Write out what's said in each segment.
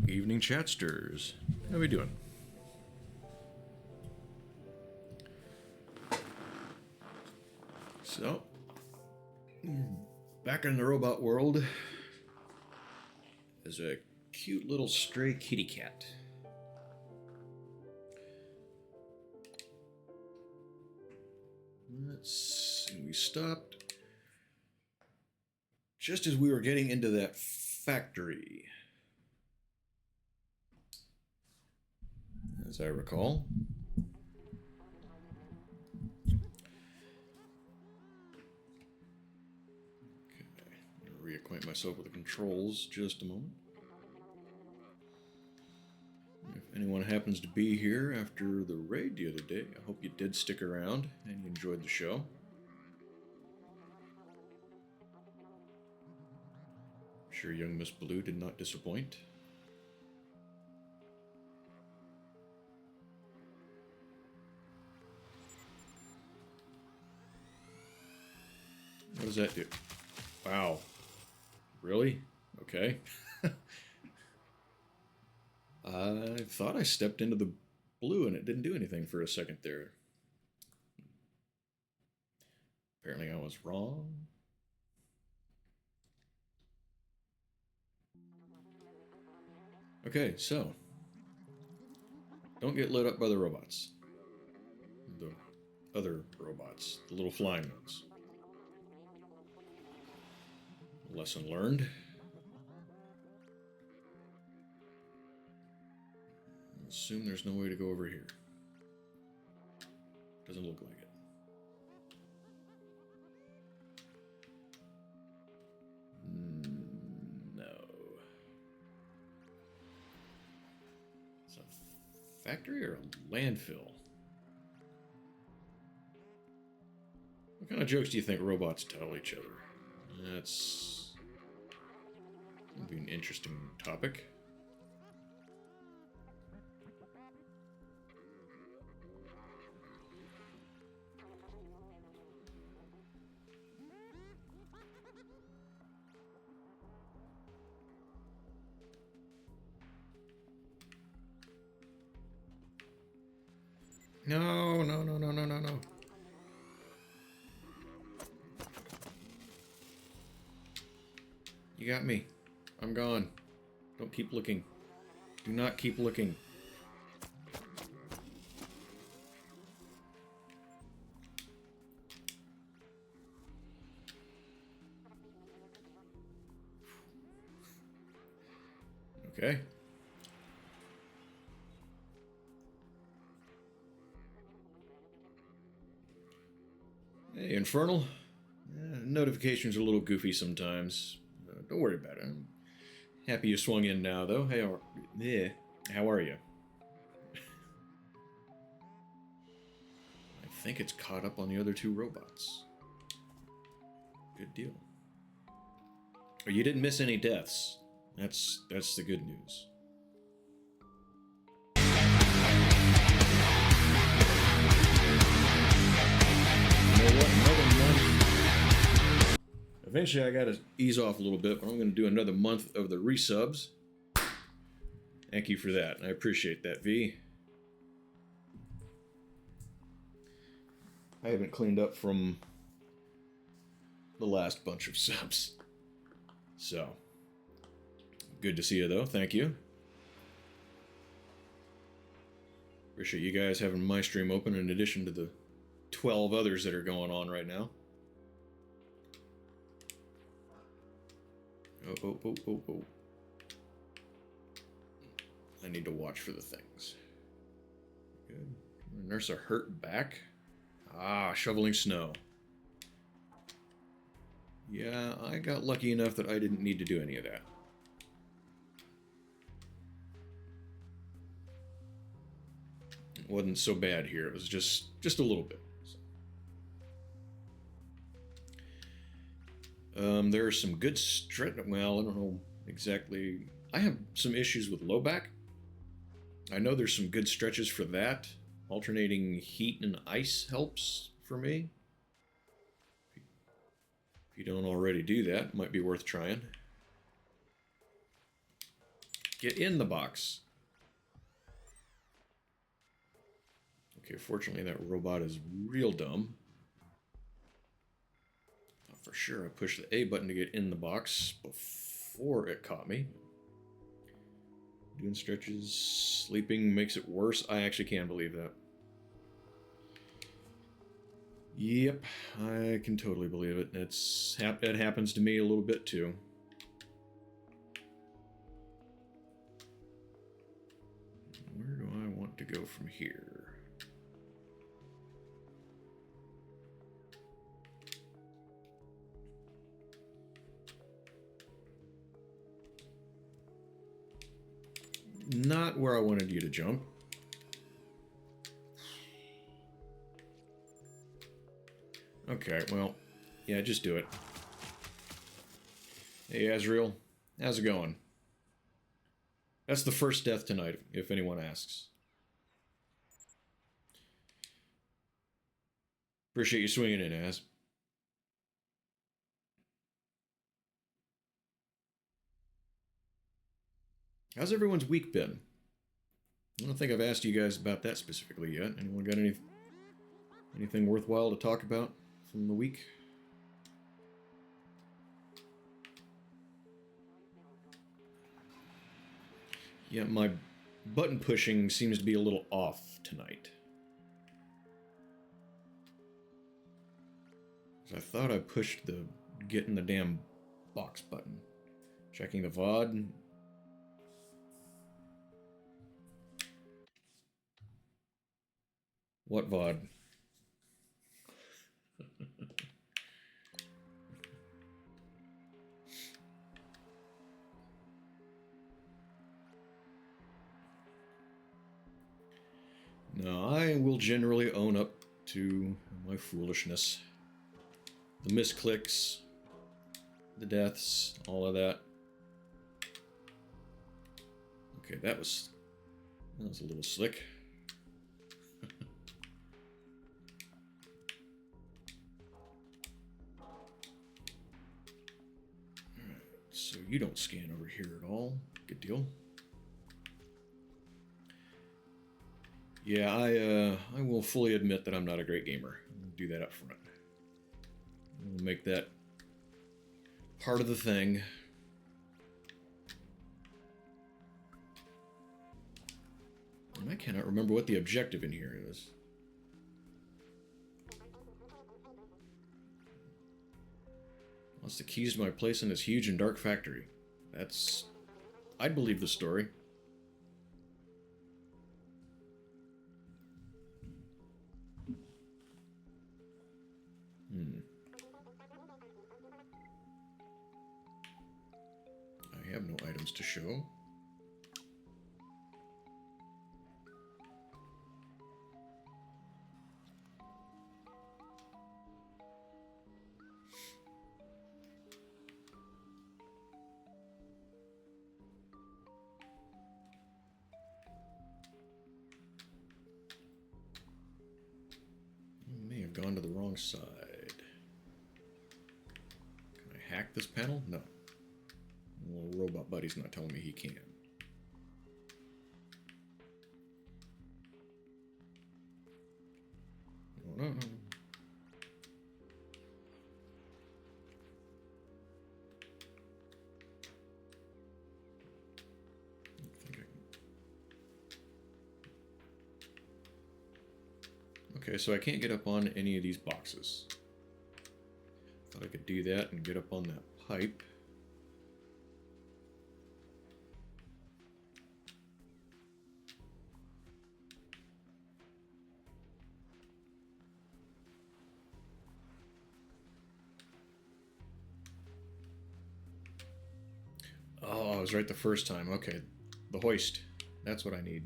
Evening chatsters. How we doing? So, back in the robot world, there's a cute little stray kitty cat. Let's see, we stopped just as we were getting into that factory, as I recall. Reacquaint myself with the controls just a moment. If anyone happens to be here after the raid the other day, I hope you did stick around and you enjoyed the show. I'm sure young Miss Blue did not disappoint. What does that do? Wow. Really? Okay. I thought I stepped into the blue and it didn't do anything for a second there. Apparently I was wrong. Okay, so don't get lit up by the robots. The other robots, the little flying ones. Lesson learned. Assume there's no way to go over here. Doesn't look like it. No. It's a factory or a landfill? What kind of jokes do you think robots tell each other? That's be an interesting topic. No, no, no, no, no, no, no. You got me. I'm gone. Don't keep looking. Do not keep looking. Okay. Hey, Infernal. Notifications are a little goofy sometimes. Don't worry about it. I'm happy you swung in now, though. Hey, how are you? I think it's caught up on the other two robots. Good deal. Oh, you didn't miss any deaths. That's the good news. You know what? Another month. Eventually, I gotta ease off a little bit, but I'm gonna do another month of the resubs. Thank you for that. I appreciate that, V. I haven't cleaned up from the last bunch of subs. So, good to see you, though. Thank you. Appreciate you guys having my stream open in addition to the 12 others that are going on right now. Oh. I need to watch for the things. Good. Nurse a hurt back. Ah, shoveling snow. Yeah, I got lucky enough that I didn't need to do any of that. It wasn't so bad here. It was just a little bit. There are some good well, I don't know exactly. I have some issues with low back. I know there's some good stretches for that. Alternating heat and ice helps for me. If you don't already do that, it might be worth trying. Get in the box. Okay, fortunately that robot is real dumb. For sure, I pushed the A button to get in the box before it caught me. Doing stretches, sleeping makes it worse. I actually can't believe that. Yep, I can totally believe it. It happens to me a little bit too. Where do I want to go from here? Not where I wanted you to jump. Okay, well, yeah, just do it. Hey, Azrael, how's it going? That's the first death tonight, if anyone asks. Appreciate you swinging in, Az. How's everyone's week been? I don't think I've asked you guys about that specifically yet. Anyone got anything worthwhile to talk about from the week? Yeah, my button pushing seems to be a little off tonight. I thought I pushed the get in the damn box button. Checking the VOD. What VOD? No, I will generally own up to my foolishness. The misclicks, the deaths, all of that. Okay, that was a little slick. Alright, so you don't scan over here at all. Good deal. Yeah, I will fully admit that I'm not a great gamer. I'll do that up front. We'll make that part of the thing. And I cannot remember what the objective in here is. Lost the keys to my place in this huge and dark factory. I'd believe the story. I have no items to show. I may have gone to the wrong side. Can I hack this panel? No. Little robot buddy's not telling me he can. Oh, no. Okay, so I can't get up on any of these boxes. Thought I could do that and get up on that pipe. Oh, I was right the first time. Okay, the hoist. That's what I need.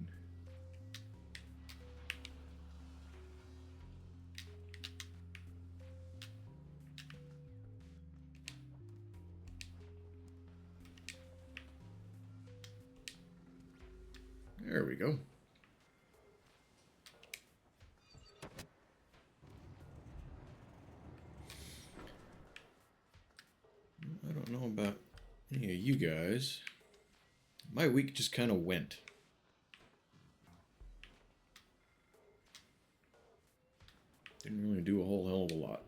There we go. I don't know about any of you guys. My week just kind of went. Didn't really do a whole hell of a lot.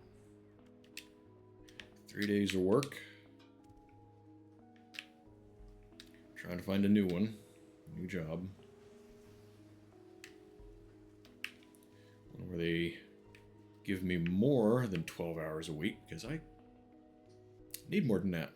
3 days of work. Trying to find a new one. New job. One where they give me more than 12 hours a week, because I need more than that.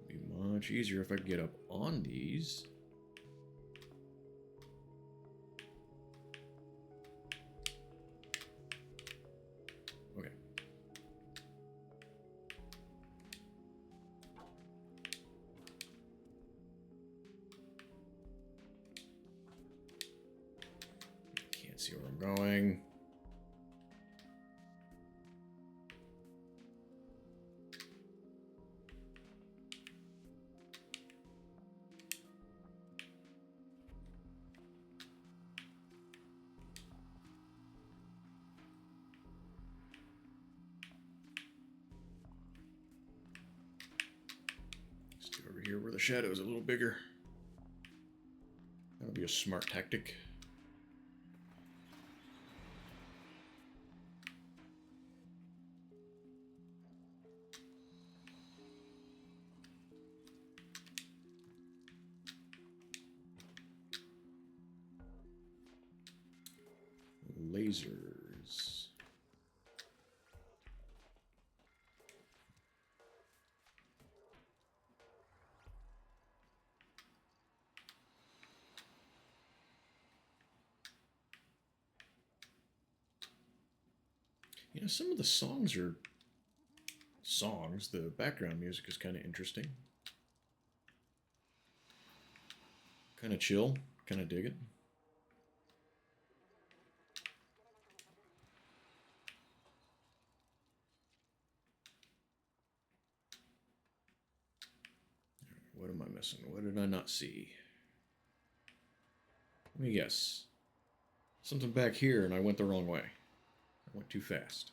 Be much easier if I could get up on these. Okay. Can't see where I'm going. Over here where the shadow is a little bigger. That'll be a smart tactic. Lasers. You know, some of the songs are songs. The background music is kind of interesting. Kind of chill. Kind of dig it. What am I missing? What did I not see? Let me guess. Something back here and I went the wrong way. I went too fast.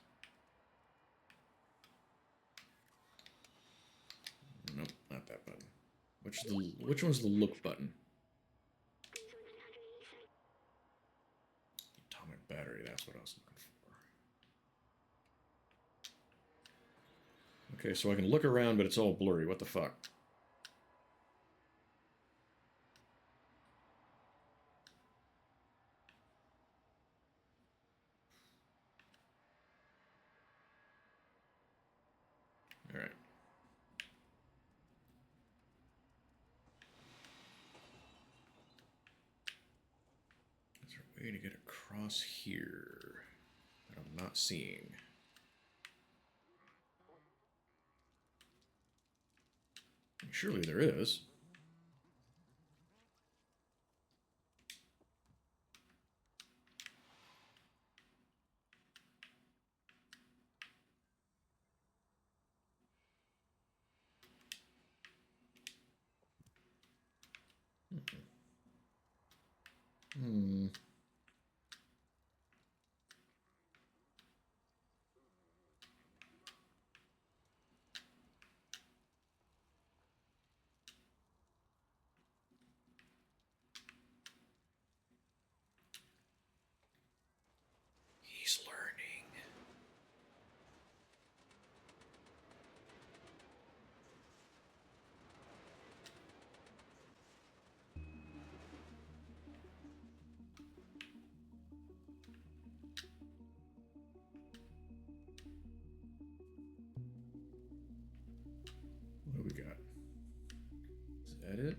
Nope, not that button. Which one's the look button? Atomic battery, that's what I was looking for. Okay, so I can look around, but it's all blurry. What the fuck? Alright. Is there a way to get across here that I'm not seeing? Surely there is. Hmm. He's learning. What do we got? Is that it?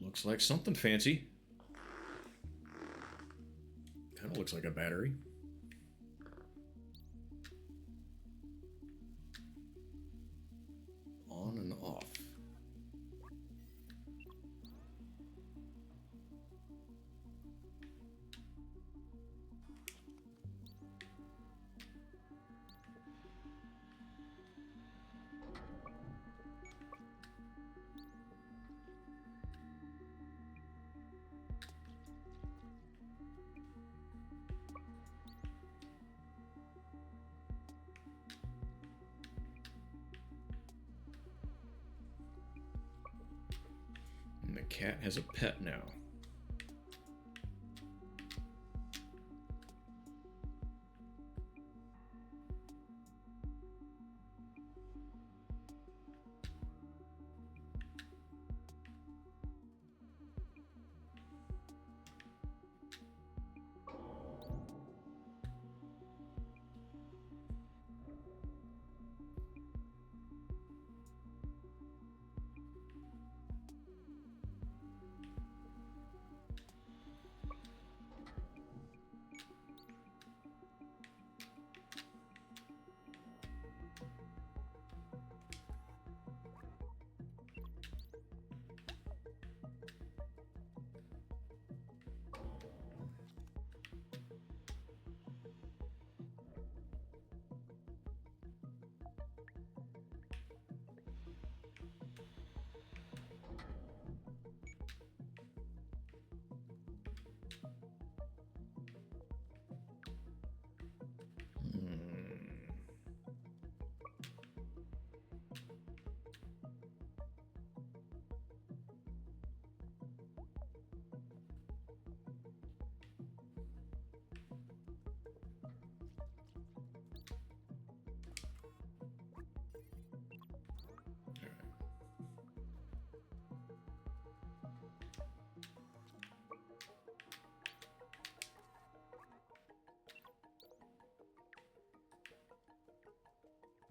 Looks like something fancy. Kind of looks like a battery. On and off. cat has a pet now.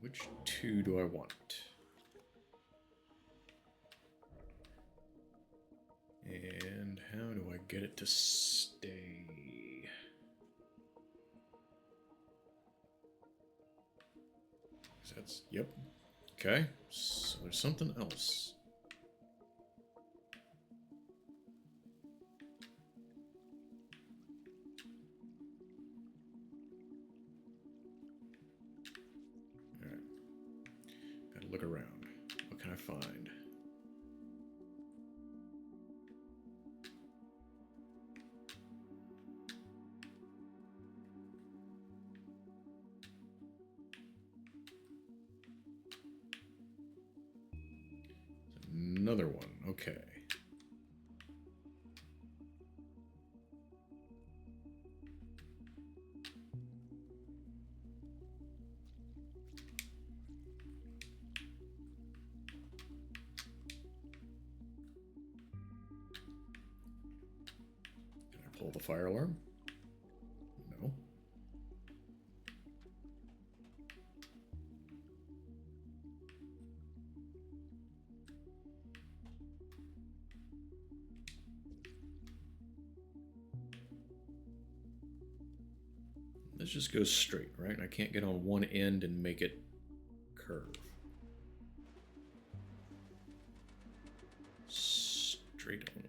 Which two do I want? And how do I get it to stay? That's, yep. Okay, so there's something else. Look around. What can I find? Another one. Okay. Pull the fire alarm? No. Let's just go straight, right? I can't get on one end and make it curve. Straight only.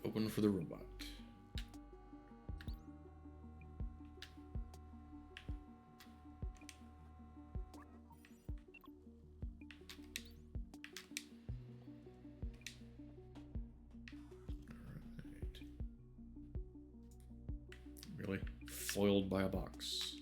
Open for the robot. Alright. Really? Foiled by a box.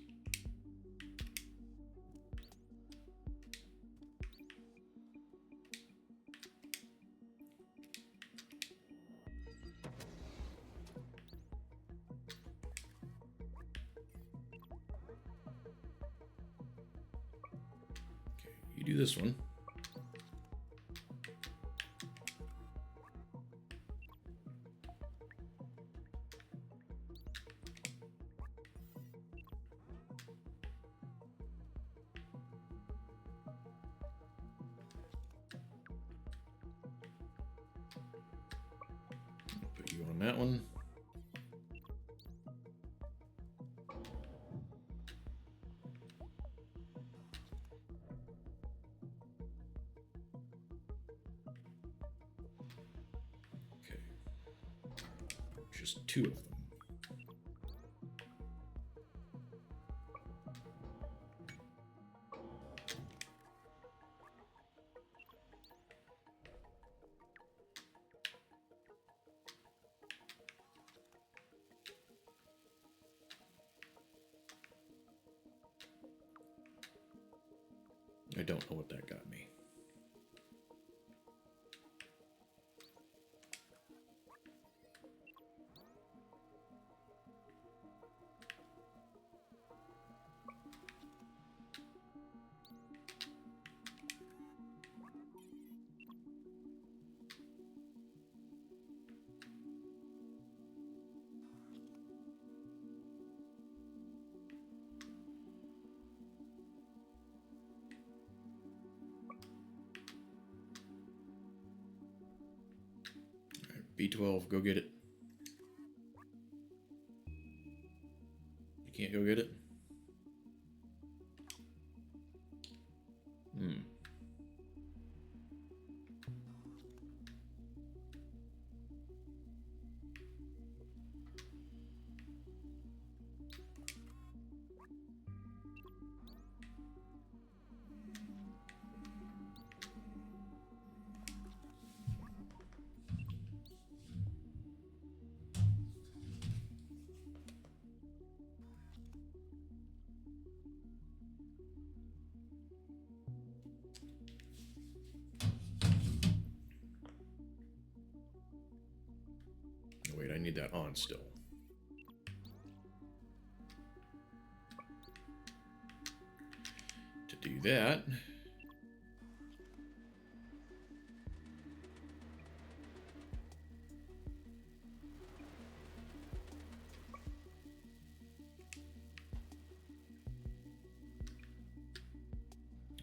You do this one. Put you on that one. just 2 of them. I don't know what that got me. B12, go get it. You can't go get it? Wait, I need that on still. To do that,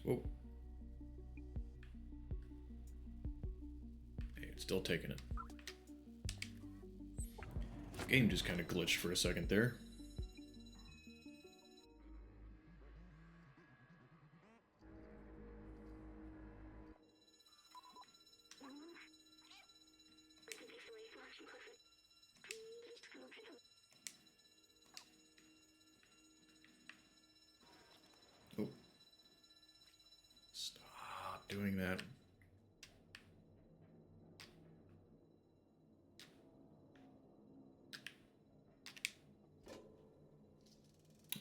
whoa. Hey, it's still taking it. Game just kind of glitched for a second there. Oh. Stop doing that.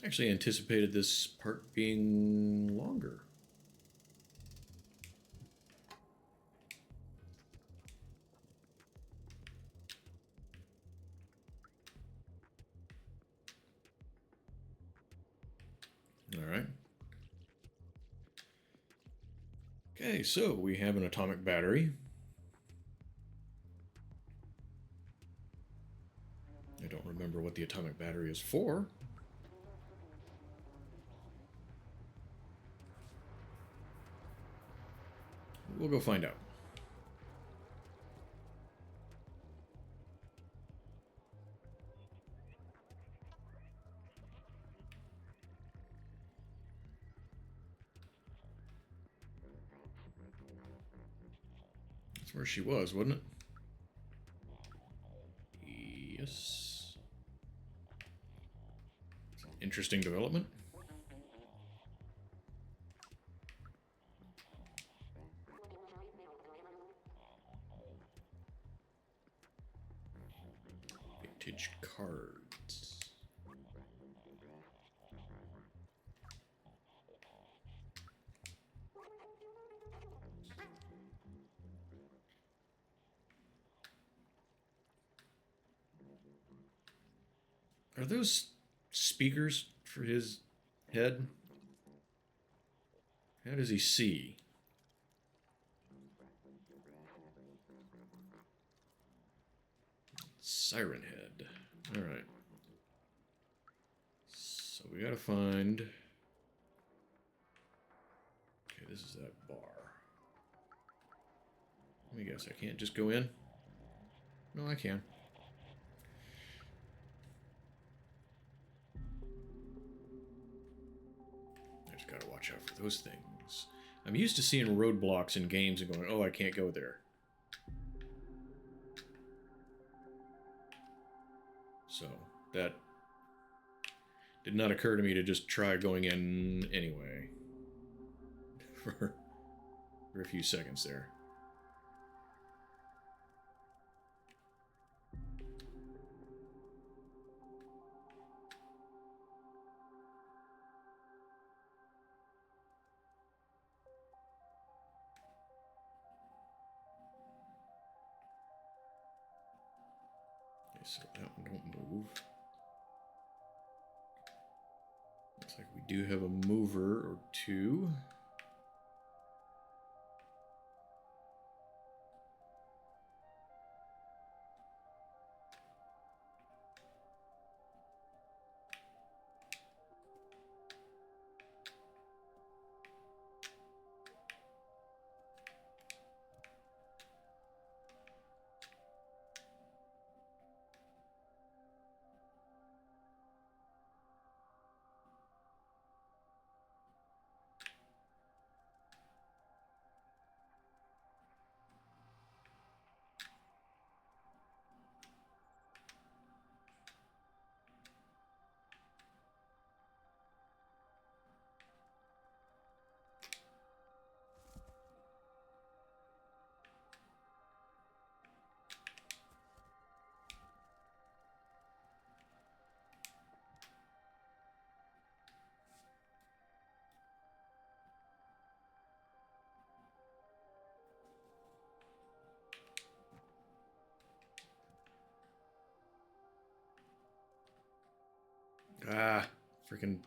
Actually anticipated this part being longer. All right. Okay, so we have an atomic battery. I don't remember what the atomic battery is for. We'll go find out. That's where she was, wasn't it? Yes. Interesting development. Vintage cards. Are those speakers for his head? How does he see? Siren head. All right. So we gotta find. Okay, this is that bar. Let me guess. I can't just go in. No, I can. I just gotta watch out for those things. I'm used to seeing roadblocks in games and going, "Oh, I can't go there." So that did not occur to me to just try going in anyway for a few seconds there. Okay, so that one don't move. Looks like we do have a mover or two. Ah, freaking.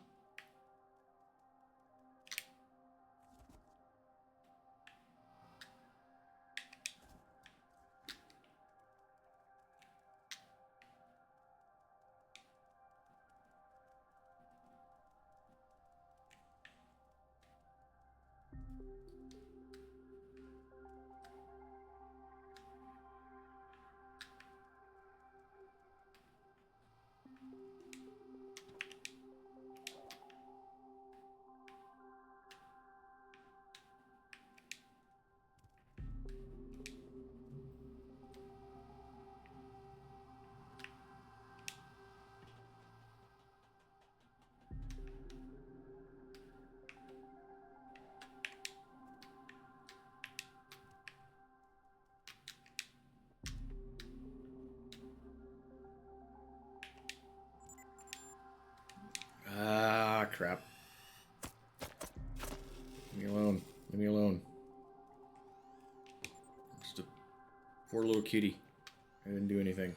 Ah, crap. Leave me alone. Leave me alone. Just a poor little kitty. I didn't do anything.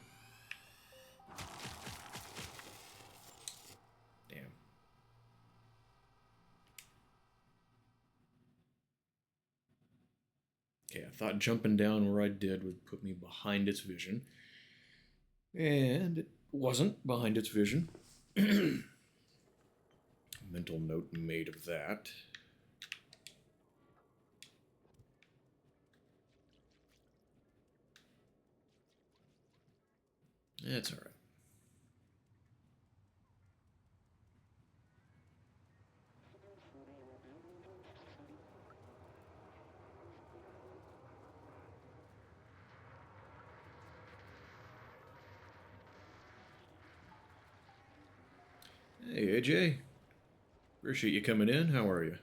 Damn. Okay, I thought jumping down where I did would put me behind its vision. And it wasn't behind its vision. Mental note made of that. That's all right. Hey, AJ. Appreciate you coming in. How are you?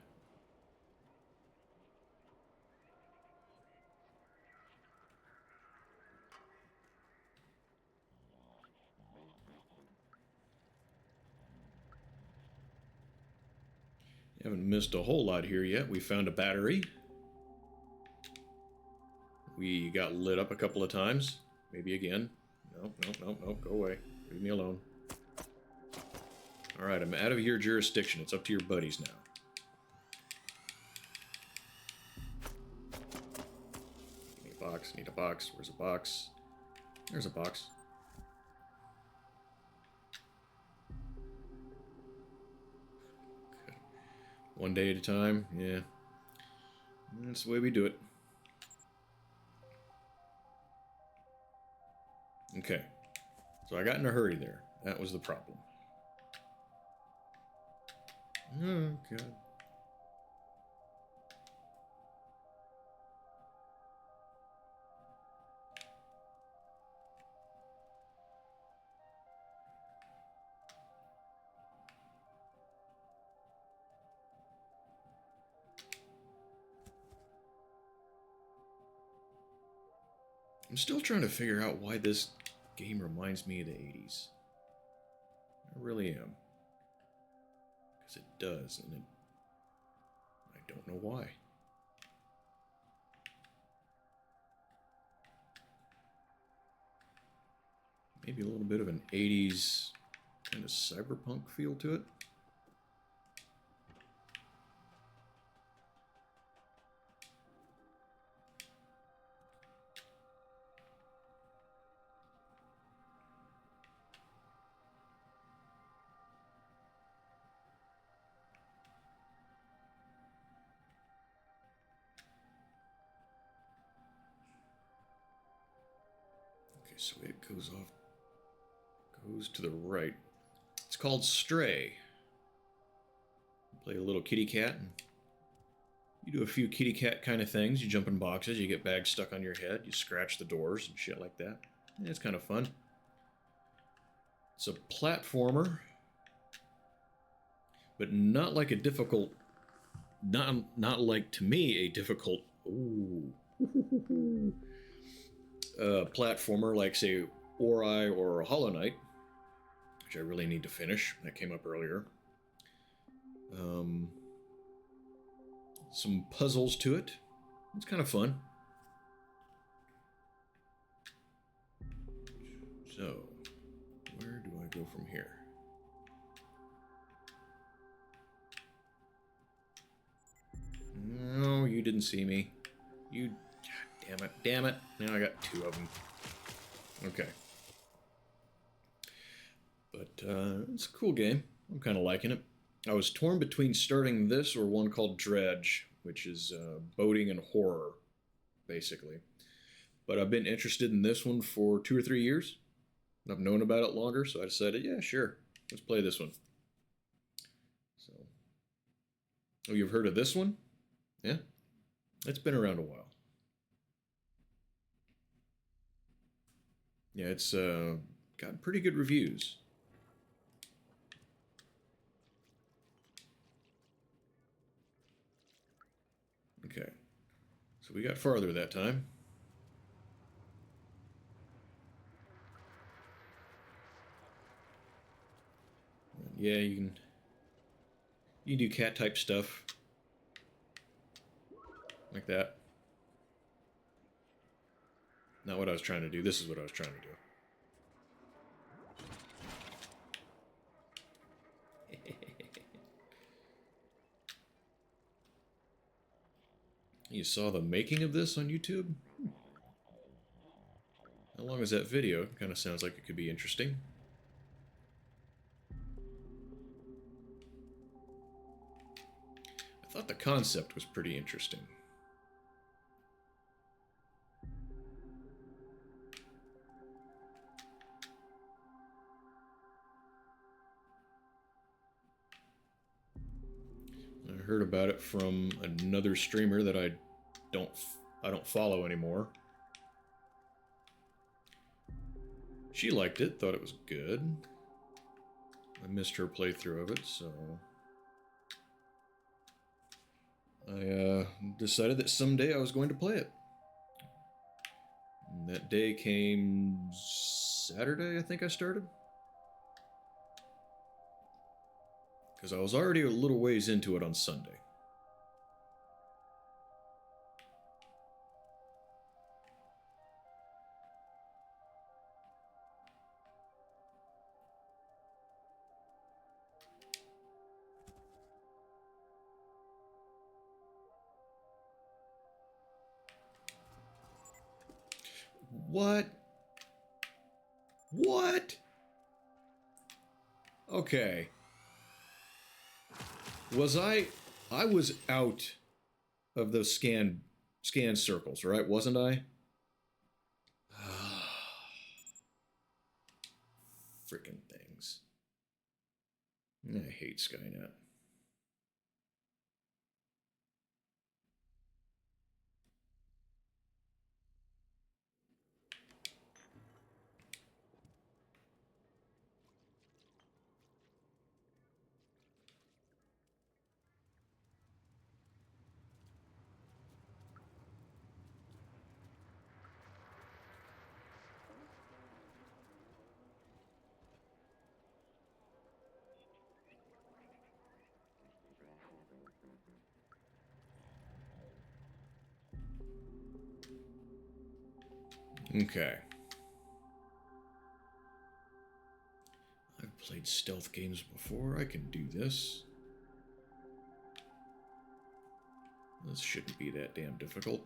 Haven't missed a whole lot here yet. We found a battery. We got lit up a couple of times. Maybe again. Nope, nope, nope, nope. Go away. Leave me alone. Alright, I'm out of your jurisdiction. It's up to your buddies now. Need a box. Need a box. Where's a box? There's a box. Okay. One day at a time. Yeah. That's the way we do it. Okay. So I got in a hurry there. That was the problem. Oh, God. I'm still trying to figure out why this game reminds me of the 80s. I really am. Because it does, and I don't know why. Maybe a little bit of an 80s kind of cyberpunk feel to it. Okay, so it goes to the right. It's called Stray. You play a little kitty cat, and you do a few kitty cat kind of things. You jump in boxes, you get bags stuck on your head, you scratch the doors and shit like that. Yeah, it's kind of fun. It's a platformer, but not like a difficult, not like, to me, a difficult platformer like, say, Ori or Hollow Knight, which I really need to finish. That came up earlier. Some puzzles to it. It's kind of fun. So, where do I go from here? No, you didn't see me. You... God damn it. Now I got two of them. Okay. But, it's a cool game. I'm kind of liking it. I was torn between starting this or one called Dredge, which is boating and horror, basically. But I've been interested in this one for 2 or 3 years. I've known about it longer, so I decided, yeah, sure, let's play this one. So, oh, you've heard of this one? Yeah? It's been around a while. Yeah, it's got pretty good reviews. Okay, so we got farther that time. Yeah, you can do cat type stuff like that. Not what I was trying to do. This is what I was trying to do. You saw the making of this on YouTube? How long is that video? Kind of sounds like it could be interesting. I thought the concept was pretty interesting. I heard about it from another streamer that I don't follow anymore. She liked it, thought it was good. I missed her playthrough of it, so I decided that someday I was going to play it. And that day came Saturday, I think I started. Because I was already a little ways into it on Sunday. What? What? Okay. I was out of those scan circles, right? Wasn't I? Freaking things. I hate Skynet. Okay. I've played stealth games before. I can do this. This shouldn't be that damn difficult.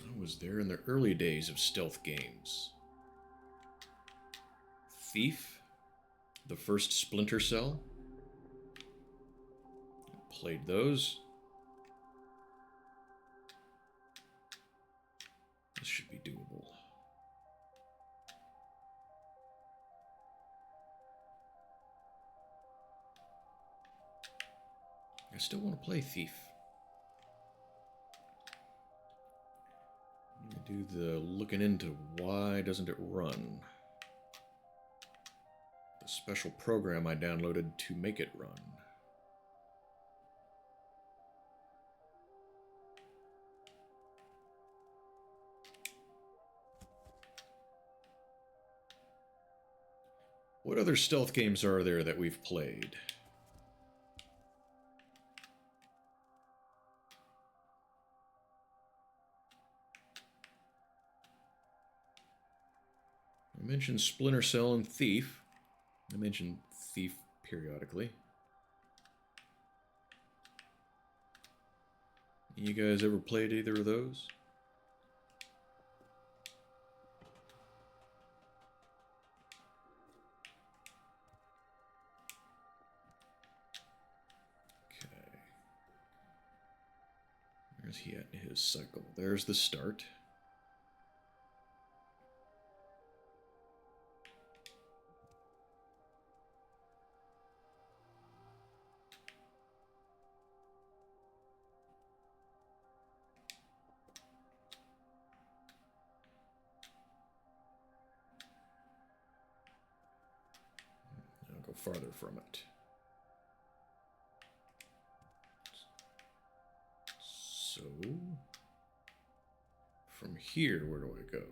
I was there in the early days of stealth games. Thief. The first Splinter Cell. Played those. This should be doable. I still want to play Thief. Do the looking into why doesn't it run. The special program I downloaded to make it run. What other stealth games are there that we've played? I mentioned Splinter Cell and Thief. I mentioned Thief periodically. You guys ever played either of those? Okay. Where's he at in his cycle? There's the start. Farther from it. So, from here, where do I go?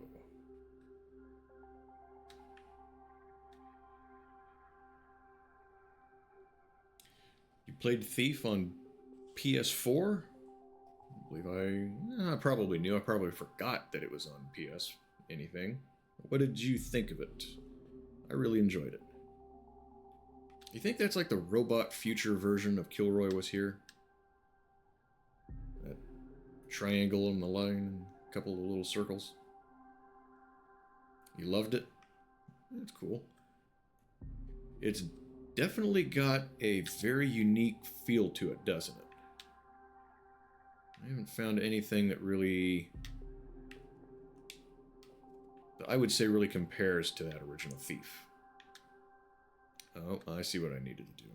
You played Thief on PS4? I believe I probably knew. I probably forgot that it was on PS anything. What did you think of it? I really enjoyed it. You think that's like the robot future version of Kilroy Was Here? That triangle and the line, a couple of little circles. You loved it? That's cool. It's definitely got a very unique feel to it, doesn't it? I haven't found anything that really, I would say, really compares to that original Thief. Oh, I see what I needed to do.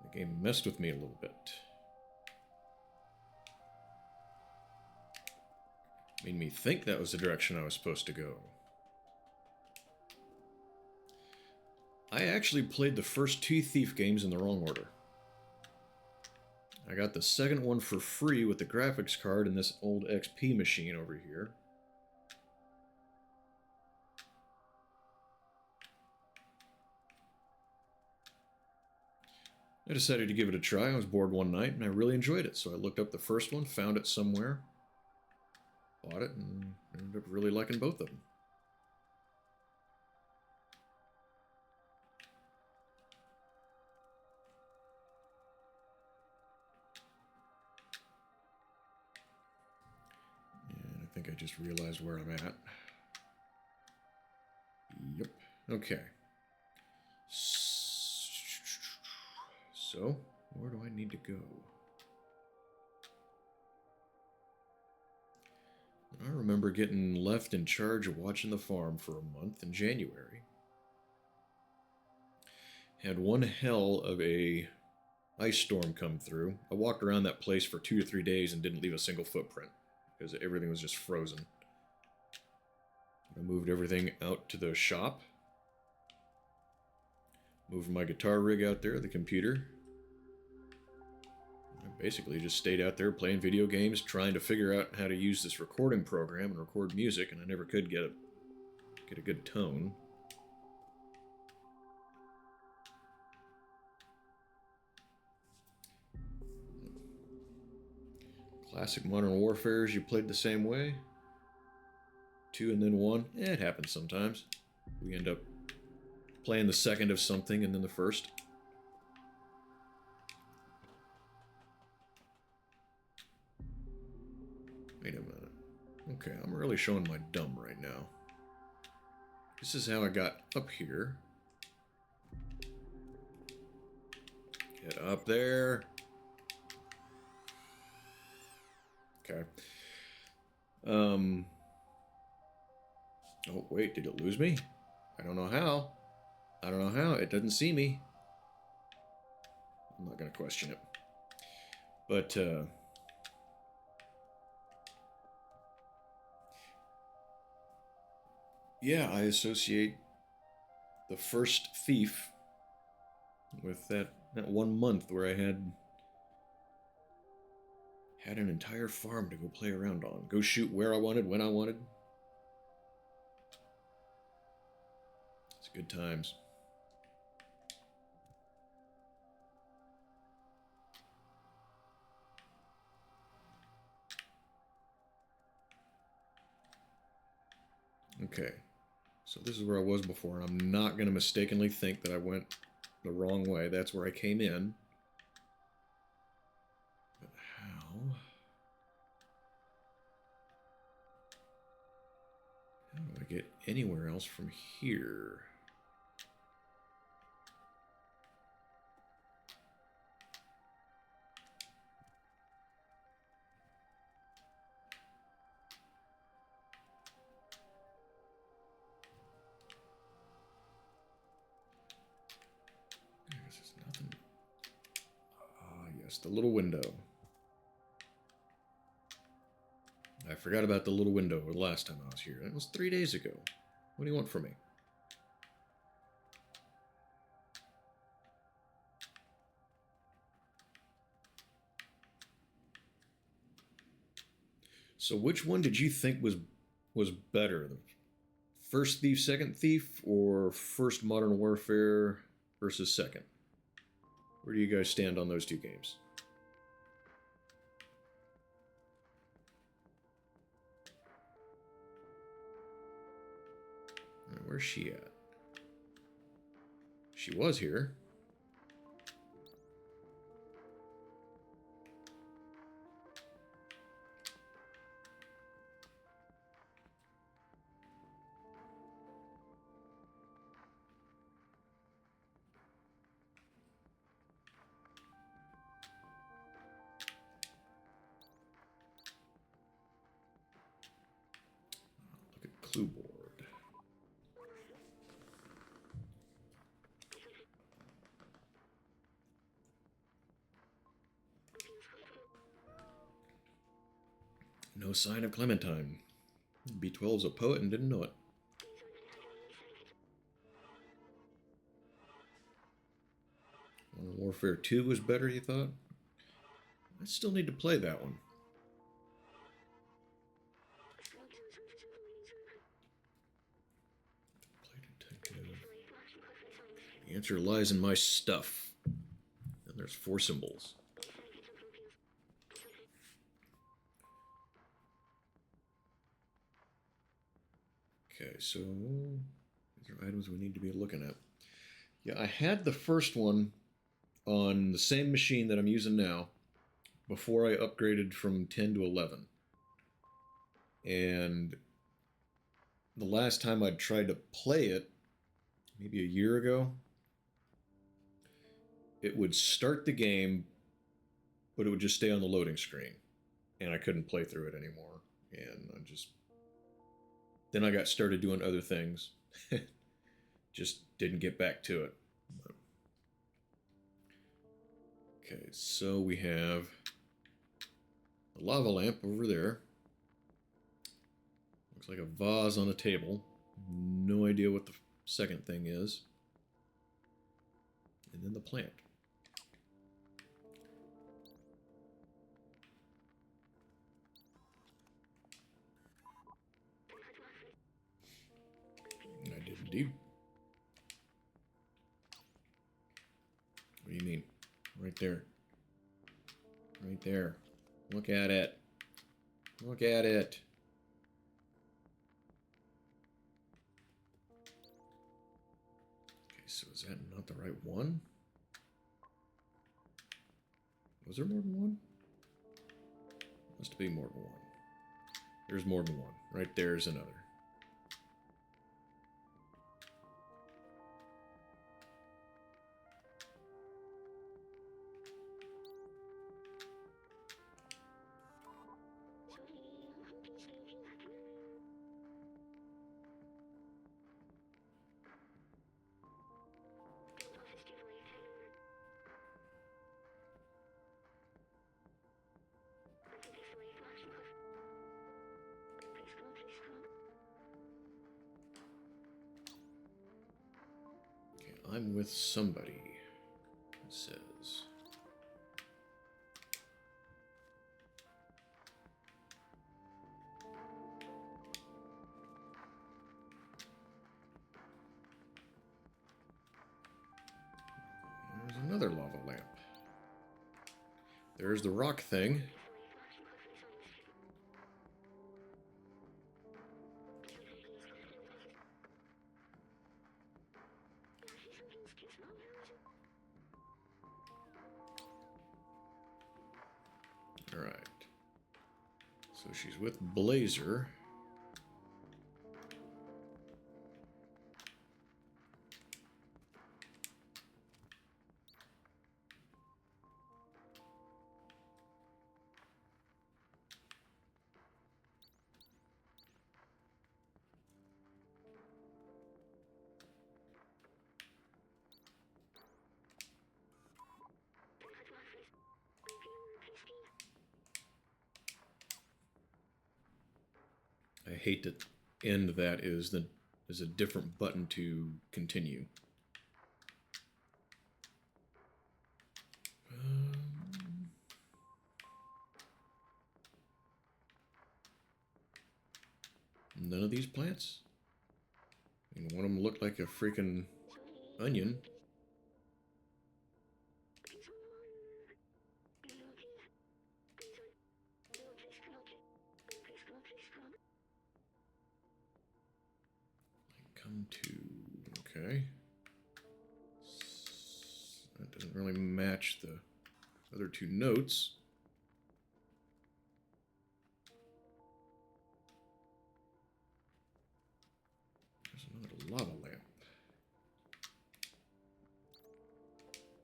The game messed with me a little bit. Made me think that was the direction I was supposed to go. I actually played the first two Thief games in the wrong order. I got the second one for free with the graphics card in this old XP machine over here. I decided to give it a try. I was bored one night and I really enjoyed it. So I looked up the first one, found it somewhere, bought it, and ended up really liking both of them. And I think I just realized where I'm at. Yep. Okay. So, where do I need to go? I remember getting left in charge of watching the farm for a month in January. Had one hell of a ice storm come through. I walked around that place for 2 or 3 days and didn't leave a single footprint because everything was just frozen. I moved everything out to the shop. Moved my guitar rig out there, the computer. I basically just stayed out there playing video games, trying to figure out how to use this recording program and record music, and I never could get a good tone. Classic Modern Warfares, you played the same way? 2 and then 1? It happens sometimes. We end up playing the second of something and then the first. Wait a minute. Okay, I'm really showing my dumb right now. This is how I got up here. Get up there. Okay. Oh, wait, did it lose me? I don't know how. I don't know how. It doesn't see me. I'm not going to question it. But, yeah, I associate the first Thief with that 1 month where I had an entire farm to go play around on. Go shoot where I wanted, when I wanted. It's good times. Okay, so this is where I was before, and I'm not going to mistakenly think that I went the wrong way. That's where I came in. But how? How do I get anywhere else from here? The little window. I forgot about the little window the last time I was here. That was 3 days ago. What do you want from me? So which one did you think was better? The first Thief, second Thief, or first Modern Warfare versus second? Where do you guys stand on those two games? Where's she at? She was here. Look at clue board. No sign of Clementine. B12's a poet and didn't know it. Modern Warfare 2 was better, you thought? I still need to play that one. The answer lies in my stuff. And there's 4 symbols. Okay, so these are items we need to be looking at. Yeah, I had the first one on the same machine that I'm using now before I upgraded from 10 to 11. And the last time I tried to play it, maybe a year ago, it would start the game, but it would just stay on the loading screen. And I couldn't play through it anymore. And then I got started doing other things. Just didn't get back to it. Okay, so we have a lava lamp over there. Looks like a vase on a table. No idea what the second thing is. And then the plant. you... What do you mean? Right there. Right there. Look at it. Look at it. Okay, so is that not the right one? Was there more than one? Must be more than one. There's more than one. Right there's another. I'm with somebody, it says. There's another lava lamp. There's the rock thing. Alright. So she's with Blazer. I hate that end that is a different button to continue. None of these plants? I mean, one of them looked like a freaking onion. Come to... okay. That doesn't really match the other two notes. There's another lava lamp.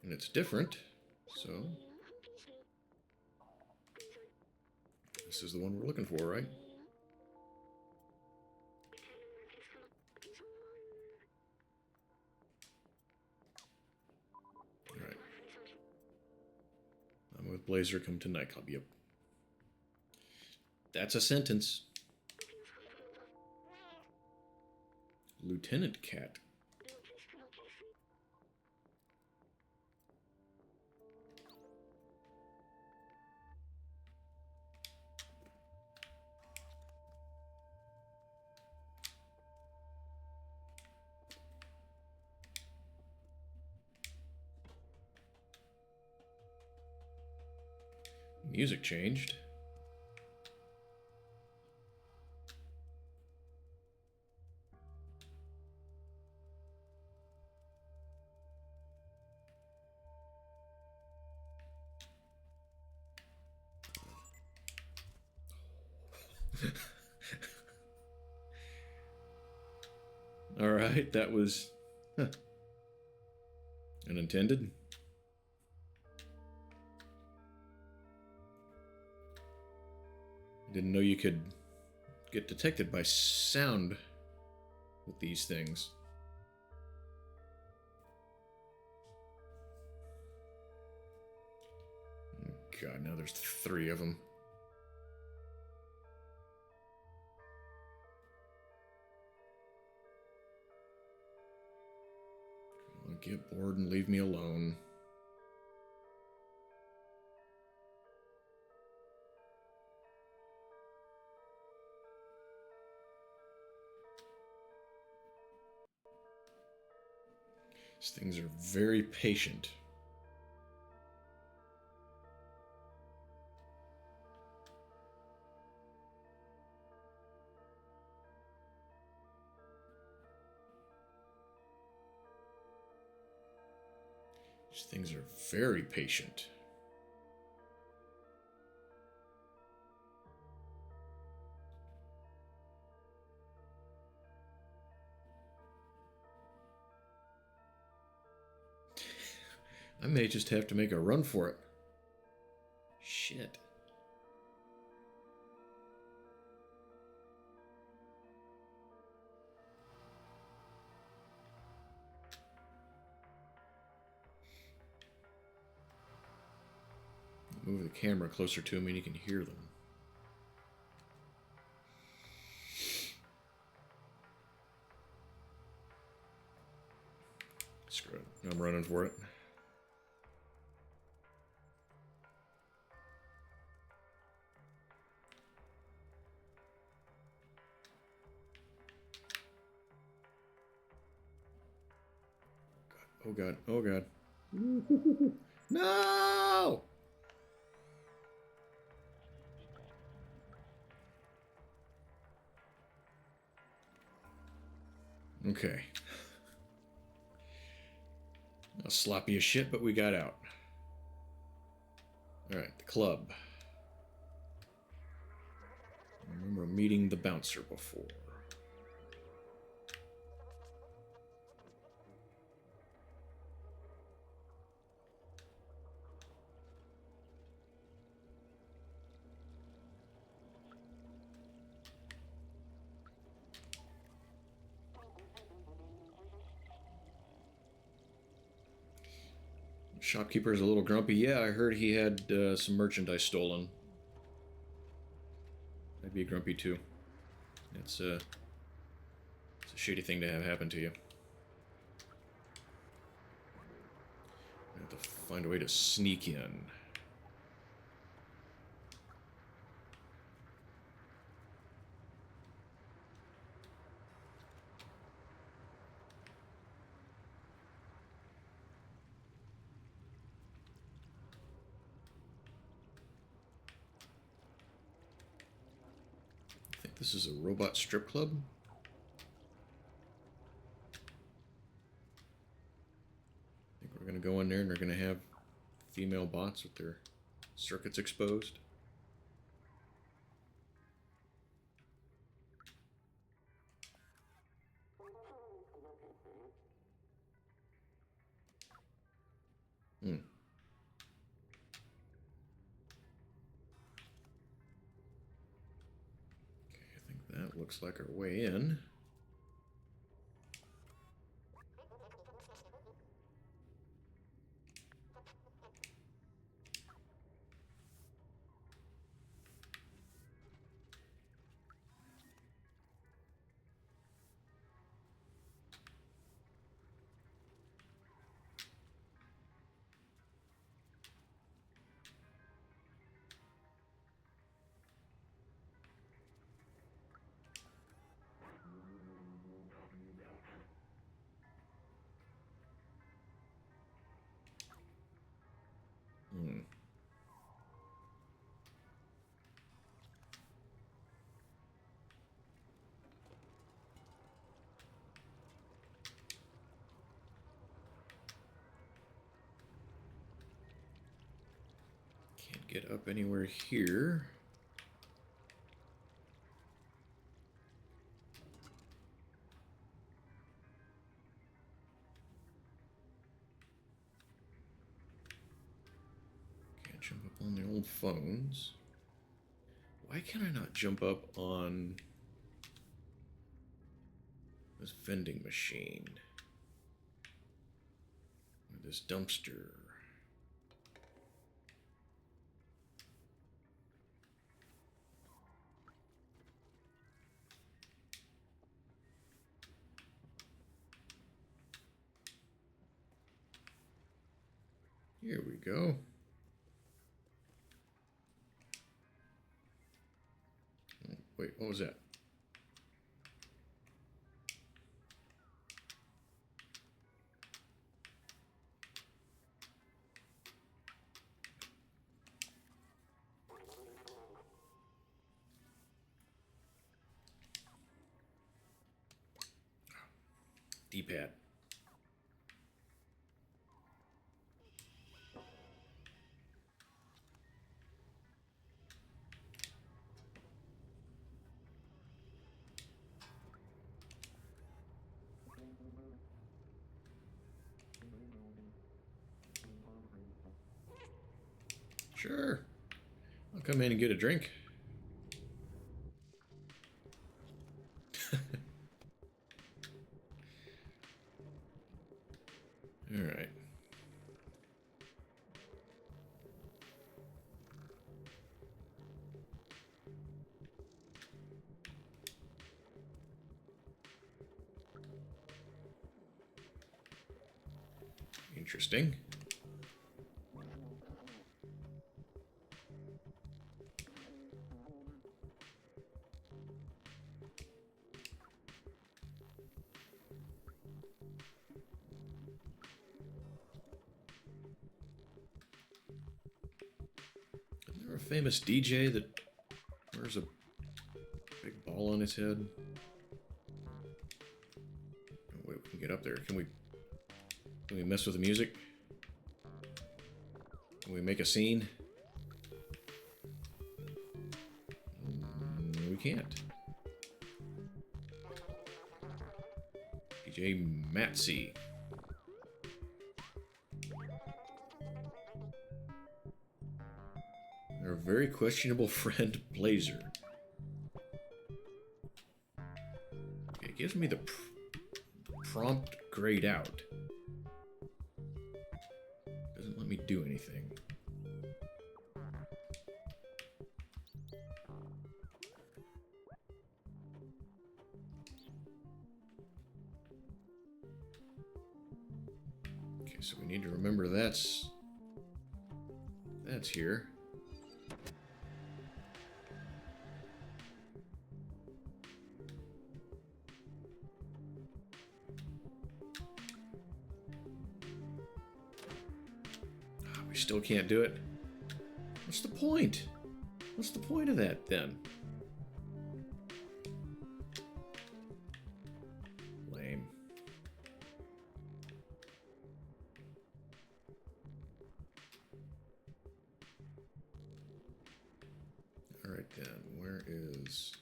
And it's different, so... this is the one we're looking for, right? Alright. I'm with Blazer, come to nightclub. Yep. That's a sentence. Lieutenant Cat. Music changed. All right, that was unintended. I didn't know you could get detected by sound with these things. Oh God, now there's 3 of them. Get bored and leave me alone. These things are very patient. These things are very patient. I may just have to make a run for it. Shit. Move the camera closer to him and you can hear them. Screw it. I'm running for it. Oh god. Oh god. No! Okay. Sloppy as shit, but we got out. Alright, the club. I remember meeting the bouncer before. Shopkeeper's a little grumpy. Yeah, I heard he had some merchandise stolen. I'd be grumpy too. It's a shitty thing to have happen to you. I have to find a way to sneak in. I think this is a robot strip club. I think we're going to go in there and they're going to have female bots with their circuits exposed. Hmm. Okay, I think that looks like our way in. Hmm. Can't get up anywhere here. Can't jump up on the old phones. Why can I not jump up on this vending machine? Or this dumpster? Here we go. Wait, what was that? D-pad. Sure. I'll come in and get a drink. All right. Interesting. Isn't there a famous DJ that wears a big ball on his head? Oh, wait, we can get up there. Can we mess with the music? Can we make a scene? We can't. DJ Matsy. Our very questionable friend Blazer. Okay, it gives me the prompt grayed out. Doesn't let me do anything. Okay, so we need to remember that's here. We still can't do it. What's the point? What's the point of that then? Lame. All right then, where is...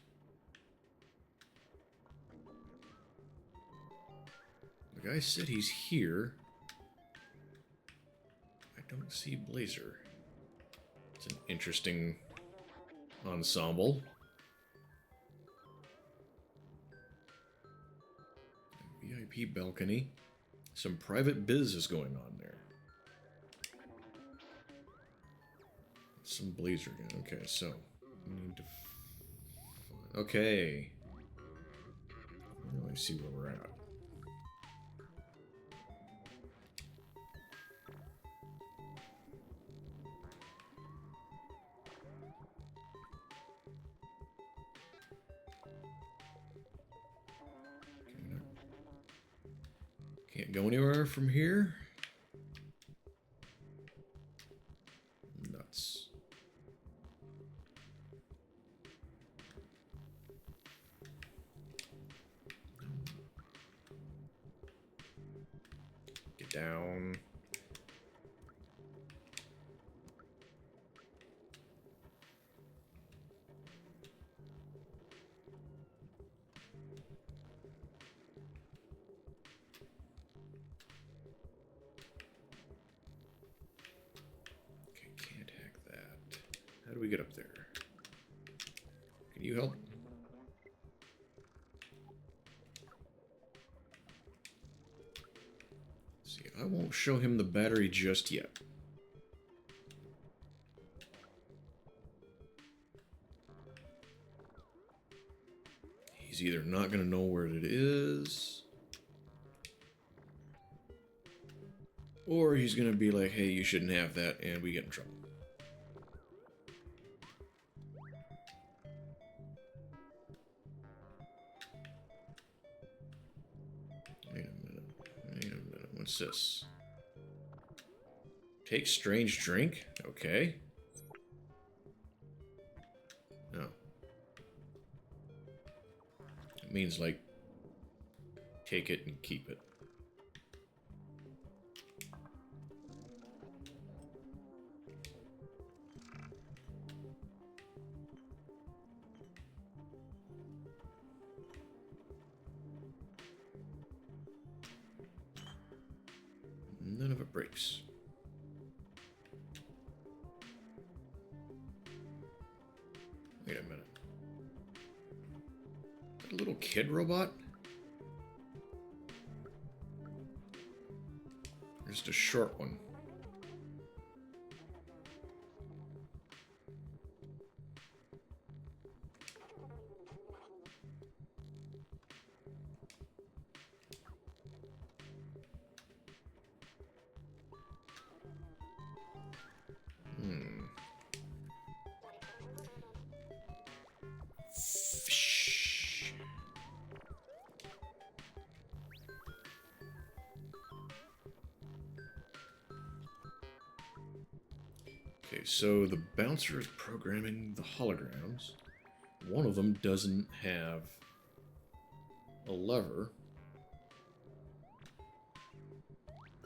The guy said he's here. I don't see Blazer. It's an interesting ensemble. VIP balcony. Some private biz is going on there. Some Blazer gun. Okay, so we need to... Okay. Let me see where we're at. Can't go anywhere from here. Nuts. Get down. How do we get up there? Can you help? See, I won't show him the battery just yet. He's either not going to know where it is, or he's going to be like, hey, you shouldn't have that, and we get in trouble. What's this? Take strange drink? Okay. No. It means, like, take it and keep it. None of it breaks. Wait a minute. Is that a little kid robot? Just a short one. Fish. Okay, so the bouncer is programming the holograms. One of them doesn't have a lever.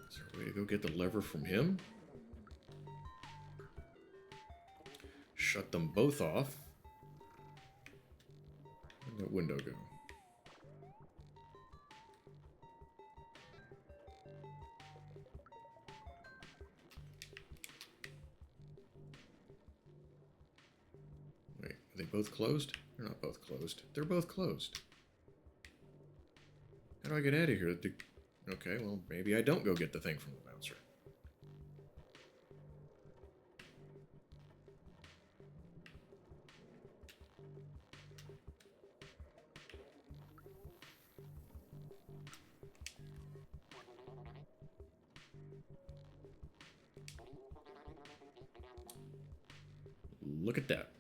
Is there a way to go get the lever from him? Shut them both off. Where'd that window go? Wait, are they both closed? They're not both closed. They're both closed. How do I get out of here? Okay, well, maybe I don't go get the thing from the bouncer. Look at that.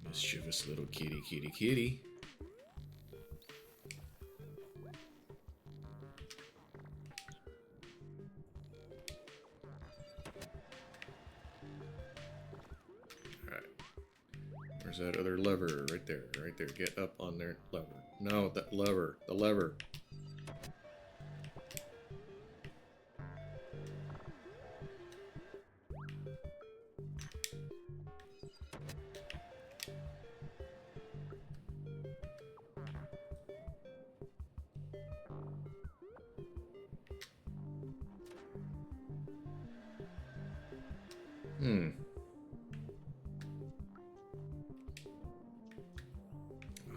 Mischievous little kitty, kitty, kitty. Where's that other lever? Right there, right there. Get up on there. Lever. No, that lever. The lever.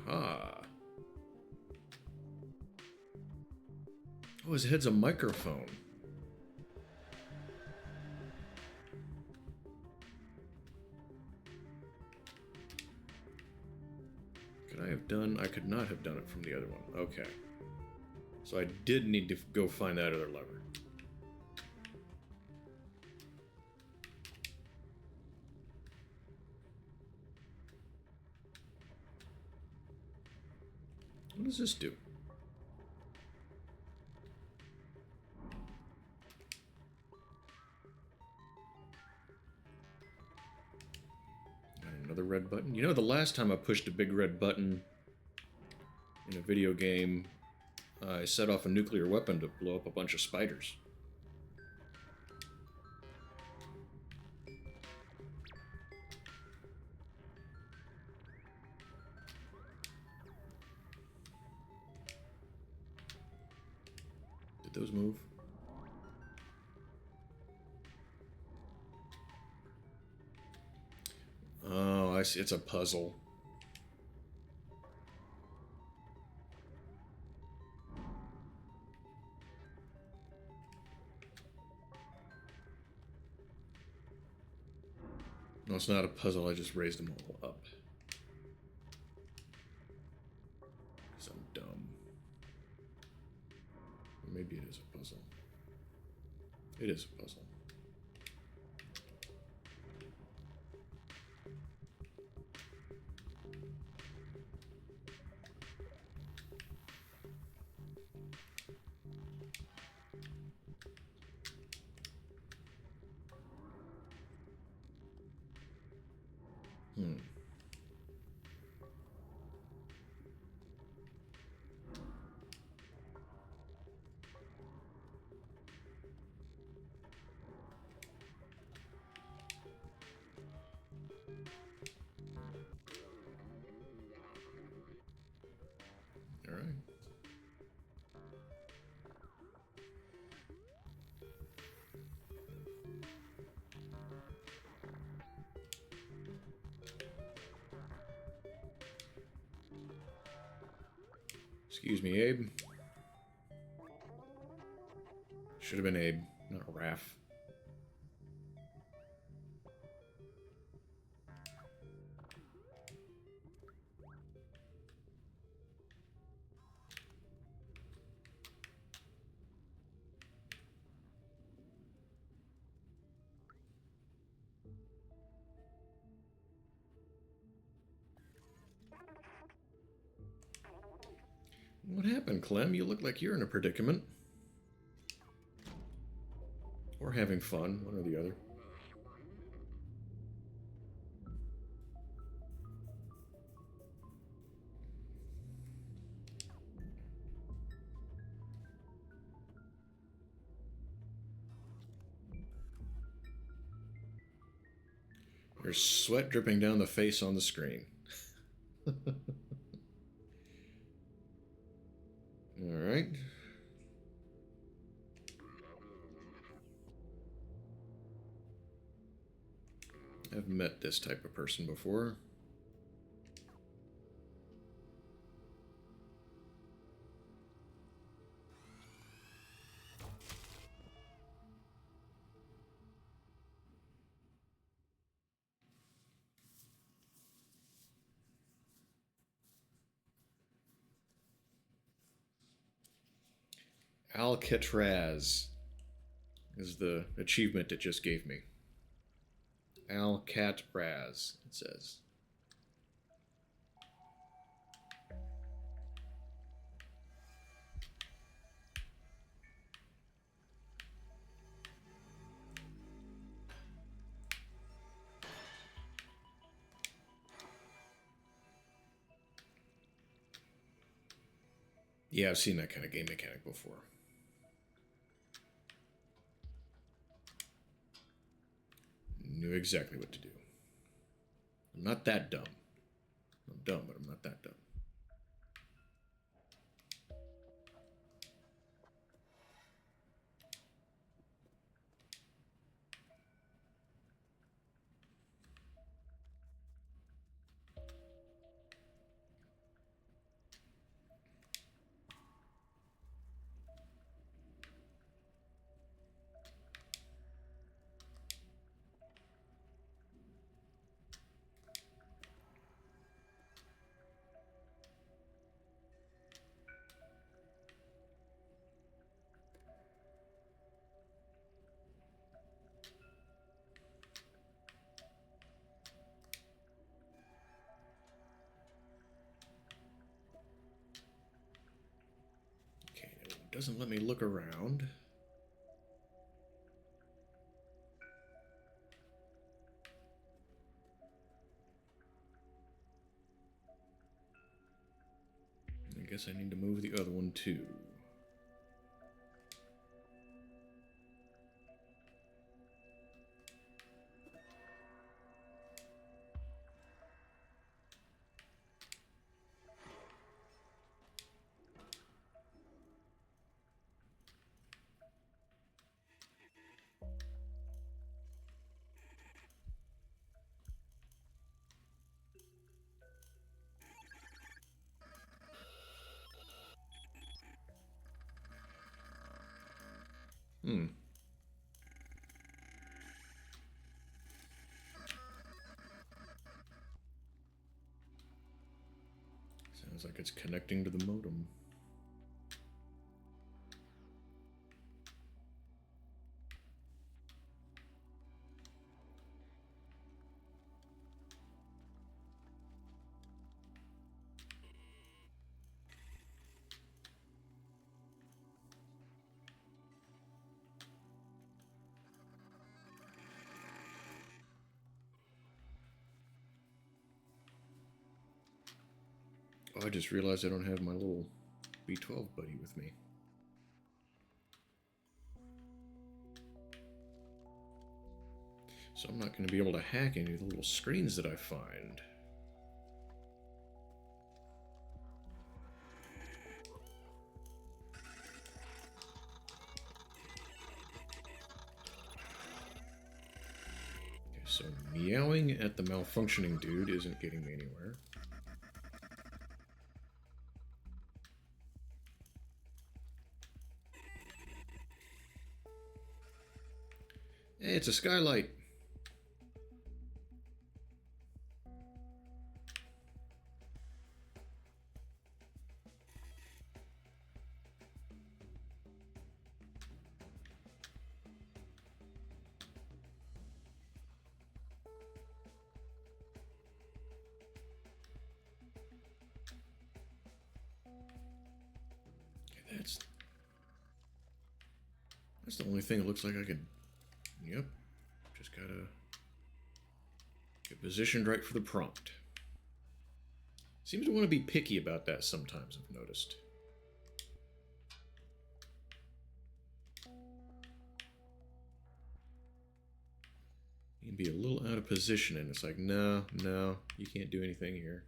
Aha. Oh, his head's a microphone. Could I have done... I could not have done it from the other one. Okay. So I did need to go find that other lever. What does this do? Got another red button. You know, the last time I pushed a big red button in a video game, I set off a nuclear weapon to blow up a bunch of spiders. Did those move? Oh, I see. It's a puzzle. No, it's not a puzzle. I just raised them all up. Because I'm dumb. Or maybe it is a puzzle. It is a puzzle. Excuse me, Abe. Should have been Abe, not Raph. What happened, Clem? You look like you're in a predicament. Or having fun, one or the other. There's sweat dripping down the face on the screen. Alright. I've met this type of person before. Alcatraz is the achievement it just gave me. Alcatraz, it says. Yeah, I've seen that kind of game mechanic before. Knew exactly what to do. I'm not that dumb. I'm dumb, but I'm not that dumb. Doesn't let me look around. I guess I need to move the other one too. Sounds like it's connecting to the modem. Oh, I just realized I don't have my little B12 buddy with me. So I'm not going to be able to hack any of the little screens that I find. Okay, so meowing at the malfunctioning dude isn't getting me anywhere. Hey, it's a skylight. That's the only thing it looks like I could... Yep. Just gotta get positioned right for the prompt. Seems to want to be picky about that sometimes, I've noticed. You can be a little out of position, and it's like, no, you can't do anything here.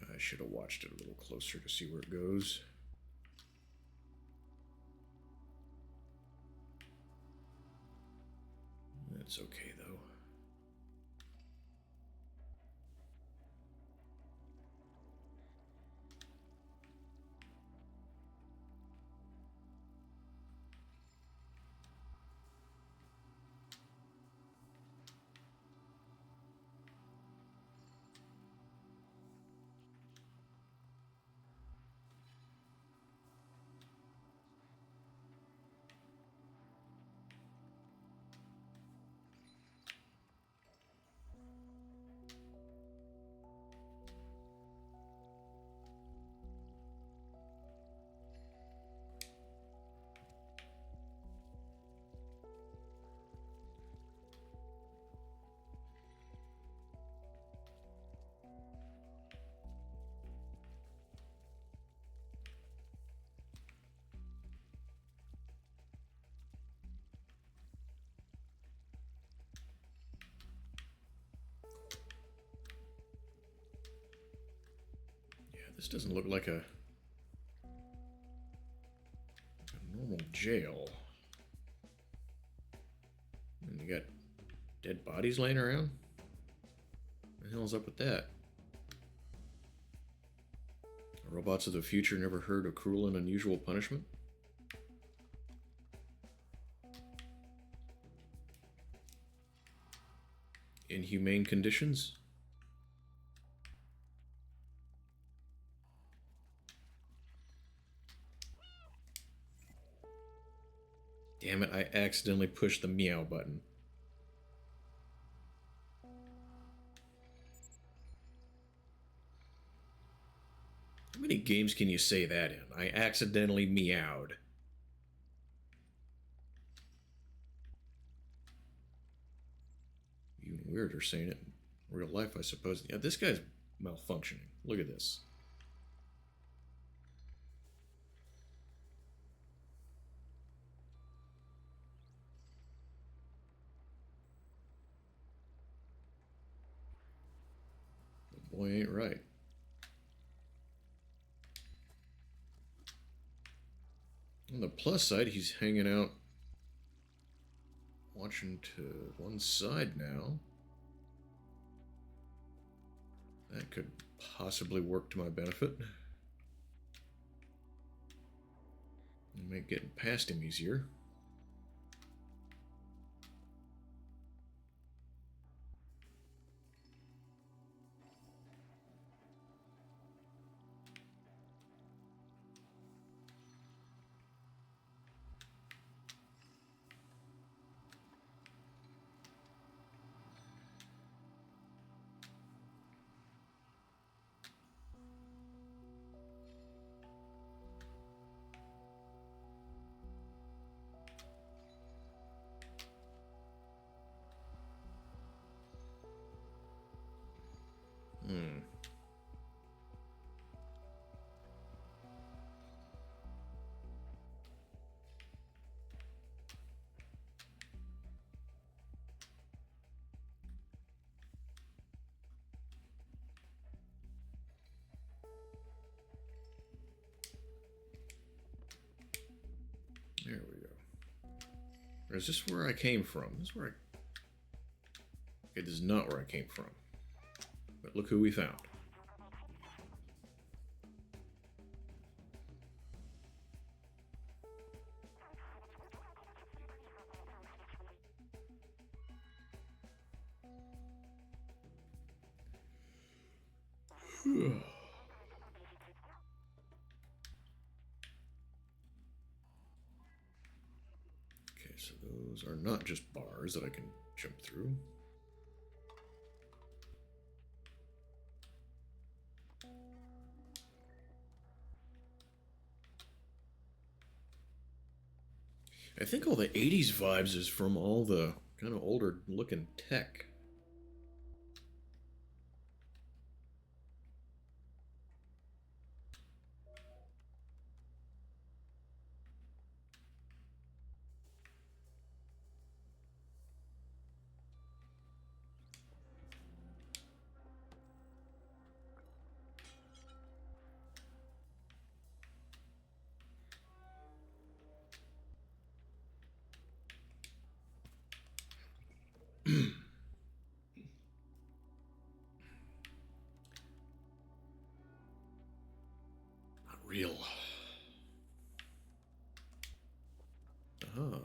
I should have watched it a little closer to see where it goes. That's okay, though. This doesn't look like a normal jail. And you got dead bodies laying around? What the hell's up with that? Robots of the future never heard of cruel and unusual punishment? Inhumane conditions? Damn it, I accidentally pushed the meow button. How many games can you say that in? I accidentally meowed. Even weirder saying it in real life, I suppose. Yeah, this guy's malfunctioning. Look at this. The boy ain't right. On the plus side, he's hanging out, watching to one side now. That could possibly work to my benefit. Make getting past him easier. Or is this where I came from? This is where It is not where I came from. But look who we found. Okay, so those are not just bars that I can jump through. I think all the 80s vibes is from all the kind of older looking tech. Not real. Uh-huh.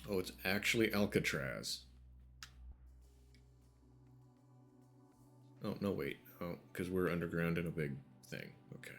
Oh, it's actually Alcatraz. Oh, no, wait. Oh, because we're underground in a big thing. Okay.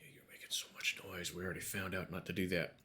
Yeah, you're making so much noise. We already found out not to do that.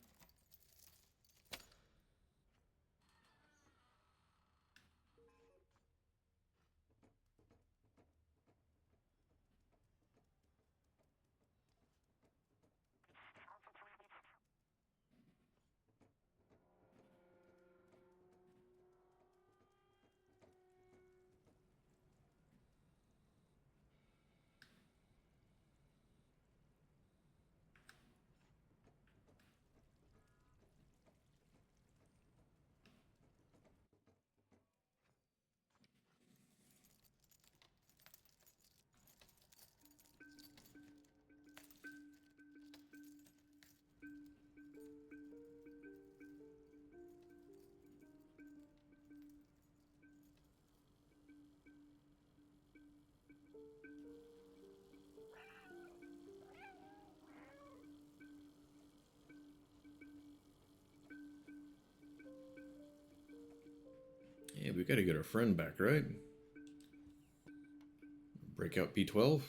Yeah, we gotta get our friend back, right? Break out B12.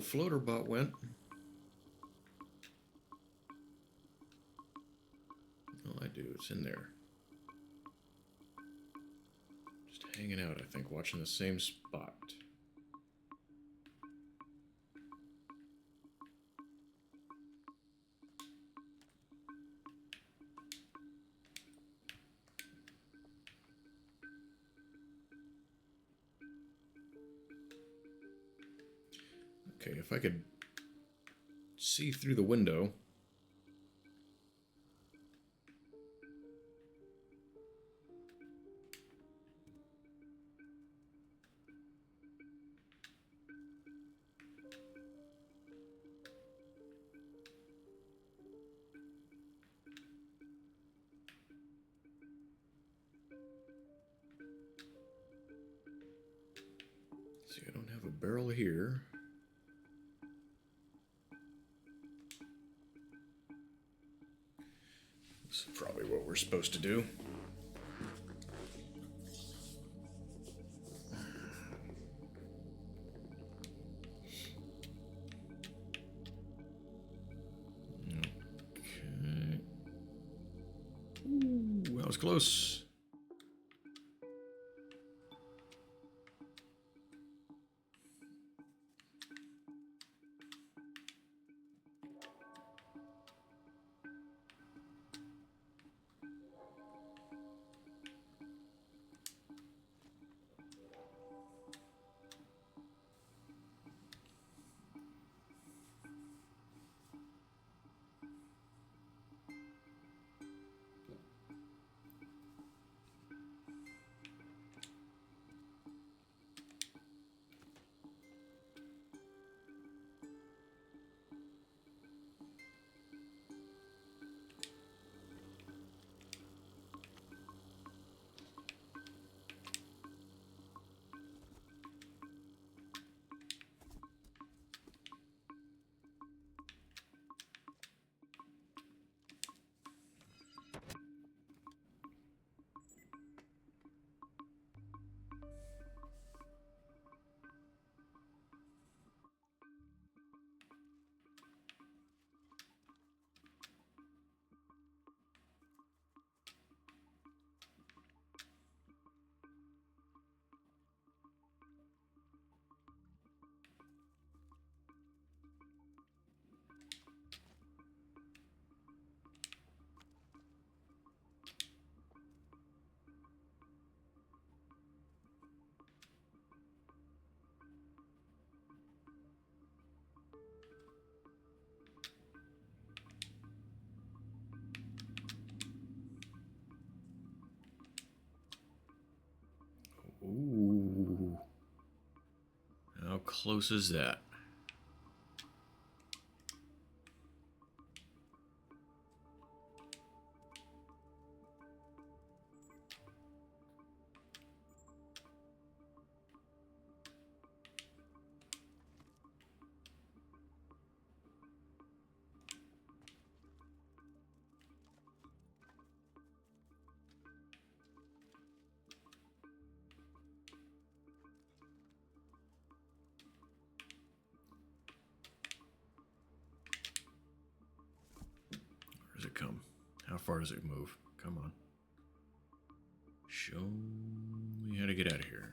floater bot went. All I do, it's in there. Just hanging out, I think, watching the same spot. Okay, if I could see through the window. See, I don't have a barrel here. This is probably what we're supposed to do. Okay. Ooh, that was close. Ooh. How close is that? Where does it come? How far does it move? Come on. Show me how to get out of here.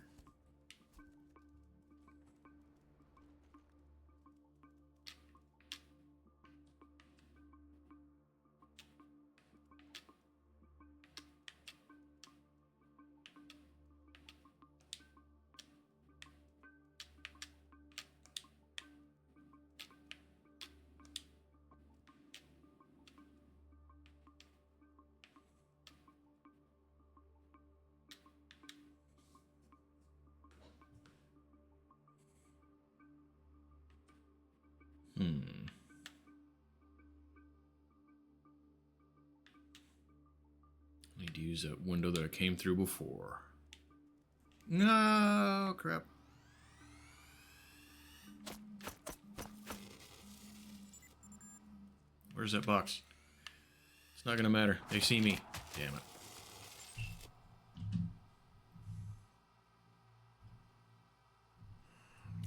Need to use that window that I came through before. No, crap. Where's that box? It's not gonna matter. They see me. Damn it.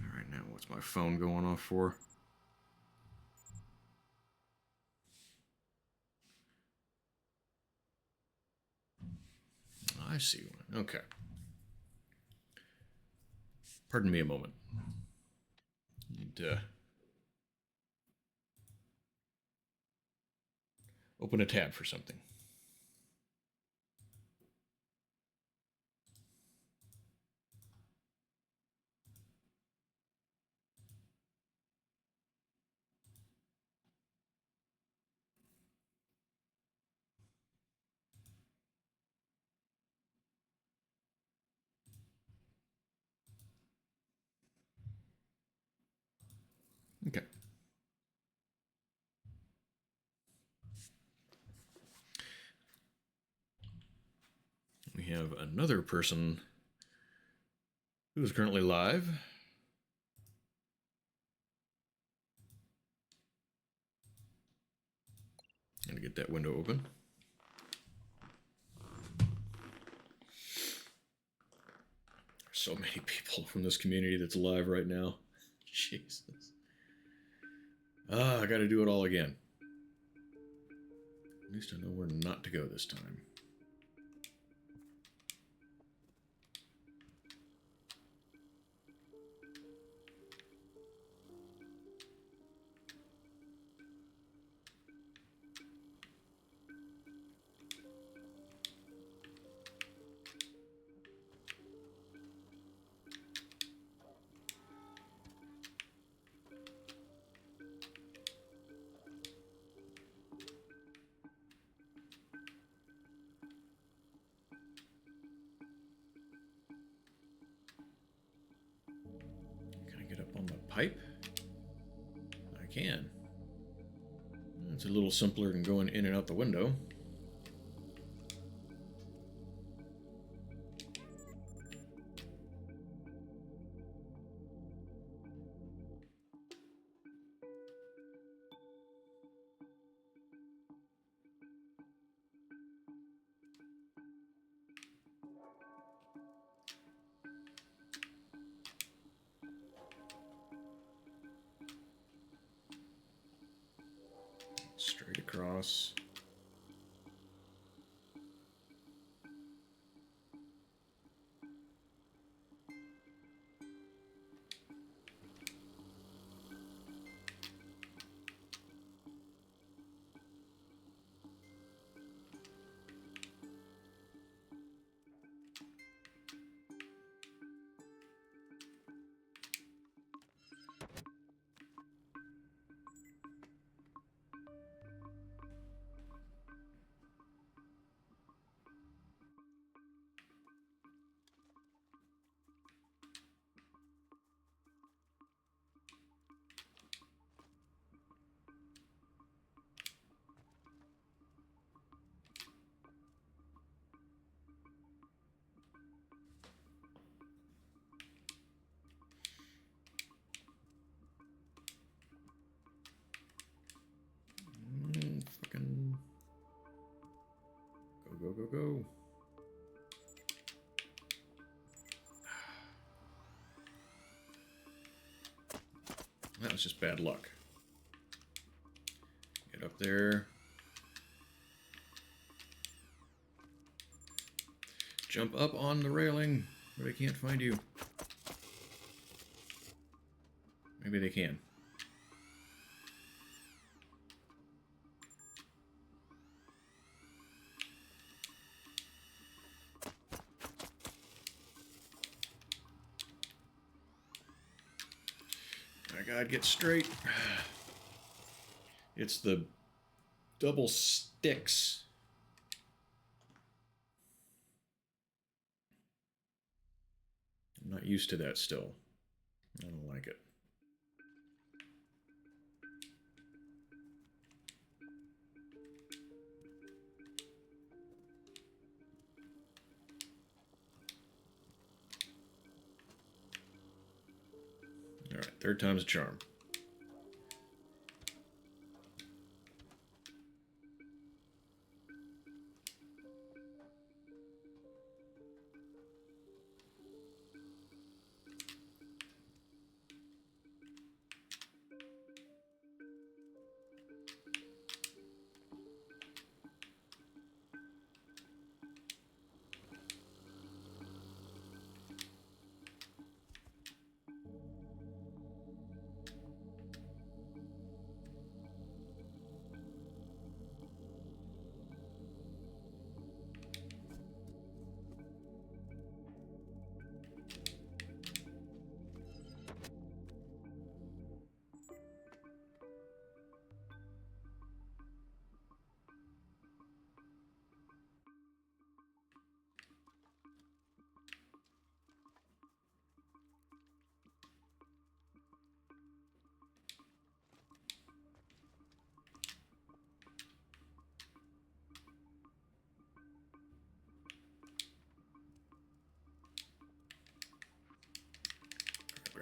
Alright, now what's my phone going off for? I see one. Okay. Pardon me a moment. Need to open a tab for something. Okay. We have another person who is currently live. Gotta get that window open. There's so many people from this community that's live right now. Jesus. I gotta do it all again. At least I know where not to go this time. Can I get up on the pipe? I can. It's a little simpler than going in and out the window. Straight across. Fucking go, go, go, go. That was just bad luck. Get up there. Jump up on the railing, but I can't find you. Maybe they can. My God, get straight. It's the double sticks. I'm not used to that still. I don't like it. All right, third time's a charm.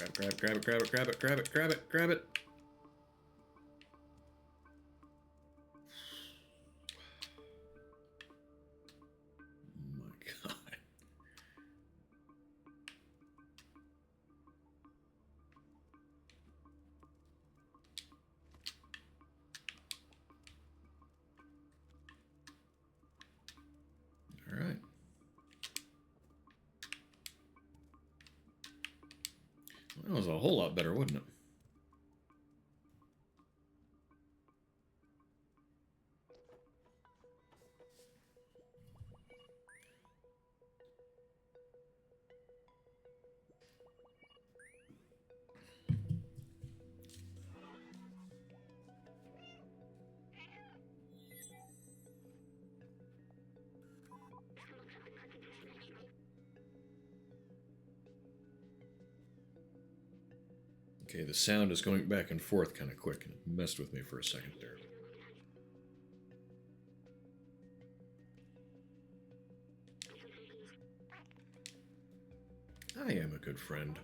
Grab it, grab it, grab it, grab it, grab it, grab it, grab it. Oh my God. All right. That was a whole lot better, wouldn't it? Okay, the sound is going back and forth kind of quick, and it messed with me for a second there. I am a good friend.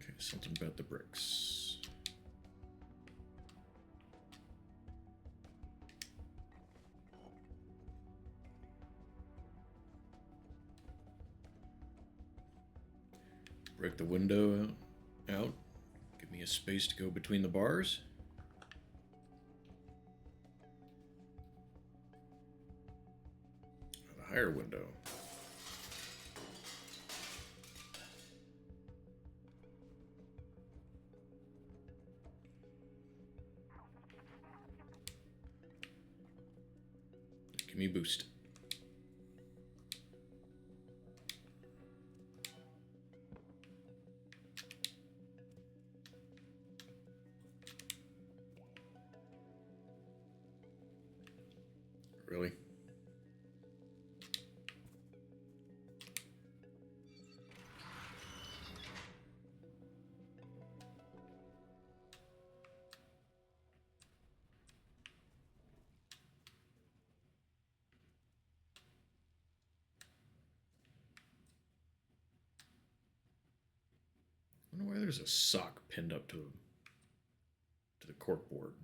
Okay, something about the bricks. Break the window out. Give me a space to go between the bars. A higher window. Give me a boost. Really? I wonder why there's a sock pinned up to the corkboard.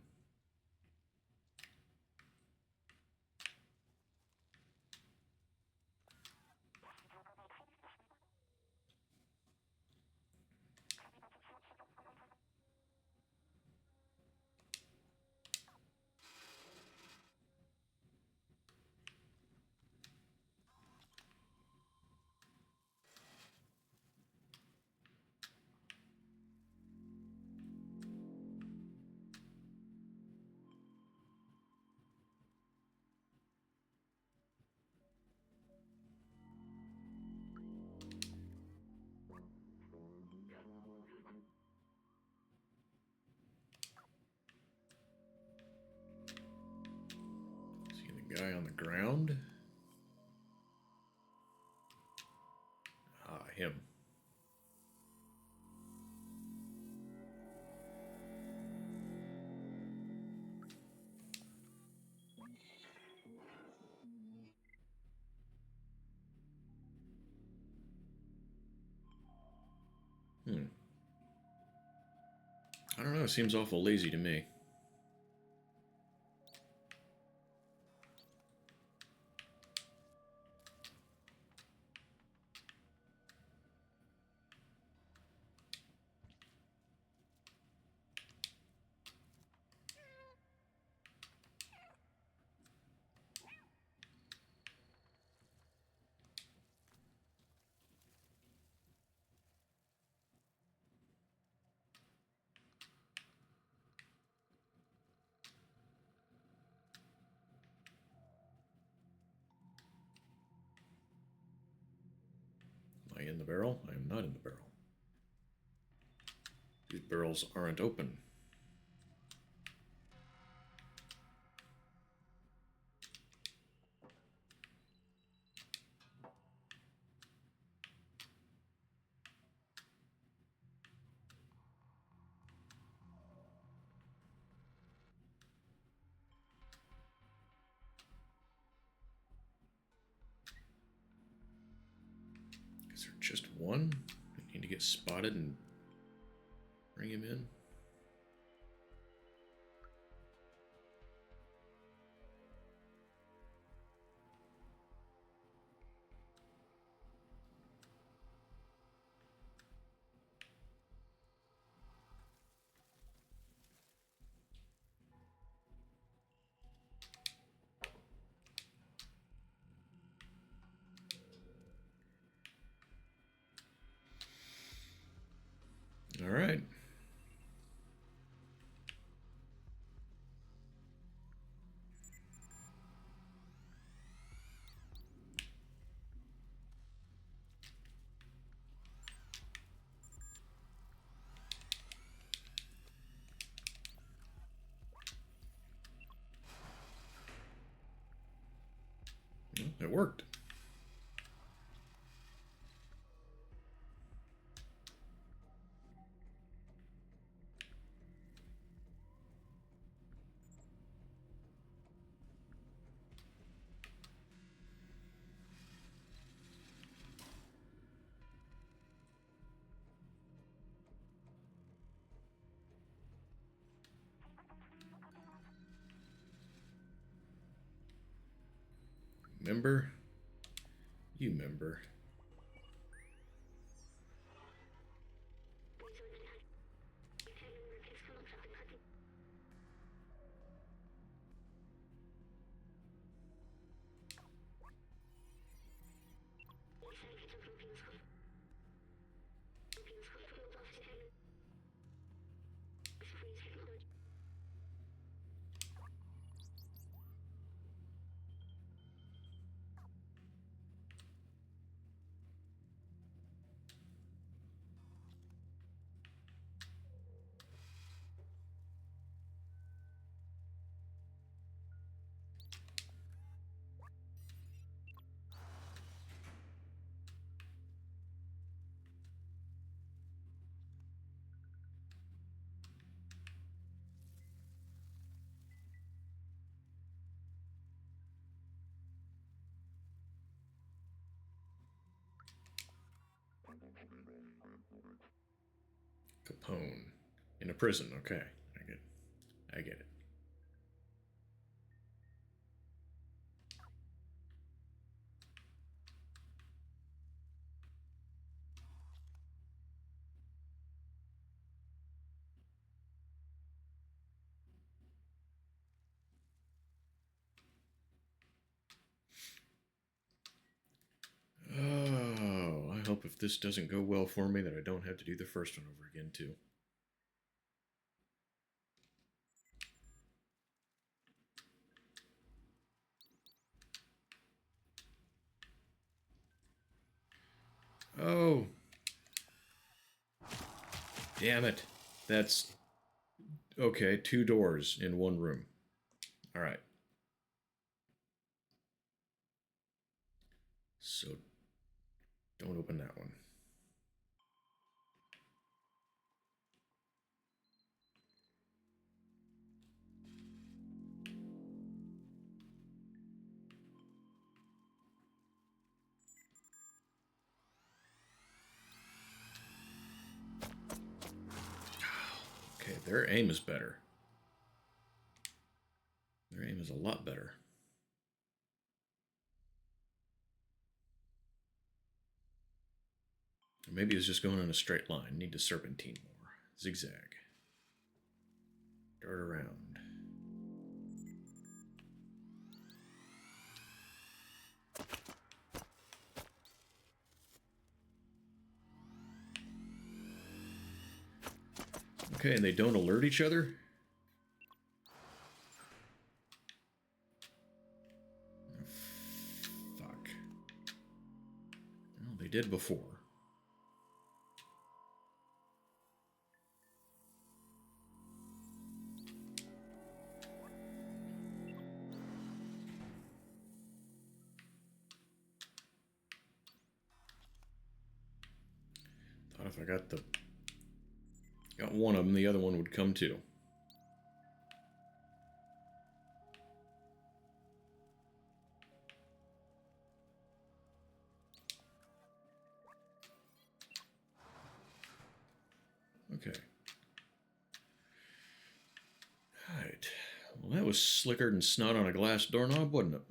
See the guy on the ground? Ah, him. I don't know, it seems awful lazy to me. in the barrel? I am not in the barrel. These barrels aren't open. Is there just one? I need to get spotted and bring him in. All right. Well, it worked. Member? You member. Capone. In a prison, okay. I get it. Oh, I hope if this doesn't go well for me that I don't have to do the first one over again, too. Oh. Damn it. That's... Okay, 2 doors in 1 room. Alright. So, don't open that one. Okay, their aim is better. Their aim is a lot better. Maybe it's just going in a straight line. Need to serpentine more. Zigzag. Dart around. Okay, and they don't alert each other? Oh, fuck. Well, they did before. If I got one of them, the other one would come too. Okay. Alright. Well, that was slicker than snot on a glass doorknob, wasn't it?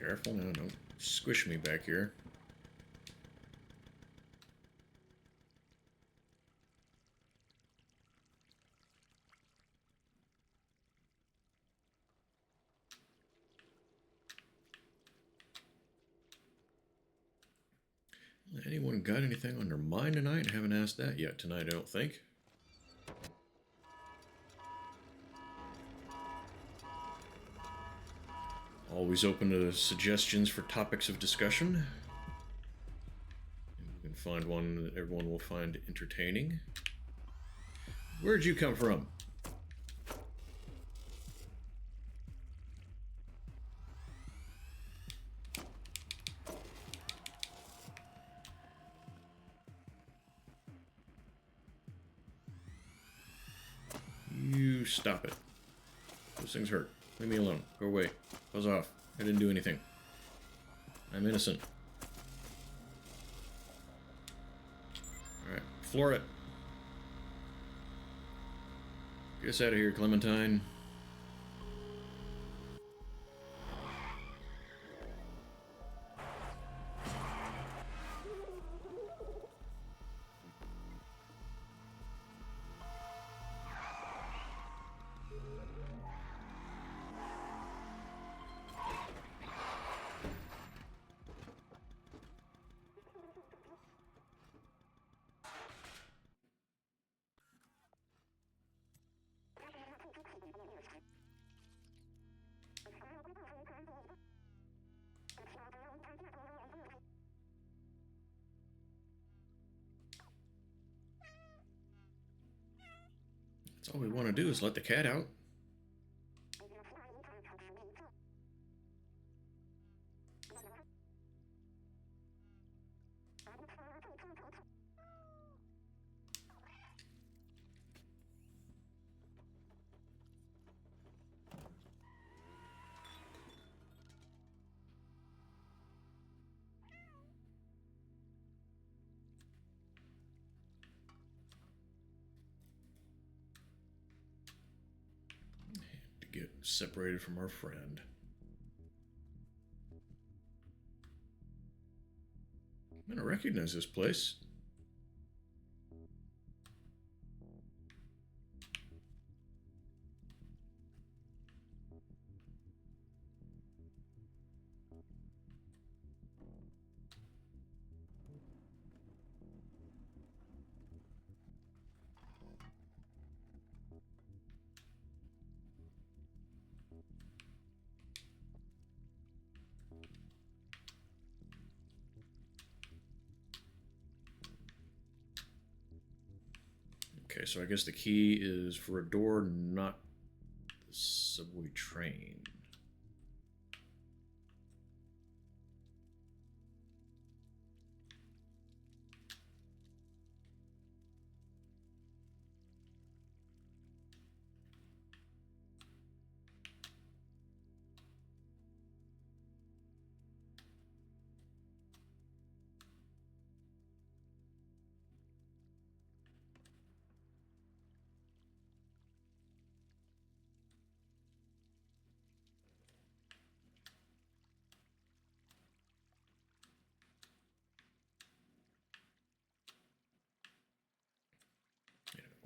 Careful now, don't squish me back here. Anyone got anything on their mind tonight? Haven't asked that yet tonight, I don't think. Always open to suggestions for topics of discussion. You can find one that everyone will find entertaining. Where'd you come from? You stop it. Those things hurt. Leave me alone. Go away. Buzz off. I didn't do anything. I'm innocent. Alright, floor it. Get us out of here, Clementine. That's all we want to do is let the cat out. separated from our friend. I'm gonna recognize this place. Okay, so I guess the key is for a door, not the subway train.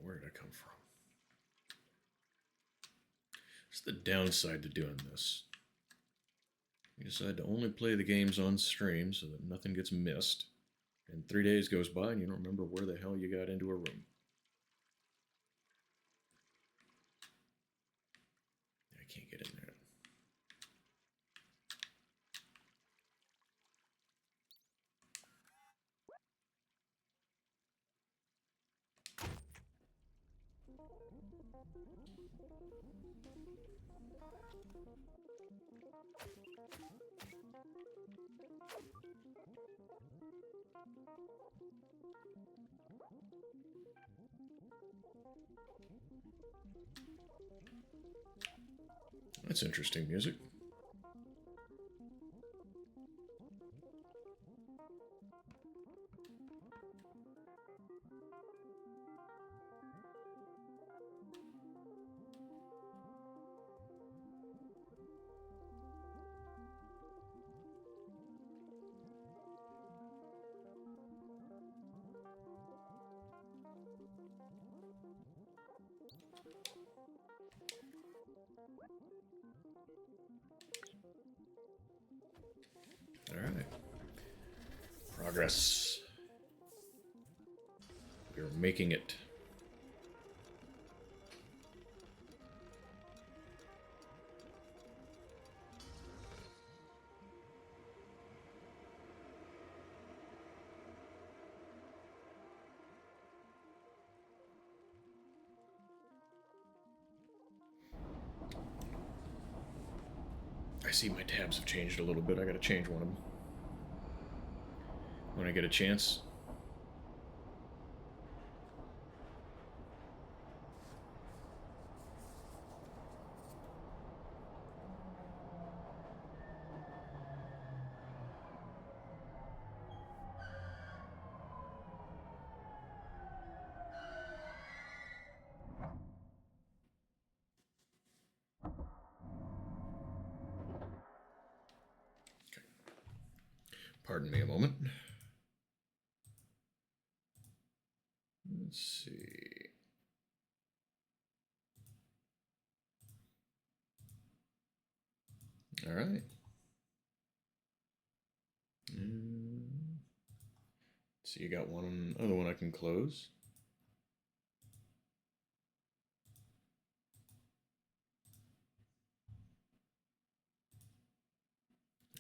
Where did I come from? What's the downside to doing this? You decide to only play the games on stream so that nothing gets missed. And 3 days goes by and you don't remember where the hell you got into a room. I can't get in there. That's interesting music. All right. Progress. We're making it. I see my tabs have changed a little bit. I gotta change one of them when I get a chance. Pardon me a moment. Let's see. All right. So you got one other one I can close.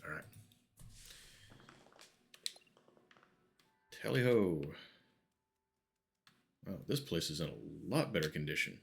All right. Tally ho. Wow, this place is in a lot better condition.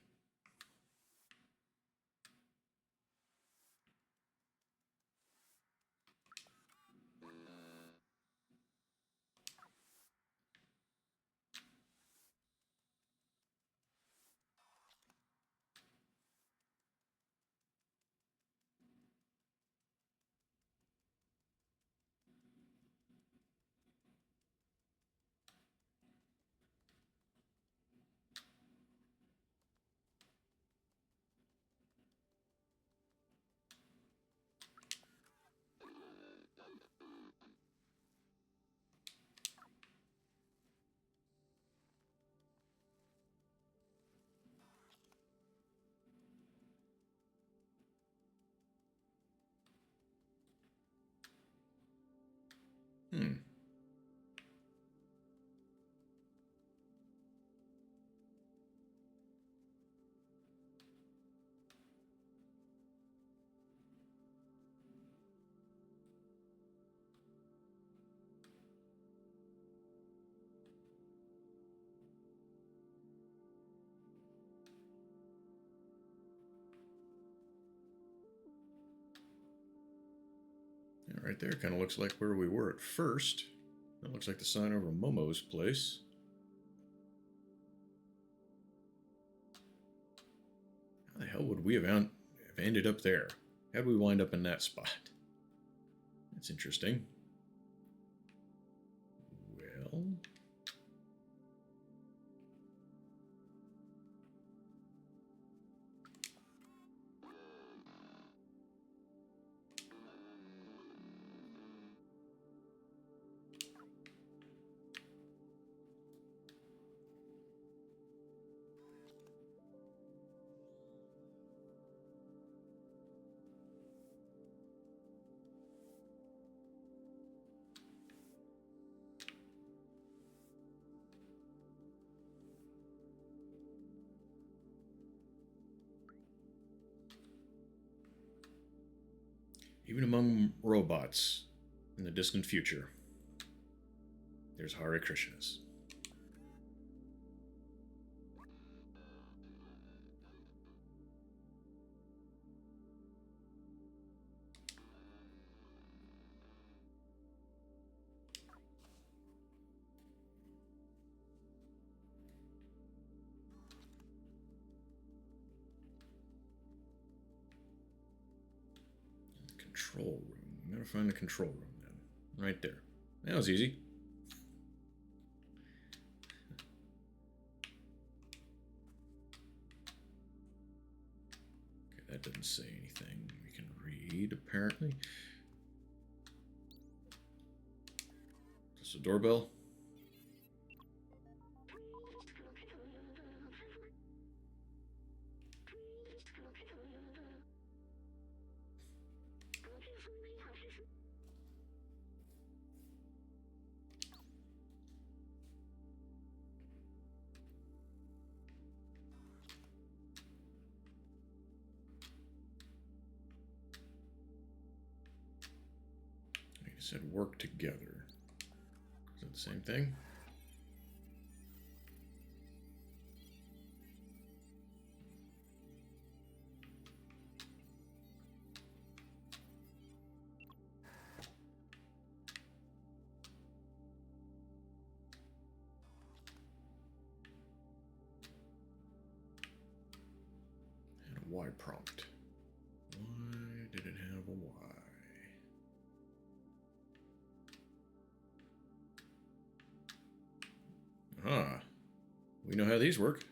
Hmm. Yeah, right there kind of looks like where we were at first. That looks like the sign over Momo's place. How the hell would we have ended up there? How'd we wind up in that spot? That's interesting. Well... Even among robots in the distant future, there's Hare Krishnas. Control room. I'm gonna find the control room then. Right there. That was easy. Okay, that doesn't say anything we can read, apparently. Just a doorbell? It said work together. Is that the same thing? And a Y prompt. Why did it have a Y? Ah, we know how these work.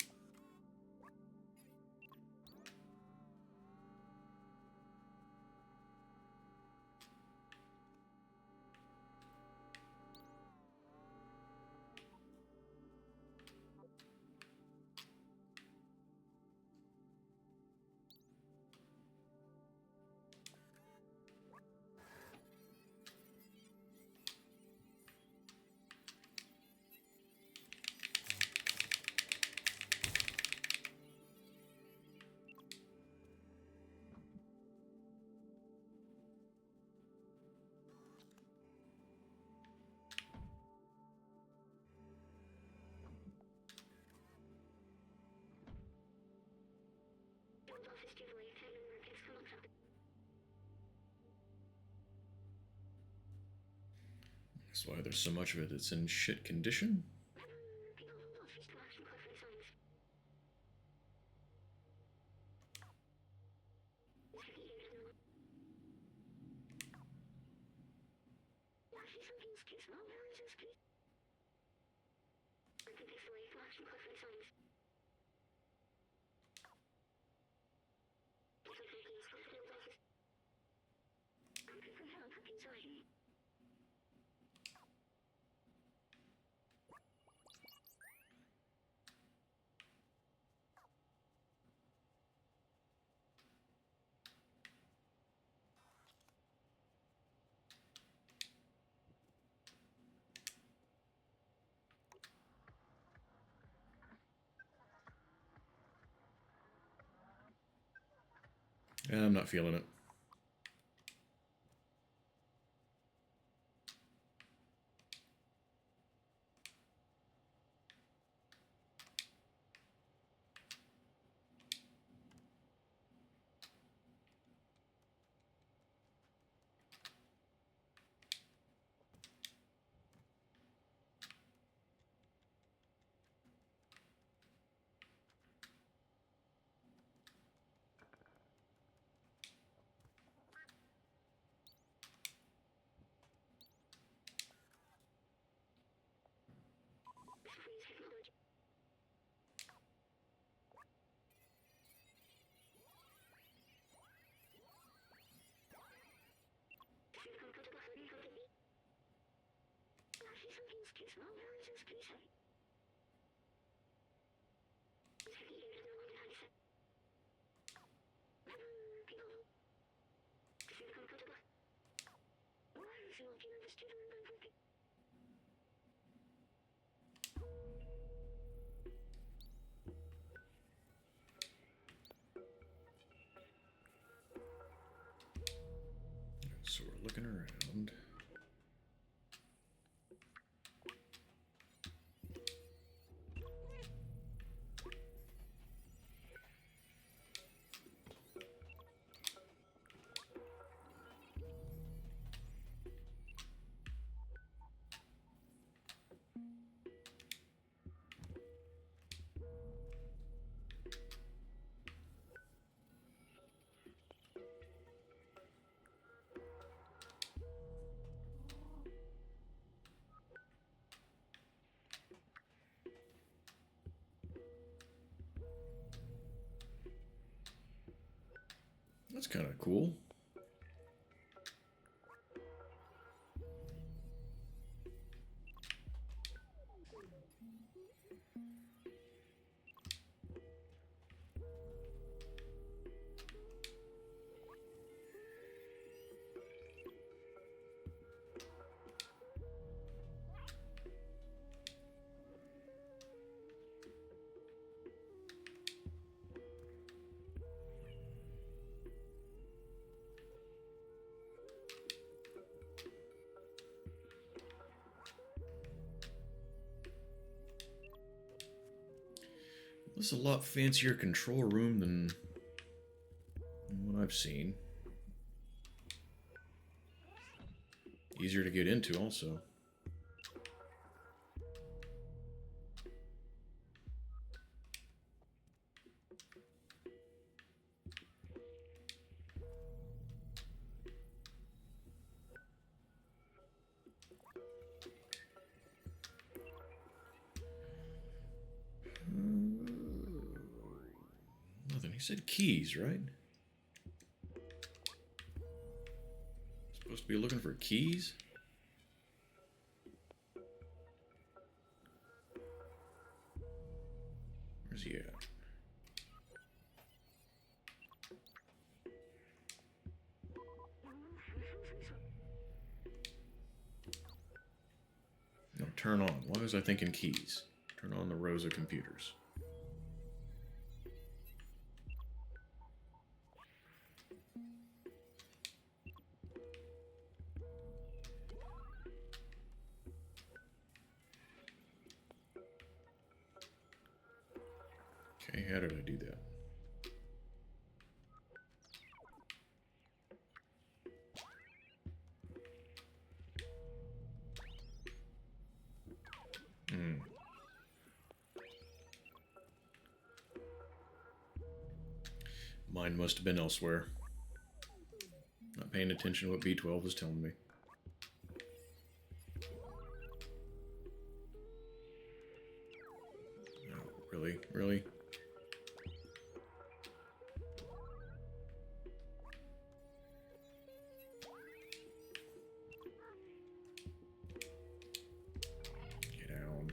That's why there's so much of it that's in shit condition. I'm not feeling it. So we're looking around. That's kind of cool. This is a lot fancier control room than what I've seen. Easier to get into also. Nothing. He said keys, right? Supposed to be looking for keys? Where's he at? No, turn on. Why was I thinking keys? Turn on the rows of computers. Okay, how did I do that? Mine must have been elsewhere. Not paying attention to what B12 was telling me. Oh, really? Really? Get down.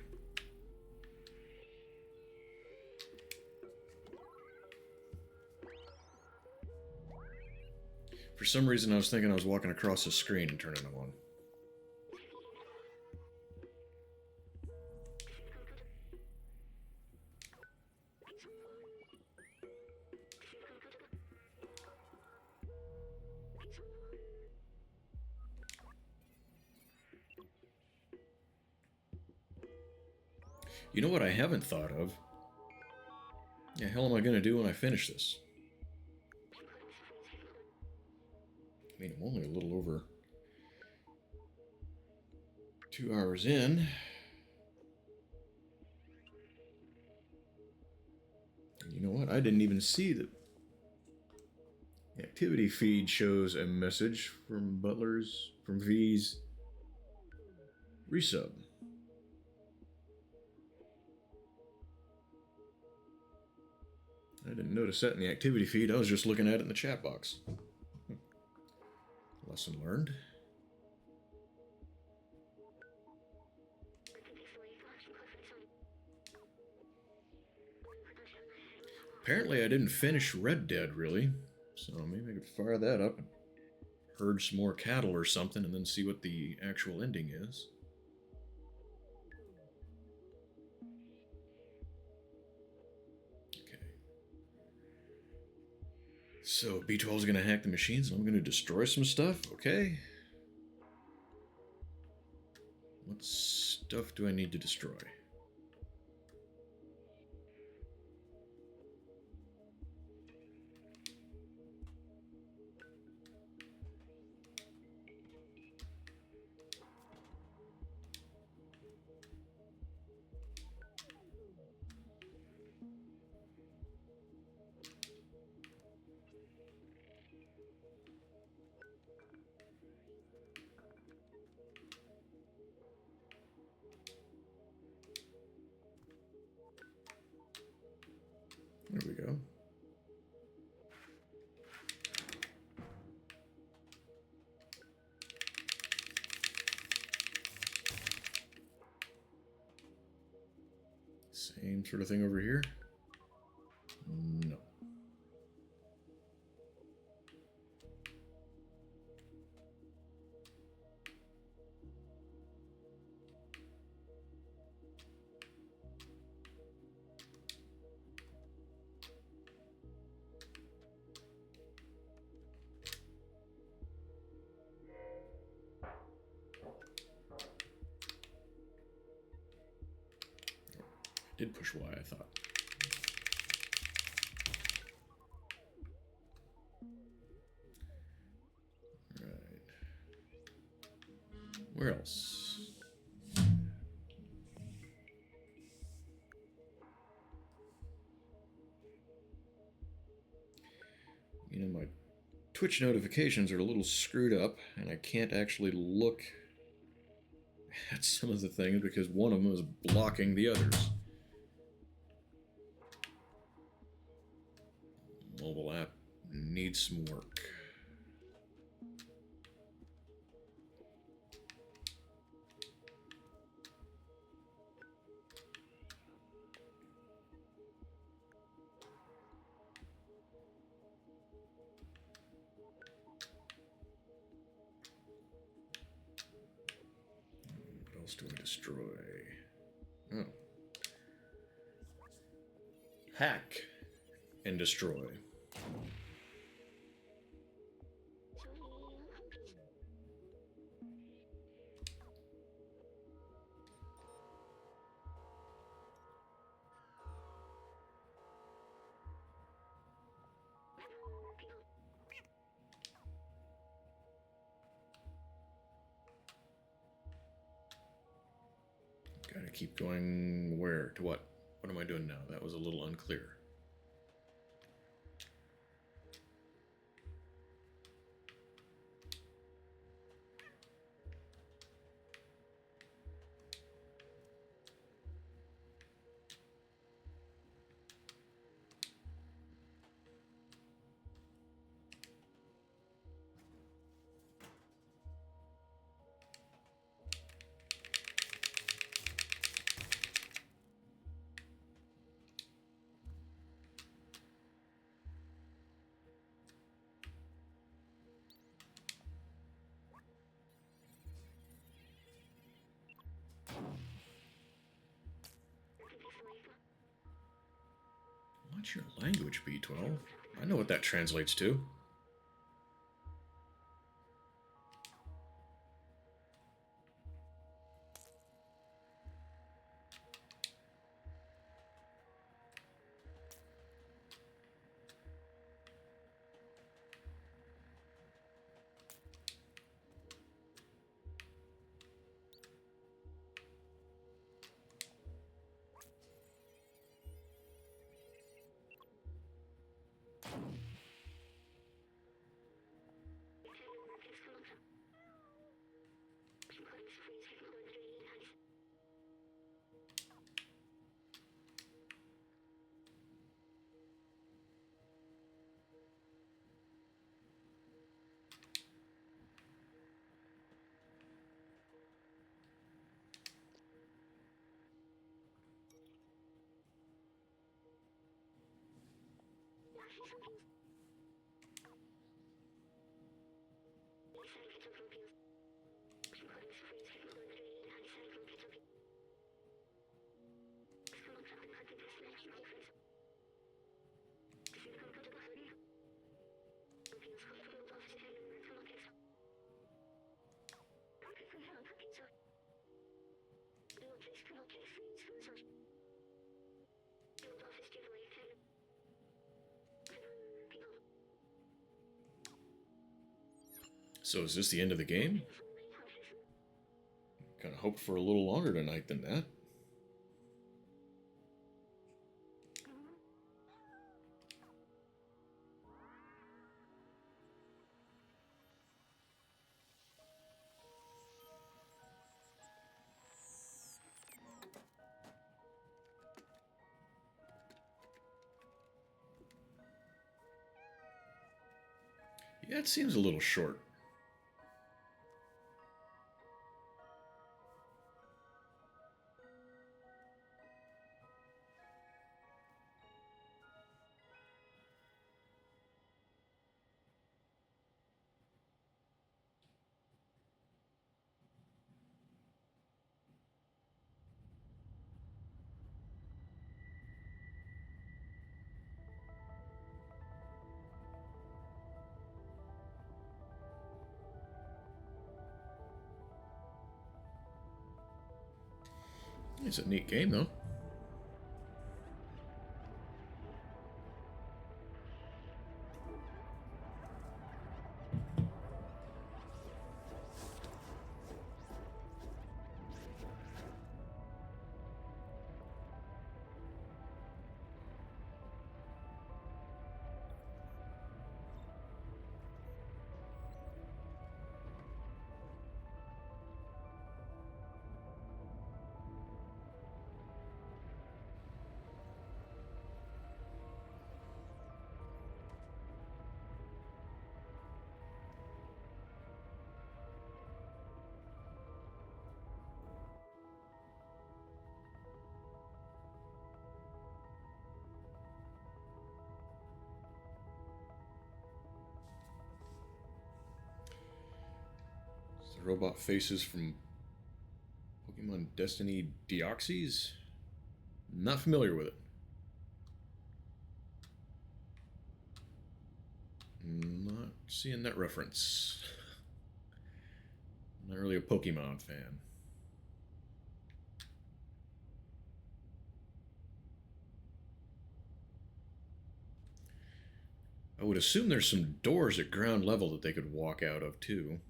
For some reason, I was thinking I was walking across the screen and turning them on. You know what I haven't thought of? The hell am I going to do when I finish this? I mean, I'm only a little over 2 hours in. And you know what? I didn't even see that. The activity feed shows a message from V's resub. I didn't notice that in the activity feed. I was just looking at it in the chat box. Lesson learned. Apparently I didn't finish Red Dead, really. So maybe I could fire that up and herd some more cattle or something and then see what the actual ending is. Okay. So B12 is going to hack the machines and I'm going to destroy some stuff? Okay. What stuff do I need to destroy? There we go. Same sort of thing over here? No. Did push Y, I thought. Right. Where else? You know, my Twitch notifications are a little screwed up, and I can't actually look at some of the things because one of them is blocking the others. Mobile app needs some work. What else do I destroy? Oh. Hack and destroy. Gotta keep going where? To what? What am I doing now? That was a little unclear. What's your language, B12? I know what that translates to. So is this the end of the game? Kind of hoped for a little longer tonight than that. Yeah, it seems a little short. It's a neat game, though. It's the robot faces from Pokemon Destiny Deoxys? Not familiar with it. Not seeing that reference. Not really a Pokemon fan. I would assume there's some doors at ground level that they could walk out of, too.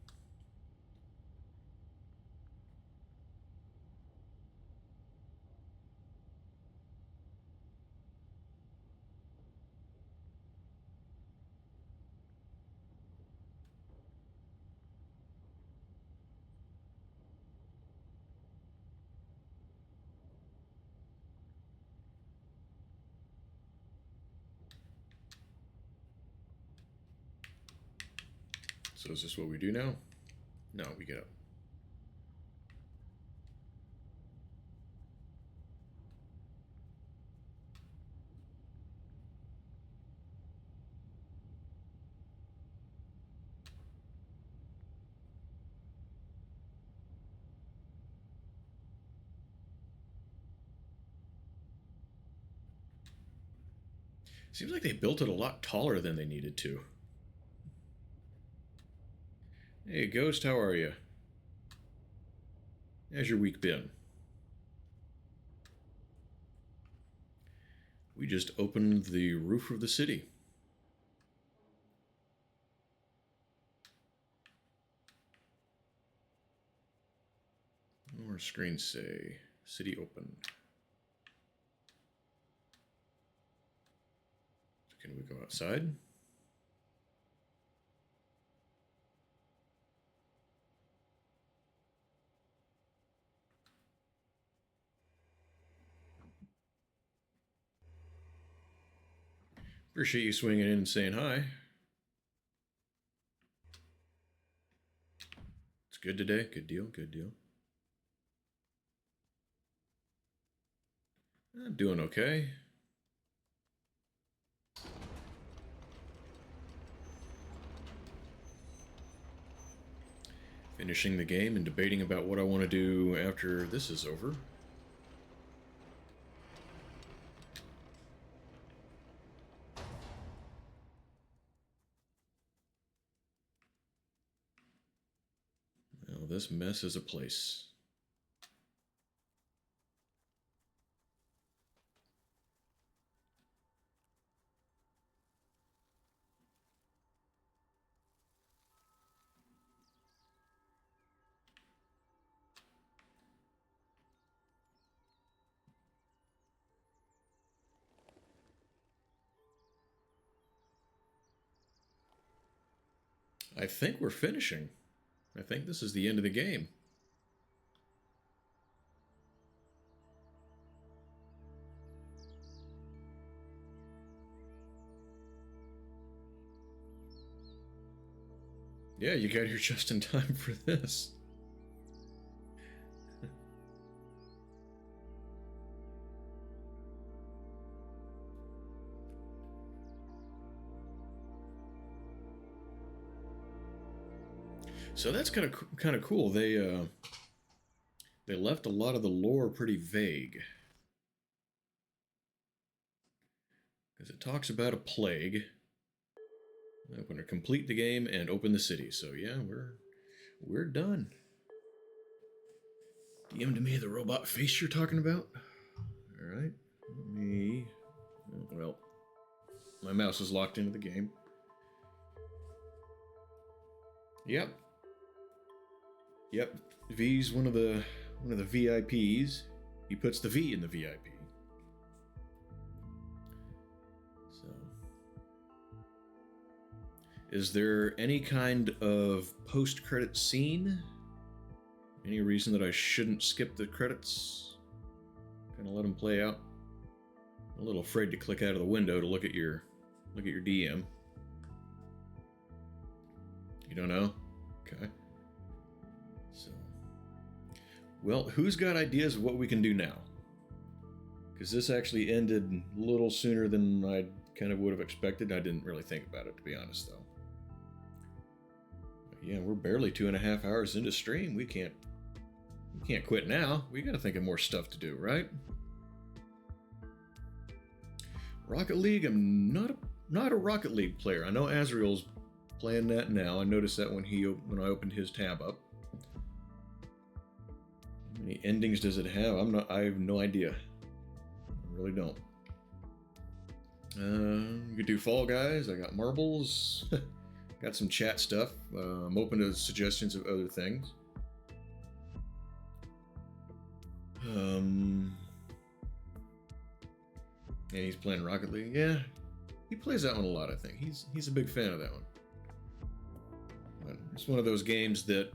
So is this what we do now? No, we get up. Seems like they built it a lot taller than they needed to. Hey, Ghost, how are you? How's your week been? We just opened the roof of the city. What do our screens say? City open. So can we go outside? Appreciate you swinging in and saying hi. It's good today. Good deal. Good deal. I'm doing okay. Finishing the game and debating about what I want to do after this is over. Well, this mess is a place. I think we're finishing. I think this is the end of the game. Yeah, you got here just in time for this. So that's kind of cool. They left a lot of the lore pretty vague because it talks about a plague. I'm going to complete the game and open the city. So yeah, we're done. DM to me the robot face you're talking about. All right, let me. Well, my mouse is locked into the game. Yep. Yep. V's one of the VIPs. He puts the V in the VIP. So, is there any kind of post-credit scene? Any reason that I shouldn't skip the credits? Kind of let them play out. I'm a little afraid to click out of the window to look at your DM. You don't know? Okay. So, well, who's got ideas of what we can do now? Because this actually ended a little sooner than I kind of would have expected. I didn't really think about it, to be honest, though. But yeah, we're barely 2.5 hours into stream. We can't quit now. We got to think of more stuff to do, right? Rocket League. I'm not a Rocket League player. I know Azrael's playing that now. I noticed that when I opened his tab up. How many endings does it have? I have no idea. I really don't. You could do Fall Guys. I got marbles. Got some chat stuff. I'm open to suggestions of other things. And he's playing Rocket League. Yeah, he plays that one a lot. I think he's a big fan of that one. But it's one of those games that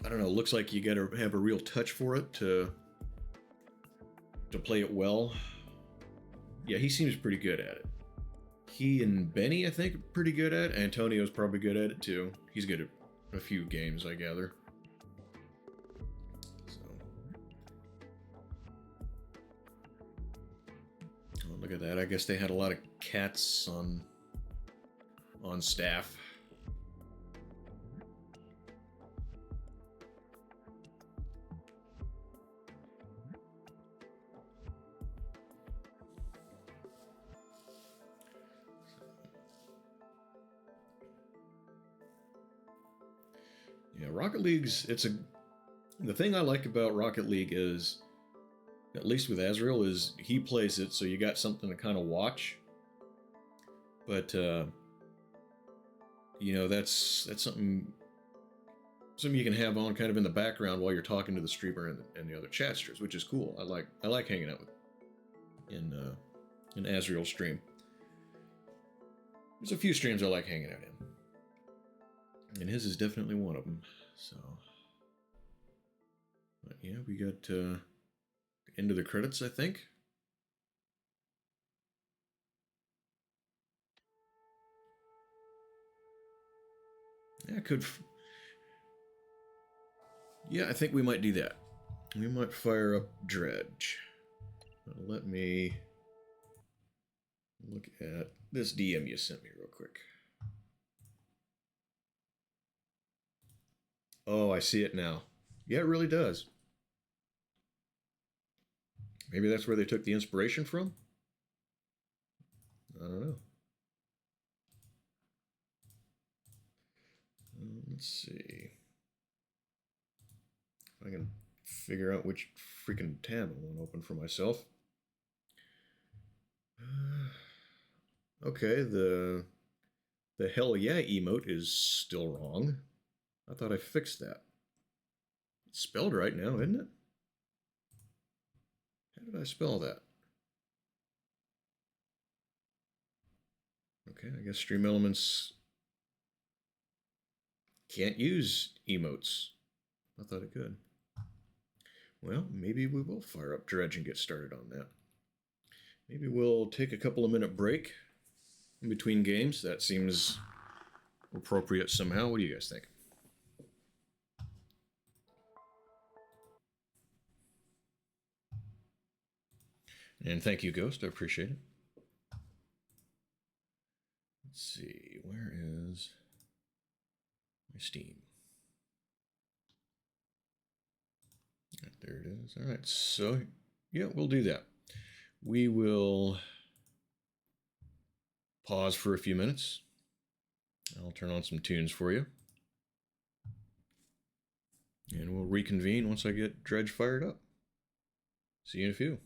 I don't know. Looks like you got to have a real touch for it to play it well. Yeah, he seems pretty good at it. He and Benny, I think, are pretty good at it. Antonio's probably good at it too. He's good at a few games, I gather. So, oh, look at that. I guess they had a lot of cats on staff. Yeah, Rocket League's the thing I like about Rocket League is, at least with Azrael, is he plays it so you got something to kind of watch. But you know, that's something you can have on kind of in the background while you're talking to the streamer and the other chatsters, which is cool. I like hanging out with in Azrael's stream. There's a few streams I like hanging out in, and his is definitely one of them. So, but yeah, we got end of the credits, I think. Yeah, yeah, I think we might do that. We might fire up Dredge. Let me look at this DM you sent me real quick. Oh, I see it now. Yeah, it really does. Maybe that's where they took the inspiration from? I don't know. Let's see. If I can figure out which freaking tab I want to open for myself. Okay, the hell yeah emote is still wrong. I thought I fixed that. It's spelled right now, isn't it? How did I spell that? Okay, I guess Stream Elements can't use emotes. I thought it could. Well, maybe we will fire up Dredge and get started on that. Maybe we'll take a couple of minute break in between games. That seems appropriate somehow. What do you guys think? And thank you, Ghost. I appreciate it. Let's see. Where is my Steam? There it is. All right. So, yeah, we'll do that. We will pause for a few minutes. I'll turn on some tunes for you. And we'll reconvene once I get Dredge fired up. See you in a few.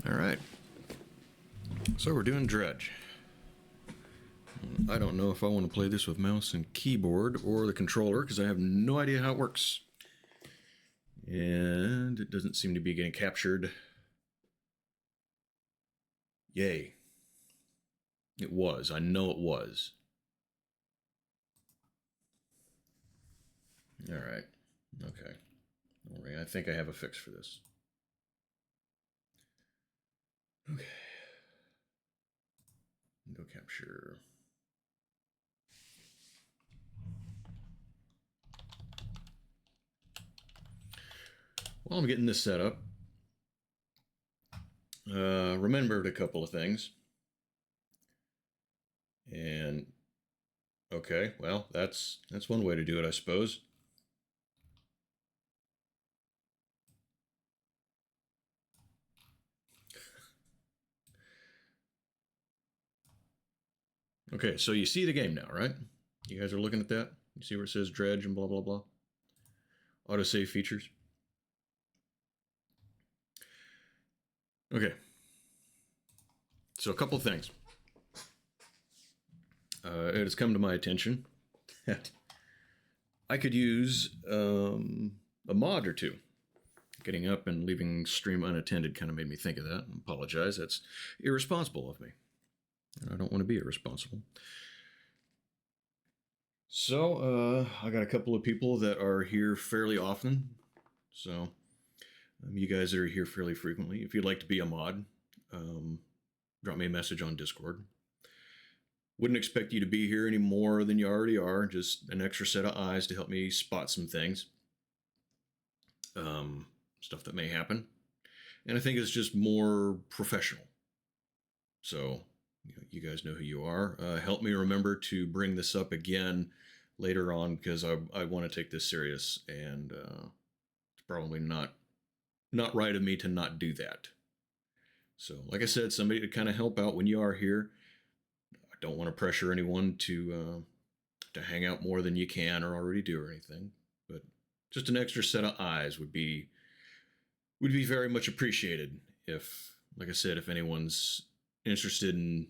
All right. So we're doing Dredge. I don't know if I want to play this with mouse and keyboard or the controller because I have no idea how it works. And it doesn't seem to be getting captured. Yay. It was. I know it was. All right. Okay. All right. I think I have a fix for this. Okay. Window capture. While I'm getting this set up, remembered a couple of things. And okay, well, that's one way to do it, I suppose. Okay, so you see the game now, right? You guys are looking at that? You see where it says Dredge and blah, blah, blah? Autosave features. Okay. So a couple of things. It has come to my attention that I could use a mod or two. Getting up and leaving stream unattended kind of made me think of that. I apologize. That's irresponsible of me. And I don't want to be irresponsible. So I got a couple of people that are here fairly often. So you guys that are here fairly frequently, if you'd like to be a mod, drop me a message on Discord. Wouldn't expect you to be here any more than you already are. Just an extra set of eyes to help me spot some things. Stuff that may happen. And I think it's just more professional. So you guys know who you are. Help me remember to bring this up again later on because I want to take this serious, and it's probably not right of me to not do that. So, like I said, somebody to kind of help out when you are here. I don't want to pressure anyone to hang out more than you can or already do or anything, but just an extra set of eyes would be very much appreciated if, like I said, if anyone's interested in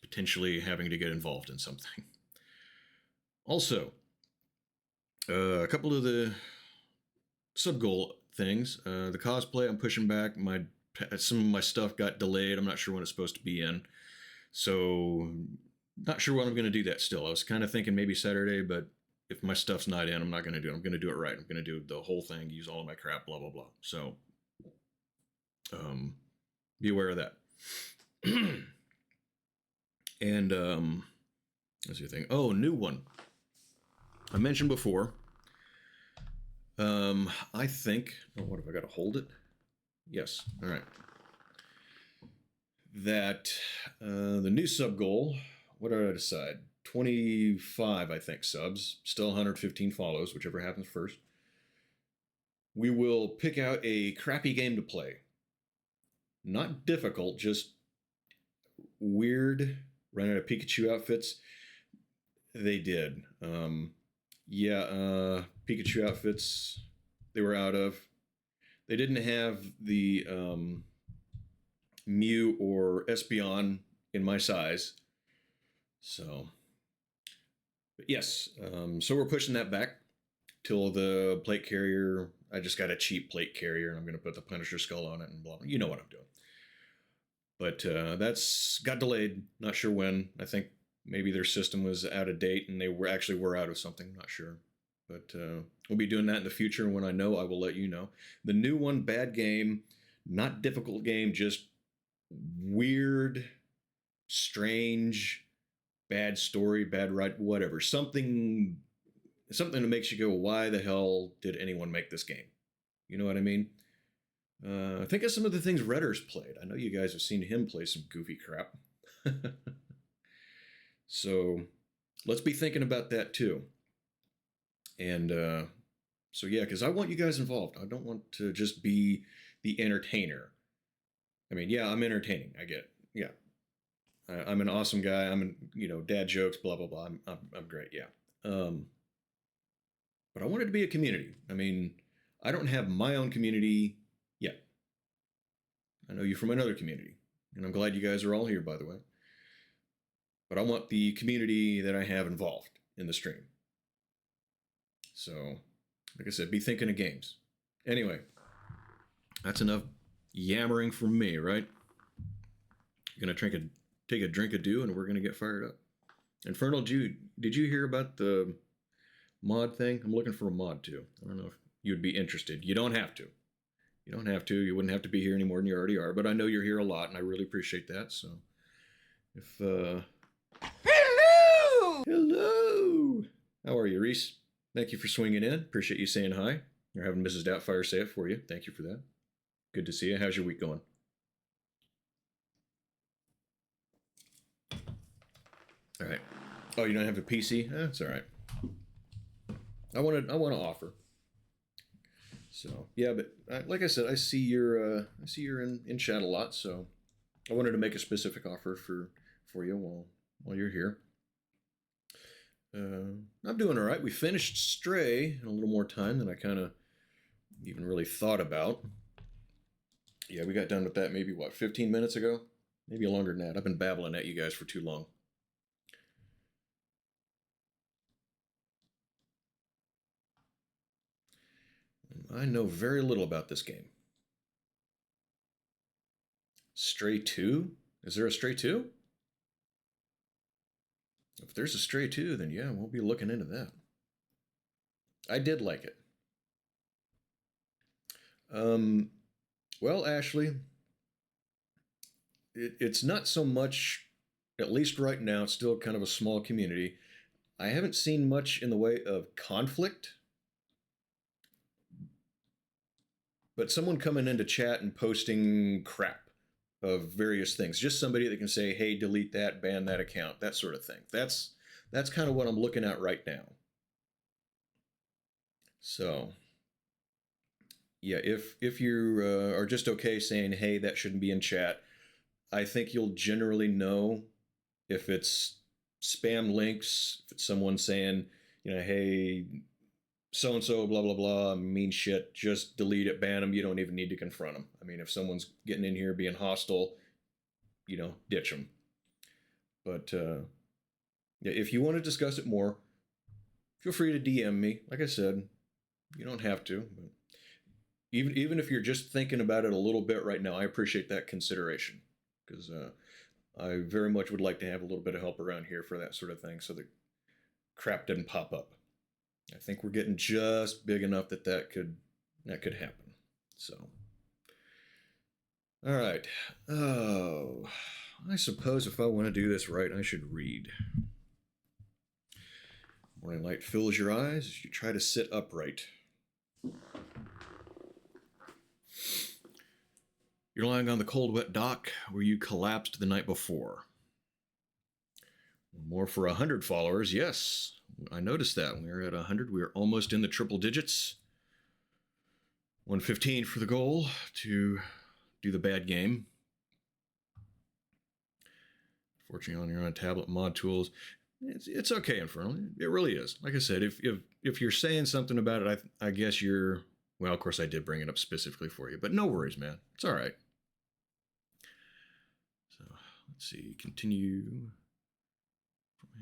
potentially having to get involved in something. Also, a couple of the sub-goal things. The cosplay, I'm pushing back. Some of my stuff got delayed. I'm not sure when it's supposed to be in. So, not sure when I'm going to do that still. I was kind of thinking maybe Saturday, but if my stuff's not in, I'm not going to do it. I'm going to do it right. I'm going to do the whole thing, use all of my crap, blah, blah, blah. So, be aware of that. And that's the thing. Oh, new one. I mentioned before. I think. Oh, what have I got to hold it? Yes. All right. That the new sub goal. What did I decide? 25, I think, subs. Still 115 follows, whichever happens first. We will pick out a crappy game to play. Not difficult, just weird. Run out of Pikachu outfits. They did. Pikachu outfits they were out of. They didn't have the Mew or Espeon in my size. So, but yes. So we're pushing that back till the plate carrier. I just got a cheap plate carrier, and I'm going to put the Punisher skull on it and blah, blah. You know what I'm doing. But that's got delayed. Not sure when. I think maybe their system was out of date and they were out of something. Not sure. But we'll be doing that in the future. And when I know, I will let you know. The new one, bad game, not difficult game, just weird, strange, bad story, bad ride, whatever. Something that makes you go, why the hell did anyone make this game? You know what I mean? Think of some of the things Redder's played. I know you guys have seen him play some goofy crap. So let's be thinking about that too. And so yeah, because I want you guys involved. I don't want to just be the entertainer. I mean, yeah, I'm entertaining. I get it. Yeah. I'm an awesome guy. Dad jokes, blah, blah, blah. I'm great. Yeah. But I want it to be a community. I mean, I don't have my own community yet. I know you from another community, and I'm glad you guys are all here, by the way. But I want the community that I have involved in the stream. So, like I said, be thinking of games. Anyway, that's enough yammering from me, right? You're gonna take a drink of dew, and we're gonna get fired up. Infernal Jude, did you hear about the mod thing? I'm looking for a mod too. I don't know if you'd be interested. You don't have to. You don't have to. You wouldn't have to be here any more than you already are. But I know you're here a lot, and I really appreciate that. So, if hello, how are you, Reese? Thank you for swinging in. Appreciate you saying hi. You're having Mrs. Doubtfire say it for you. Thank you for that. Good to see you. How's your week going? All right. Oh, you don't have a PC? That's all right. I want to offer. So yeah, but like I said, I see you're in chat a lot. So I wanted to make a specific offer for you while you're here. I'm doing all right. We finished Stray in a little more time than I kind of even really thought about. Yeah, we got done with that maybe, 15 minutes ago? Maybe longer than that. I've been babbling at you guys for too long. I know very little about this game. Stray 2? Is there a Stray 2? If there's a Stray 2, then yeah, we'll be looking into that. I did like it. Well, Ashley, it's not so much, at least right now, it's still kind of a small community. I haven't seen much in the way of conflict, but someone coming into chat and posting crap of various things. Just somebody that can say, hey, delete that, ban that account, that sort of thing. That's kind of what I'm looking at right now. So, yeah, if you are just okay saying, hey, that shouldn't be in chat, I think you'll generally know if it's spam links, if it's someone saying, hey, so-and-so, blah, blah, blah, mean shit, just delete it, ban them. You don't even need to confront them. I mean, if someone's getting in here being hostile, ditch them. But yeah, if you want to discuss it more, feel free to DM me. Like I said, you don't have to. But even if you're just thinking about it a little bit right now, I appreciate that consideration. Because I very much would like to have a little bit of help around here for that sort of thing, so that crap doesn't pop up. I think we're getting just big enough that could happen. So, all right. Oh, I suppose if I want to do this right, I should read. Morning light fills your eyes as you try to sit upright. You're lying on the cold, wet dock where you collapsed the night before. More for 100 followers, yes. I noticed that. We're at 100. We're almost in the triple digits. 115 for the goal to do the bad game. Fortunately, on your own tablet mod tools, it's okay, Infernal. It really is. Like I said, if you're saying something about it, I guess you're... Well, of course, I did bring it up specifically for you, but no worries, man. It's all right. So, let's see. Continue.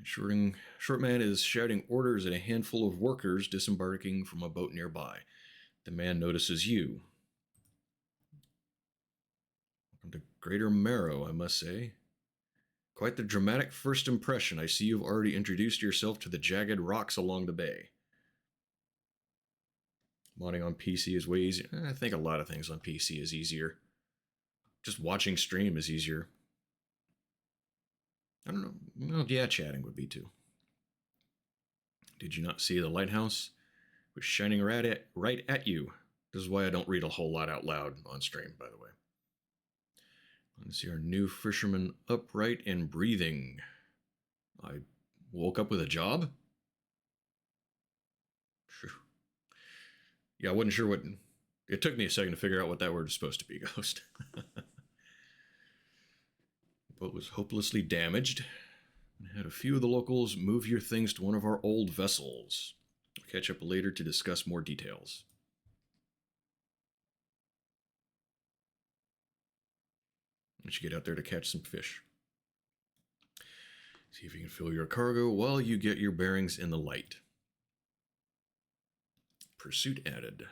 Short man is shouting orders at a handful of workers disembarking from a boat nearby. The man notices you. Welcome to Greater Marrow, I must say. Quite the dramatic first impression. I see you've already introduced yourself to the jagged rocks along the bay. Modding on PC is way easier. I think a lot of things on PC is easier. Just watching stream is easier. I don't know. Well, yeah, chatting would be too. Did you not see the lighthouse? It was shining right at you. This is why I don't read a whole lot out loud on stream, by the way. Let's see our new fisherman upright and breathing. I woke up with a job? Yeah, I wasn't sure what... It took me a second to figure out what that word was supposed to be, Ghost. Boat was hopelessly damaged. And had a few of the locals move your things to one of our old vessels. We'll catch up later to discuss more details. Once you get out there to catch some fish. See if you can fill your cargo while you get your bearings in the light. Pursuit added.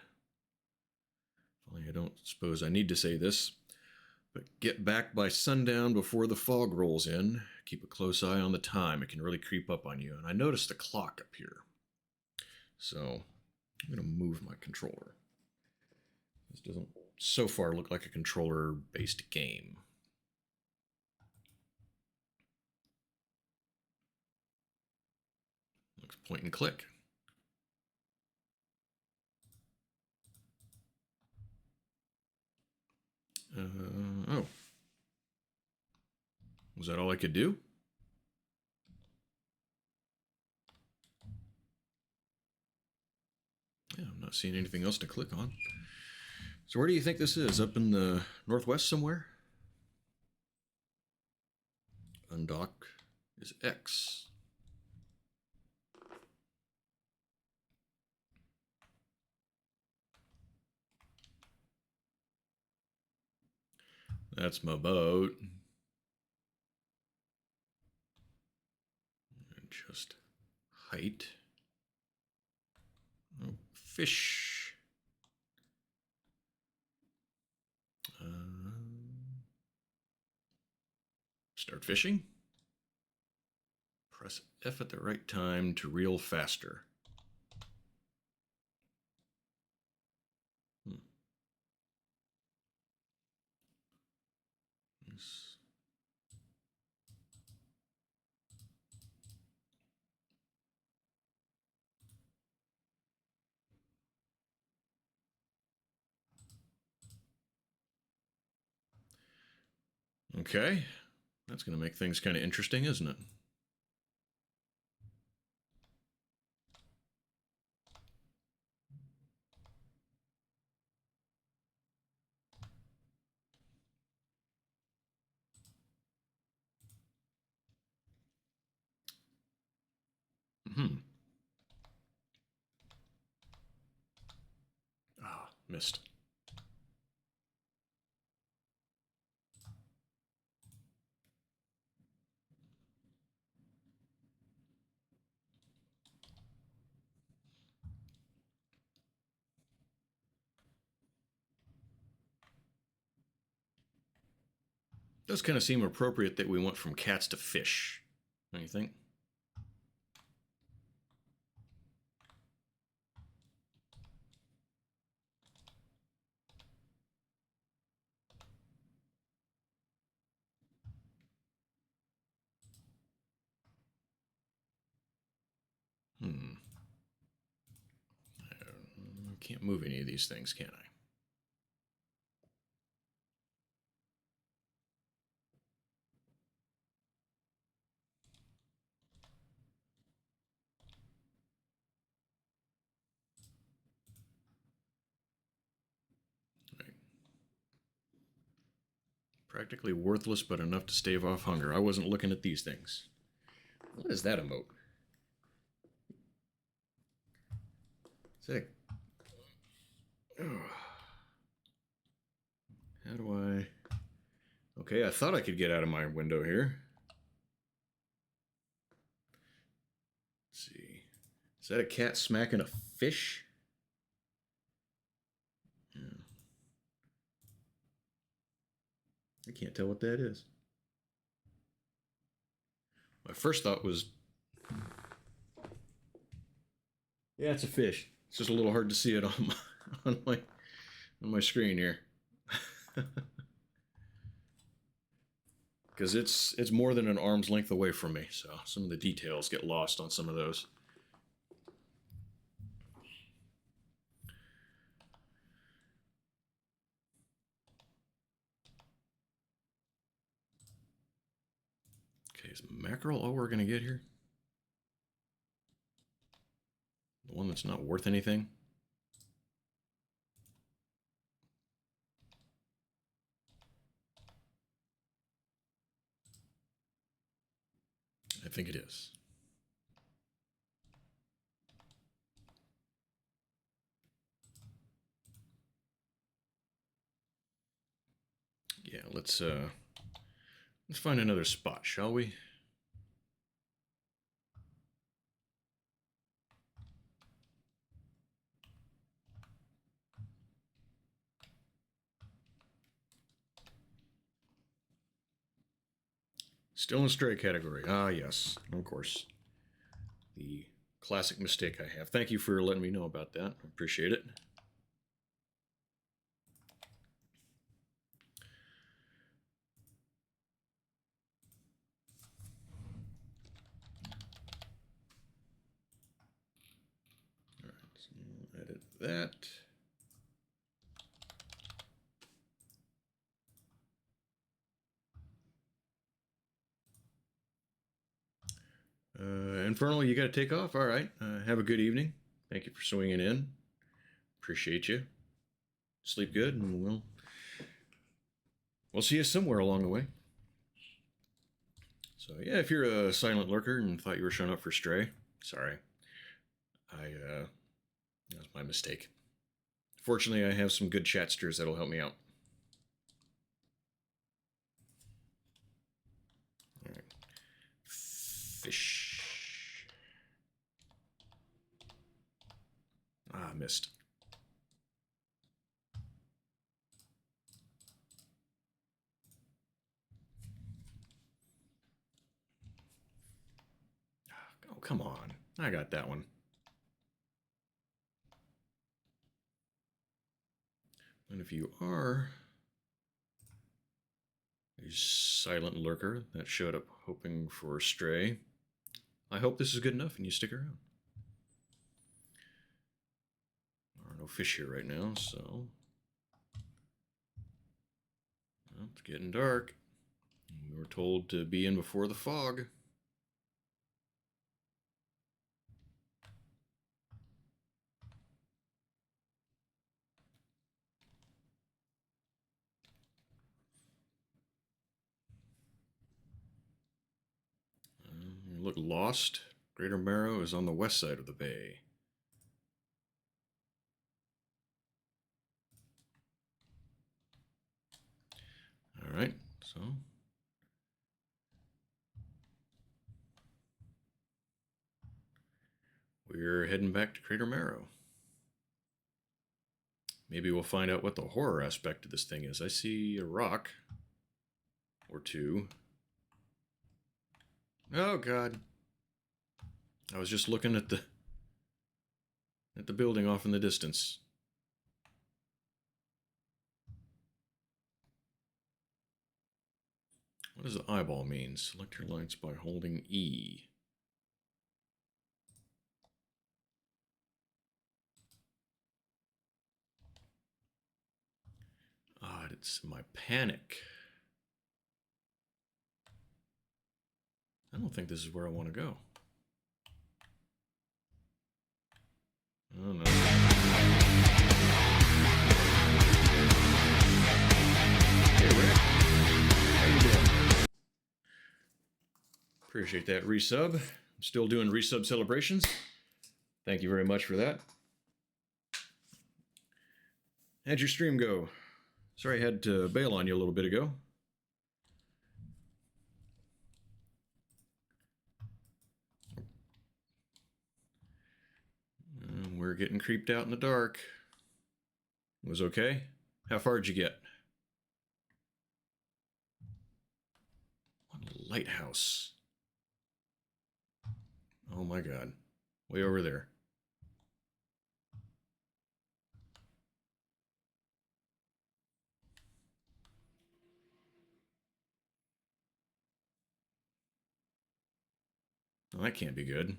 I don't suppose I need to say this, but get back by sundown before the fog rolls in. Keep a close eye on the time. It can really creep up on you. And I noticed the clock up here. So I'm going to move my controller. This doesn't so far look like a controller-based game. Looks point and click. Oh. Was that all I could do? Yeah, I'm not seeing anything else to click on. So where do you think this is? Up in the northwest somewhere? Undock is X. That's my boat. And just height. Oh, fish. Start fishing. Press F at the right time to reel faster. Okay, that's going to make things kind of interesting, isn't it? Ah, missed. Does kind of seem appropriate that we went from cats to fish. Don't you think? I can't move any of these things, can I? Right. Practically worthless, but enough to stave off hunger. I wasn't looking at these things. What is that emote? Is that a... Oh. How do I... Okay, I thought I could get out of my window here. Let's see. Is that a cat smacking a fish? Yeah. I can't tell what that is. My first thought was... Yeah, it's a fish. It's just a little hard to see it on my screen here. Because it's more than an arm's length away from me, so some of the details get lost on some of those. Okay, is mackerel all we're going to get here? The one that's not worth anything? I think it is. Yeah, let's Let's find another spot, shall we? Still in the stray category. Ah, yes, of course. The classic mistake I have. Thank you for letting me know about that. I appreciate it. All right, so we'll edit that. Infernal, you got to take off. All right. Have a good evening. Thank you for swinging in. Appreciate you. Sleep good, and we'll see you somewhere along the way. So yeah, if you're a silent lurker and thought you were showing up for Stray, sorry. That was my mistake. Fortunately, I have some good chatsters that'll help me out. All right. Fish. Ah, missed. Oh, come on. I got that one. And if you are a silent lurker that showed up hoping for Stray, I hope this is good enough and you stick around. There are no fish here right now, so... Well, it's getting dark. We were told to be in before the fog. You look lost. Greater Marrow is on the west side of the bay. All right, so we're heading back to Crater Marrow. Maybe we'll find out what the horror aspect of this thing is. I see a rock or two. Oh God! I was just looking at the building off in the distance. What does the eyeball mean? Select your lights by holding E. Ah, it's my panic. I don't think this is where I want to go. Oh no. Hey Rick, how you doing? Appreciate that resub. I'm still doing resub celebrations. Thank you very much for that. How'd your stream go? Sorry I had to bail on you a little bit ago. We're getting creeped out in the dark. It was okay? How far did you get? What a lighthouse. Oh my God. Way over there. Oh, that can't be good.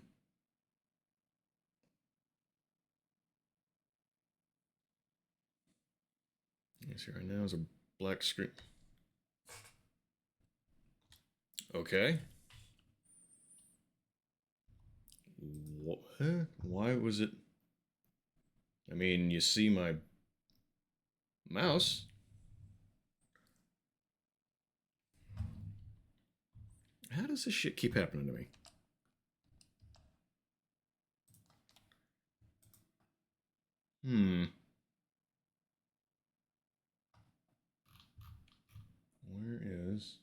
See right now is a black screen. Okay. What? Why was it? I mean, you see my mouse. How does this shit keep happening to me? Where is...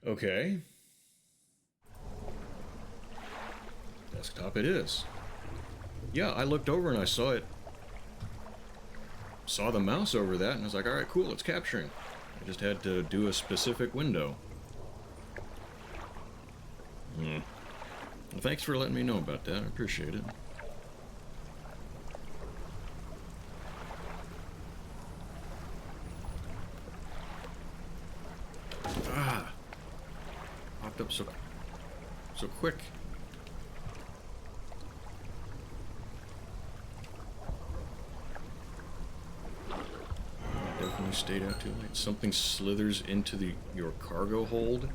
Okay. Desktop it is. Yeah, I looked over and I saw it. Saw the mouse over that, and I was like, alright, cool, it's capturing. I just had to do a specific window. Well, thanks for letting me know about that. I appreciate it. Ah! Popped up so quick. Definitely stayed out too late. Something slithers into your cargo hold.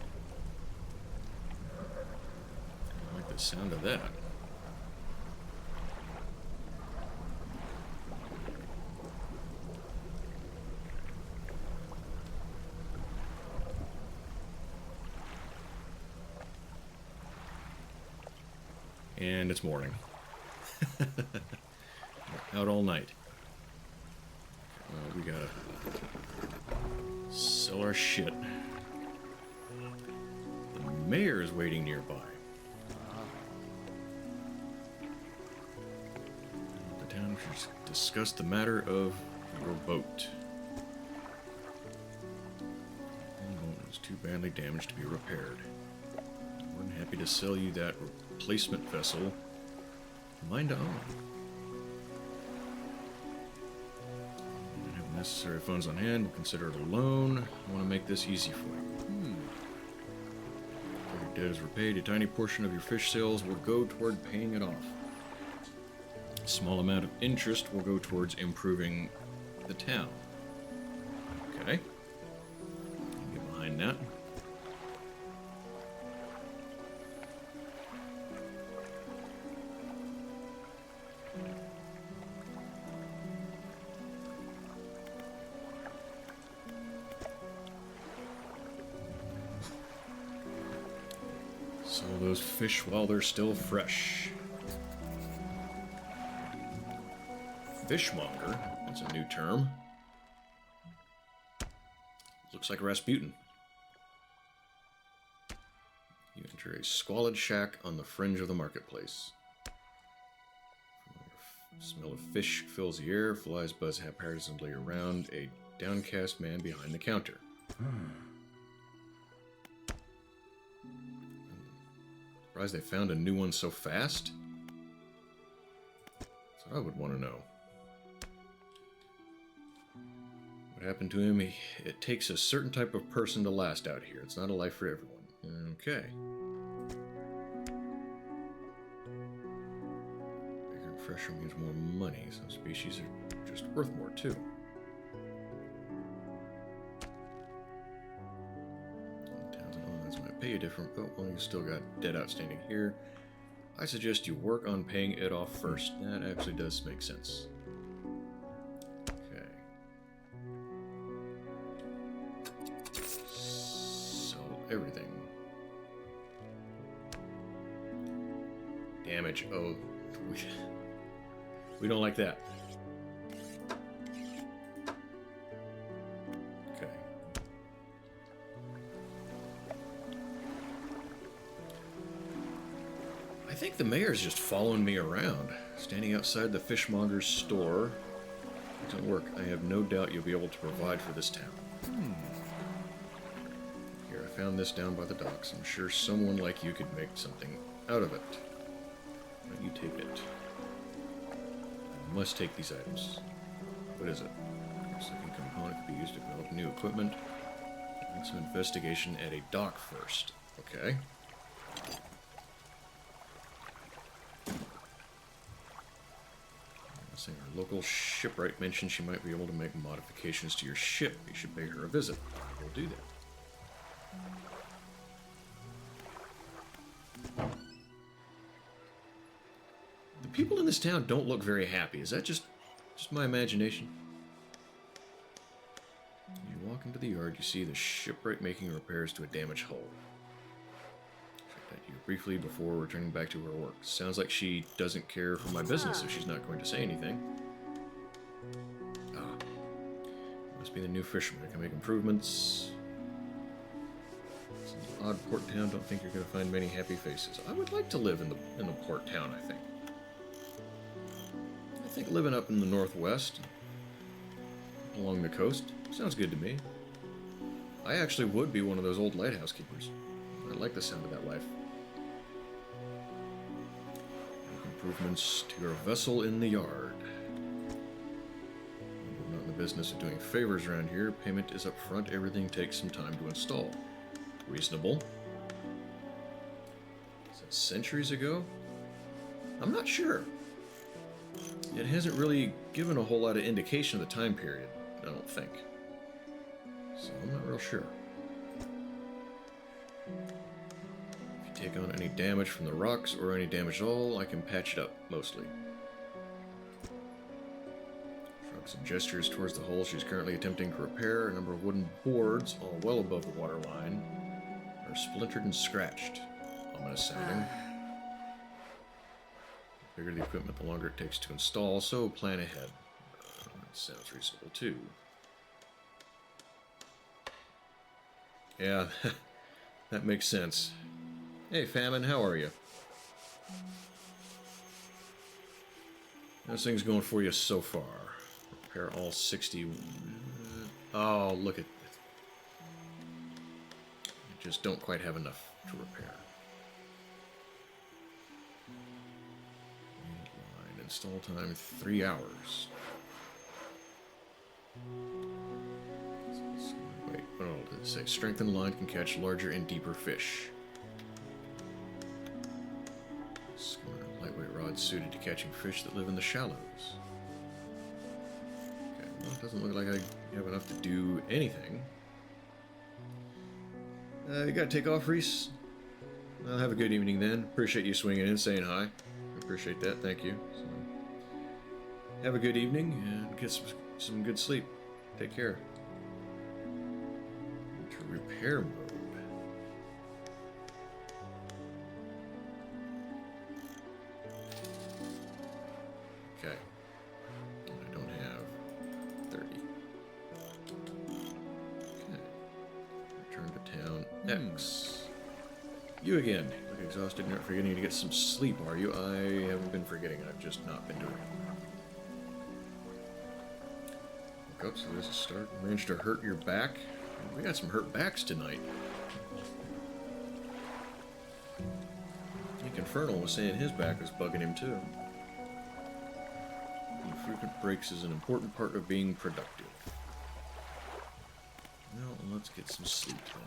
I like the sound of that. And it's morning. Out all night. We gotta sell our shit. The mayor is waiting nearby. The town should discuss the matter of your boat. The boat is too badly damaged to be repaired. More than happy to sell you that replacement vessel. Mine to own. Necessary funds on hand. We'll consider it a loan. I want to make this easy for you. If your debt is repaid, a tiny portion of your fish sales will go toward paying it off. A small amount of interest will go towards improving the town. Okay. Get behind that. Sell those fish while they're still fresh. Fishmonger, that's a new term. Looks like Rasputin. You enter a squalid shack on the fringe of the marketplace. Smell of fish fills the air, flies buzz haphazardly around a downcast man behind the counter. Surprised they found a new one so fast? That's what I would want to know. What happened to him? It takes a certain type of person to last out here. It's not a life for everyone. Okay. Bigger and fresher means more money. Some species are just worth more, too. Pay you different, but well, you still got debt outstanding here. I suggest you work on paying it off first. That actually does make sense. Okay. Sell everything. Damage. Oh, we don't like that. I think the mayor's just following me around, standing outside the fishmonger's store. It doesn't work. I have no doubt you'll be able to provide for this town. Here, I found this down by the docks. I'm sure someone like you could make something out of it. Why don't you take it? I must take these items. What is it? Second component could be used to develop new equipment. Make some investigation at a dock first. Okay. Our local shipwright mentioned she might be able to make modifications to your ship. You should pay her a visit. We'll do that. The people in this town don't look very happy. Is that just my imagination? You walk into the yard, you see the shipwright making repairs to a damaged hull. Check that you briefly before returning back to her work. Sounds like she doesn't care for my business if she's not going to say anything. Must be the new fisherman. I can make improvements. odd port town. Don't think you're going to find many happy faces. I would like to live in the port town, I think. I think living up in the northwest, along the coast, sounds good to me. I actually would be one of those old lighthouse keepers. I like the sound of that life. Improvements to your vessel in the yard. We're not in the business of doing favors around here. Payment is up front. Everything takes some time to install. Reasonable. Is that centuries ago? I'm not sure. It hasn't really given a whole lot of indication of the time period, I don't think. So I'm not real sure. If you take on any damage from the rocks or any damage at all, I can patch it up, mostly. Shrugs and gestures towards the hull she's currently attempting to repair. A number of wooden boards, all well above the waterline, are splintered and scratched. Ominous sounding. The bigger the equipment, the longer it takes to install, so plan ahead. Sounds reasonable, too. Yeah, that makes sense. Hey, Famine, how are you? How's things going for you so far? Repair all 60... Oh, look at... I just don't quite have enough to repair. Line install time, 3 hours. Wait, oh, did it say? Strengthened line can catch larger and deeper fish. Lightweight rod suited to catching fish that live in the shallows. Okay, well, it doesn't look like I have enough to do anything. You gotta take off, Reese. Well, have a good evening then. Appreciate you swinging in, saying hi. Appreciate that, thank you. So, have a good evening and get some good sleep. Take care. Into repair mode. Okay. I don't have 30. Okay. Return to town X. You again. Look exhausted. You're not forgetting to get some sleep, are you? I haven't been forgetting. I've just not been doing it. Woke up, so there's a start. Managed to hurt your back. We got some hurt backs tonight. Nick Infernal was saying his back was bugging him too. Frequent breaks is an important part of being productive. Well, let's get some sleep then.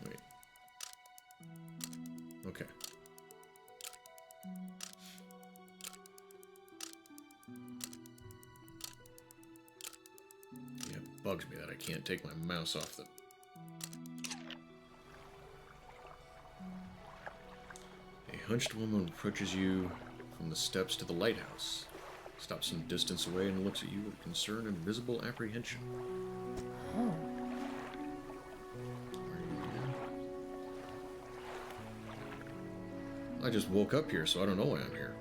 Wait. Okay. Yeah, it bugs me that I can't take my mouse off the... A hunched woman approaches you from the steps to the lighthouse. Stops some distance away and looks at you with concern and visible apprehension. Oh. I just woke up here, so I don't know why I'm here.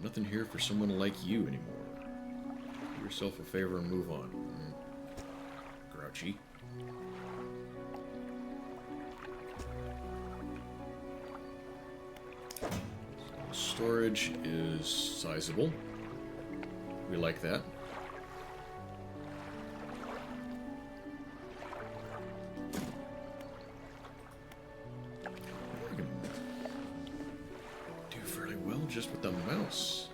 Nothing here for someone like you anymore. Do yourself a favor and move on. Grouchy. Storage is sizable. We like that. I can do fairly well just with the mouse.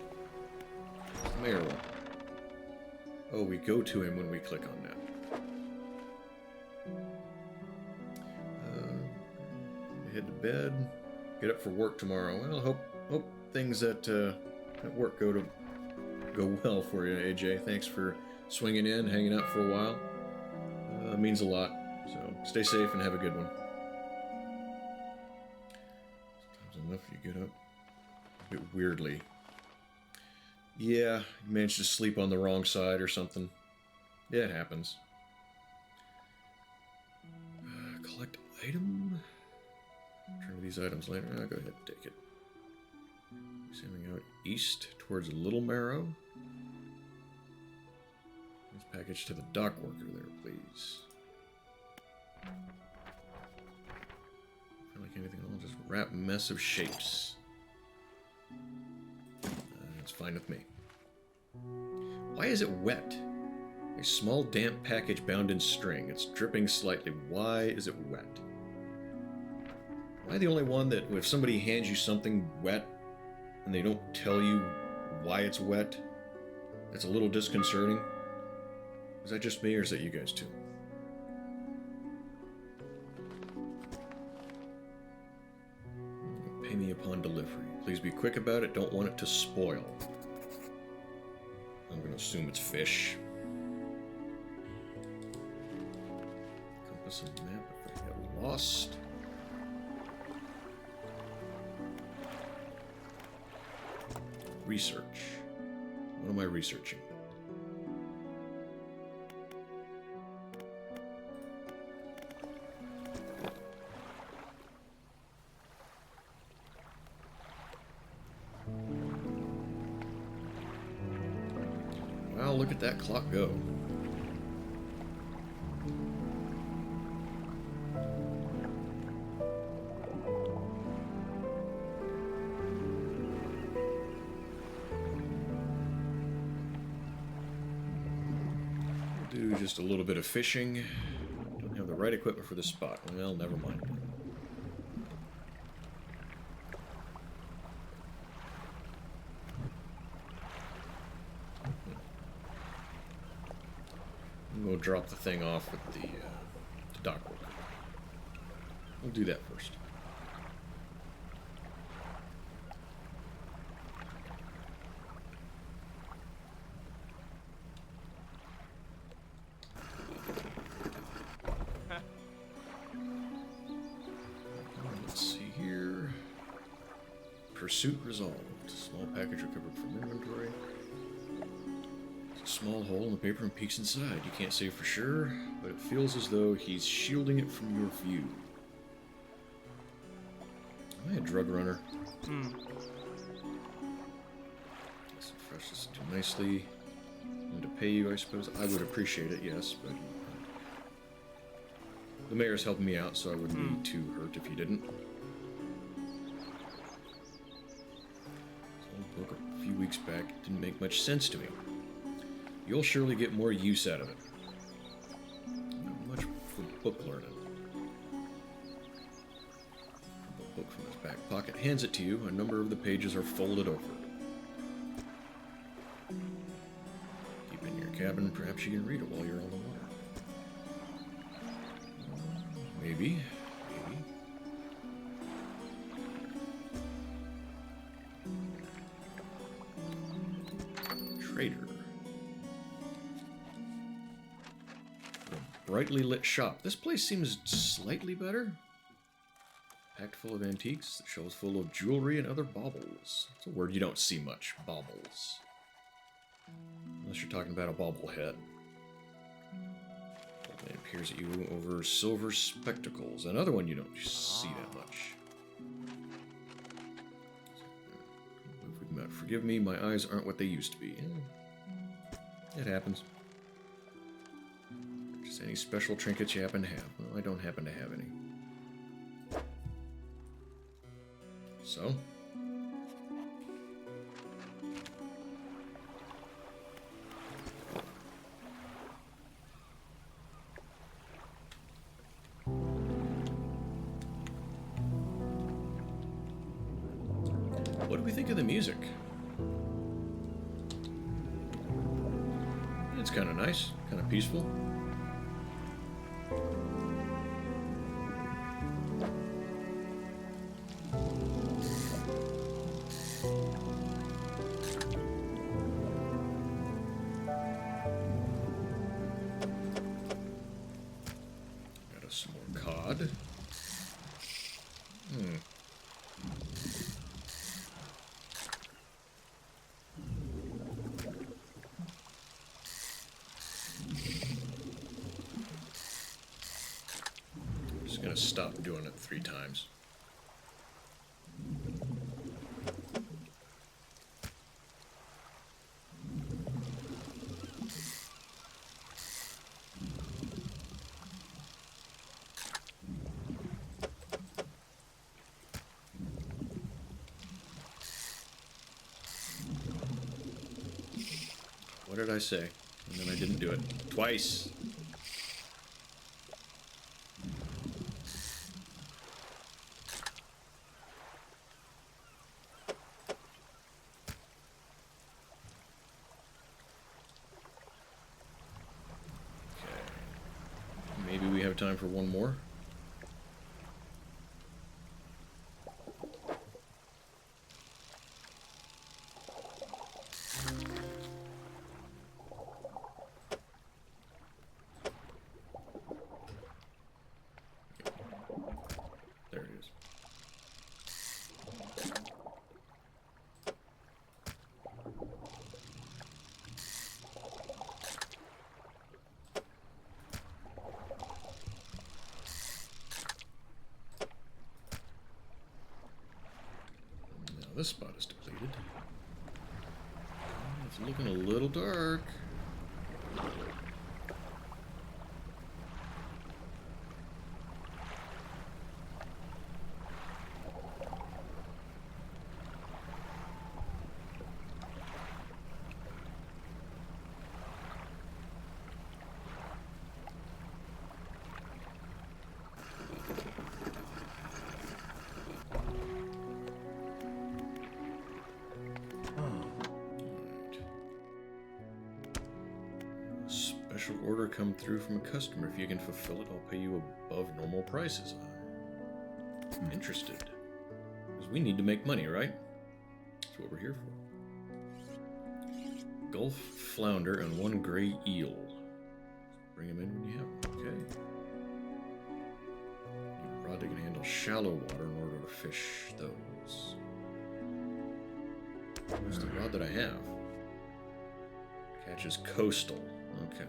Mayor one. Oh, we go to him when we click on that. Head to bed. Get up for work tomorrow. Well, hope things at work go well for you, AJ. Thanks for swinging in, hanging out for a while. Means a lot. So stay safe and have a good one. Sometimes enough you get up a bit weirdly. Yeah, you managed to sleep on the wrong side or something. Yeah, it happens. Collect item. Return to these items later. Go ahead and take it. Sailing out east towards Little Marrow. This package to the dock worker there, please. Like anything at all, just wrap mess of shapes. It's fine with me. Why is it wet? A small damp package bound in string. It's dripping slightly. Why is it wet? Am I the only one that if somebody hands you something wet and they don't tell you why it's wet, it's a little disconcerting? Is that just me or is that you guys too? Pay me upon delivery. Please be quick about it. Don't want it to spoil. I'm going to assume it's fish. Compass and map if I get lost. Research. What am I researching? Wow, look at that clock go. Do just a little bit of fishing. Don't have the right equipment for the spot. Well, never mind. We'll drop the thing off with the dock worker. We'll do that first. Let's see here. Pursuit resolved. Small package recovered from inventory. Small hole in the paper and peeks inside. You can't say for sure, but it feels as though he's shielding it from your view. Am I a drug runner? Refresh this too nicely. And to pay you, I suppose. I would appreciate it, yes, but the mayor's helping me out, so I wouldn't be too hurt if you didn't. This old book a few weeks back didn't make much sense to me. You'll surely get more use out of it. Not much for book learning. A book from his back pocket hands it to you. A number of the pages are folded over. Keep it in your cabin. Perhaps you can read it while you're on the water. Maybe. Trader. Brightly lit shop. This place seems slightly better. Packed full of antiques, the shelves full of jewelry and other baubles. It's a word you don't see much. Baubles. Unless you're talking about a bobblehead. It appears at you over silver spectacles. Another one you don't see that much. Forgive me, my eyes aren't what they used to be. It happens. Just any special trinkets you happen to have. Well, I don't happen to have any. So? What do we think of the music? It's kind of nice, kind of peaceful. Got us some more cod. Gonna stop doing it 3 times. What did I say? And then I didn't do it. Twice. Maybe we have time for one more. There it is. This spot is depleted. It's looking a little dark. Special order come through from a customer. If you can fulfill it, I'll pay you above normal prices. I'm interested. Because we need to make money, right? That's what we're here for. Gulf flounder and 1 gray eel. Bring them in when you have them. Okay. Need a rod that can handle shallow water in order to fish those. Where's the rod that I have? Catches coastal. Okay.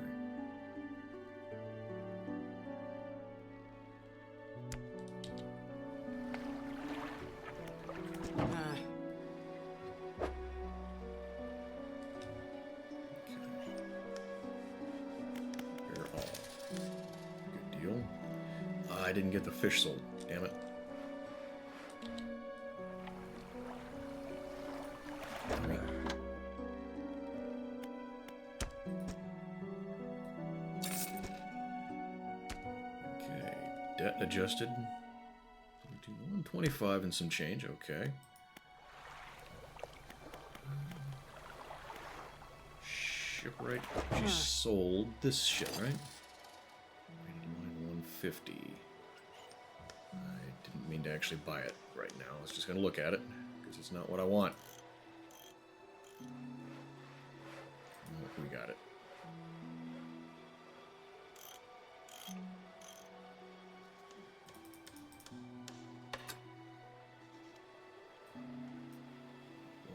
Good deal. I didn't get the fish sold. Damn it. Okay. Debt adjusted. 125 and some change. Okay. Shipwright. She sold this shit, right? Line 150. I didn't mean to actually buy it right now. I was just going to look at it, because it's not what I want. Oh, we got it.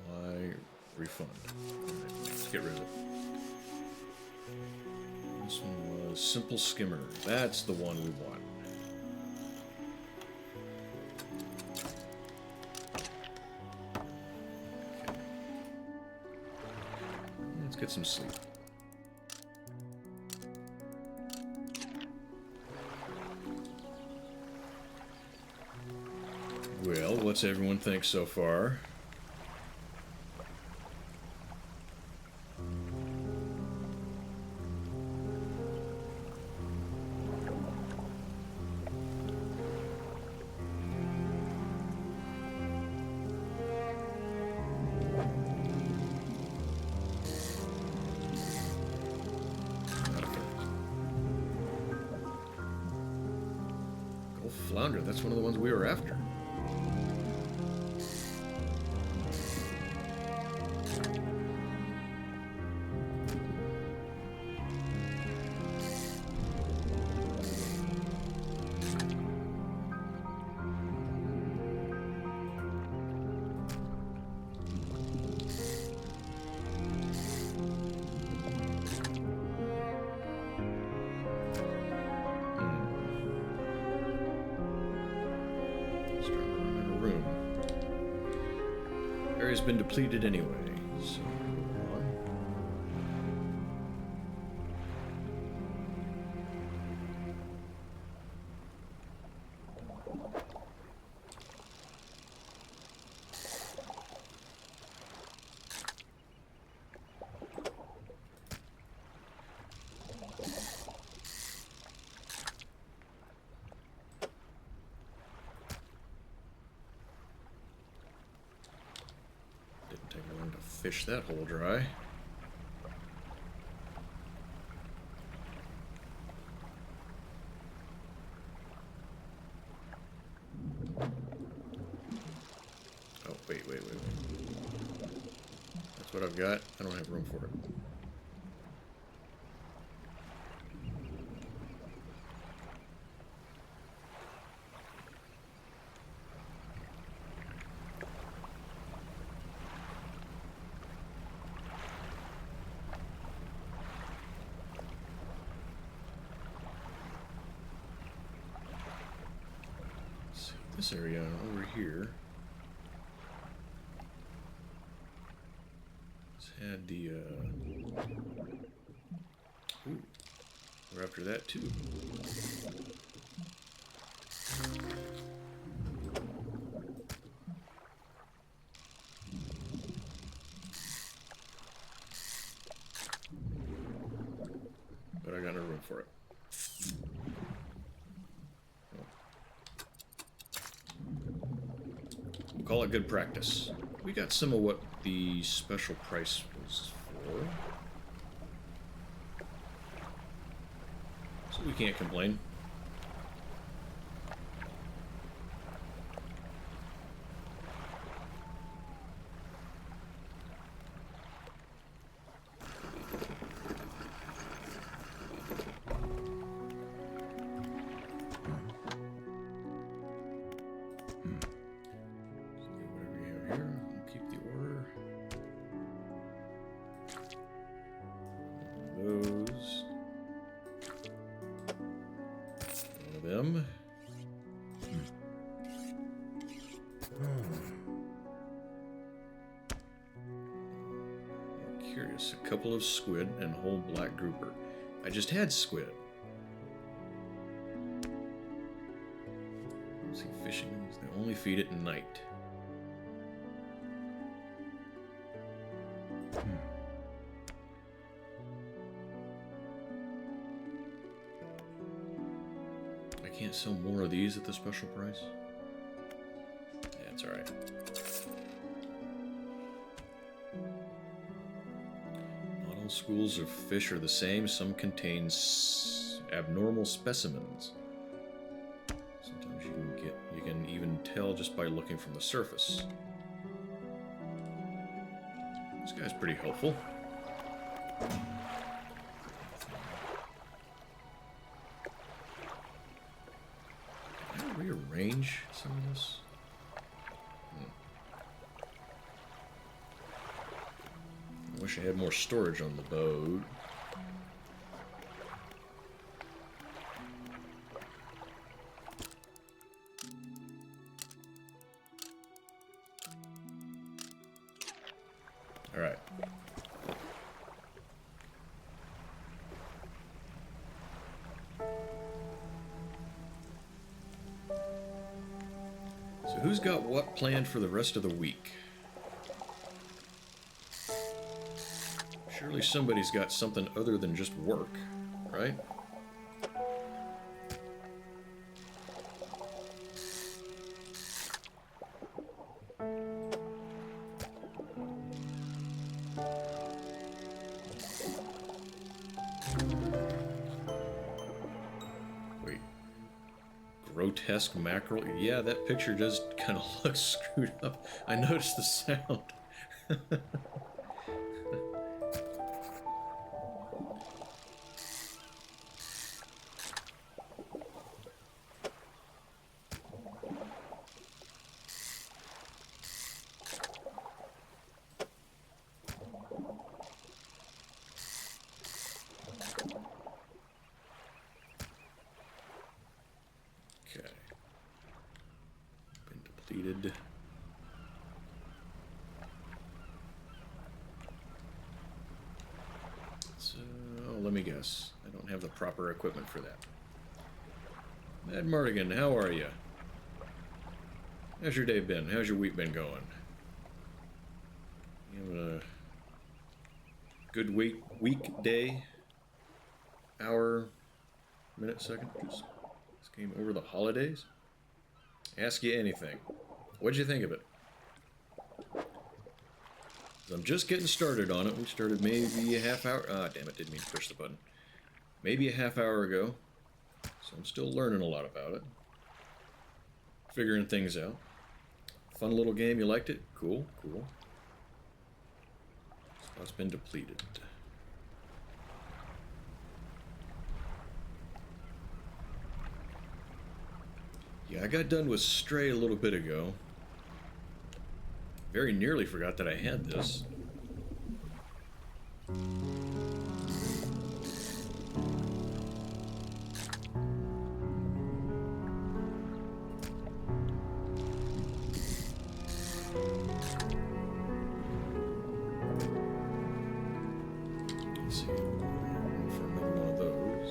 Why refund? Right, let's get rid of it. This one was Simple Skimmer. That's the one we want. Okay. Let's get some sleep. Well, what's everyone think so far? Flounder, that's one of the ones we were after. Area's been depleted anyway, so move on. fish that hole dry. Oh, wait. That's what I've got. I don't have room for it. This area over here has had the ooh, we're after that too. But I got no room for it. Call it good practice. We got some of what the special price was for, so we can't complain. Curious, a couple of squid and whole black grouper. I just had squid. See, fishing, they only feed it at night. I can't sell more of these at the special price. Yeah, it's alright. Schools of fish are the same. Some contain abnormal specimens. Sometimes you can even tell just by looking from the surface. This guy's pretty helpful. Can I rearrange some of this? Wish I had more storage on the boat. All right. So who's got what planned for the rest of the week? Surely somebody's got something other than just work, right? Wait. Grotesque mackerel? Yeah, that picture does kind of look screwed up. I noticed the sound. So, let me guess. I don't have the proper equipment for that. Mad Mardigan, how are you? How's your day been? How's your week been going? You having a good weekday? Hour, minute, second? Just came over the holidays? Ask you anything. What'd you think of it? I'm just getting started on it. We started maybe a half hour. Ah, damn it, didn't mean to push the button. Maybe a half hour ago. So I'm still learning a lot about it. Figuring things out. Fun little game, you liked it? Cool, cool. Spot's been depleted. Yeah, I got done with Stray a little bit ago. Very nearly forgot that I had this. Let's see, for another one of those.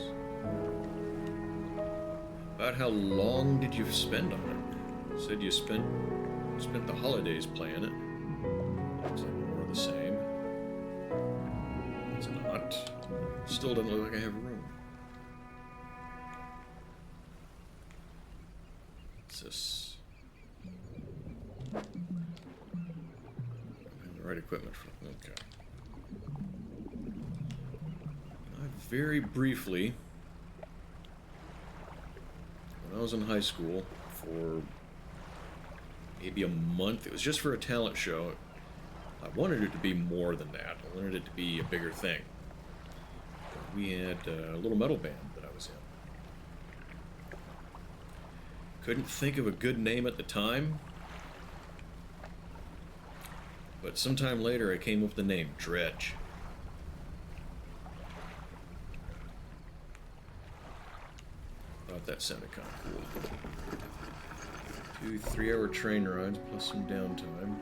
About how long did you spend on it? You said you spent the holidays playing it. Looks like more of the same. It's not. Still doesn't look like I have room. What's this? I have the right equipment for it. Okay. I very briefly, when I was in high school, for maybe a month. It was just for a talent show. I wanted it to be more than that. I wanted it to be a bigger thing. We had a little metal band that I was in. Couldn't think of a good name at the time. But sometime later I came up with the name Dredge. Thought that sounded kind of cool. 2 3-hour train rides plus some downtime.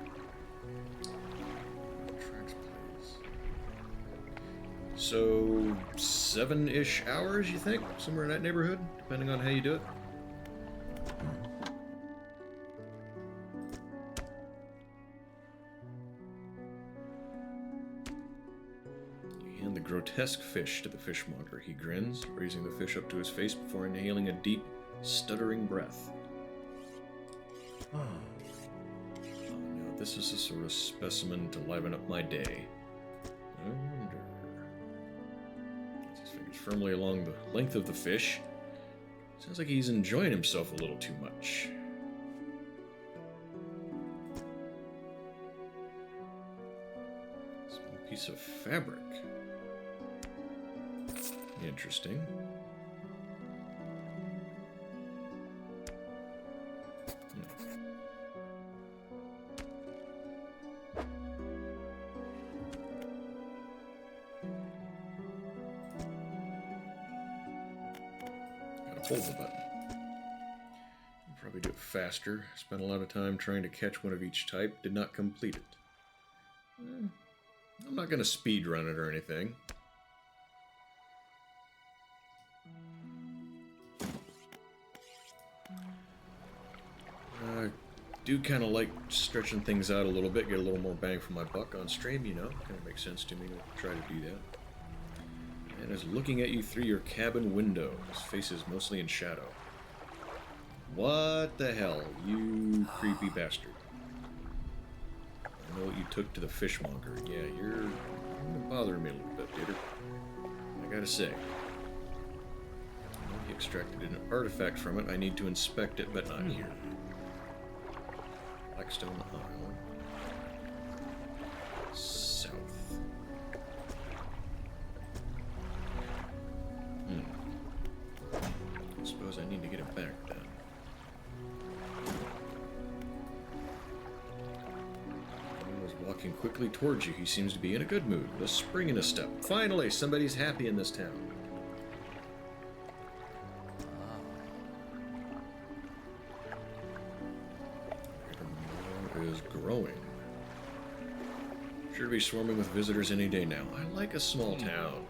Tracks plays. So 7-ish hours, you think? Somewhere in that neighborhood, depending on how you do it. You hand the grotesque fish to the fishmonger. He grins, raising the fish up to his face before inhaling a deep, stuttering breath. Oh, now this is the sort of specimen to liven up my day. I wonder. Gets his fingers firmly along the length of the fish. Sounds like he's enjoying himself a little too much. Small piece of fabric. Interesting. Hold the button. I'll probably do it faster. Spent a lot of time trying to catch one of each type. Did not complete it. I'm not going to speed run it or anything. I do kind of like stretching things out a little bit, get a little more bang for my buck on stream, you know. Kind of makes sense to me to try to do that. And is looking at you through your cabin window. His face is mostly in shadow. What the hell, you creepy bastard. I know what you took to the fishmonger. Yeah, you're bothering me a little bit, Peter. I gotta say. I know he extracted an artifact from it. I need to inspect it, but not here. Blackstone Isle. South. I suppose I need to get it back then. He was walking quickly towards you. He seems to be in a good mood, with a spring in his step. Finally, somebody's happy in this town. It is growing. Sure to be swarming with visitors any day now. I like a small town.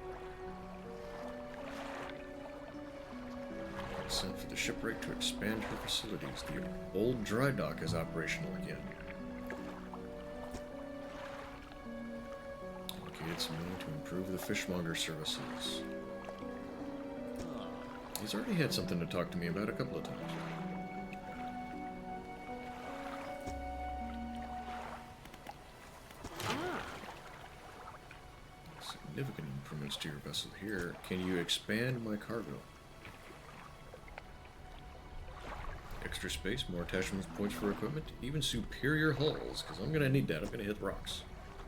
Sent for the shipwright to expand her facilities. The old dry dock is operational again. Allocated some money to improve the fishmonger services. He's already had something to talk to me about a couple of times. to your vessel here. Can you expand my cargo? Extra space, more attachment points for equipment, even superior hulls, because I'm going to need that. I'm going to hit rocks.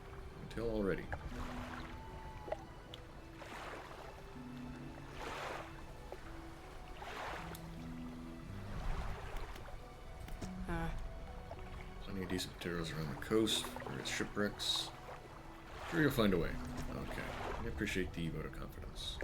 I can tell already. Plenty of decent materials around the coast, various shipwrecks. Sure you'll find a way. Okay. I appreciate the vote of confidence.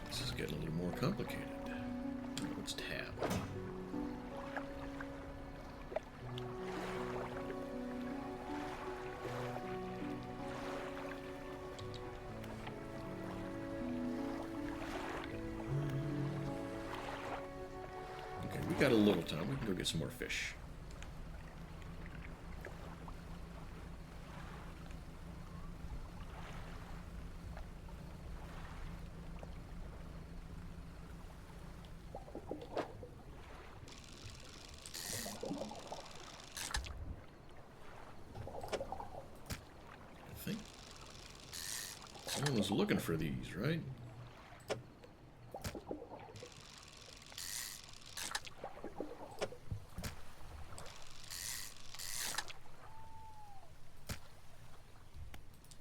This is getting a little more complicated. Let's tab. Okay, we got a little time. We can go get some more fish. Someone was looking for these, right?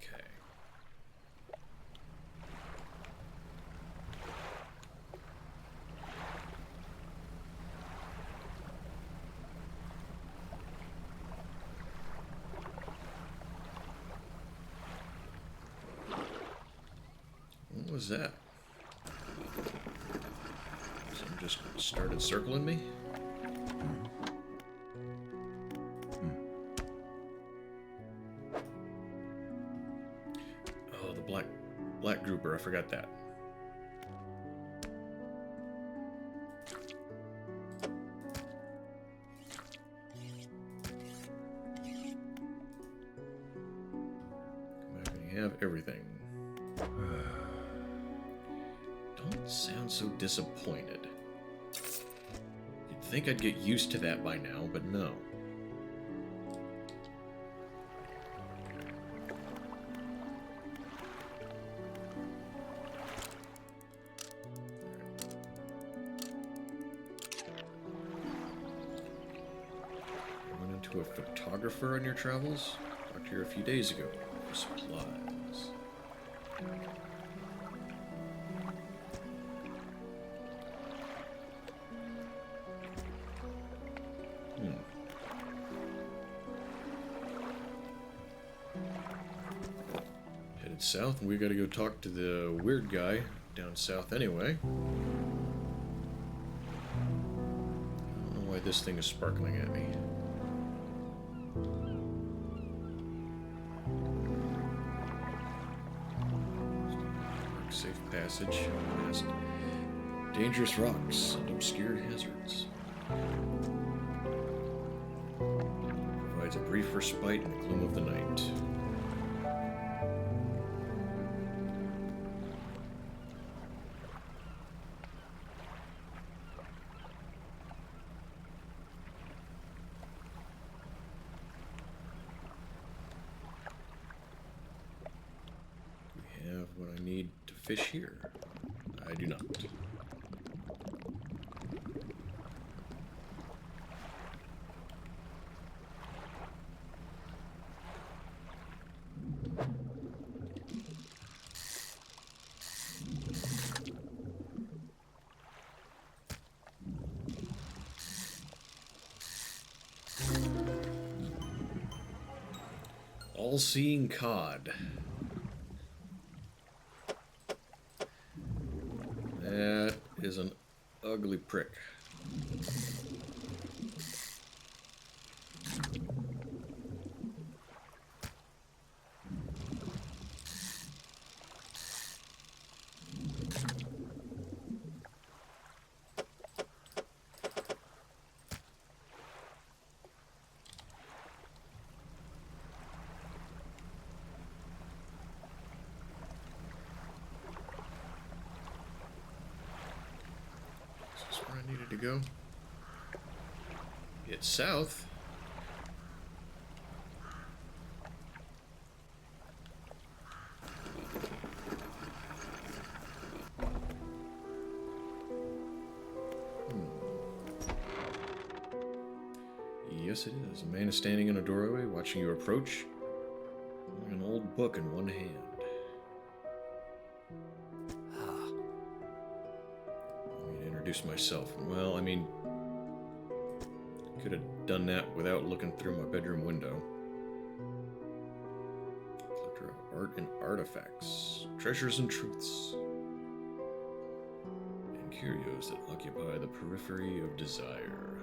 Okay. What was that? Someone just started circling me? Oh, the black grouper, I forgot that. Come back and you have everything. Don't sound so disappointed. You'd think I'd get used to that by now, but no. Run into a photographer on your travels? Talked here a few days ago for supplies. Headed south, and we gotta go talk to the weird guy down south anyway. I don't know why this thing is sparkling at me. Safe passage past dangerous rocks and obscure hazards. Provides a brief respite in the gloom of the night. We have what I need to fish here. I do not. All-seeing cod. That is an ugly prick. to go? It's south. Yes, it is. A man is standing in a doorway, watching you approach, holding an old book in one hand. I need to introduce myself. Well, I mean, could have done that without looking through my bedroom window. Collector of art and artifacts, treasures and truths, and curios that occupy the periphery of desire.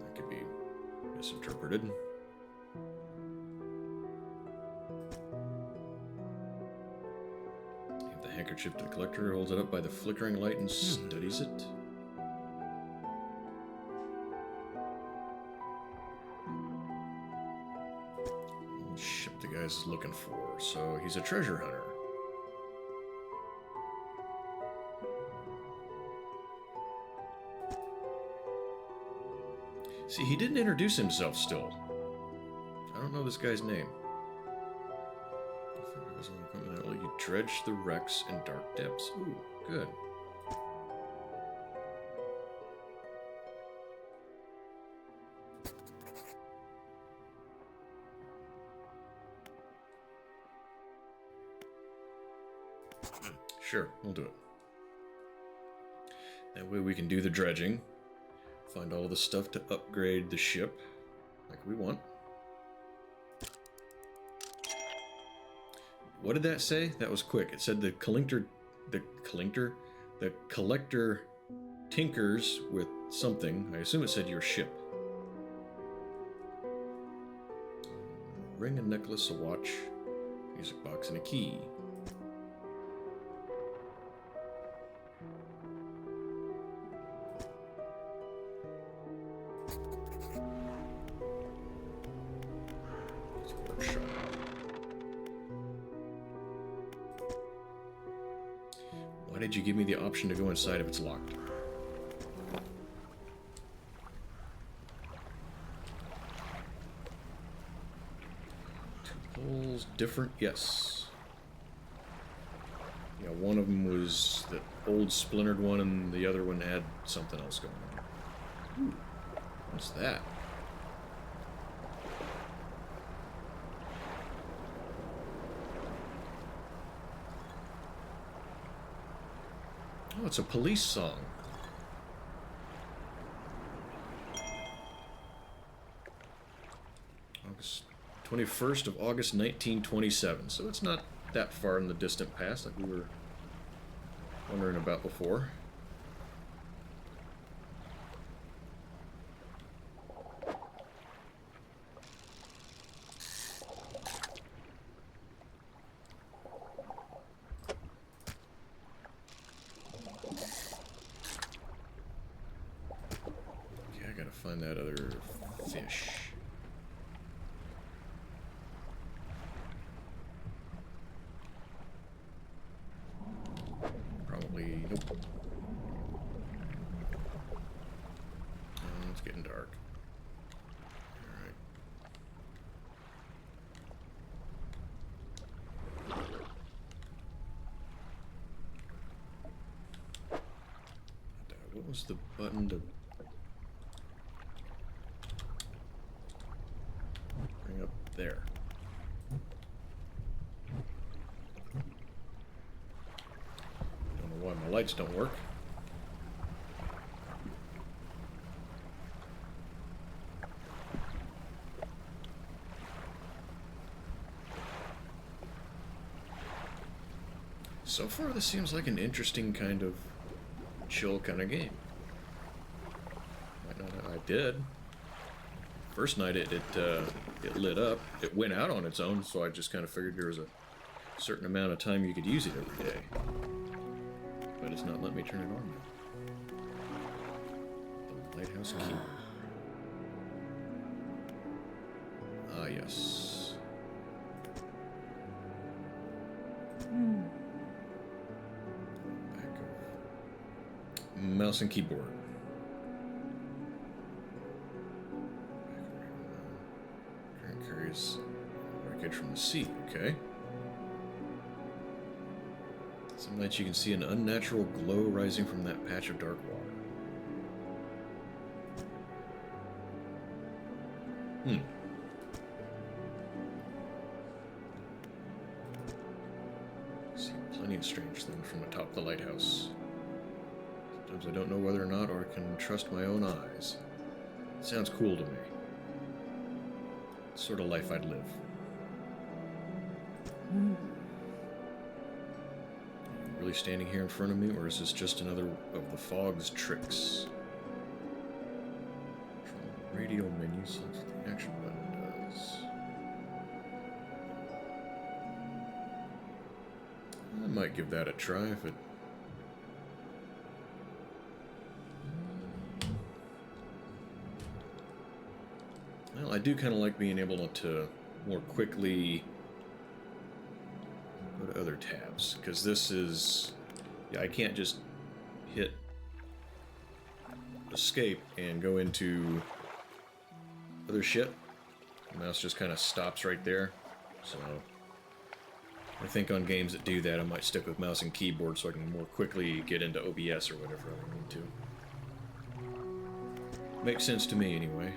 That could be misinterpreted. The handkerchief to the collector holds it up by the flickering light and studies it. Ship the guy's looking for, so he's a treasure hunter. See, he didn't introduce himself still. I don't know this guy's name. You dredge the wrecks in dark depths. Ooh, good. Sure, we'll do it. That way we can do the dredging. Find all the stuff to upgrade the ship like we want. What did that say? That was quick. It said the collector tinkers with something. I assume it said your ship. A ring, a necklace, a watch, music box, and a key. Why did you give me the option to go inside if it's locked? Two poles, different, yes. Yeah, one of them was the old splintered one and the other one had something else going on. Ooh, what's that? Oh, it's a police song. August 21st of August 1927. So it's not that far in the distant past like we were wondering about before. Find that other fish. Probably, nope. It's getting dark. Alright. What was the button to... up there. Don't know why my lights don't work. So far, this seems like an interesting kind of chill kind of game. Might not have, I did. First night it lit up. It went out on its own, so I just kind of figured there was a certain amount of time you could use it every day. But it's not letting me turn it on now. The lighthouse key. Ah, yes. Back of mouse and keyboard. Current carries wreckage from the sea. Okay. Some nights you can see an unnatural glow rising from that patch of dark water. See plenty of strange things from atop the lighthouse. Sometimes I don't know whether or not or can trust my own eyes. It sounds cool to me. It's the sort of life I'd live. Really standing here in front of me, or is this just another of the fog's tricks? Radio menu selects what the action button does. I might give that a try if it... Well, I do kind of like being able to more quickly go to other tabs, because this is... Yeah, I can't just hit escape and go into other shit. The mouse just kind of stops right there. So I think on games that do that, I might stick with mouse and keyboard so I can more quickly get into OBS or whatever I need to. Makes sense to me anyway.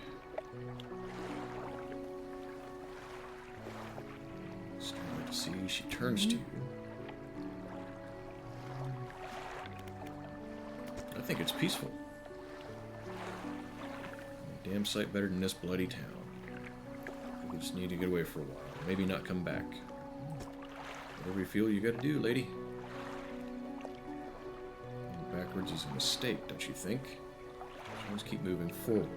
Starting to see she turns to you. I think it's peaceful. Damn sight better than this bloody town. We just need to get away for a while. Maybe not come back. Whatever you feel you gotta do, lady. Going backwards is a mistake, don't you think? Just keep moving forward.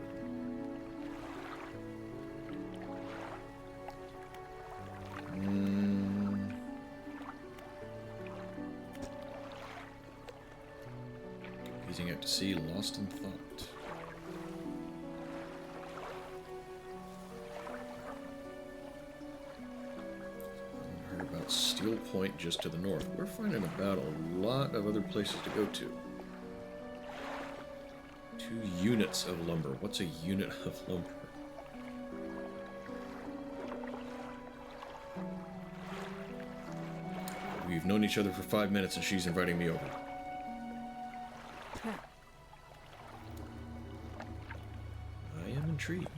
Gazing out to sea, lost in thought. Steel Point just to the north. We're finding about a lot of other places to go to. 2 units of lumber. What's a unit of lumber? We've known each other for 5 minutes and she's inviting me over. I am intrigued.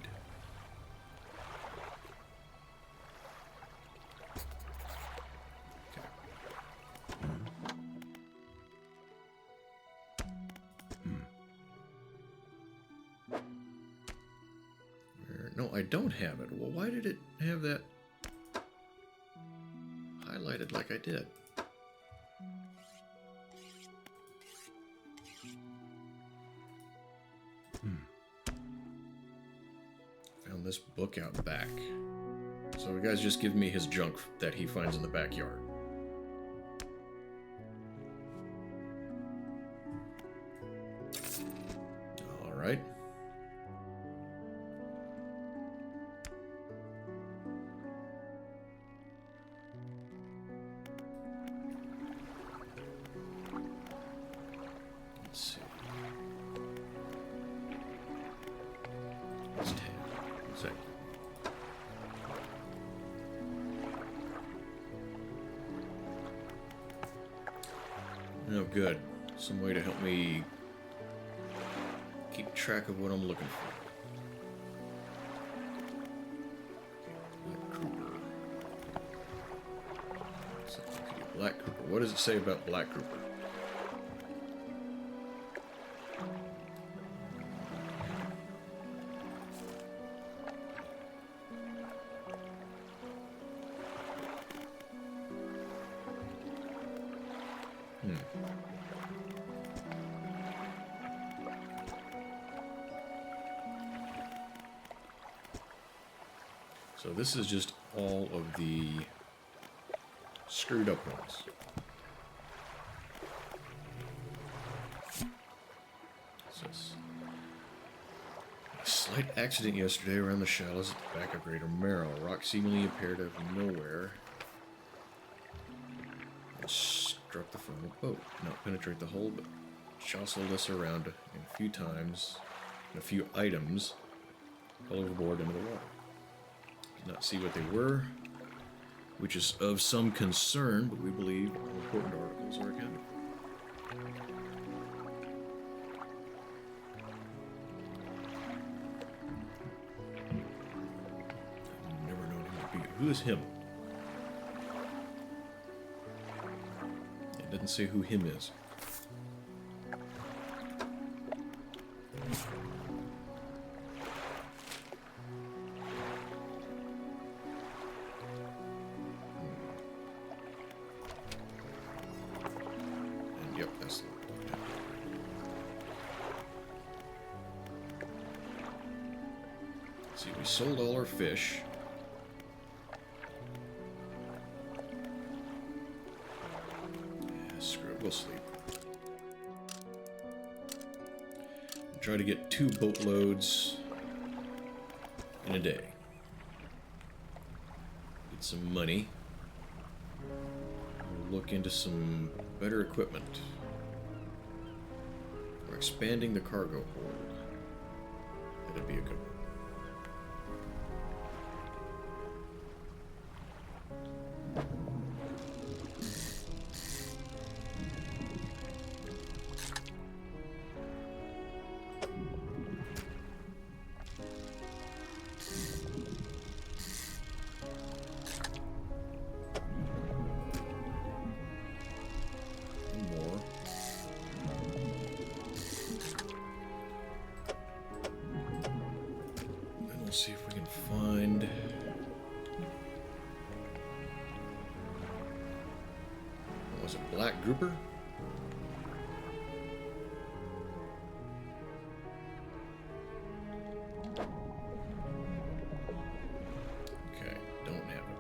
No, I don't have it. Well, why did it have that highlighted like I did? Found this book out back. So the guy's just giving me his junk that he finds in the backyard. All right. Oh, good. Some way to help me keep track of what I'm looking for. Black Cooper. Black Cooper. What does it say about Black Cooper? So this is just all of the screwed up ones. What's this? A slight accident yesterday around the shallows at the back of Greater Merrill. Rock seemingly appeared out of nowhere and struck the front of the boat. Not penetrate the hull, but jostled us around a few times, and a few items fell overboard into the water. Did not see what they were, which is of some concern, but we believe all important articles are accounted for. I've never known him to be. Who is him? It doesn't say who him is. Yep, that's the one. See, we sold all our fish. Yeah, screw it, we'll sleep. Try to get 2 boatloads in a day. Get some money. We'll look into some better equipment. We're expanding the cargo hold. That'd be a good one. See if we can find... What was it, black grouper? Okay, don't have it.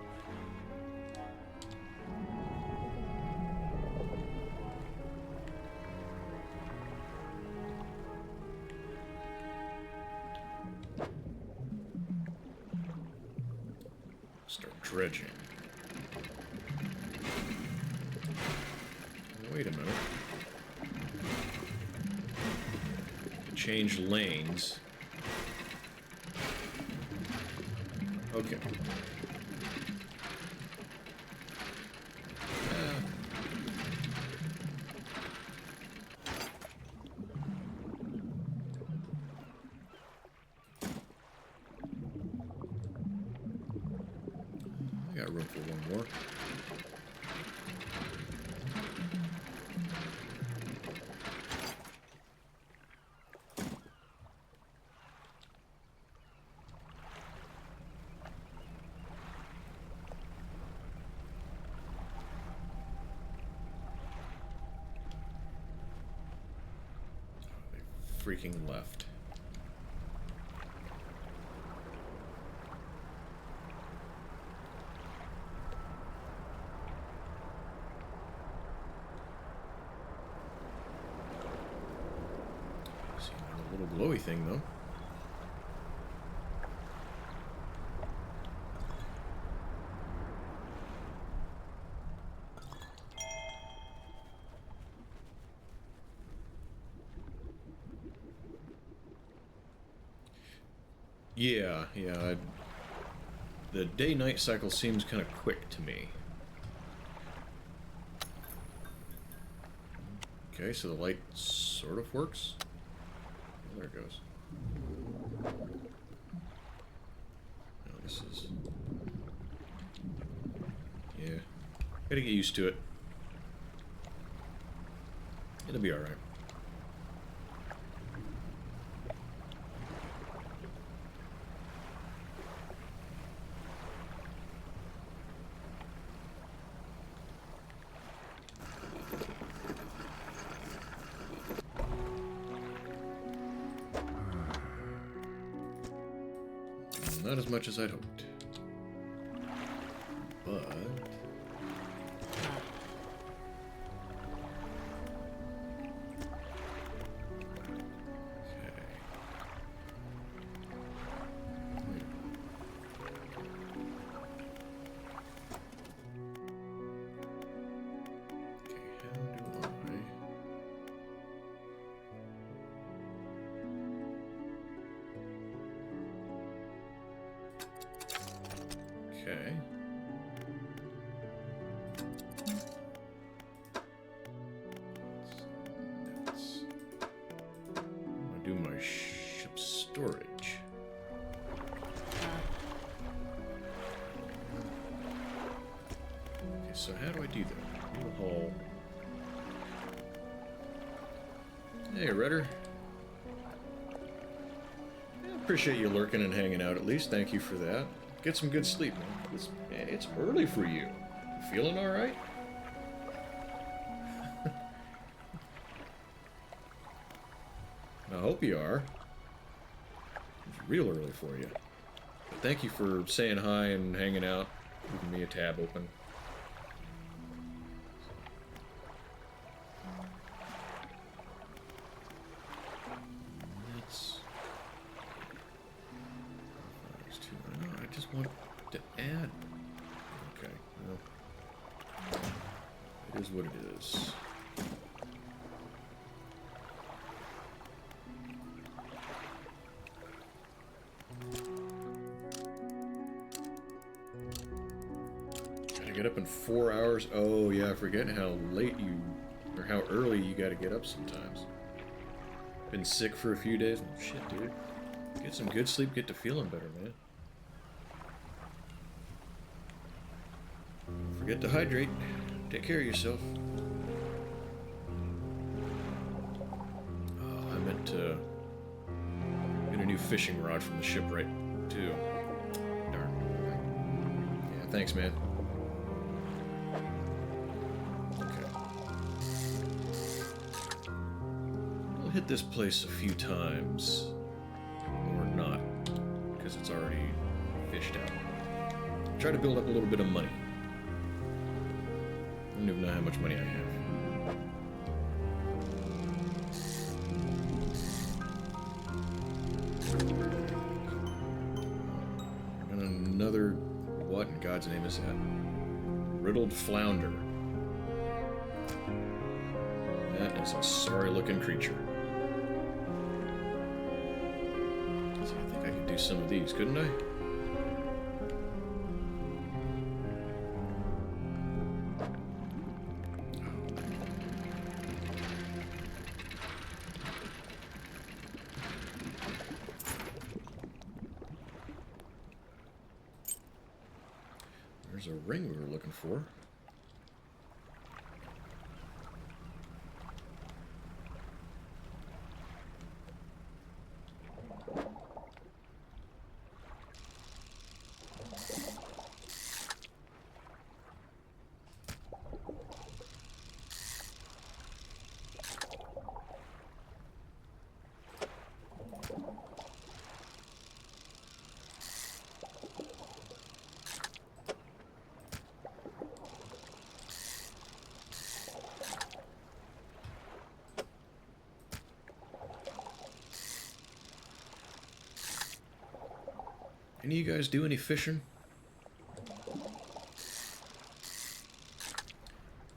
Start dredging. Wait a minute. Change lanes. Okay. I got room for one more. They freaking left. Little glowy thing, though. Yeah. The day-night cycle seems kind of quick to me. Okay, so the light sort of works. There it goes. Now this is... Yeah. Gotta get used to it. It'll be alright. Not as much as I'd hoped. But... Okay. I'm gonna do my ship storage. Okay, so how do I do that? Do the hull. Hey, Redder. Appreciate you lurking and hanging out at least. Thank you for that. Get some good sleep, man. It's early for you. You feeling alright? I hope you are. It's real early for you. But thank you for saying hi and hanging out, keeping me a tab open. I just want to add. Okay, well, it is what it is. Gotta get up in 4 hours. Oh yeah, I forget how late you, or how early you gotta get up sometimes. Been sick for a few days. Oh, shit, dude. Get some good sleep, get to feeling better, man. Don't forget to hydrate. Take care of yourself. Oh, I meant to get a new fishing rod from the shipwright, too. Darn. Yeah, thanks, man. Okay. We'll hit this place a few times. Or not, because it's already fished out. Try to build up a little bit of money. I don't even know how much money I have. And another... what in God's name is that? Riddled flounder. That is a sorry-looking creature. See, I think I could do some of these, couldn't I? There's a ring we were looking for. Any of you guys do any fishing?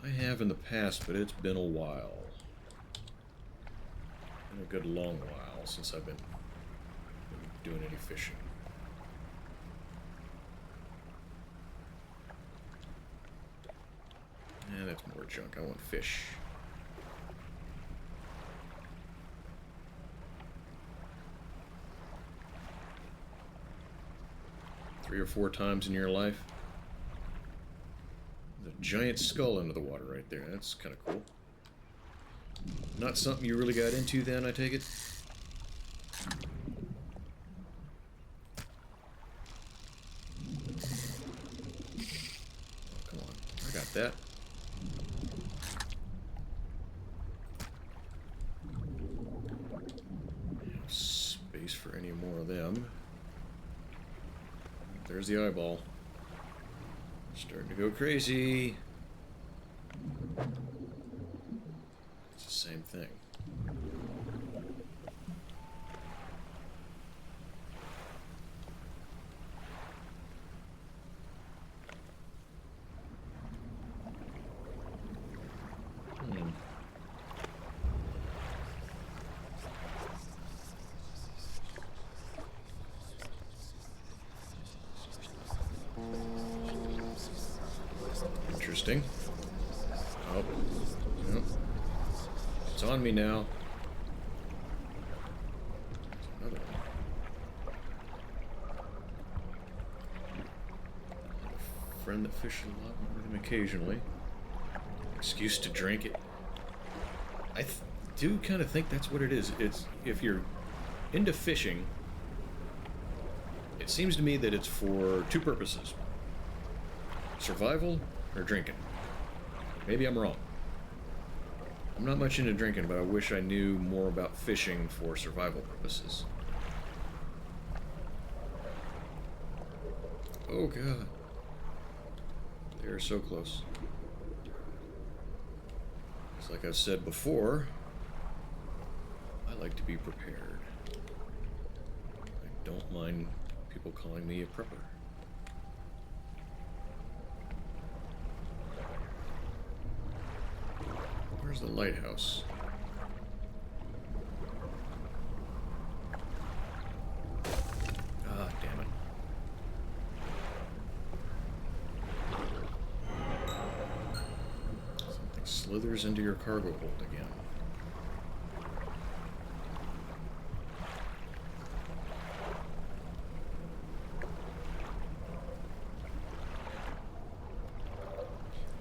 I have in the past, but it's been a while. Been a good long while since I've been doing any fishing. Yeah, that's more junk. I want fish. Three or four times in your life. There's a giant skull under the water right there. That's kind of cool. Not something you really got into then, I take it? Oh, come on. I got that. No space for any more of them. There's the eyeball. Starting to go crazy. It's the same thing. interesting. Oh, no. It's on me now. There's another one. A friend that fished a lot with him occasionally. Excuse to drink it. I do kind of think that's what it is. It's if you're into fishing, it seems to me that it's for two purposes: survival or drinking. Maybe I'm wrong. I'm not much into drinking, but I wish I knew more about fishing for survival purposes. Oh god. They are so close. It's like I've said before, I like to be prepared. I don't mind people calling me a prepper. Where's the lighthouse? Ah, damn it. Something slithers into your cargo hold again.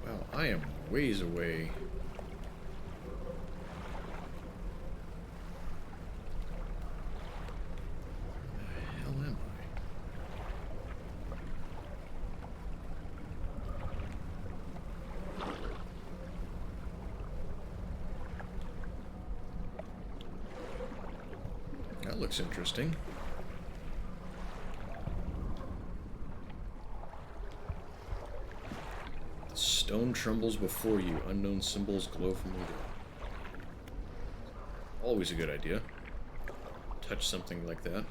Wow, I am ways away. That looks interesting. The stone trembles before you. Unknown symbols glow from within. Always a good idea. Touch something like that.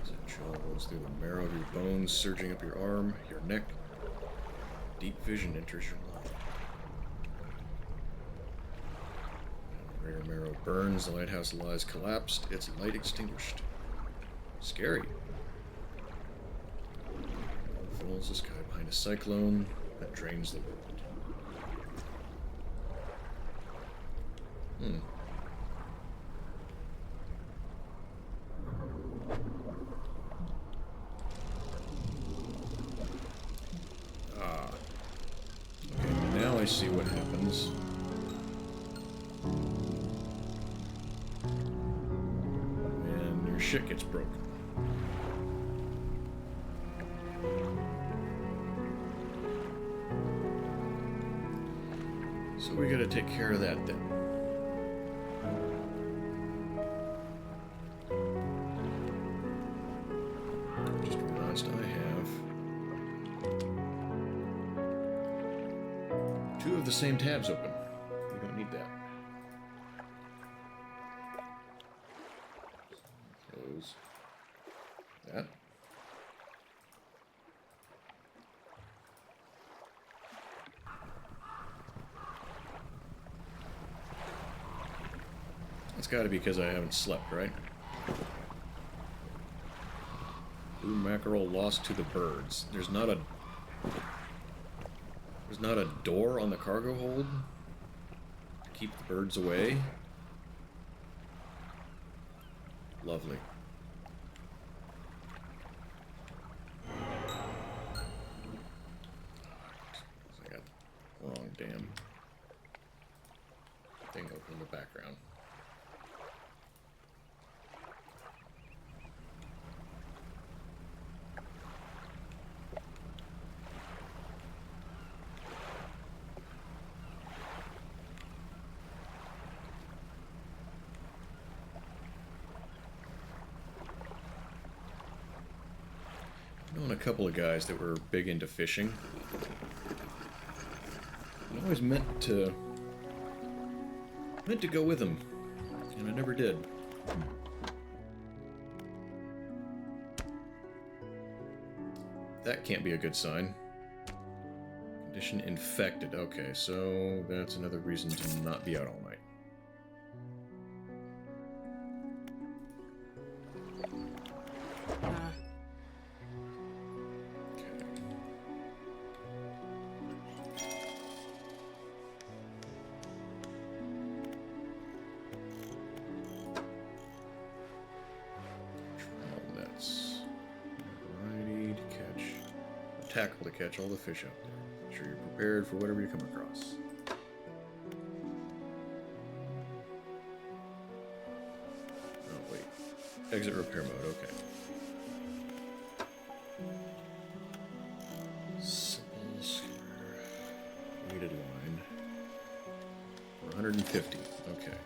As it chills through the marrow of your bones, surging up your arm, your neck. Deep vision enters your mind. Rear marrow burns, the lighthouse lies collapsed, its light extinguished. Scary. Falls the sky behind a cyclone that drains the world. Ah. Okay, now I see what happens. Shit gets broken. So we gotta take care of that then. Just realized I have two of the same tabs open. We don't need that. Close that. That's got to be because I haven't slept, right? Blue mackerel lost to the birds. There's not a door on the cargo hold to keep the birds away. Lovely. I got the wrong damn thing open in the background. I've known a couple of guys that were big into fishing. I always meant to go with them, and I never did. That can't be a good sign. Condition infected. Okay, so that's another reason to not be out all night. tackle to catch all the fish out there. Make sure you're prepared for whatever you come across. Oh, wait. Exit repair mode, okay. Simple square. Weighted line. 150, okay.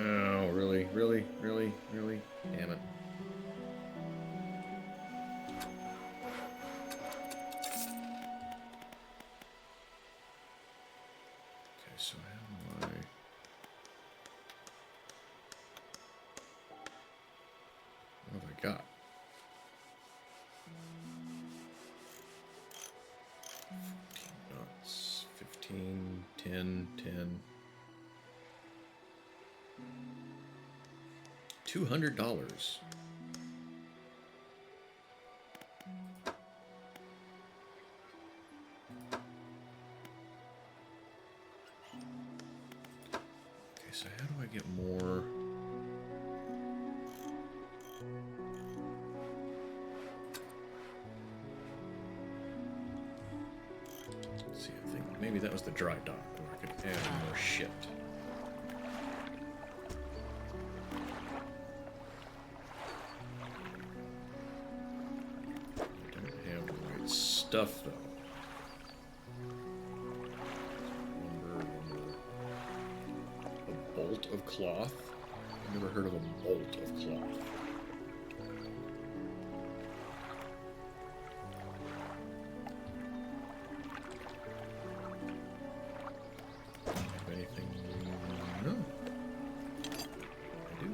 Oh, really? Really? Really? Really? Damn it. Okay, so how do I... What have I got? Knots. 15, 10, 10. $200. Okay, so how do I get more? Let's see, I think maybe that was the dry dock where I could add more shit. Stuff though. Lumber. A bolt of cloth? I've never heard of a bolt of cloth. Have anything? No. I do.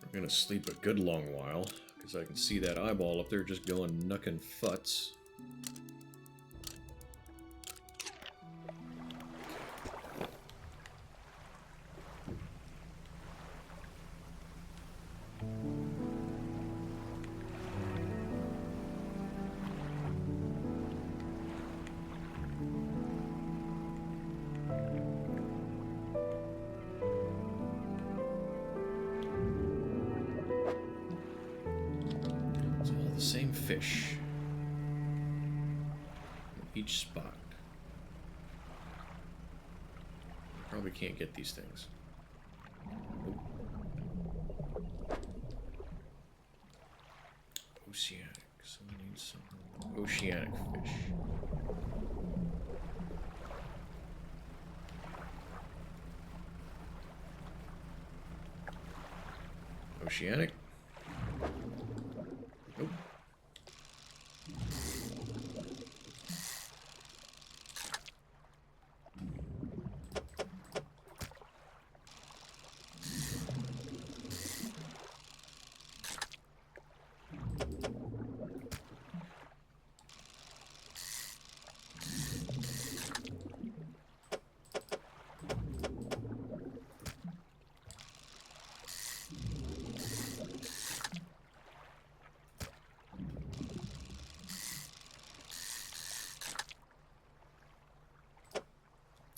I'm gonna sleep a good long while, because I can see that eyeball up there just going knuckin' futs. Same fish in each spot. Probably can't get these things. Oh. Oceanic. Someone needs some oceanic fish. Oceanic? Nope.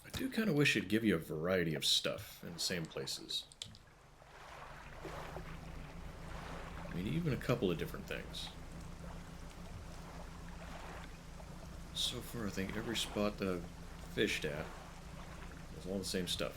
I do kind of wish it'd give you a variety of stuff in the same places. I mean, even a couple of different things. So far, I think every spot that I've fished at is all the same stuff.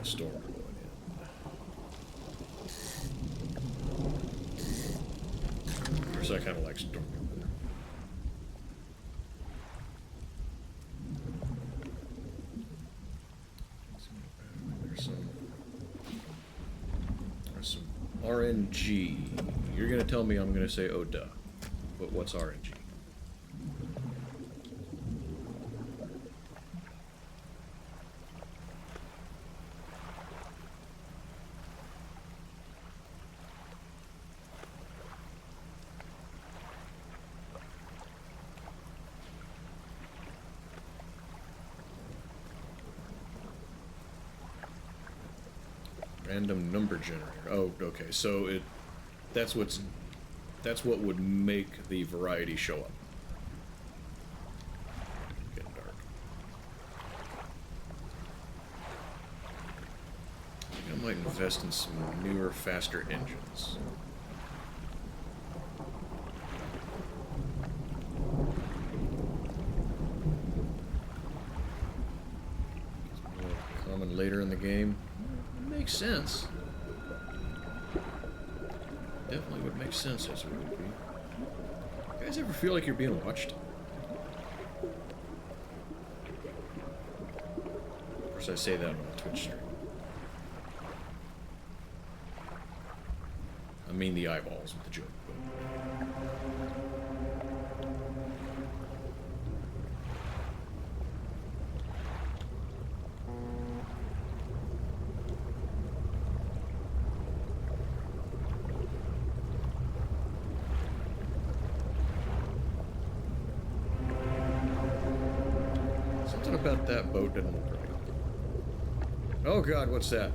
Storm going in. Of course, I kind of like Storm. There's some RNG. You're gonna tell me I'm gonna say oh duh, but what's RNG? Random number generator. Oh, okay. So that's what would make the variety show up. Getting dark. I think I might invest in some newer, faster engines. Common later in the game. Makes sense. Definitely would make sense as it would be. You guys ever feel like you're being watched? Of course, I say that on a Twitch stream. I mean the eyeballs with the joke. About that boat didn't look right. Oh god, what's that?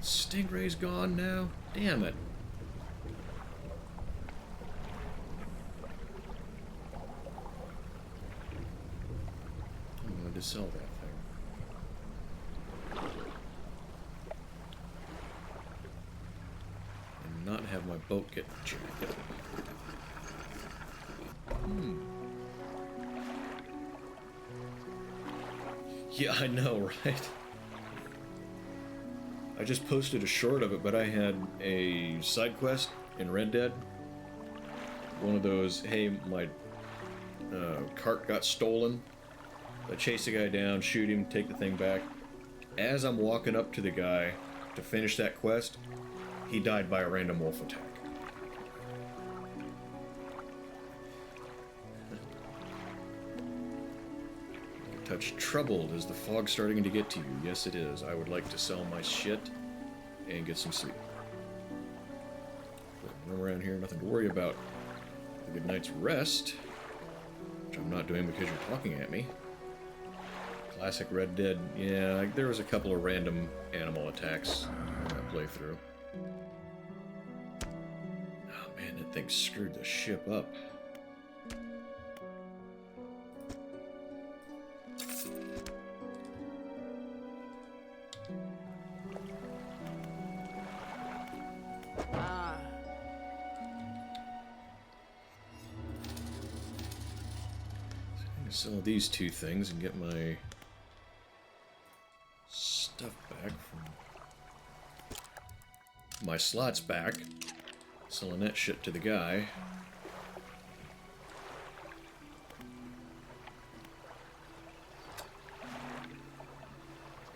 Stingray's gone now? Damn it. I wanted to sell that thing. And not have my boat get jacked up. Yeah, I know, right? I just posted a short of it, but I had a side quest in Red Dead. One of those, hey, my cart got stolen. I chase the guy down, shoot him, take the thing back. As I'm walking up to the guy to finish that quest, he died by a random wolf attack. Touch troubled. Is the fog starting to get to you? Yes, it is. I would like to sell my shit and get some sleep. Run around here, nothing to worry about. A good night's rest, which I'm not doing because you're talking at me. Classic Red Dead. Yeah, there was a couple of random animal attacks in that playthrough. Oh man, that thing screwed the ship up. Sell these two things and get my stuff back from my slots back. Selling that shit to the guy.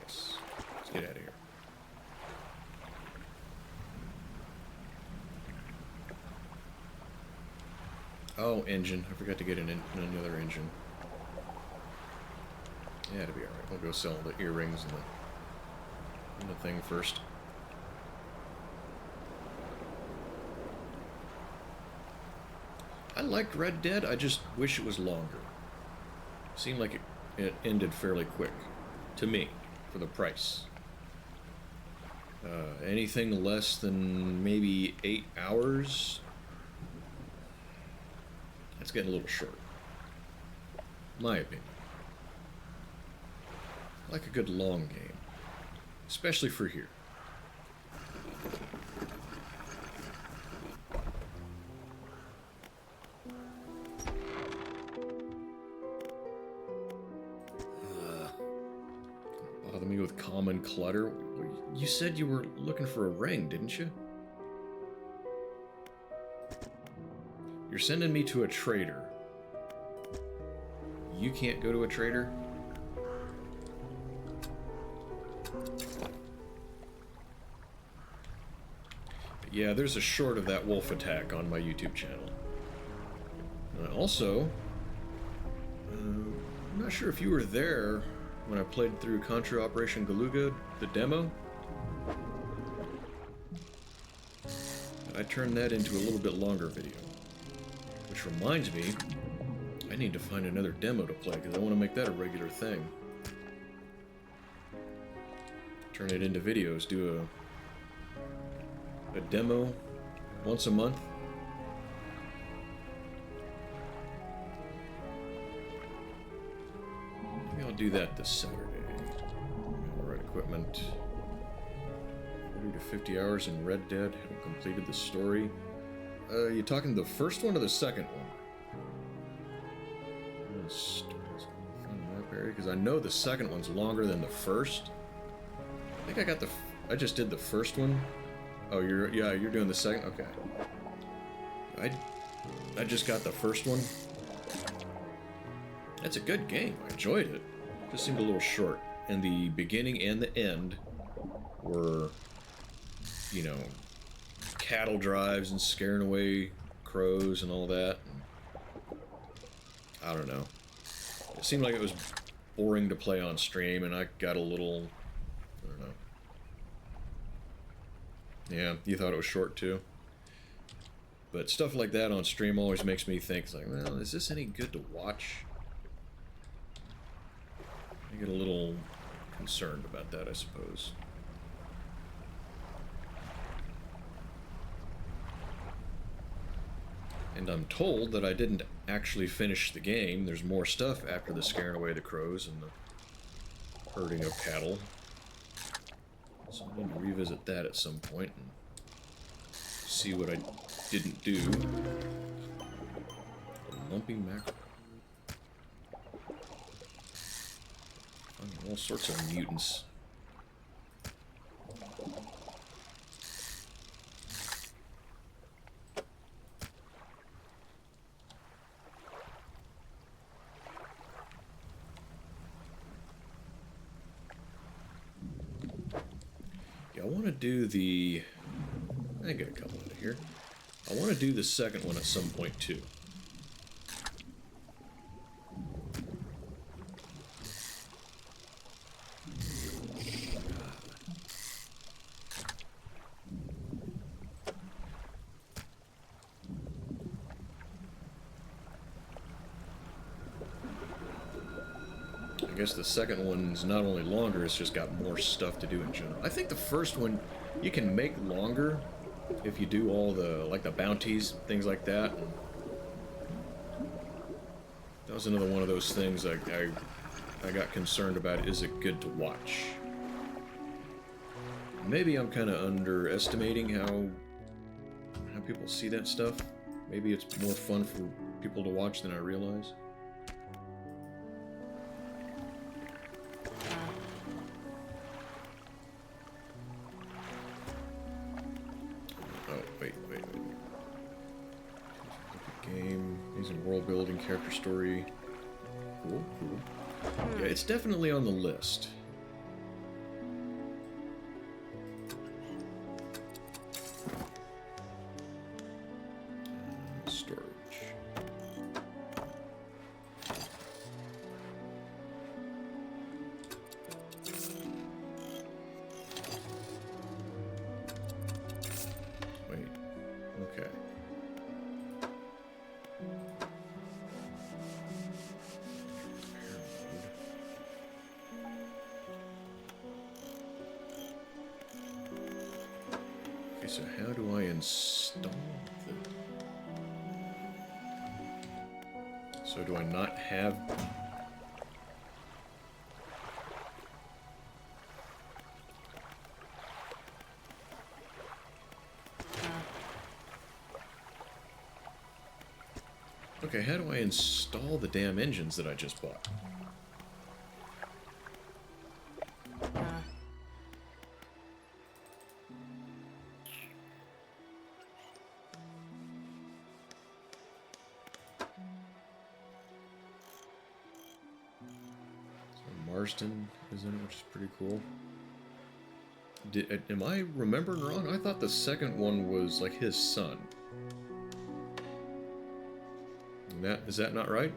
Yes. Let's get out of here. Oh, engine. I forgot to get another engine. Yeah, it'll be alright. We'll go sell the earrings and the thing first. I liked Red Dead, I just wish it was longer. Seemed like it ended fairly quick. To me, for the price. Anything less than maybe 8 hours, that's getting a little short. My opinion. I like a good long game. Especially for here. Let me go with common clutter. You said you were looking for a ring, didn't you? You're sending me to a trader. You can't go to a trader? Yeah, there's a short of that wolf attack on my YouTube channel. Also, I'm not sure if you were there when I played through Contra Operation Galuga, the demo. I turned that into a little bit longer video. Which reminds me, I need to find another demo to play, because I want to make that a regular thing. Turn it into videos, do a demo once a month. Maybe I'll do that this Saturday. Alright, equipment. 40 to 50 hours in Red Dead. Haven't completed the story. You talking the first one or the second one? Because I know the second one's longer than the first. I think I just did the first one. Oh, you're doing the second? Okay. I just got the first one. That's a good game. I enjoyed it. Just seemed a little short. And the beginning and the end were, you know, cattle drives and scaring away crows and all that. And I don't know. It seemed like it was boring to play on stream, and I got a little... I don't know. Yeah, you thought it was short too. But stuff like that on stream always makes me think, like, well, is this any good to watch? I get a little concerned about that, I suppose. And I'm told that I didn't actually finish the game. There's more stuff after the scaring away the crows and the herding of cattle. So I need to revisit that at some point and see what I didn't do. Lumpy mackerel. Finding all sorts of mutants. I want to do the... I get a couple out of here. I want to do the second one at some point, too. I guess the second one's not only longer, it's just got more stuff to do in general. I think the first one you can make longer if you do all the, like, the bounties, things like that. That was another one of those things I got concerned about. Is it good to watch? Maybe I'm kind of underestimating how people see that stuff. Maybe it's more fun for people to watch than I realize. Building, character story. Cool, cool. Yeah, it's definitely on the list. Storage. Wait. Okay. So how do I install the... So do I not have... Okay, how do I install the damn engines that I just bought? Marsden is in it, which is pretty cool. Am I remembering wrong? I thought the second one was like his son. Is that not right?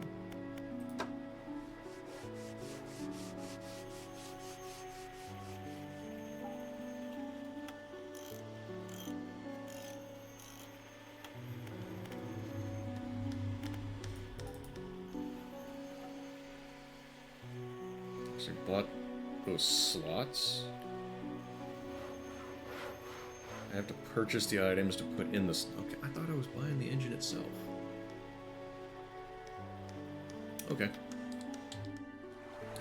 So I bought those slots. I have to purchase the items to put in this. Okay, I thought I was buying the engine itself. Okay.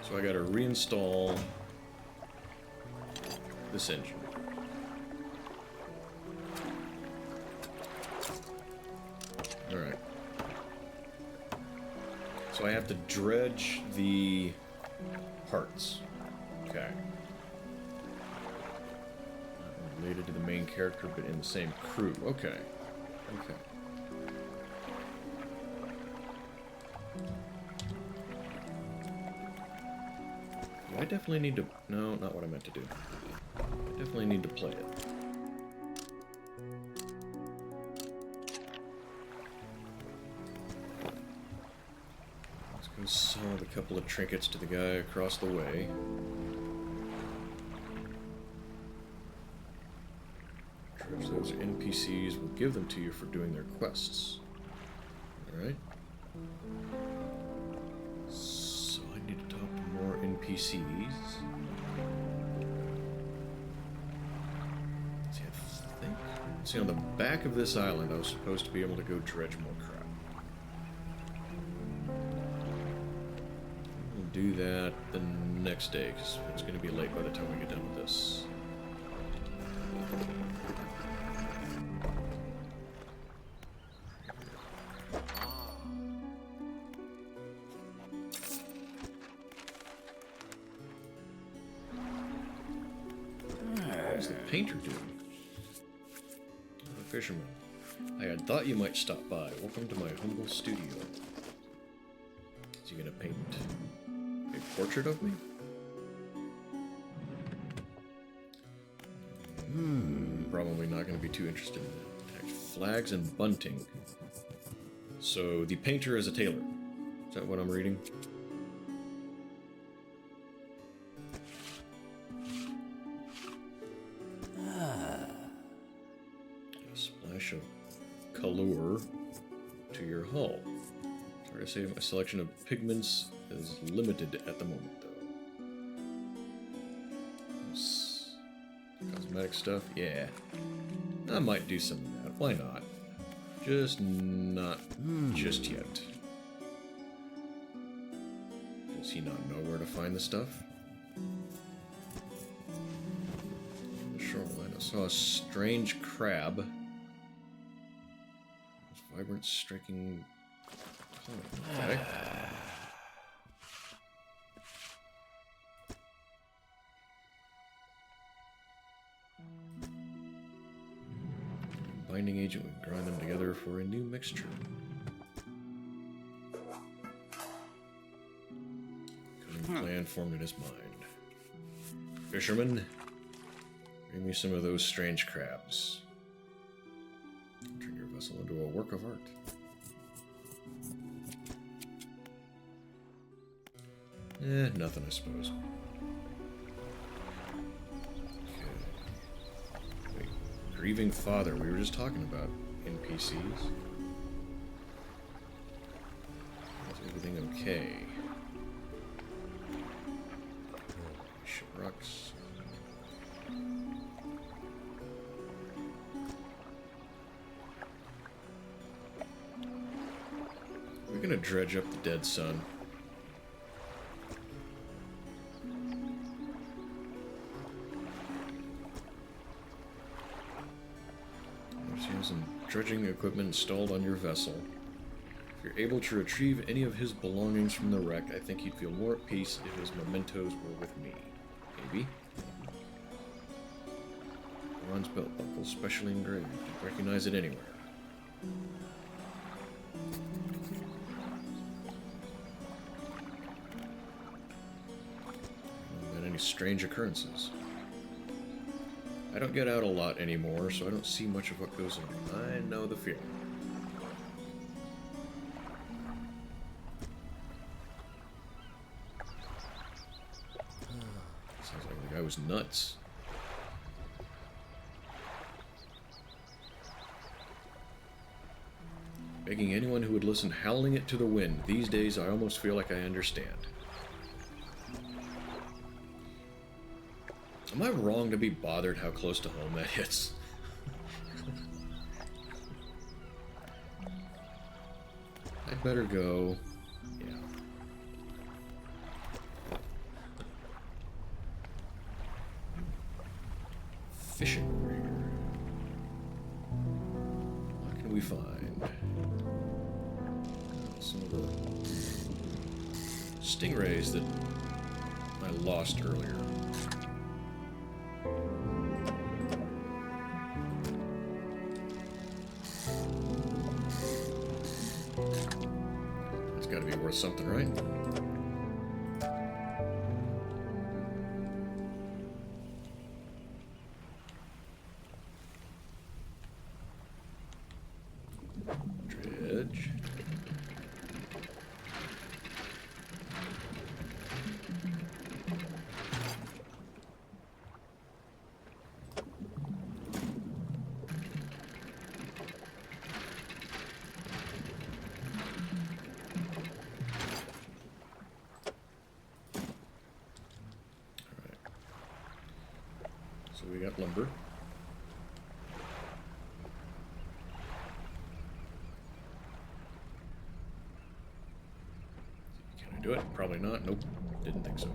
So I gotta reinstall this engine. Alright. So I have to dredge the parts. Okay. Not related to the main character, but in the same crew. Okay. Okay. I definitely need to... No, not what I meant to do. I definitely need to play it. Let's go sell a couple of trinkets to the guy across the way. Dredge those NPCs. We'll give them to you for doing their quests. Alright. NPCs. See, on the back of this island, I was supposed to be able to go dredge more crap. We'll do that the next day, because it's going to be late by the time we get done with this. What's the painter doing? Fisherman. I had thought you might stop by. Welcome to my humble studio. Is he gonna paint a portrait of me? Probably not gonna be too interested in that. Flags and bunting. So the painter is a tailor. Is that what I'm reading? Of color to your hull. Sorry to say, my selection of pigments is limited at the moment, though. Cosmetic stuff, yeah. I might do some of that. Why not? Just not just yet. Does he not know where to find the stuff? On the shoreline, I saw a strange crab. Vibrant, striking color. Okay. Binding agent would grind them together for a new mixture. Cunning plan formed in his mind. Fisherman, bring me some of those strange crabs. Turn your vessel into a work of art. Nothing, I suppose. Okay. Wait, grieving father. We were just talking about NPCs. Is everything okay? Shipwrecks. We're gonna dredge up the dead sun. You have some dredging equipment installed on your vessel. If you're able to retrieve any of his belongings from the wreck, I think he'd feel more at peace if his mementos were with me. Maybe? Bronze belt buckle, specially engraved. You'd recognize it anywhere. these strange occurrences. I don't get out a lot anymore, so I don't see much of what goes on. I know the feeling. Sounds like the guy was nuts. Begging anyone who would listen, howling it to the wind. These days, I almost feel like I understand. Am I wrong to be bothered how close to home that hits? I'd better go. Yeah. Fishing rig. What can we find? Some of the stingrays that I lost earlier. That's got to be worth something, right? Dredge. So we got lumber. Can I do it? Probably not. Nope. Didn't think so.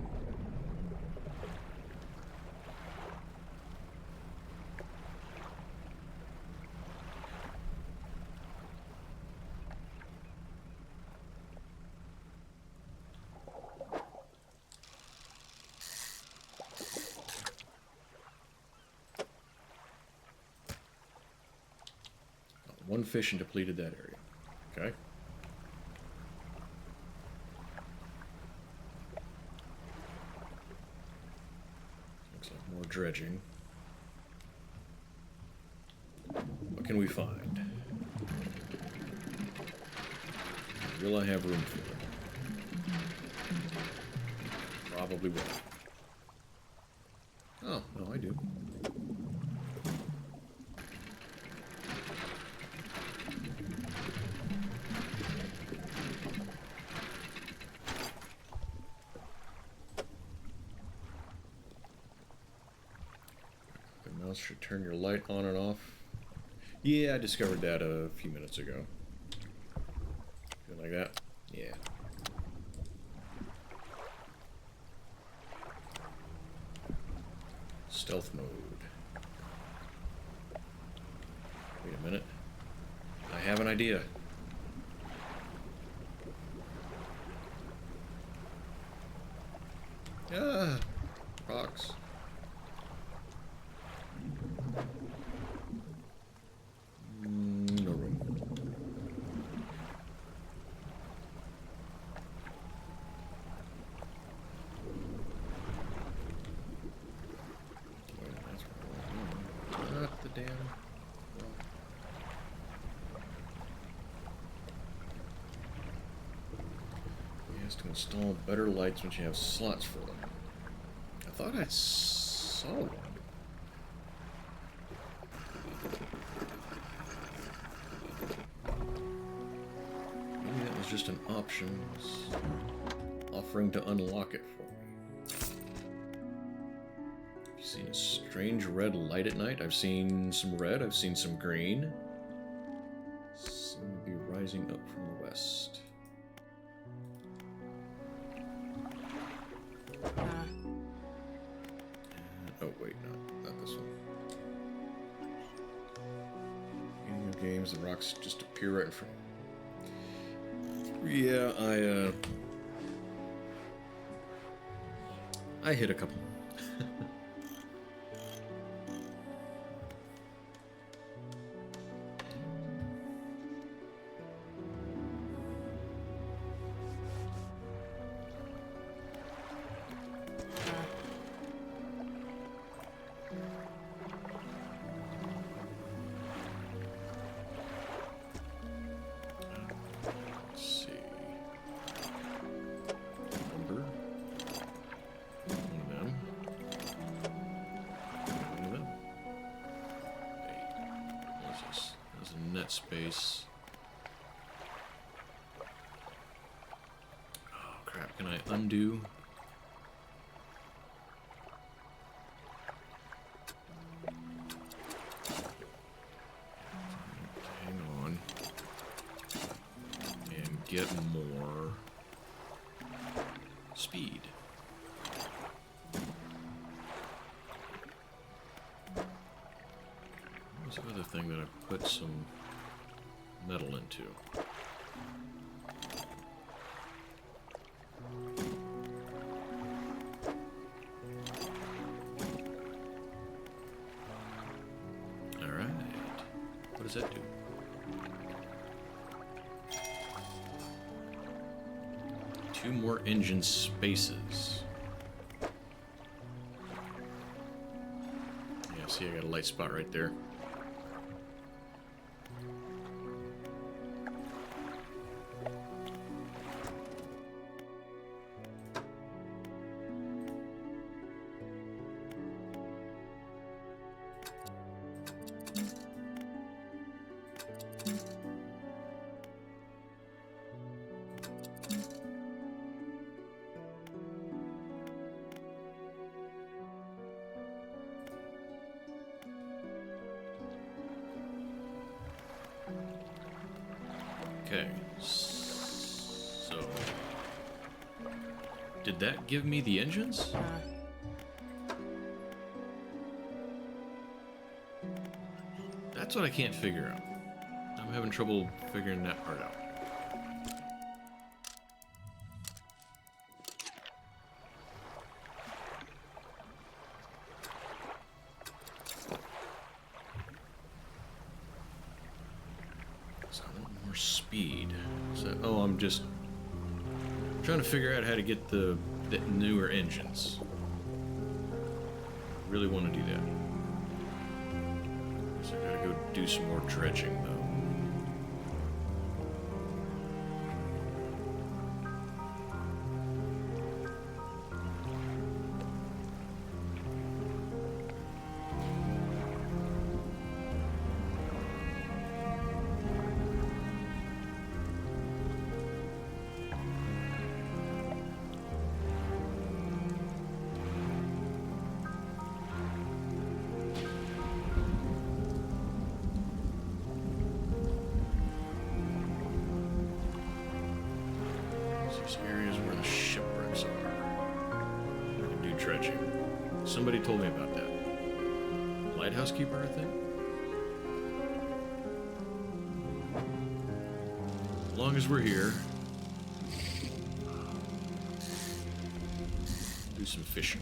One fish and depleted that area. Okay. Looks like more dredging. What can we find? Will I have room for it? Probably will. Oh, no, I do. Should turn your light on and off. Yeah, I discovered that a few minutes ago. Feel like that? Yeah. Stealth mode. Wait a minute. I have an idea. Ah, rocks. No room. Wait, that's wrong. Not the damn. He has to install better lights when you have slots for them. I thought I saw one. Just an option offering to unlock it for me. Have you seen a strange red light at night? I've seen some red, I've seen some green. Seem to be rising up from the west. Oh wait, not this one. Video games, the rocks just appear right in front. Yeah, I hit a couple. space. Oh crap, can I undo? Hang on. And get more speed. What was the other thing that I put some metal into? Alright. What does that do? Two more engine spaces. Yeah, see, I got a light spot right there. Okay, so did that give me the engines? That's what I can't figure out. I'm having trouble figuring that part out. Speed. So, oh, I'm just trying to figure out how to get the newer engines. I really want to do that. So I gotta go do some more dredging, though. These areas where the shipwrecks are. I can do dredging. Somebody told me about that. Lighthouse keeper, I think? As long as we're here. Do some fishing.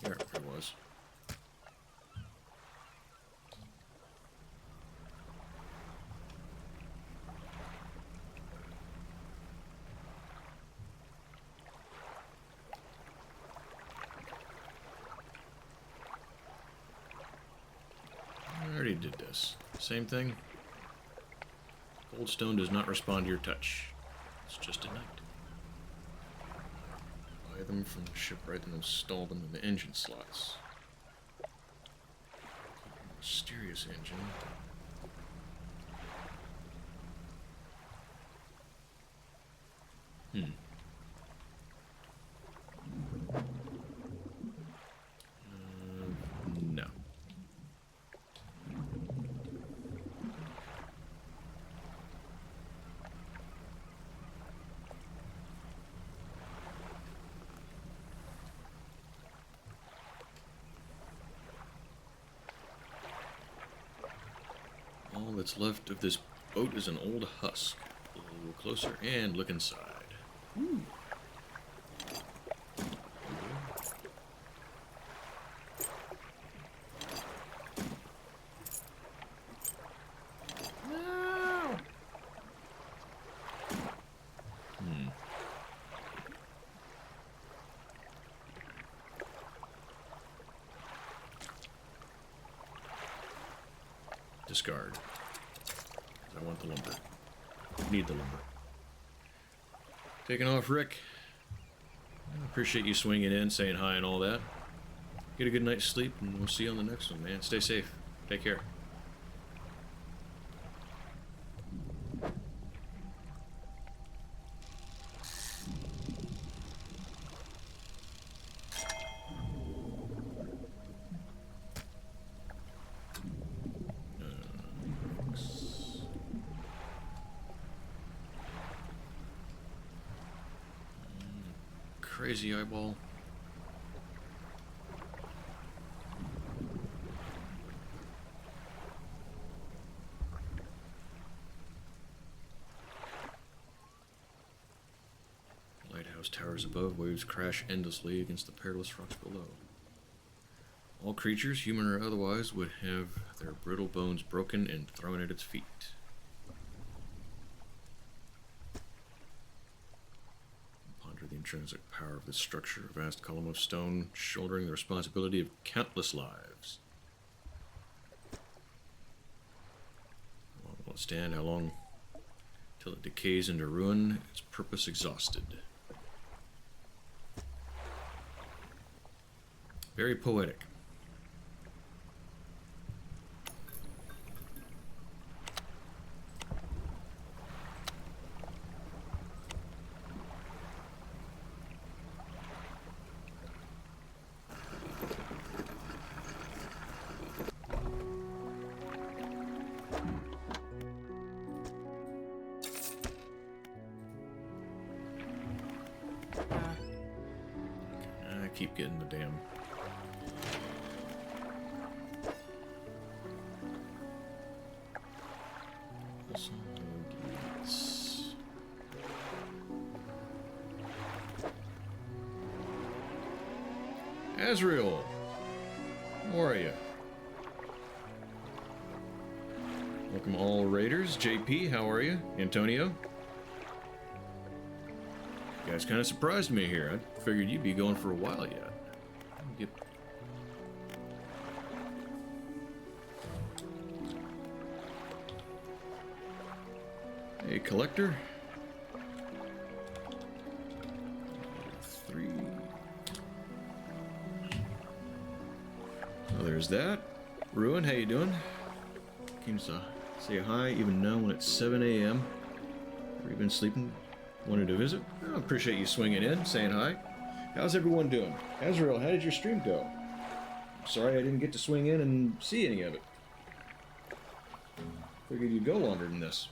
There it was. I already did this. Same thing. Cold stone does not respond to your touch. It's just a night. Buy them from the shipwright and install them in the engine slots. Mysterious engine. No. All that's left of this boat is an old husk. A little closer and look inside. Ooh. No. discard. I want the lumber. Need the lumber. Taking off, Rick. I appreciate you swinging in, saying hi and all that. Get a good night's sleep, and we'll see you on the next one, man. Stay safe. Take care. Crazy eyeball. Lighthouse towers above, waves crash endlessly against the perilous rocks below. All creatures, human or otherwise, would have their brittle bones broken and thrown at its feet. The intrinsic power of this structure, a vast column of stone shouldering the responsibility of countless lives. How long will it stand? How long till it decays into ruin, its purpose exhausted? Very poetic. Keep getting the damn Azrael, how are you? Welcome all raiders. JP, how are you? Antonio? You guys kind of surprised me here. I figured you'd be going for a while yet. Hey, collector. 3. Oh, there's that. Ruin, how you doing? Came to say hi, even now when it's 7 a.m. Have you been sleeping? Wanted to visit? I appreciate you swinging in, saying hi. How's everyone doing? Azrael, how did your stream go? Sorry I didn't get to swing in and see any of it. Figured you'd go longer than this.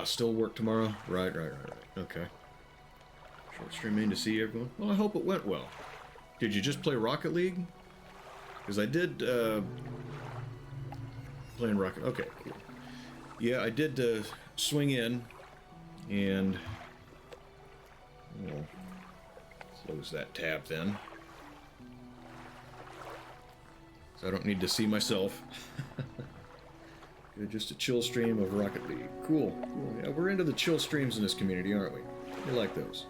Still work tomorrow? Right. Okay. Short stream in to see everyone. Well, I hope it went well. Did you just play Rocket League? Because I did, playing Rocket... Okay, cool. Yeah, I did, swing in, and... We'll close that tab then. So I don't need to see myself. Just a chill stream of Rocket League. Cool. Yeah, we're into the chill streams in this community, aren't we? We like those.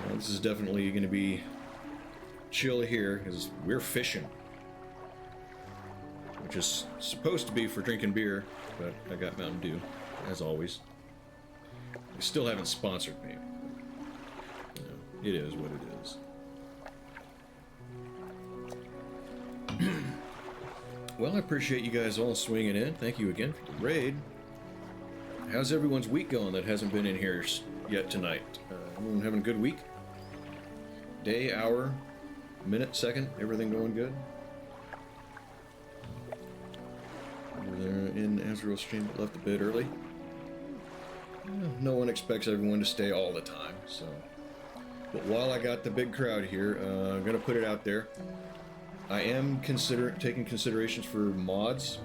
Well, this is definitely going to be chill here, because we're fishing. Which is supposed to be for drinking beer, but I got Mountain Dew, as always. They still haven't sponsored me. It is what it is. Well, I appreciate you guys all swinging in. Thank you again for the raid. How's everyone's week going that hasn't been in here yet tonight? Everyone having a good week? Day, hour, minute, second, everything going good? Over there in Azrael's stream, left a bit early. No one expects everyone to stay all the time, so... But while I got the big crowd here, I'm going to put it out there. I am taking considerations for mods.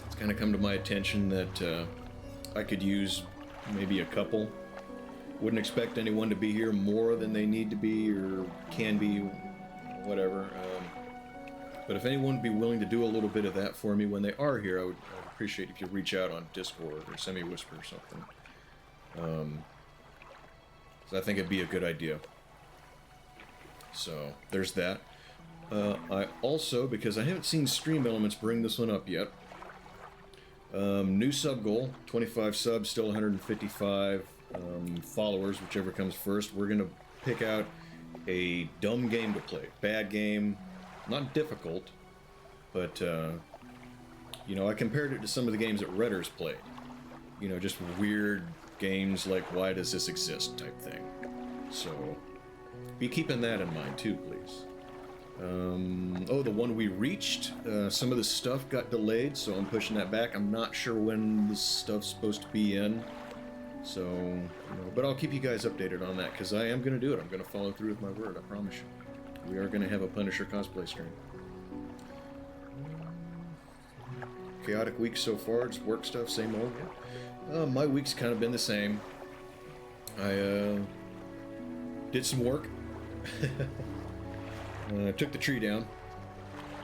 It's kind of come to my attention that I could use maybe a couple. Wouldn't expect anyone to be here more than they need to be or can be, whatever. But if anyone would be willing to do a little bit of that for me when they are here, I'd appreciate if you reach out on Discord or send me a whisper or something. So I think it'd be a good idea. So there's that. I also, because I haven't seen Stream Elements bring this one up yet, new sub goal, 25 subs, still 155 followers, whichever comes first. We're going to pick out a dumb game to play. Bad game, not difficult, but, you know, I compared it to some of the games that Redders played. You know, just weird games like why does this exist type thing. So, be keeping that in mind too, please. Oh, the one we reached, some of the stuff got delayed, so I'm pushing that back. I'm not sure when the stuff's supposed to be in, so, you know, but I'll keep you guys updated on that, because I am going to do it. I'm going to follow through with my word, I promise you. We are going to have a Punisher cosplay stream. Chaotic week so far, just work stuff, same old. My week's kind of been the same. I did some work. Took the tree down.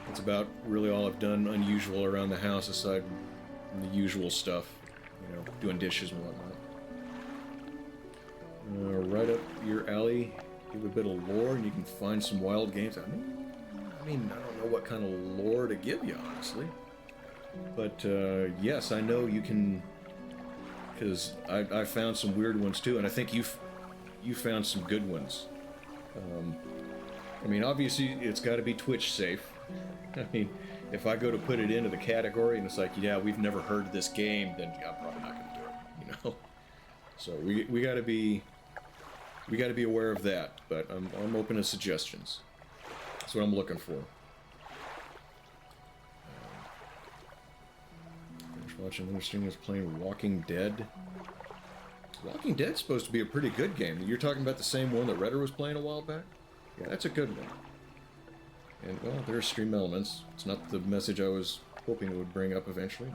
That's about really all I've done unusual around the house, aside from the usual stuff, you know, doing dishes and whatnot. Right up your alley, give a bit of lore, and you can find some wild games. I mean, I don't know what kind of lore to give you, honestly. But, yes, I know you can, because I found some weird ones, too, and I think you found some good ones. I mean, obviously, it's got to be Twitch safe. I mean, if I go to put it into the category and it's like, yeah, we've never heard of this game, then I'm probably not going to do it, you know? So we got to be aware of that, but I'm open to suggestions. That's what I'm looking for. Watching another stream was playing Walking Dead. Walking Dead's supposed to be a pretty good game. You're talking about the same one that Redder was playing a while back? Yeah, that's a good one. And, well, there's Stream Elements. It's not the message I was hoping it would bring up eventually,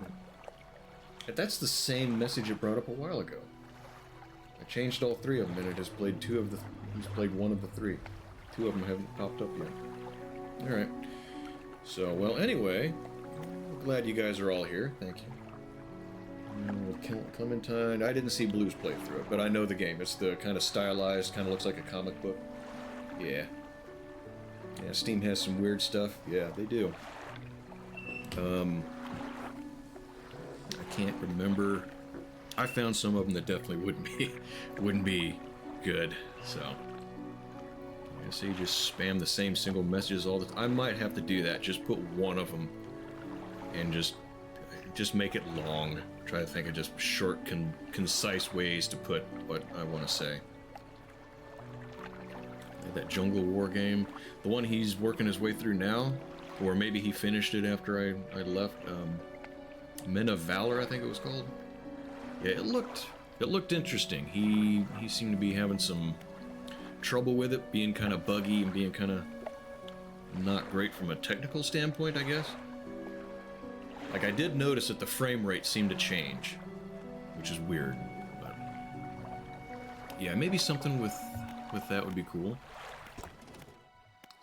but that's the same message it brought up a while ago. I changed all three of them, and it has played he's played one of the three. Two of them haven't popped up yet. Alright. So, well, anyway, glad you guys are all here. Thank you. Clementine. I didn't see Blues play through it, but I know the game. It's the kind of stylized, kind of looks like a comic book. Yeah. Yeah, Steam has some weird stuff. Yeah, they do. I can't remember. I found some of them that definitely wouldn't be good. So, yeah, so you just spam the same single messages all the time. I might have to do that. Just put one of them, and just make it long. Try to think of just short, concise ways to put what I want to say. That Jungle War game, the one he's working his way through now, or maybe he finished it after I left. Men of Valor, I think it was called. Yeah, it looked interesting. He seemed to be having some trouble with it, being kind of buggy and being kind of not great from a technical standpoint, I guess. Like, I did notice that the frame rate seemed to change, which is weird, but yeah, maybe something with that would be cool.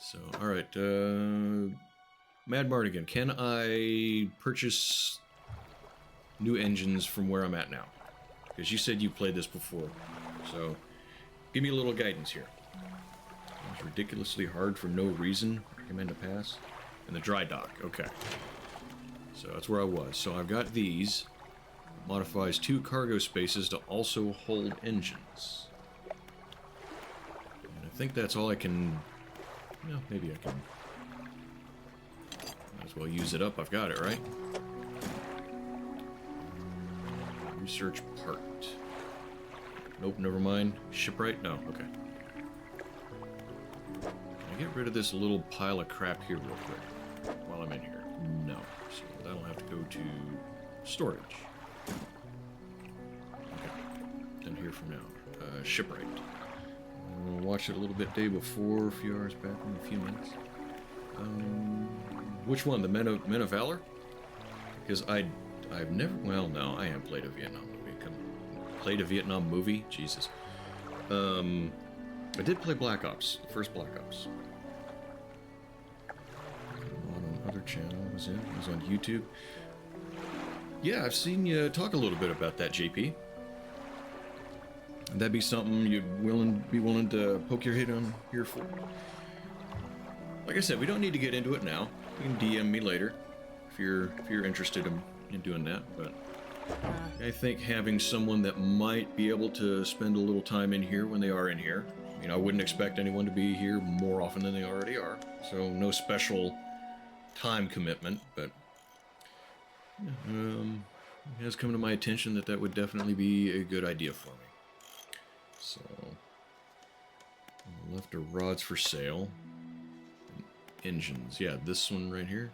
So, alright, Mad Mardigan, can I purchase new engines from where I'm at now? Because you said you played this before, so give me a little guidance here. It's ridiculously hard for no reason. Recommend a pass. And the dry dock, okay. So that's where I was. So I've got these. It modifies 2 cargo spaces to also hold engines. And I think that's all I can... Well, maybe I can... Might as well use it up. I've got it, right? Research part. Nope, never mind. Shipwright? No, okay. Can I get rid of this little pile of crap here real quick while I'm in here? No. So that'll have to go to storage. Okay. Done here for now. Shipwright. We'll watch it a little bit day before, a few hours back in a few minutes. Which one? The Men of Valor? Because I've never... Well, no, I haven't played a Vietnam movie. Played a Vietnam movie? Jesus. I did play Black Ops. The first Black Ops. On another channel I was in. I was on YouTube. Yeah, I've seen you talk a little bit about that, JP. That'd be something you'd be willing to poke your head on here for? like I said, we don't need to get into it now. You can DM me later if you're interested in doing that. But I think having someone that might be able to spend a little time in here when they are in here. I wouldn't expect anyone to be here more often than they already are. So no special time commitment, but it has come to my attention that would definitely be a good idea for me. So, on the left are rods for sale. And engines. Yeah, this one right here.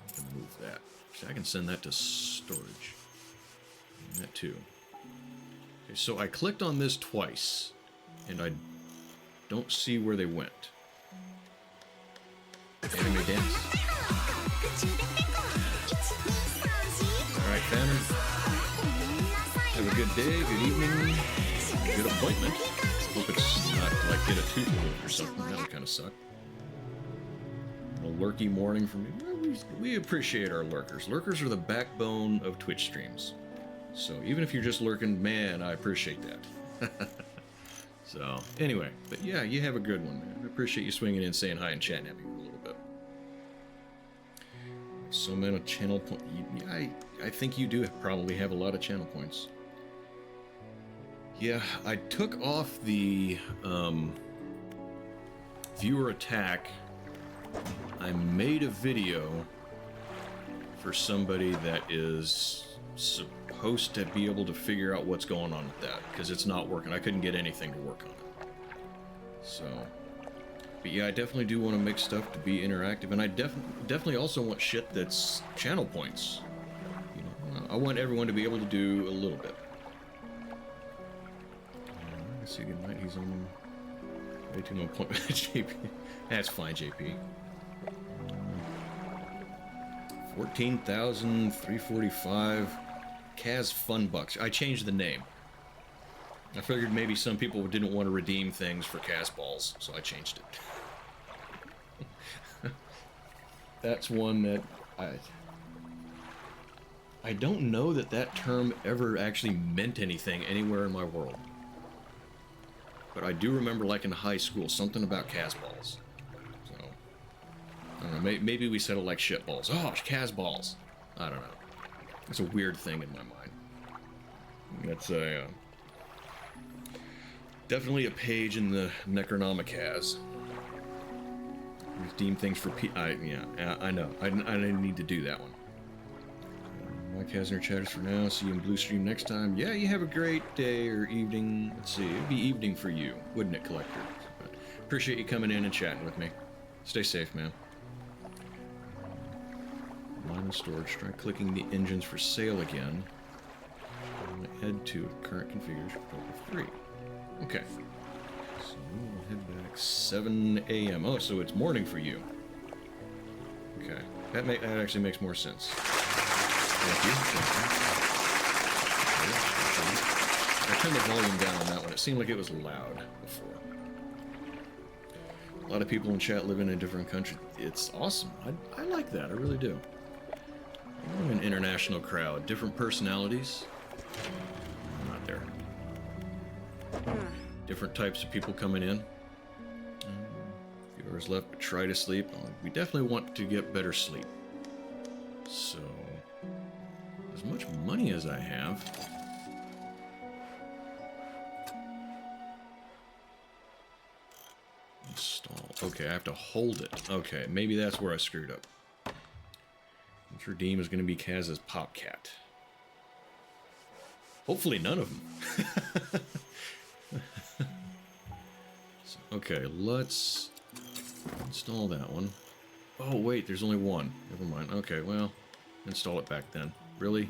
I can move that. So I can send that to storage. And that too. Okay, so I clicked on this twice, and I don't see where they went. Anime dance. Alright, Fanner. Have a good day, good evening, good appointment. Hope it's not like get a tooth removed or something. That would kind of suck. A lurky morning for me. Well, we appreciate our lurkers. Lurkers are the backbone of Twitch streams. So even if you're just lurking, man, I appreciate that. So, anyway, but yeah, you have a good one, man. I appreciate you swinging in, saying hi, and chatting at me a little bit. So many channel points. I think you do probably have a lot of channel points. Yeah, I took off the viewer attack. I made a video for somebody that is supposed to be able to figure out what's going on with that, because it's not working. I couldn't get anything to work on it. So, but yeah, I definitely do want to make stuff to be interactive, and I definitely also want shit that's channel points. I want everyone to be able to do a little bit. Let's see, good night. He's on way too no point with JP. That's fine, JP. 14,345 Kaz Fun Bucks. I changed the name. I figured maybe some people didn't want to redeem things for Kaz balls, so I changed it. That's one that I don't know that term ever actually meant anything anywhere in my world. But I do remember, like in high school, something about Kaz balls. So, I don't know, maybe we said it like shit balls. Oh, Kaz balls. I don't know. It's a weird thing in my mind. That's definitely a page in the Necronomicon. Redeem things for yeah, I know. I didn't need to do that one. Mike has in our chatters for now. See you in Blue Stream next time. Yeah, you have a great day or evening. Let's see, it'd be evening for you, wouldn't it, Collector? But appreciate you coming in and chatting with me. Stay safe, man. Mine storage. Try clicking the engines for sale again. I'm going to head to current configuration for 3. Okay. So we'll head back 7 a.m. Oh, so it's morning for you. Okay. That actually makes more sense. Thank you. I turned the volume down on that one. It seemed like it was loud before. A lot of people in chat living in different countries. It's awesome. I like that. I really do. I'm an international crowd. Different personalities. I'm not there. Different types of people coming in. A few hours left, but try to sleep. We definitely want to get better sleep. So, as much money as I have. Install. Okay, I have to hold it. Okay, maybe that's where I screwed up. Which redeem is going to be Kaz's Popcat. Hopefully none of them. So, okay, let's install that one. Oh, wait, there's only one. Never mind. Okay, well, install it back then. Really?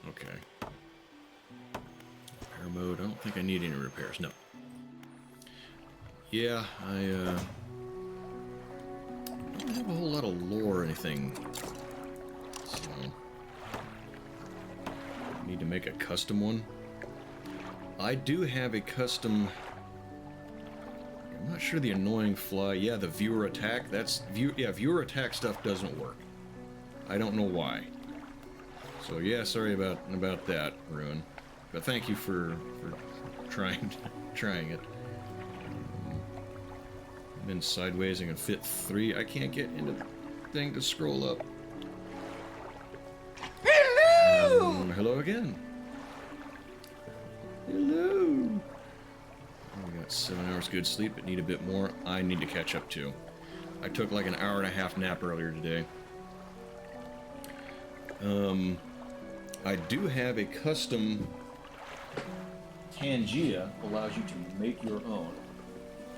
Okay. Repair mode. I don't think I need any repairs. No. Yeah, I don't have a whole lot of lore or anything. So, need to make a custom one. I do have a custom. I'm not sure the annoying fly. Yeah, the viewer attack. Viewer attack stuff doesn't work. I don't know why. So yeah, sorry about that, Ruin. But thank you for trying it. I'm in sideways and can fit 3. I can't get into the thing to scroll up. Hello! Hello again. Hello. We got 7 hours good sleep, but need a bit more. I need to catch up too. I took like an hour and a half nap earlier today. I do have a custom Tangia, allows you to make your own.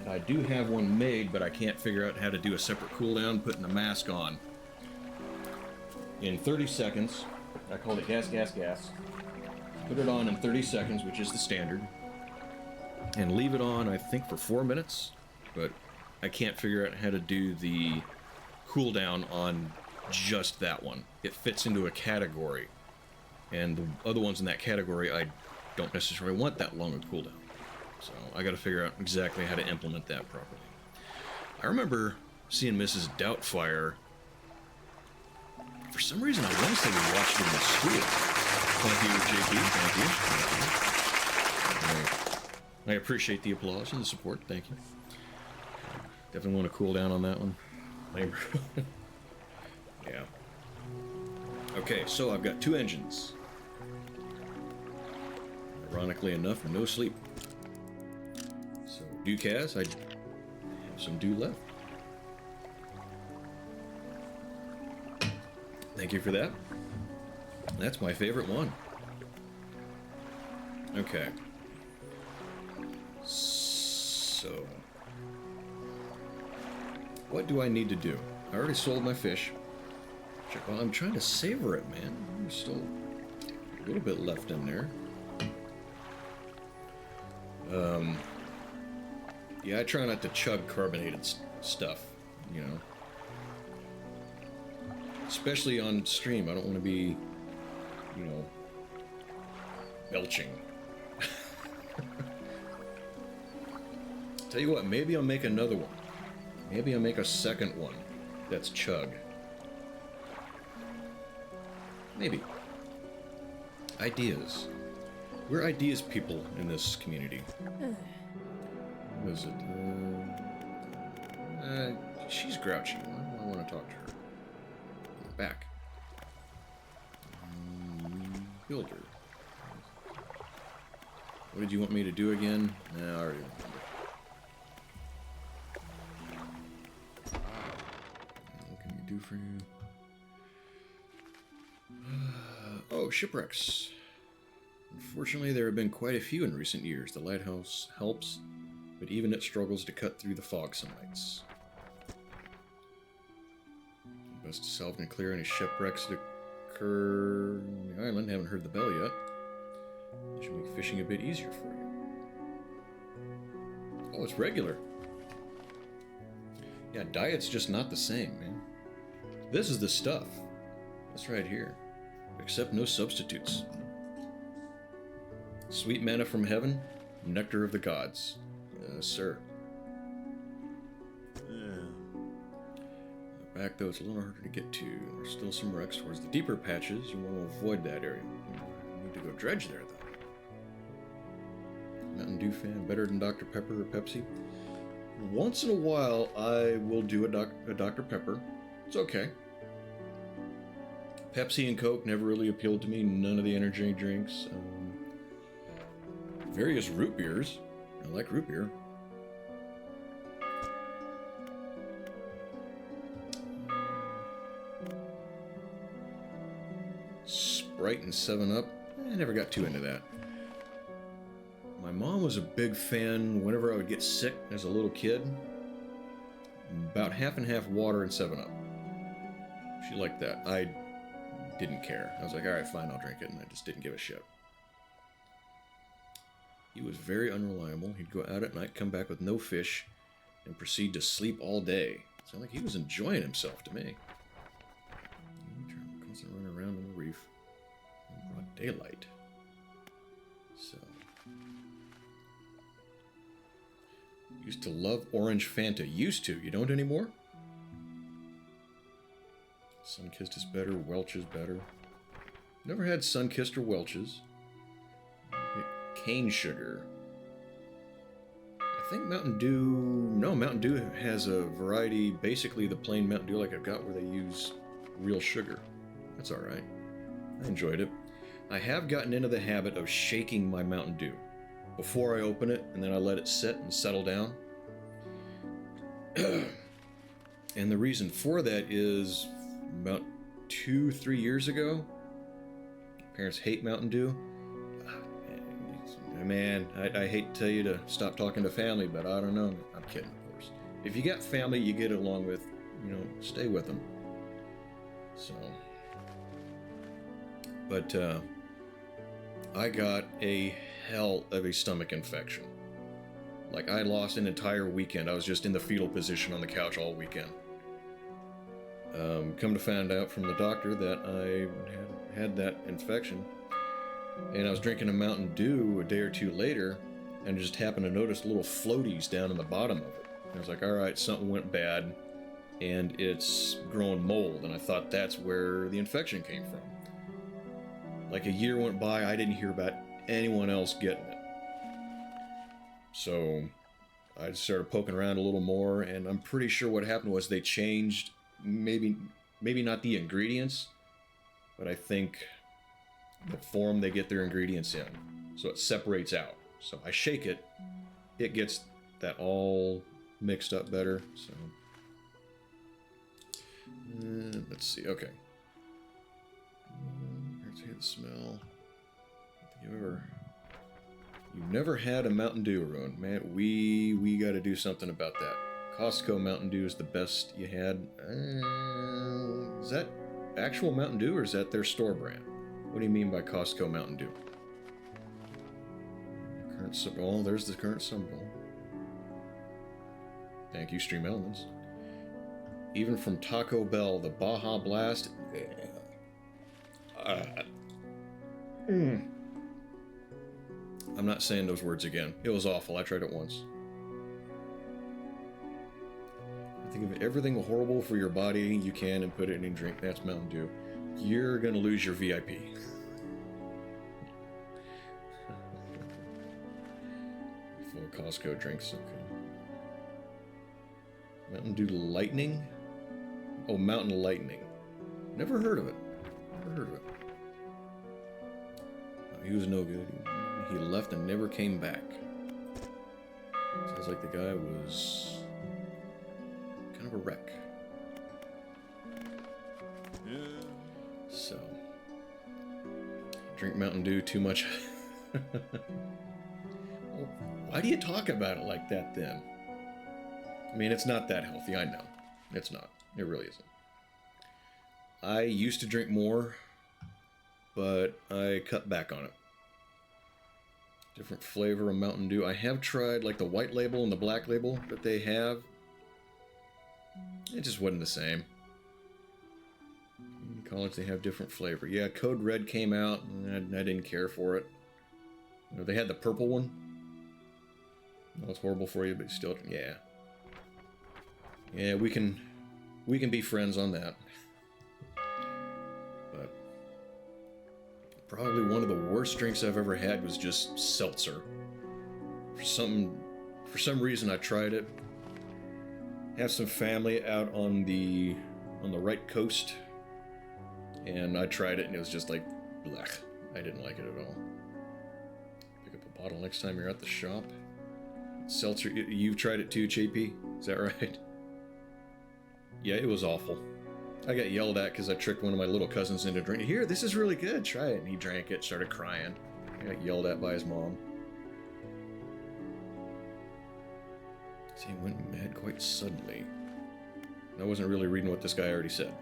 And I do have one made, but I can't figure out how to do a separate cooldown putting the mask on. In 30 seconds, I called it gas. Put it on in 30 seconds, which is the standard. And leave it on, I think, for 4 minutes. But I can't figure out how to do the cooldown on just that one. It fits into a category. And the other ones in that category, I don't necessarily want that long a cooldown. So I gotta figure out exactly how to implement that properly. I remember seeing Mrs. Doubtfire. For some reason, I want to say we watched it in school. Thank you, JP. Thank you. I appreciate the applause and the support. Thank you. Definitely want to cool down on that one. Yeah. Okay, so I've got 2 engines. Ironically enough, no sleep. So, Ducas, I have some dew left. Thank you for that. That's my favorite one. Okay. So, what do I need to do? I already sold my fish. Well, I'm trying to savor it, man. There's still a little bit left in there. Yeah, I try not to chug carbonated stuff, you know. Especially on stream, I don't want to be, you know, belching. Tell you what, maybe I'll make another one. Maybe I'll make a second one that's chug. Maybe. Ideas. We're ideas people in this community. What is it? She's grouchy. I want to talk to her. Back. Builder. What did you want me to do again? Nah, I already remember. What can we do for you? Oh, shipwrecks. Unfortunately, there have been quite a few in recent years. The lighthouse helps, but even it struggles to cut through the fog some nights. Best to salve and clear any shipwrecks that occur on the island. Haven't heard the bell yet. It should make fishing a bit easier for you. Oh, it's regular. Yeah, diet's just not the same, man. This is the stuff. That's right here. Except no substitutes. Sweet manna from heaven, nectar of the gods. Yes, sir. Back though, it's a little harder to get to. There's still some wrecks towards the deeper patches. You want to avoid that area. You need to go dredge there, though. Mountain Dew fan, better than Dr. Pepper or Pepsi? Once in a while, I will do a Dr. Pepper. It's okay. Pepsi and Coke never really appealed to me. None of the energy drinks. Various root beers. I like root beer. Sprite and 7-Up. I never got too into that. My mom was a big fan whenever I would get sick as a little kid. About half and half water and 7-Up. She liked that. I didn't care. I was like, alright, fine, I'll drink it, and I just didn't give a shit. He was very unreliable. He'd go out at night, come back with no fish, and proceed to sleep all day. Sounded like he was enjoying himself to me. Constantly running around on the reef in broad daylight. So, used to love orange Fanta. Used to. You don't anymore? Sunkissed is better. Welch is better. Never had Sunkissed or Welch's. Cane sugar. I think Mountain Dew... No, Mountain Dew has a variety, basically the plain Mountain Dew like I've got, where they use real sugar. That's alright. I enjoyed it. I have gotten into the habit of shaking my Mountain Dew before I open it, and then I let it sit and settle down. And the reason for that is about 2-3 years ago, parents hate Mountain Dew. Man, I hate to tell you to stop talking to family, but I don't know. I'm kidding, of course. If you got family you get along with, you know, stay with them. So, but I got a hell of a stomach infection. Like, I lost an entire weekend. I was just in the fetal position on the couch all weekend. Come to find out from the doctor that I had that infection. And I was drinking a Mountain Dew a day or two later, and just happened to notice little floaties down in the bottom of it. And I was like, alright, something went bad, and it's growing mold, and I thought that's where the infection came from. Like, a year went by, I didn't hear about anyone else getting it. So I started poking around a little more, and I'm pretty sure what happened was they changed, maybe not the ingredients, but I think the form they get their ingredients in, so it separates out. So I shake it, it gets that all mixed up better. So let's see. Okay, let's hear the smell. You've never had a Mountain Dew, Arun. Man, we got to do something about that. Costco Mountain Dew is the best you had. Is that actual Mountain Dew, or is that their store brand? What do you mean by Costco Mountain Dew? Current symbol. Oh, there's the current symbol. Thank you, Stream Elements. Even from Taco Bell, the Baja Blast. I'm not saying those words again. It was awful. I tried it once. Think of everything horrible for your body you can and put it in a drink. That's Mountain Dew. You're gonna lose your VIP. Full of Costco drinks. Okay. Mountain Dew Lightning? Oh, Mountain Lightning. Never heard of it. Never heard of it. Oh, he was no good. He left and never came back. Sounds like the guy was kind of a wreck. Yeah. So, drink Mountain Dew too much. Well, why do you talk about it like that then? I mean, it's not that healthy, I know. It's not. It really isn't. I used to drink more, but I cut back on it. Different flavor of Mountain Dew. I have tried like the white label and the black label that they have. It just wasn't the same. In college they have different flavor. Yeah, Code Red came out and I didn't care for it. You know, they had the purple one. No, it's horrible for you, but still, yeah. Yeah, we can be friends on that. But probably one of the worst drinks I've ever had was just seltzer. For some reason I tried it. Have some family out on the right coast, and I tried it and it was just like, blech. I didn't like it at all. Pick up a bottle next time you're at the shop. Seltzer, you've tried it too, JP? Is that right? Yeah, it was awful. I got yelled at because I tricked one of my little cousins into drinking. Here, this is really good, try it. And he drank it, started crying. I got yelled at by his mom. See, he went mad quite suddenly. I wasn't really reading what this guy already said.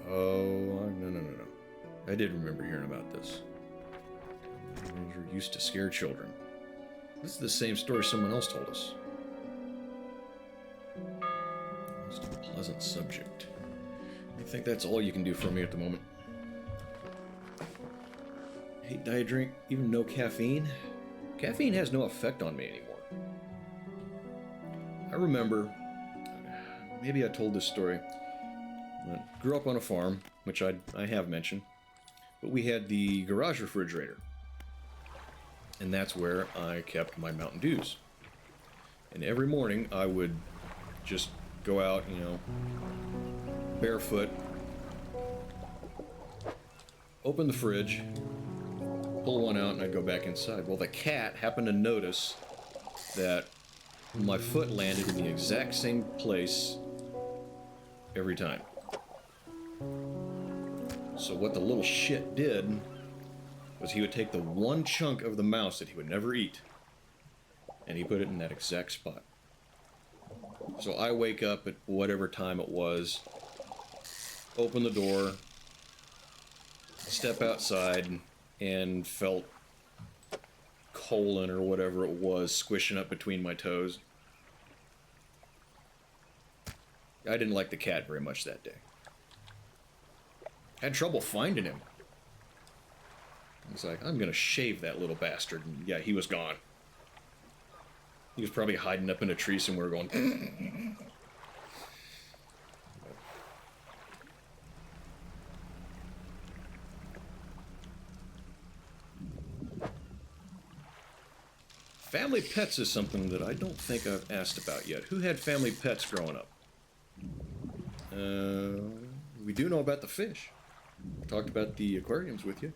Oh, no. I did remember hearing about this. Manager used to scare children. This is the same story someone else told us. Most unpleasant subject. I think that's all you can do for me at the moment. Hate diet drink, even no caffeine. Caffeine has no effect on me anymore. I remember, maybe I told this story. I grew up on a farm, which I have mentioned, but we had the garage refrigerator. And that's where I kept my Mountain Dews. And every morning I would just go out, you know, barefoot, open the fridge, pull one out, and I'd go back inside. Well, the cat happened to notice that my foot landed in the exact same place every time. So what the little shit did was he would take the one chunk of the mouse that he would never eat, and he put it in that exact spot. So I wake up at whatever time it was, open the door, step outside, and felt colon or whatever it was squishing up between my toes. I didn't like the cat very much that day. Had trouble finding him. I was like, I'm gonna shave that little bastard. And yeah, he was gone. He was probably hiding up in a tree somewhere going... Family pets is something that I don't think I've asked about yet. Who had family pets growing up? We do know about the fish. I talked about the aquariums with you.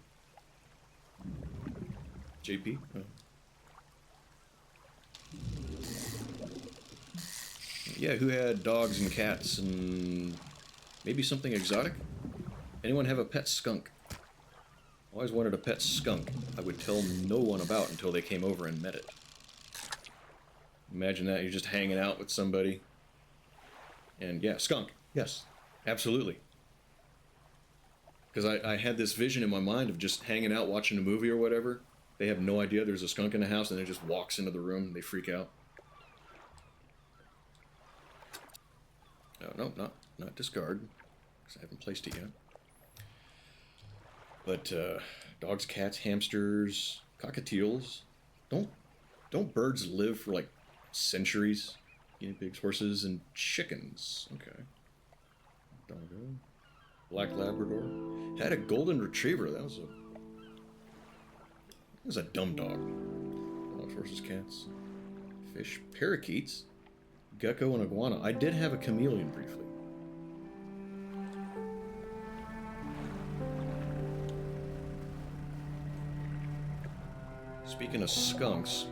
JP? Oh. Yeah, who had dogs and cats and maybe something exotic? Anyone have a pet skunk? Always wanted a pet skunk. I would tell no one about until they came over and met it. Imagine that, you're just hanging out with somebody. And yeah, skunk. Yes, absolutely. Because I had this vision in my mind of just hanging out watching a movie or whatever. They have no idea there's a skunk in the house and it just walks into the room and they freak out. No, not discard. Because I haven't placed it yet. But dogs, cats, hamsters, cockatiels. Don't birds live for like centuries? Guinea pigs, horses, and chickens. Okay. Doggo. Black Labrador. Had a golden retriever. That was a dumb dog. Dogs, horses, cats. Fish. Parakeets. Gecko and iguana. I did have a chameleon briefly. Speaking of skunks,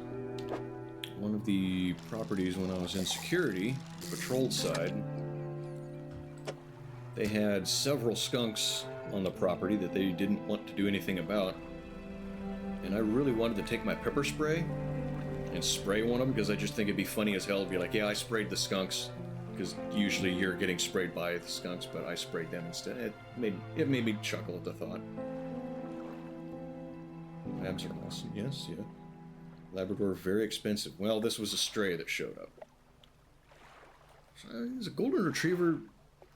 one of the properties when I was in security, the patrol side, they had several skunks on the property that they didn't want to do anything about. And I really wanted to take my pepper spray and spray one of them because I just think it'd be funny as hell to be like, yeah, I sprayed the skunks. Because usually you're getting sprayed by the skunks, but I sprayed them instead. It made me chuckle at the thought. Labs are awesome. Yes, yeah. Labrador, very expensive. Well, this was a stray that showed up. So, is a golden retriever...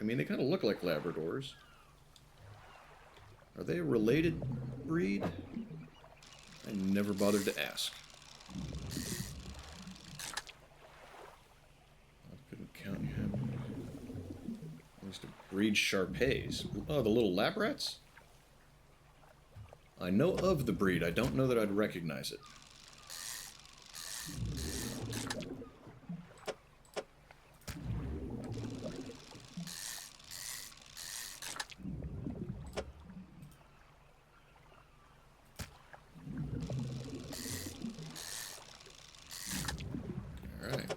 I mean, they kind of look like Labradors. Are they a related breed? I never bothered to ask. I couldn't count yet. I used to breed Shar-Peis. Oh, the little lab rats? I know of the breed. I don't know that I'd recognize it. All right.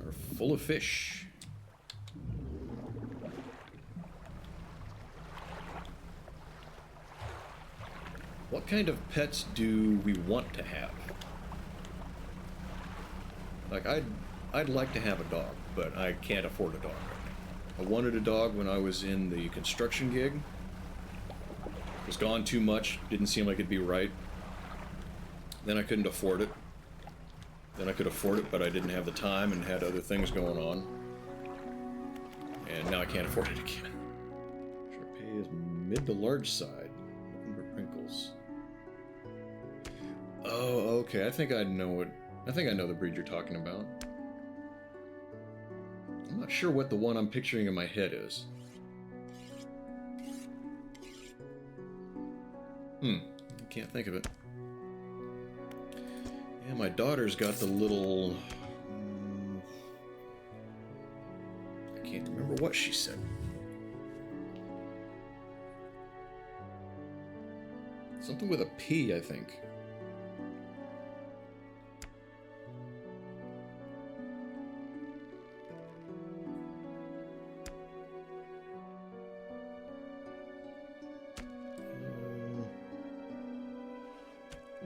We're full of fish. What kind of pets do we want to have? Like, I'd like to have a dog, but I can't afford a dog right now. I wanted a dog when I was in the construction gig. It was gone too much, didn't seem like it'd be right. Then I couldn't afford it. Then I could afford it, but I didn't have the time and had other things going on. And now I can't afford it again. Shar-Pei is mid to large side. Wrinkles. Oh, okay. I think I know the breed you're talking about. I'm not sure what the one I'm picturing in my head is. I can't think of it. Yeah, my daughter's got the little... I can't remember what she said. Something with a P, I think.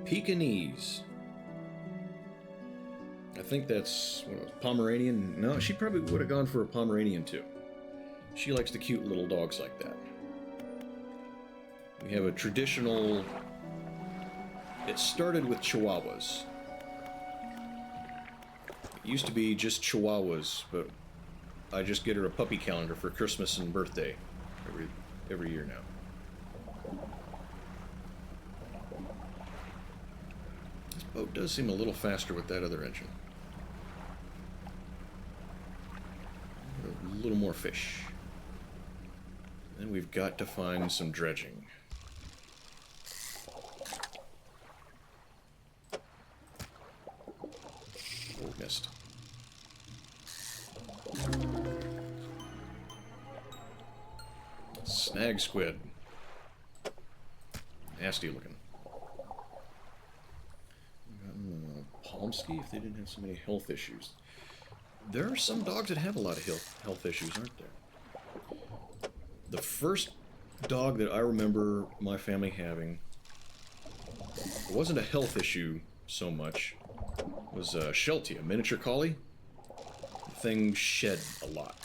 Pekingese. I think that's what it was, Pomeranian. No, she probably would have gone for a Pomeranian too. She likes the cute little dogs like that. We have a traditional... It started with Chihuahuas. It used to be just Chihuahuas, but I just get her a puppy calendar for Christmas and birthday every year now. This boat does seem a little faster with that other engine. A little more fish. Then we've got to find some dredging. Oh, missed. Snag squid. Nasty looking. Palmsky, if they didn't have so many health issues. There are some dogs that have a lot of health issues, aren't there? The first dog that I remember my family having, it wasn't a health issue so much, was Sheltie, a miniature collie. The thing shed a lot.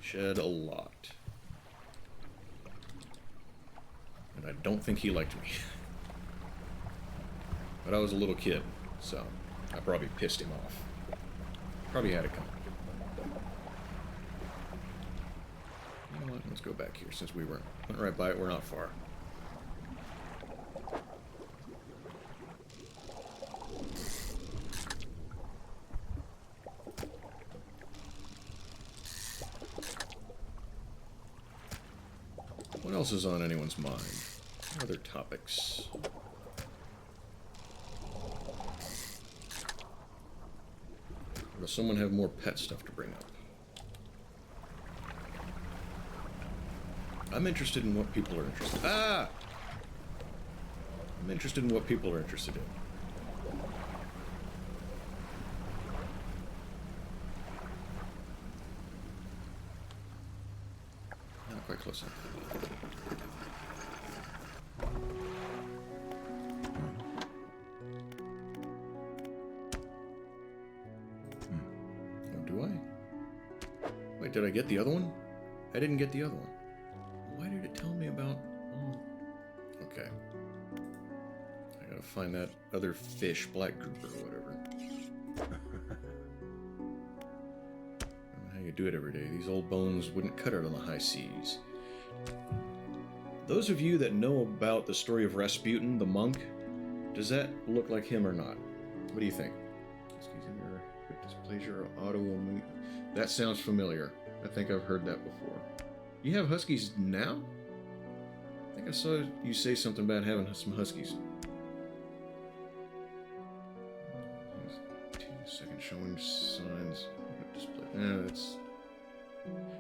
Shed a lot. And I don't think he liked me. But I was a little kid, so I probably pissed him off. Probably had it coming. You know what? Let's go back here since we went right by it. We're not far. What else is on anyone's mind? Other topics. Or does someone have more pet stuff to bring up? I'm interested in what people are interested in. I'm interested in what people are interested in. Not quite close enough. Did I get the other one? I didn't get the other one. Why did it tell me about... Oh. Okay. I gotta find that other fish, black grouper or whatever. I don't know how you do it every day. These old bones wouldn't cut it on the high seas. Those of you that know about the story of Rasputin, the monk, does that look like him or not? What do you think? Dysplasia or autoimmune... That sounds familiar. I think I've heard that before. You have huskies now? I think I saw you say something about having some huskies. 2-second showing signs of hip dysplasia. That's...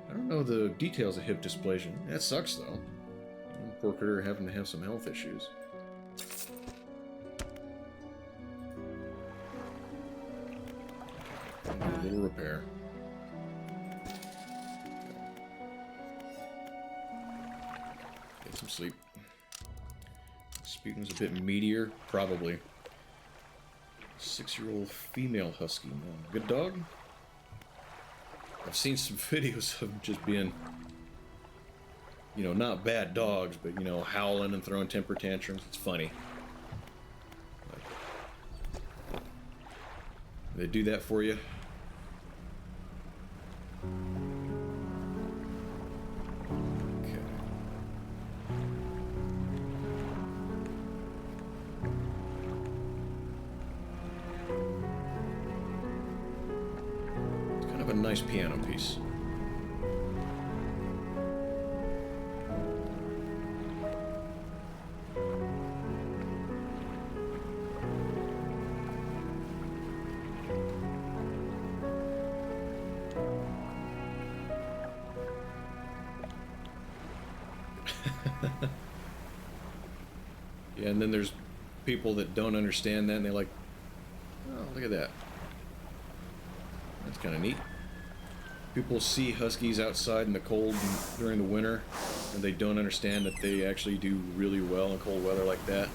I don't know the details of hip dysplasia. That sucks though. Poor critter having to have some health issues. A little repair. Get some sleep. Rasputin's a bit meatier, probably. 6-year-old female husky. Good dog? I've seen some videos of them just being, you know, not bad dogs, but, you know, howling and throwing temper tantrums. It's funny. They do that for you? Okay. It's kind of a nice piano piece. Yeah, and then there's people that don't understand that, and they're like, oh, look at that. That's kind of neat. People see huskies outside in the cold during the winter, and they don't understand that they actually do really well in cold weather like that.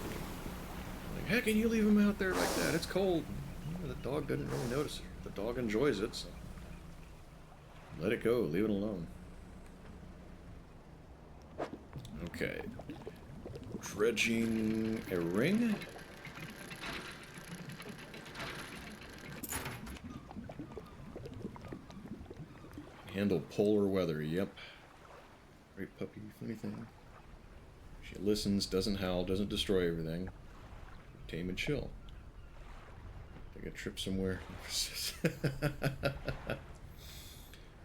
Like, how can you leave them out there like that? It's cold. Yeah, the dog doesn't really notice it. The dog enjoys it, so let it go. Leave it alone. Okay. Dredging a ring. Handle polar weather, yep. Great puppy, funny thing. She listens, doesn't howl, doesn't destroy everything. Tame and chill. Take a trip somewhere.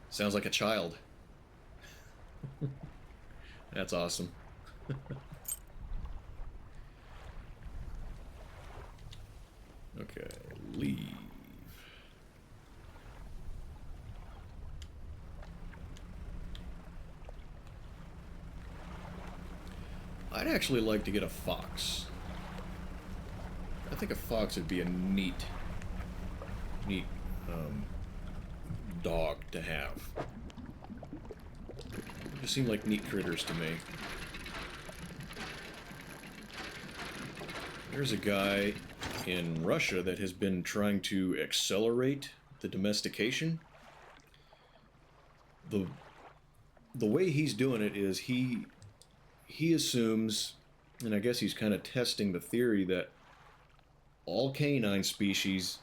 Sounds like a child. That's awesome. Okay, leave. I'd actually like to get a fox. I think a fox would be a neat dog to have. They just seem like neat critters to me. There's a guy in Russia that has been trying to accelerate the domestication. The way he's doing it is he assumes, and I guess he's kind of testing the theory that all canine species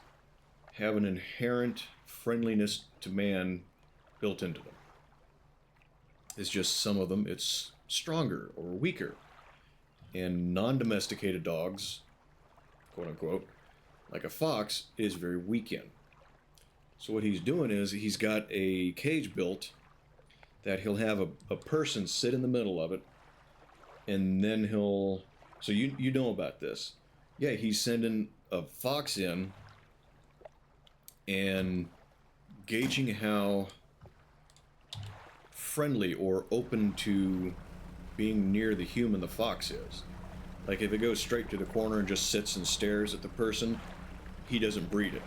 have an inherent friendliness to man built into them. It's just some of them, it's stronger or weaker. And non-domesticated dogs, quote unquote, like a fox, is very weak in. So what he's doing is he's got a cage built that he'll have a person sit in the middle of it, and then he'll... So you know about this. Yeah, he's sending a fox in and gauging how friendly or open to being near the human the fox is. Like if it goes straight to the corner and just sits and stares at the person, he doesn't breed it.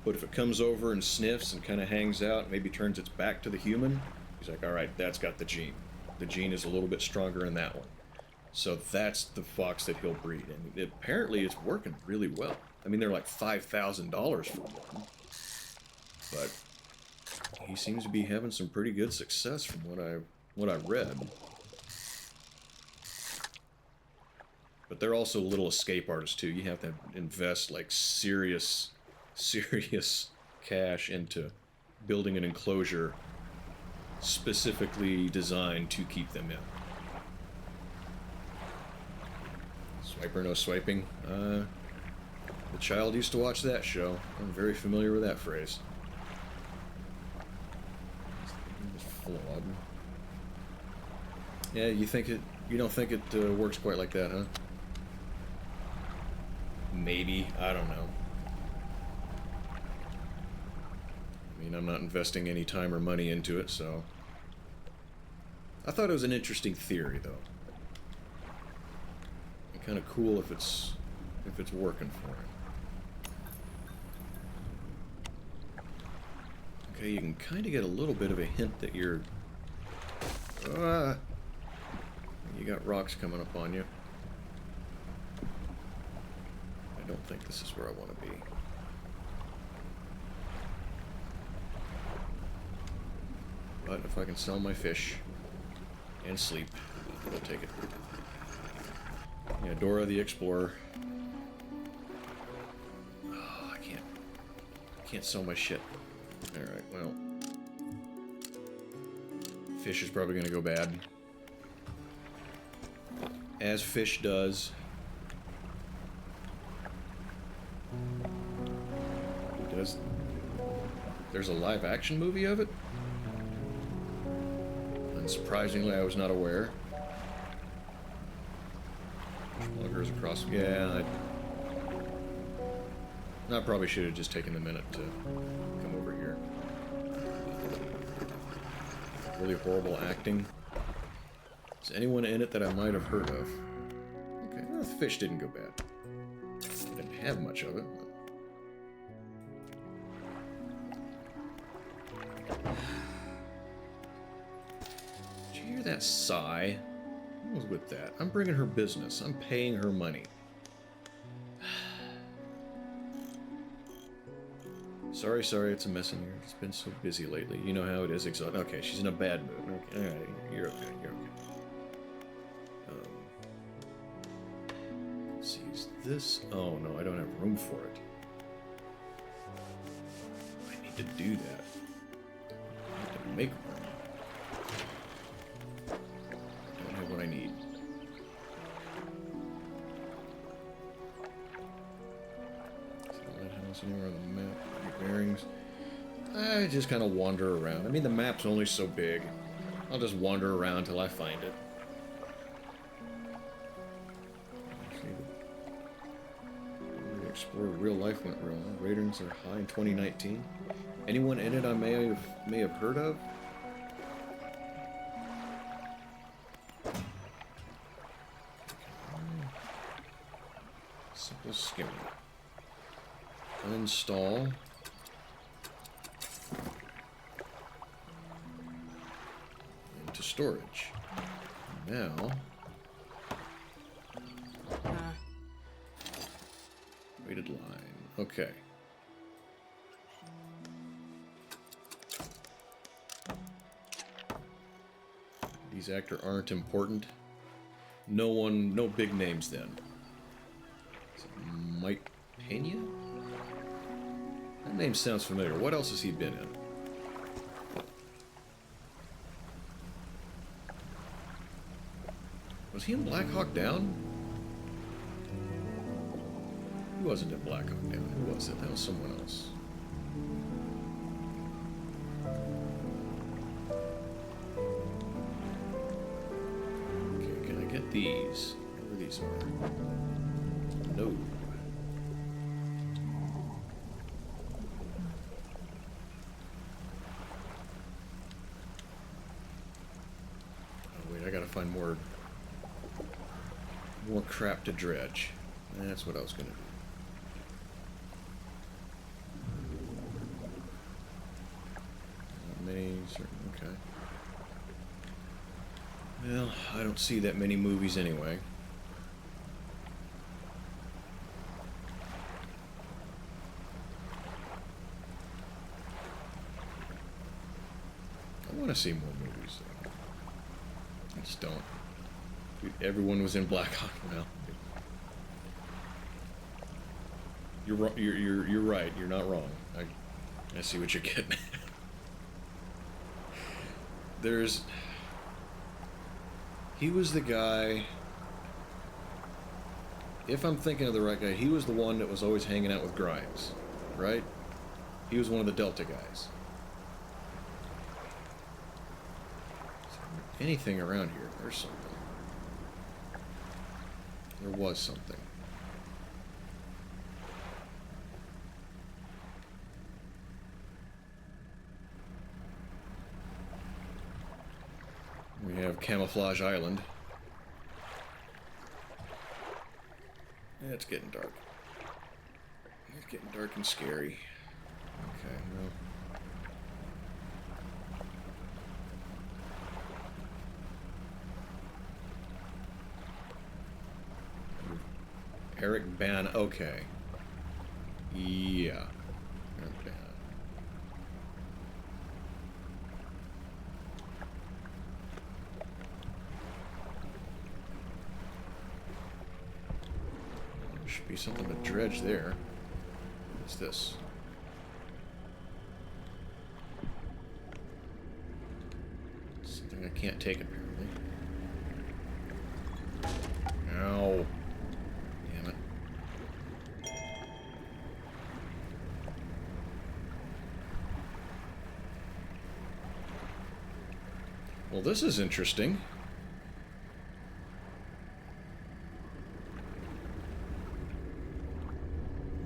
But if it comes over and sniffs and kind of hangs out, maybe turns its back to the human, he's like, all right, that's got the gene. The gene is a little bit stronger in that one. So that's the fox that he'll breed. And apparently it's working really well. I mean, they're like $5,000 for one. But he seems to be having some pretty good success from what I read. But they're also little escape artists too. You have to invest like serious cash into building an enclosure specifically designed to keep them in. Swiper, no swiping. The child used to watch that show. I'm very familiar with that phrase. Flawed. Yeah, you don't think it works quite like that, huh? Maybe, I don't know. I mean, I'm not investing any time or money into it, so... I thought it was an interesting theory, though. Kind of cool if it's working for him. Okay, you can kind of get a little bit of a hint that you're... you got rocks coming up on you. I don't think this is where I want to be. But if I can sell my fish and sleep, I'll take it. Yeah, Dora the Explorer. Oh, I can't sell my shit. Alright, well. Fish is probably gonna go bad. As fish does. It does. There's a live action movie of it? Unsurprisingly, I was not aware. Sluggers across. Yeah, I probably should have just taken a minute to come over here. Really horrible acting. Is anyone in it that I might have heard of? Okay, The fish didn't go bad. I didn't have much of it. Did you hear that sigh? What was with that? I'm bringing her business. I'm paying her money. Sorry, it's a mess in here. It's been so busy lately. You know how it is. Okay, she's in a bad mood. Okay, alright, you're okay. Let's see, is this? Oh no, I don't have room for it. I need to do that. I have to make room. I don't have what I need. Anywhere on the map, your bearings. I just kind of wander around. I mean, the map's only so big. I'll just wander around until I find it. Explore real life went wrong. Ratings are high in 2019. Anyone in it I may have heard of? Simple skimmer. Uninstall. Into storage. Now. Weighted line. Okay. These actors aren't important. No big names then. Is it Mike Pena? That name sounds familiar. What else has he been in? Was he in Black Hawk Down? He wasn't in Black Hawk Down. Who was it? That was someone else. Okay, can I get these? Where these are? No. I gotta find more crap to dredge. That's what I was gonna do. Not many certain, okay. Well, I don't see that many movies anyway. I want to see more movies though. I just don't. Everyone was in Black Hawk. Well, you're right. You're not wrong. I see what you're getting. He was the guy. If I'm thinking of the right guy, he was the one that was always hanging out with Grimes, right? He was one of the Delta guys. Anything around here? There's something. There was something. We have Camouflage Island. It's getting dark. It's getting dark and scary. Okay, well. Eric Ban. Okay. Yeah. Eric Ban. There should be something to dredge there. What's this? Something I can't take apparently. Ow. Well, this is interesting.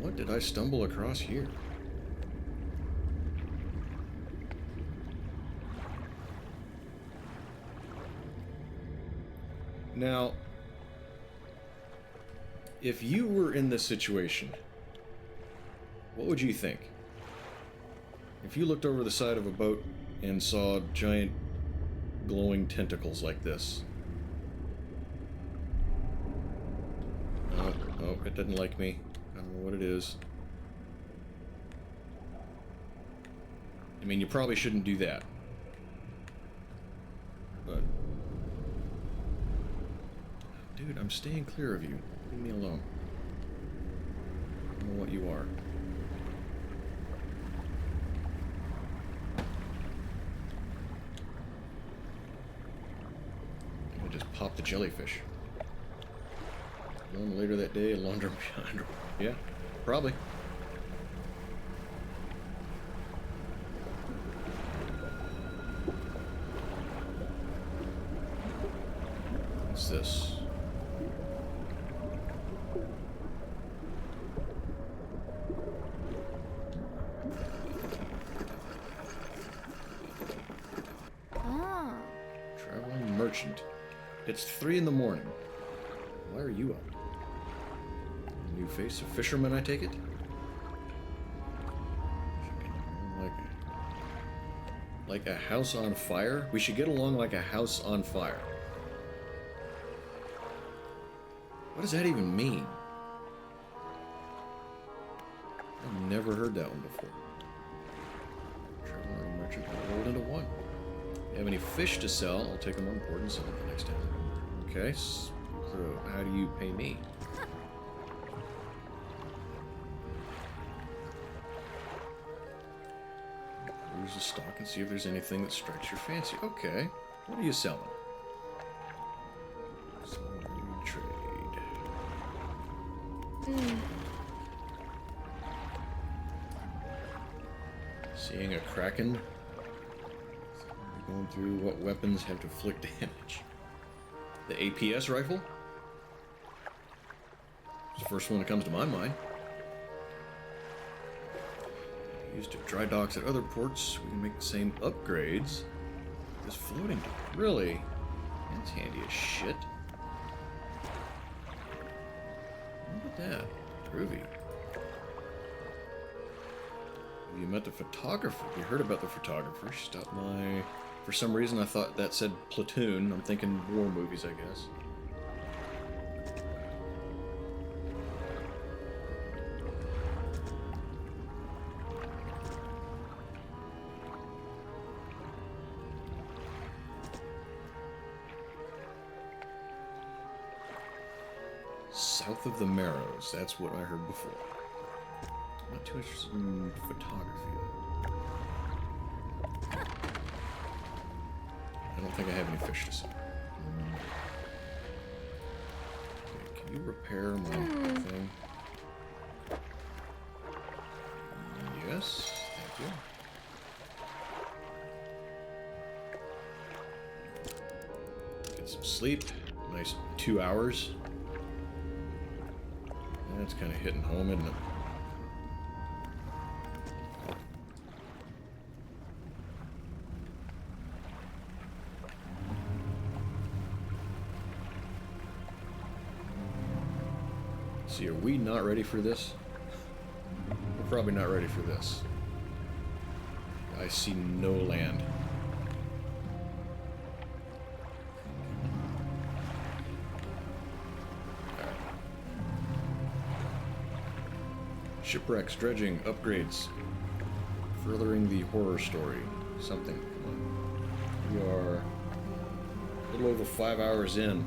What did I stumble across here? Now, If you were in this situation, what would you think? If you looked over the side of a boat and saw giant glowing tentacles like this. Oh, oh, it doesn't like me. I don't know what it is. I mean, you probably shouldn't do that. But... dude, I'm staying clear of you. Leave me alone. I don't know what you are. I just popped the jellyfish. One later that day, a laundry behind. Yeah, probably. What's this? Ah. Traveling merchant. It's 3 in the morning. Why are you up? New face of fisherman, I take it? Like a house on fire? We should get along like a house on fire. What does that even mean? I've never heard that one before. Traveling merchant rolled into one. You have any fish to sell? I'll take them on board and sell them the next time. Okay, so how do you pay me? Use the stock and see if there's anything that strikes your fancy. Okay, what are you selling? Trade. Seeing a kraken. Going through what weapons have to inflict damage. The APS rifle? It's the first one that comes to my mind. Used to dry docks at other ports. We can make the same upgrades. This floating dock. Really? That's handy as shit. Look at that. Groovy. You met the photographer. You heard about the photographer. She stopped by. For some reason, I thought that said Platoon. I'm thinking war movies, I guess. South of the Marrows. That's what I heard before. I'm not too interested in photography, though. I don't think I have any fish to sell. Okay, can you repair my thing? Yes, thank you. Get some sleep. Nice 2 hours. That's kind of hitting home, isn't it? See, are we not ready for this? We're probably not ready for this. I see no land. Shipwrecks, dredging, upgrades. Furthering the horror story. Something. Come on. We are a little over 5 hours in.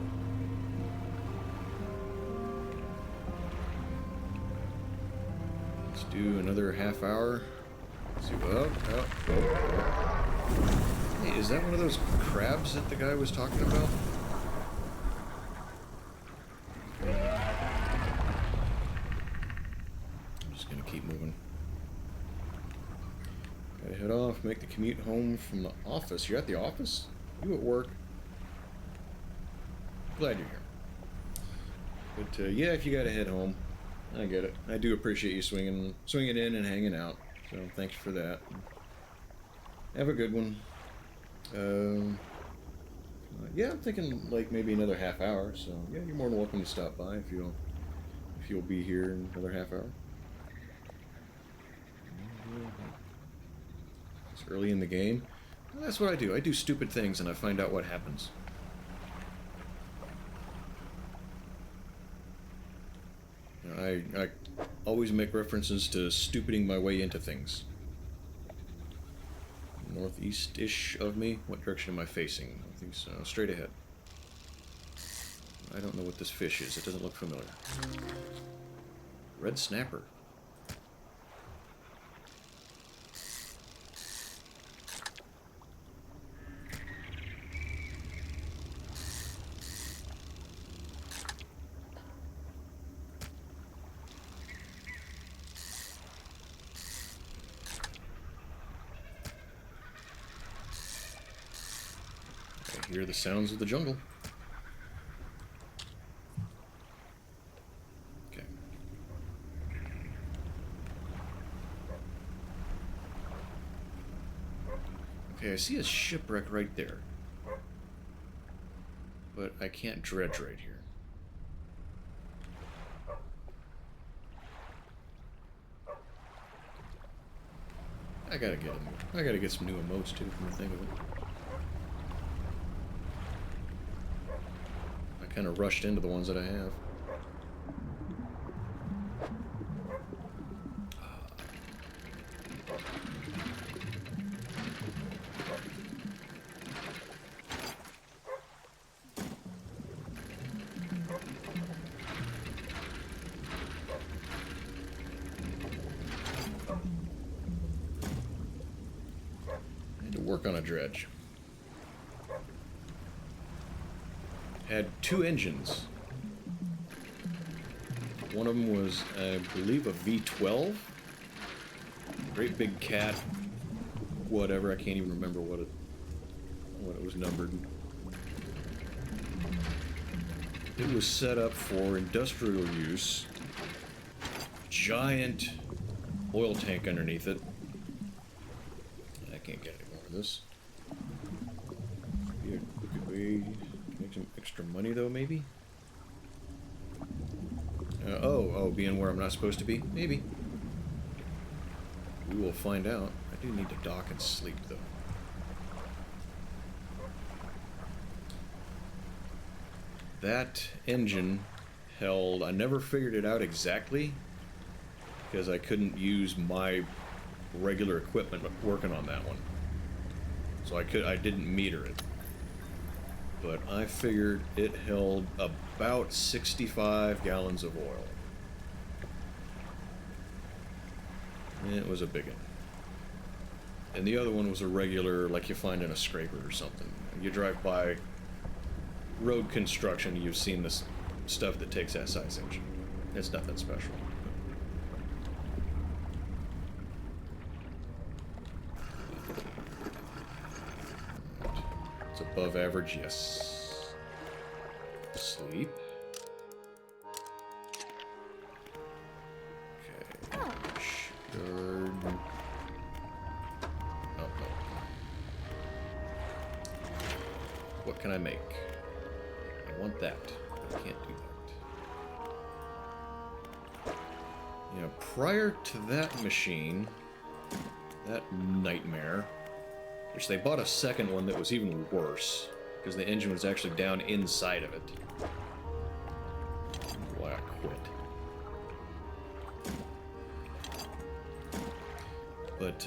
Let's do another half hour. Let's see. Oh. Hey, is that one of those crabs that the guy was talking about? Keep moving. Gotta head off, make the commute home from the office. You're at the office? You at work? Glad you're here. But yeah, if you gotta head home, I get it. I do appreciate you swinging in and hanging out. So thanks for that. Have a good one. Yeah, I'm thinking like maybe another half hour. So yeah, you're more than welcome to stop by if you you'll be here in another half hour. It's early in the game. Well, that's what I do. I do stupid things and I find out what happens. I always make references to stupiding my way into things. Northeast-ish of me? What direction am I facing? I think so. Straight ahead. I don't know what this fish is. It doesn't look familiar. Red snapper. I hear the sounds of the jungle. Okay. Okay, I see a shipwreck right there. But I can't dredge right here. I gotta get some new emotes too from the thing of it. I kind of rushed into the ones that I have. I had to work on a dredge. Had two engines. One of them was, I believe, a V12. Great big cat. Whatever, I can't even remember what it was numbered. It was set up for industrial use. Giant oil tank underneath it. I can't get any more of this. Be a good way to make some extra money, though, maybe? Being where I'm not supposed to be? Maybe. We will find out. I do need to dock and sleep, though. That engine held... I never figured it out exactly, because I couldn't use my regular equipment working on that one. So I didn't meter it. But I figured it held about 65 gallons of oil. And it was a big one. And the other one was a regular, like you find in a scraper or something. You drive by road construction, you've seen this stuff that takes that size engine. It's nothing special. It's above average, yes. Sleep. Okay. Shipyard. Oh, no. What can I make? I want that. I can't do that. You know, prior to that machine, that nightmare, which they bought a second one that was even worse, because the engine was actually down inside of it. Why I quit. But,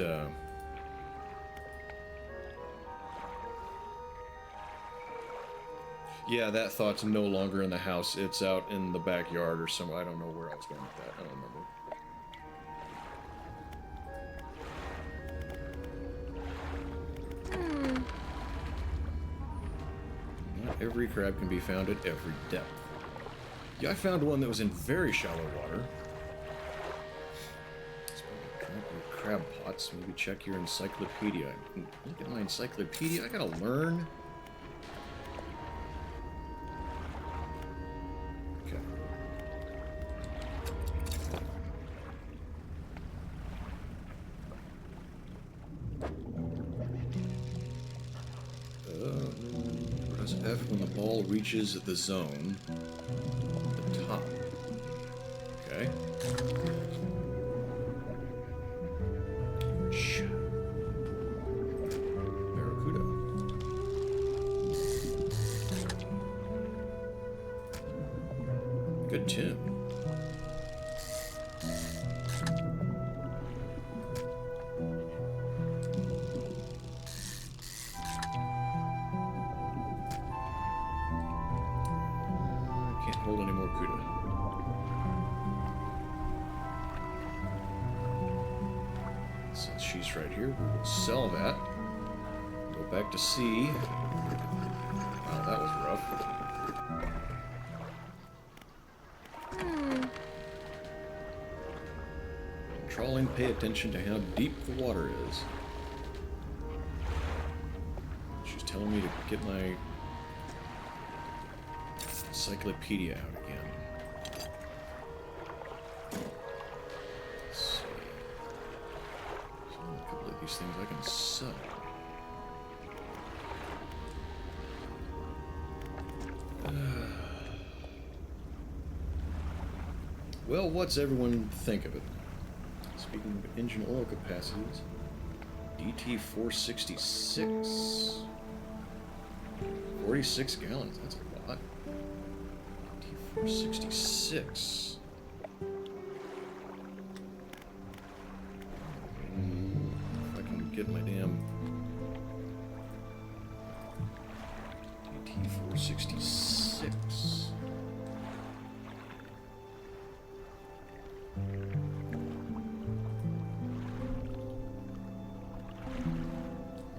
yeah, that thought's no longer in the house. It's out in the backyard or somewhere. I don't know where I was going with that. I don't remember. Not every crab can be found at every depth. Yeah, I found one that was in very shallow water. Crab pots. Maybe check your encyclopedia. Look at my encyclopedia. I gotta learn. Okay. Press F when the ball reaches the zone at the top. Since she's right here, we will sell that. Go back to sea. Wow, that was rough. When trawling, pay attention to how deep the water is. She's telling me to get my encyclopedia out again. Let's see. So a couple of these things I can sell. Well, what's everyone think of it? Speaking of engine oil capacities, DT-466. 46 gallons, that's a lot. DT-466. If I can get my damn DT-466.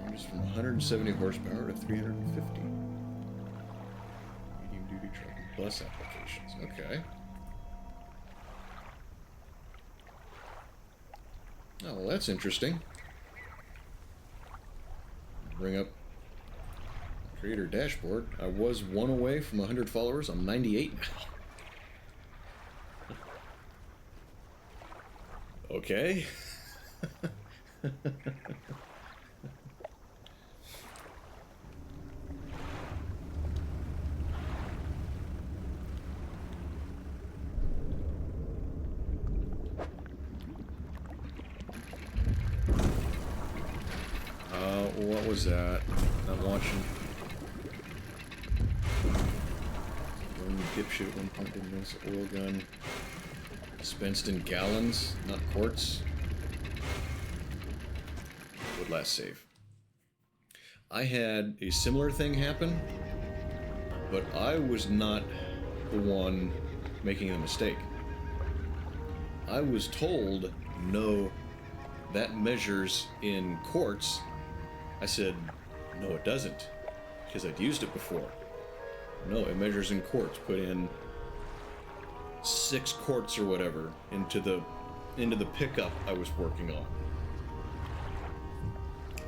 Ranges from 170 horsepower to 350. Medium-duty truck and bus applications. Okay. Oh, well, that's interesting. Bring up creator dashboard. I was 1 away from 100 followers. I'm 98 now. Okay. What was that? Not watching. One dipshit at one point didn't miss oil gun. Dispensed in gallons, not quarts. Would last save. I had a similar thing happen, but I was not the one making the mistake. I was told, no, that measures in quarts. I said, no, it doesn't, because I'd used it before. No, it measures in quarts. Put in 6 quarts or whatever into the pickup I was working on.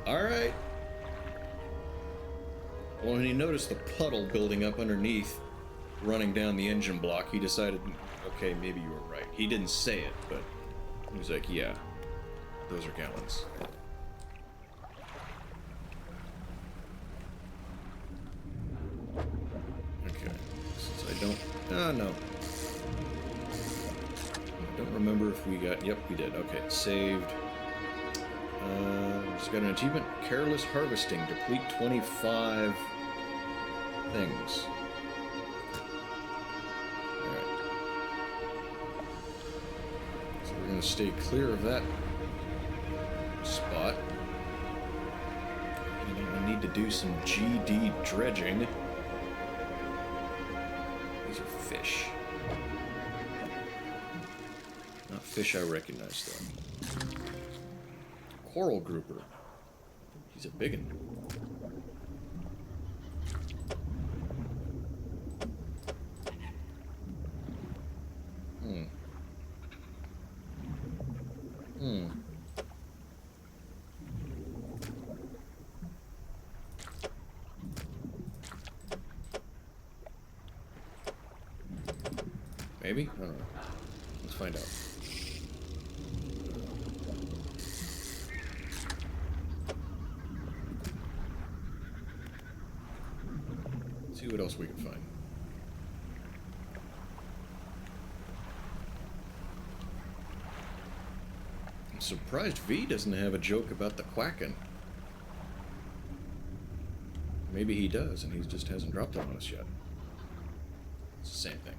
All right. Well, when he noticed the puddle building up underneath, running down the engine block, he decided, okay, maybe you were right. He didn't say it, but he was like, yeah, those are gallons. Okay, since I don't... no. I don't remember if we got... Yep, we did. Okay, saved. Just got an achievement. Careless harvesting. Deplete 25 things. Alright. So we're going to stay clear of that spot. And I need to do some GD dredging. These are fish. Not fish I recognize, though. Coral grouper. He's a big one. Maybe? I don't know. Let's find out. See what else we can find. I'm surprised V doesn't have a joke about the quacking. Maybe he does, and he just hasn't dropped it on us yet. It's the same thing.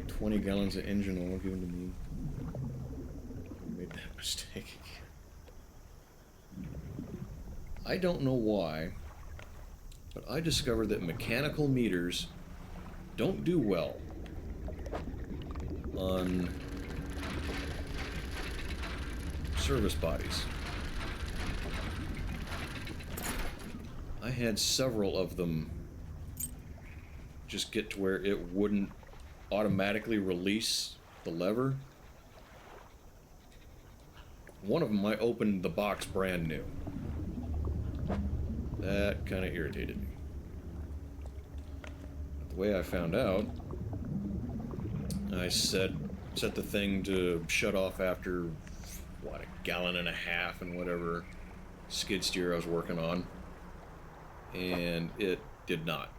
20 gallons of engine oil given to me. I made that mistake again. I don't know why, but I discovered that mechanical meters don't do well on service bodies. I had several of them just get to where it wouldn't automatically release the lever. One of them I opened the box brand new. That kind of irritated me. But the way I found out, I set the thing to shut off after, what, 1.5 gallons and whatever skid steer I was working on. And it did not.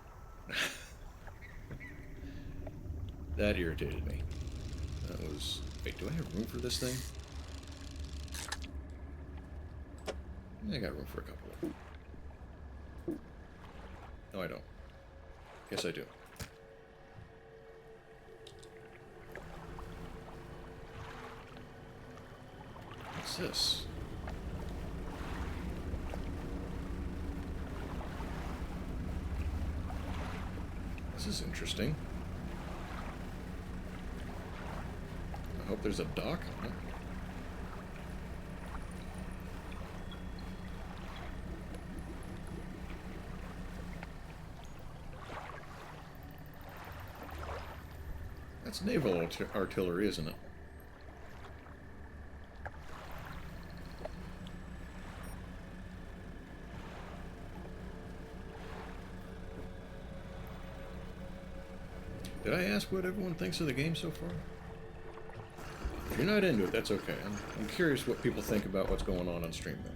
That irritated me. That was... Wait, do I have room for this thing? I got room for a couple of them. No, I don't. Yes, I do. What's this? This is interesting. I hope there's a dock on it. That's naval artillery, isn't it? Did I ask what everyone thinks of the game so far? If you're not into it, that's okay. I'm curious what people think about what's going on stream, though.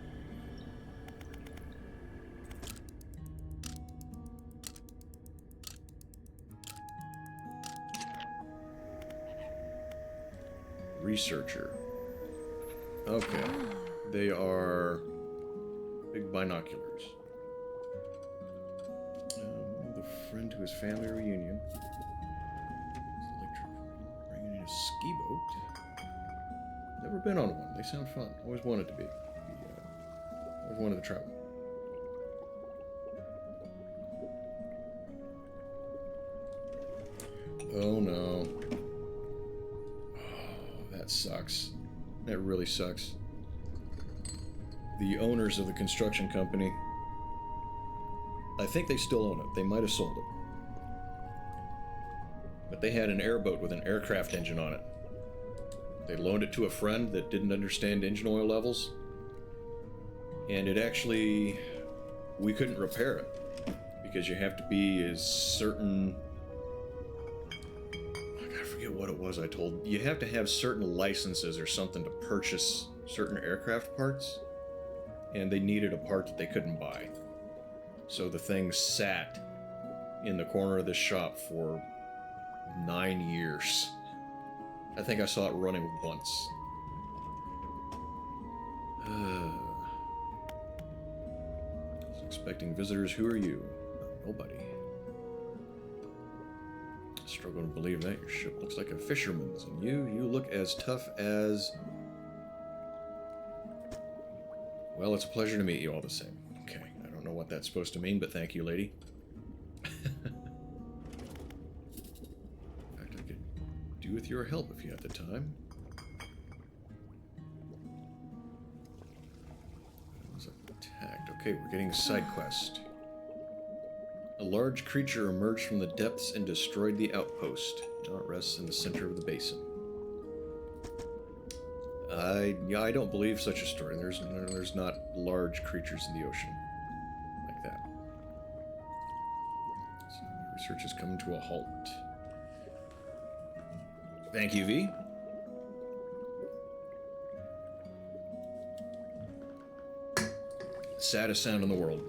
Researcher. Okay. They are big binoculars. The friend to his family reunion. Bringing in a ski boat. Never been on one. They sound fun. Always wanted to be. Always wanted to try one. Oh no. That sucks. That really sucks. The owners of the construction company, I think they still own it. They might have sold it. But they had an airboat with an aircraft engine on it. They loaned it to a friend that didn't understand engine oil levels. And it actually... we couldn't repair it. Because you have to be a certain... what it was I told. You have to have certain licenses or something to purchase certain aircraft parts, and they needed a part that they couldn't buy. So the thing sat in the corner of the shop for 9 years. I think I saw it running once. I was expecting visitors. Who are you? Nobody. Struggle to believe that. Your ship looks like a fisherman's, and you look as tough as... Well, it's a pleasure to meet you all the same. Okay, I don't know what that's supposed to mean, but thank you, lady. In fact, I could do with your help if you have the time. I was attacked. Okay, we're getting a side quest. A large creature emerged from the depths and destroyed the outpost. Now it rests in the center of the basin. I don't believe such a story. There's not large creatures in the ocean like that. So research is coming to a halt. Thank you, V. Saddest sound in the world.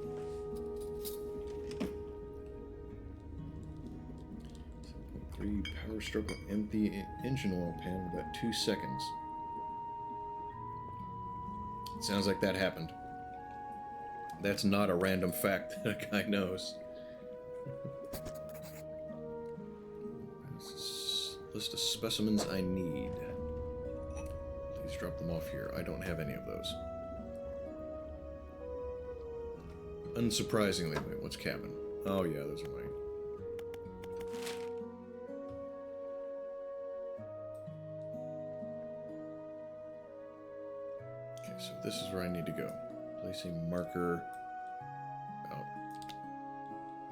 7.3 power stroke will empty engine oil pan in about 2 seconds. It sounds like that happened. That's not a random fact that a guy knows. List of specimens I need. Please drop them off here. I don't have any of those. Unsurprisingly, wait, what's cabin? Oh yeah, those are mine. Okay, so this is where I need to go. Place a marker out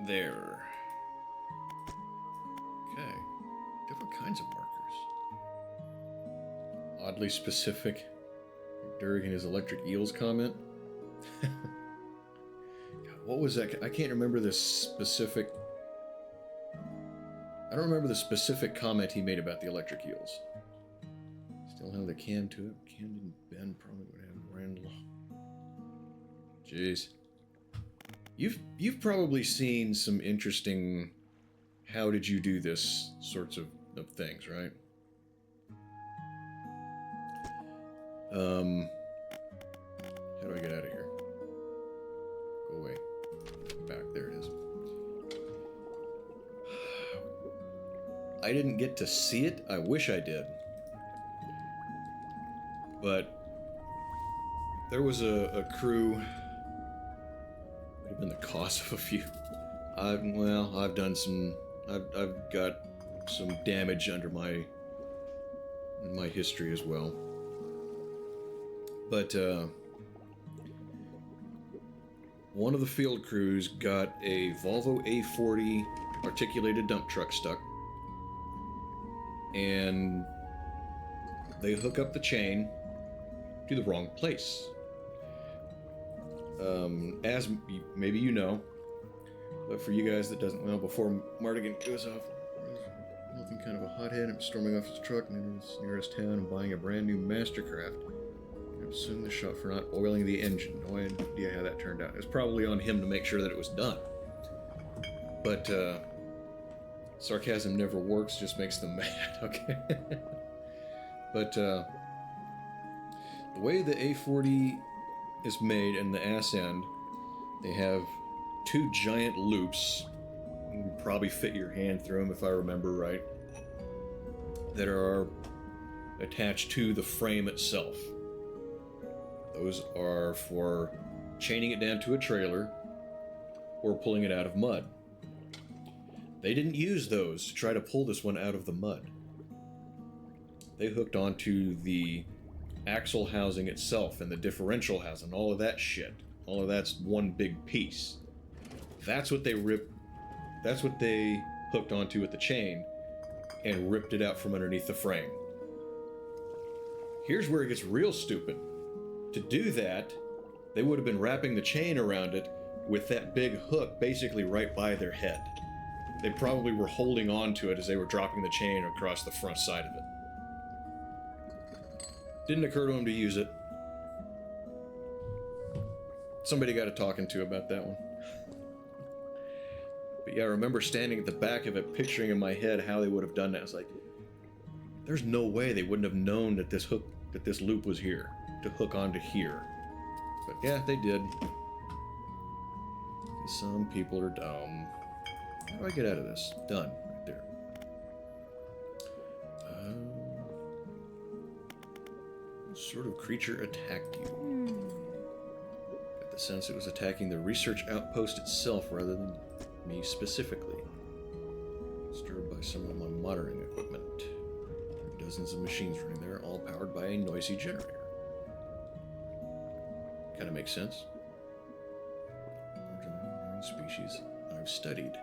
there. Okay. Different kinds of markers. Oddly specific. During his electric eels comment. God, what was that? I can't remember the specific... I don't remember the specific comment he made about the electric eels. Still have the can to it. Can didn't bend. Probably would have Randall. Jeez. You've probably seen some interesting how did you do this sorts of things, right? How do I get out of here? Go away. Back, there it is. I didn't get to see it. I wish I did. But there was a crew. Would have been the cause of a few. I've done some. I've got some damage under my history as well. But one of the field crews got a Volvo A40 articulated dump truck stuck, and they hook up the chain to the wrong place. As maybe you know, but for you guys that doesn't, well, before Mardigan goes off, nothing kind of a hothead, I'm storming off his truck into his nearest town and buying a brand new Mastercraft. I'm suing the shop for not oiling the engine. No idea how that turned out. It was probably on him to make sure that it was done. But, sarcasm never works, just makes them mad, okay? But, the way the A40 is made and the ass end, they have two giant loops. You can probably fit your hand through them if I remember right. That are attached to the frame itself. Those are for chaining it down to a trailer or pulling it out of mud. They didn't use those to try to pull this one out of the mud. They hooked onto the axle housing itself and the differential housing, all of that shit. All of that's one big piece. That's what they hooked onto with the chain and ripped it out from underneath the frame. Here's where it gets real stupid. To do that, they would have been wrapping the chain around it with that big hook basically right by their head. They probably were holding on to it as they were dropping the chain across the front side of it. Didn't occur to them to use it. Somebody got a talking to about that one. But yeah, I remember standing at the back of it, picturing in my head how they would have done that. It's like, there's no way they wouldn't have known that this loop was here, to hook onto here. But yeah, they did. Some people are dumb. How do I get out of this? Done. Right there. What sort of creature attacked you? Got the sense it was attacking the research outpost itself rather than me specifically. Disturbed by some of my monitoring equipment. There are dozens of machines running there, all powered by a noisy generator. Kind of makes sense. Species I've studied.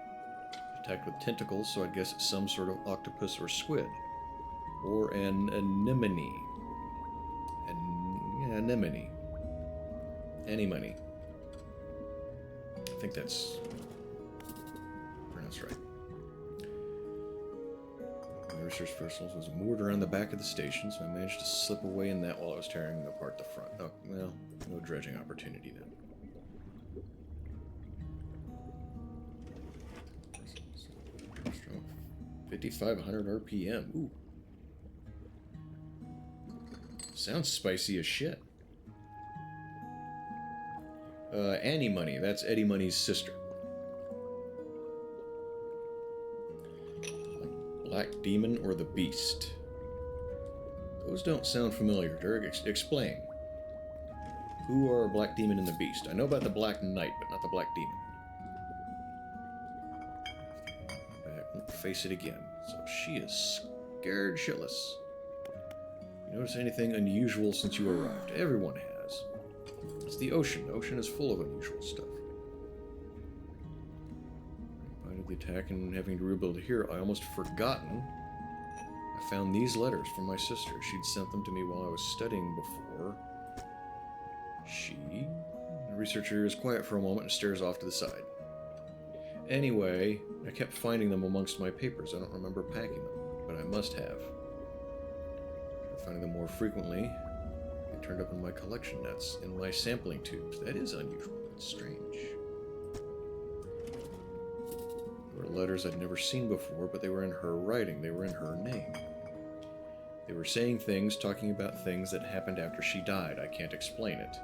Attacked with tentacles, so I'd guess it's some sort of octopus or squid. Or an anemone. Anemone. Anemone. I think that's pronounced right. The research vessel was moored around the back of the station, so I managed to slip away in that while I was tearing apart the front. Oh, well, no dredging opportunity then. 5,500 RPM. Ooh. Sounds spicy as shit. Annie Money. That's Eddie Money's sister. Black Demon or the Beast? Those don't sound familiar. Derek, explain. Who are Black Demon and the Beast? I know about the Black Knight, but not the Black Demon. Face it again. So she is scared shitless. You notice anything unusual since you arrived? Everyone has. It's the ocean. The ocean is full of unusual stuff. In spite of the attack and having to rebuild here, I almost forgotten. I found these letters from my sister. She'd sent them to me while I was studying before. The researcher is quiet for a moment and stares off to the side. Anyway, I kept finding them amongst my papers. I don't remember packing them, but I must have. Finding them more frequently, they turned up in my collection nets, in my sampling tubes. That is unusual. That's strange. There were letters I'd never seen before, but they were in her writing. They were in her name. They were saying things, talking about things that happened after she died. I can't explain it.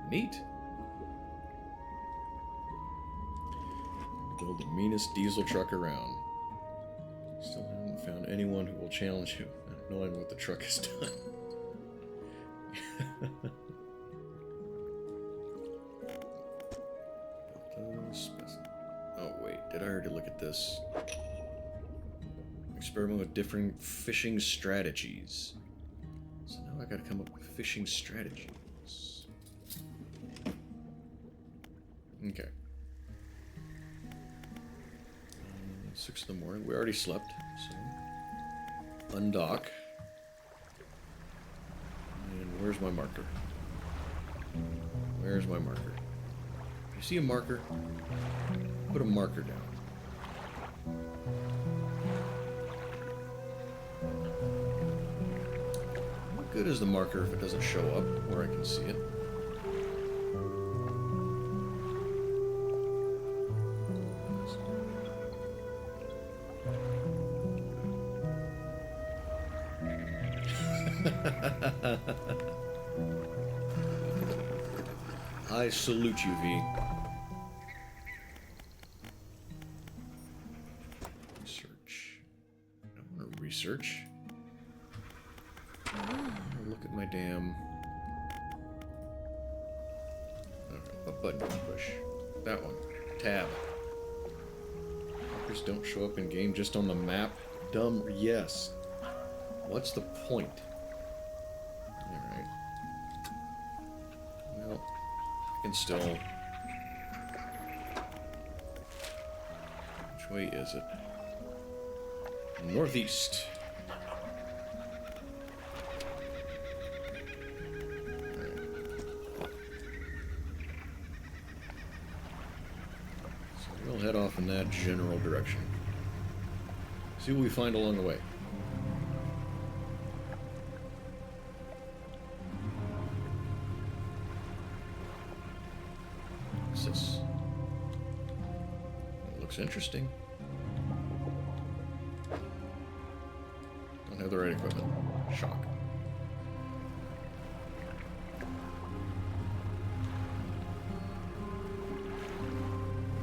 Neat. Build the meanest diesel truck around. Still haven't found anyone who will challenge you, not knowing what the truck has done. Oh wait, did I already look at this? Experiment with different fishing strategies. So now I gotta come up with fishing strategies. Okay. 6 in the morning. We already slept, so undock. And where's my marker? Where's my marker? You see a marker? Put a marker down. What good is the marker if it doesn't show up where I can see it? I salute you, V. Research. I want to research. I want to look at my damn... I don't know, what button do I push? That one. Tab. Markers don't show up in game, just on the map. Dumb. Yes. What's the point? Alright. Well, I can still... Which way is it? Northeast. Alright. So we'll head off in that general direction. See what we find along the way. What's this? It looks interesting. Don't have the right equipment. Shock.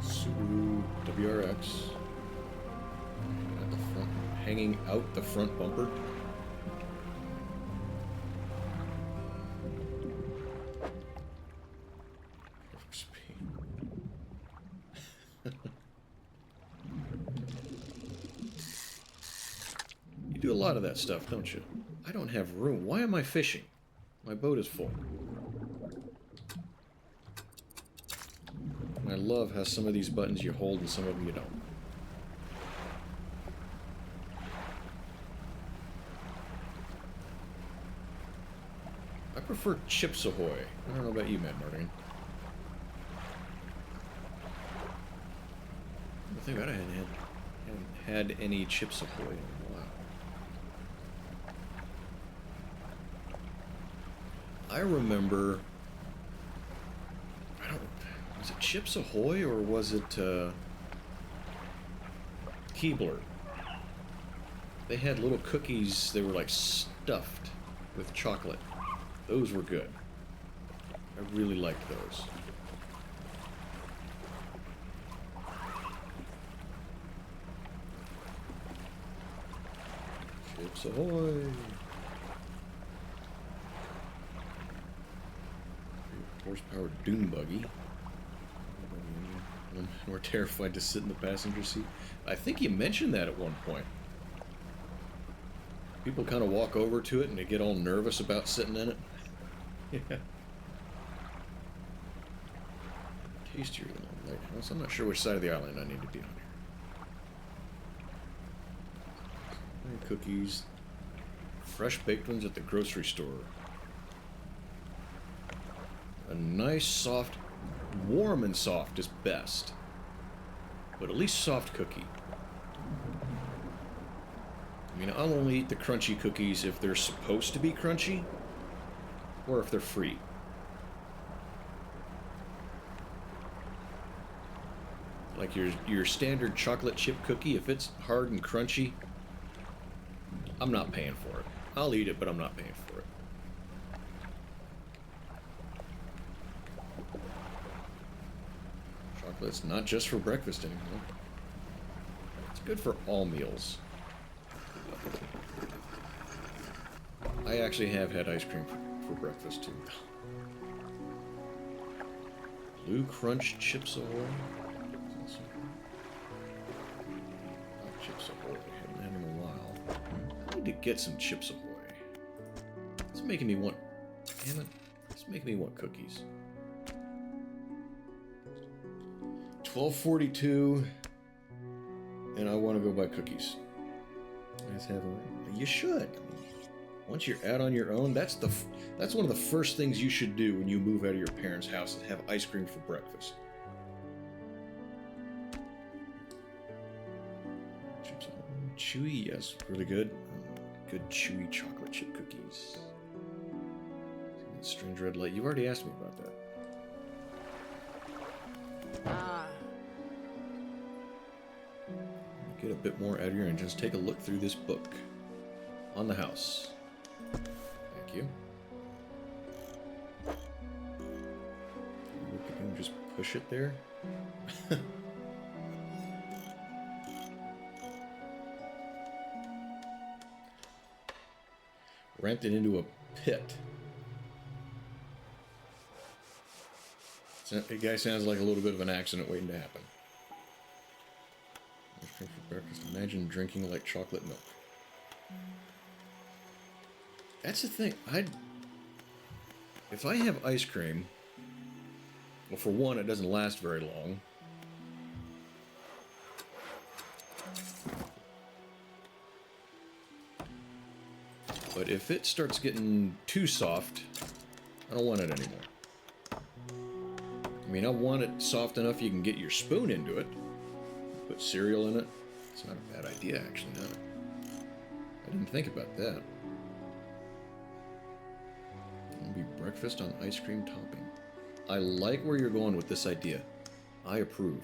Subaru WRX. At the front, hanging out the front bumper. Perfect speed. You do a lot of that stuff, don't you? I don't have room. Why am I fishing? My boat is full. And I love how some of these buttons you hold and some of them you don't. I prefer Chips Ahoy. I don't know about you, Mad Martin. I think I hadn't had any Chips Ahoy in a while. I remember... Was it Chips Ahoy or was it Keebler? They had little cookies. They were like stuffed with chocolate. Those were good. I really liked those. Chips Ahoy! Horsepower dune buggy. We're terrified to sit in the passenger seat. I think you mentioned that at one point. People kind of walk over to it and they get all nervous about sitting in it. Yeah. tastier than a lighthouse. I'm not sure which side of the island I need to be on here. Cookies. Fresh baked ones at the grocery store. A nice, soft, warm and soft is best. But at least soft cookie. I mean, I'll only eat the crunchy cookies if they're supposed to be crunchy, or if they're free. Like your standard chocolate chip cookie, if it's hard and crunchy, I'm not paying for it. I'll eat it, but I'm not paying for it. Chocolate's not just for breakfast anymore. It's good for all meals. I actually have had ice cream for breakfast too. Blue Crunch Chips Ahoy. Chips Ahoy. Haven't had them in a while. I need to get some Chips Ahoy. It's making me want. Damn it! It's making me want cookies. 12:42, and I want to go buy cookies. Let's have a. You should. Once you're out on your own, that's one of the first things you should do when you move out of your parents' house is have ice cream for breakfast. Chips chewy, yes, really good. Good chewy chocolate chip cookies. Strange red light. You already asked me about that. Get a bit more out of your engines. Take a look through this book on the house. Thank you. We can just push it there. Ramped it into a pit. The guy sounds like a little bit of an accident waiting to happen. Ice cream for breakfast. Imagine drinking like chocolate milk. That's the thing. If I have ice cream, well, for one, it doesn't last very long. But if it starts getting too soft, I don't want it anymore. I mean, I want it soft enough you can get your spoon into it. Put cereal in it. It's not a bad idea, actually, no. I didn't think about that. It'll be breakfast on ice cream topping. I like where you're going with this idea. I approve.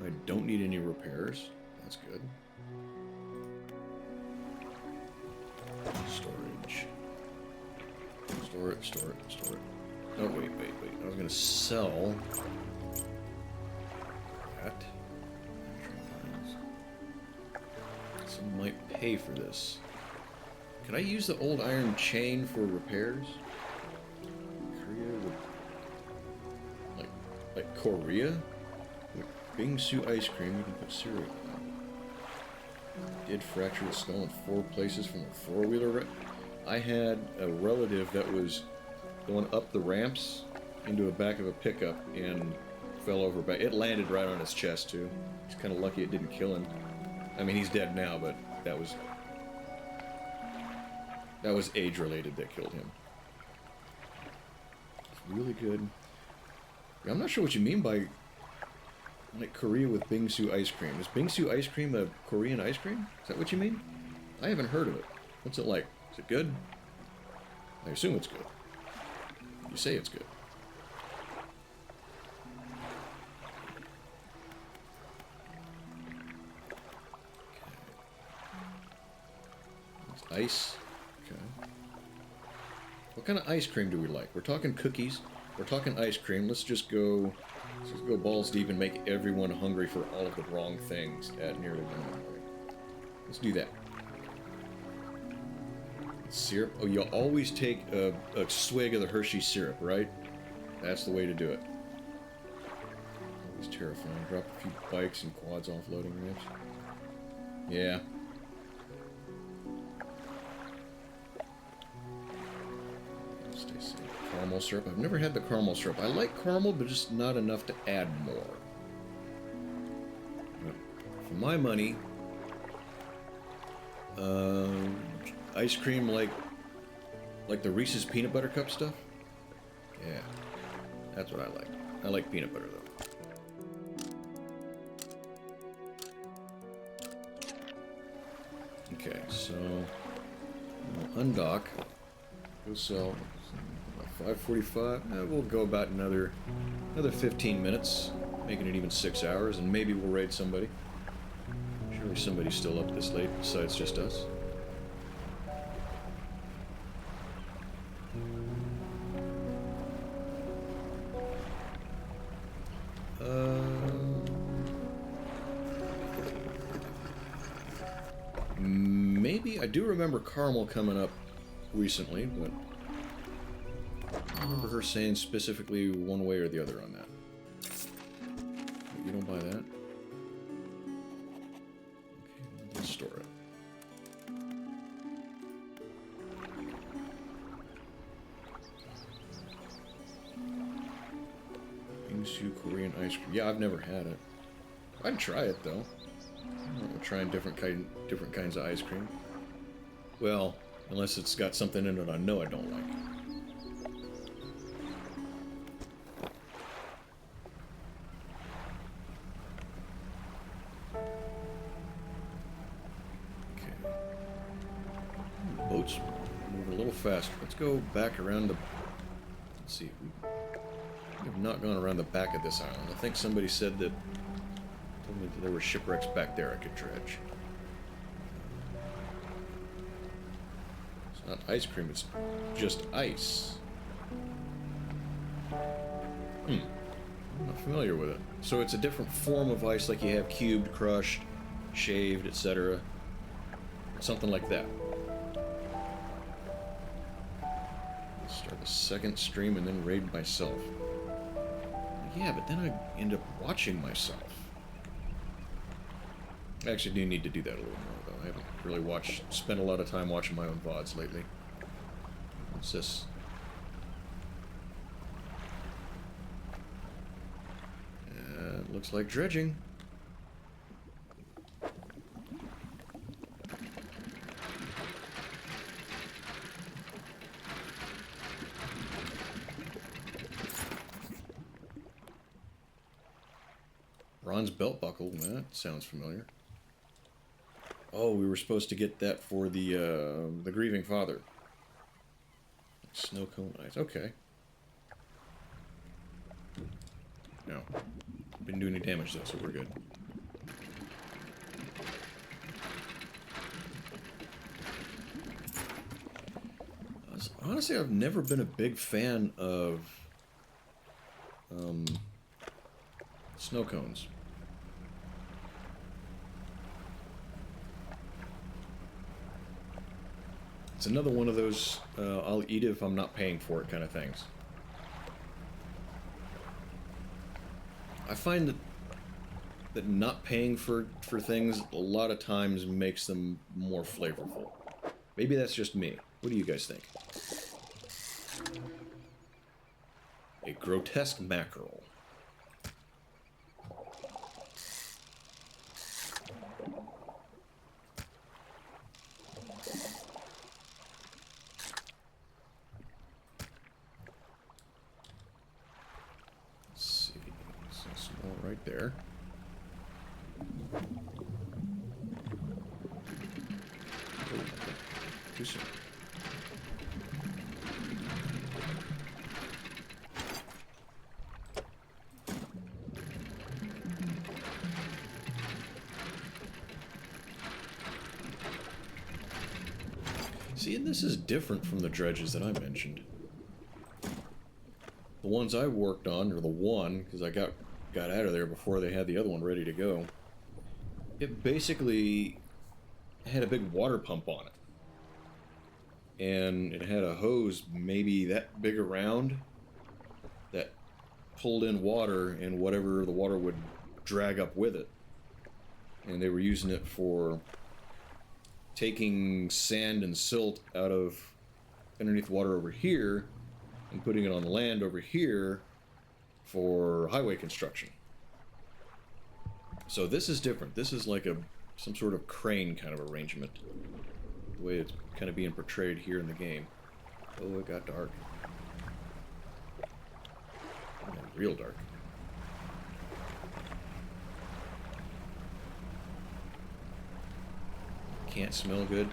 I don't need any repairs. That's good. Storage. Store it, store it, store it. Oh, wait. I was going to sell that. Someone might pay for this. Can I use the old iron chain for repairs? Korea would... Like Korea? With Bingsu ice cream, you can put cereal in. Did fracture the skull in 4 places from a four-wheeler wreck. I had a relative that was going up the ramps into the back of a pickup and fell over back. It landed right on his chest, too. He's kind of lucky it didn't kill him. I mean, he's dead now, but that was age-related that killed him. It's really good. I'm not sure what you mean by like Korea with Bingsu ice cream. Is Bingsu ice cream a Korean ice cream? Is that what you mean? I haven't heard of it. What's it like? Is it good? I assume it's good. You say it's good. Okay. It's ice. Okay. What kind of ice cream do we like? We're talking cookies. We're talking ice cream. Let's just go balls deep and make everyone hungry for all of the wrong things at nearly 1 hour. Let's do that. Syrup. Oh, you'll always take a swig of the Hershey syrup, right? That's the way to do it. Always terrifying. Drop a few bikes and quads off loading ramps. Yeah. Stay safe. Caramel caramel syrup. I've never had the caramel syrup. I like caramel, but just not enough to add more. But for my money, ice cream like the Reese's peanut butter cup stuff. Yeah, that's what I like. I like peanut butter though. Okay, so we'll undock. Go sell 5:45. We'll go about another 15 minutes, making it even 6 hours, and maybe we'll raid somebody. Surely somebody's still up this late besides just us. Maybe I do remember Caramel coming up recently, but I don't remember her saying specifically one way or the other on that. You don't buy that? Okay, let's store it. Bingsu Korean ice cream. Yeah, I've never had it. I'd try it though. I'm trying different kinds of ice cream. Well, unless it's got something in it I know I don't like. Okay. Boats move a little faster. Let's go back around the... Let's see. We have not gone around the back of this island. I think somebody said that... Told me that there were shipwrecks back there I could dredge. It's not ice cream, it's just ice. I'm not familiar with it. So it's a different form of ice, like you have cubed, crushed, shaved, etc. Something like that. Let's start the second stream and then raid myself. Yeah, but then I end up watching myself. I actually do need to do that a little more, though. I haven't really spent a lot of time watching my own VODs lately. What's this? Looks like dredging. Bronze belt buckle. That sounds familiar. Oh, we were supposed to get that for the grieving father. Snow cone ice. Okay. No. Didn't do any damage though, so we're good. Honestly, I've never been a big fan of snow cones. It's another one of those I'll eat it if I'm not paying for it kind of things. I find that not paying for things a lot of times makes them more flavorful. Maybe that's just me. What do you guys think? A grotesque mackerel. Right there. Oh, too soon. See, and this is different from the dredges that I mentioned. The ones I worked on, or the one, because I got out of there before they had the other one ready to go. It basically had a big water pump on it. And it had a hose maybe that big around that pulled in water and whatever the water would drag up with it. And they were using it for taking sand and silt out of underneath water over here and putting it on the land over here for highway construction. So this is different. This is like some sort of crane kind of arrangement. The way it's kind of being portrayed here in the game. Oh, it got dark. Yeah, real dark. Can't smell good.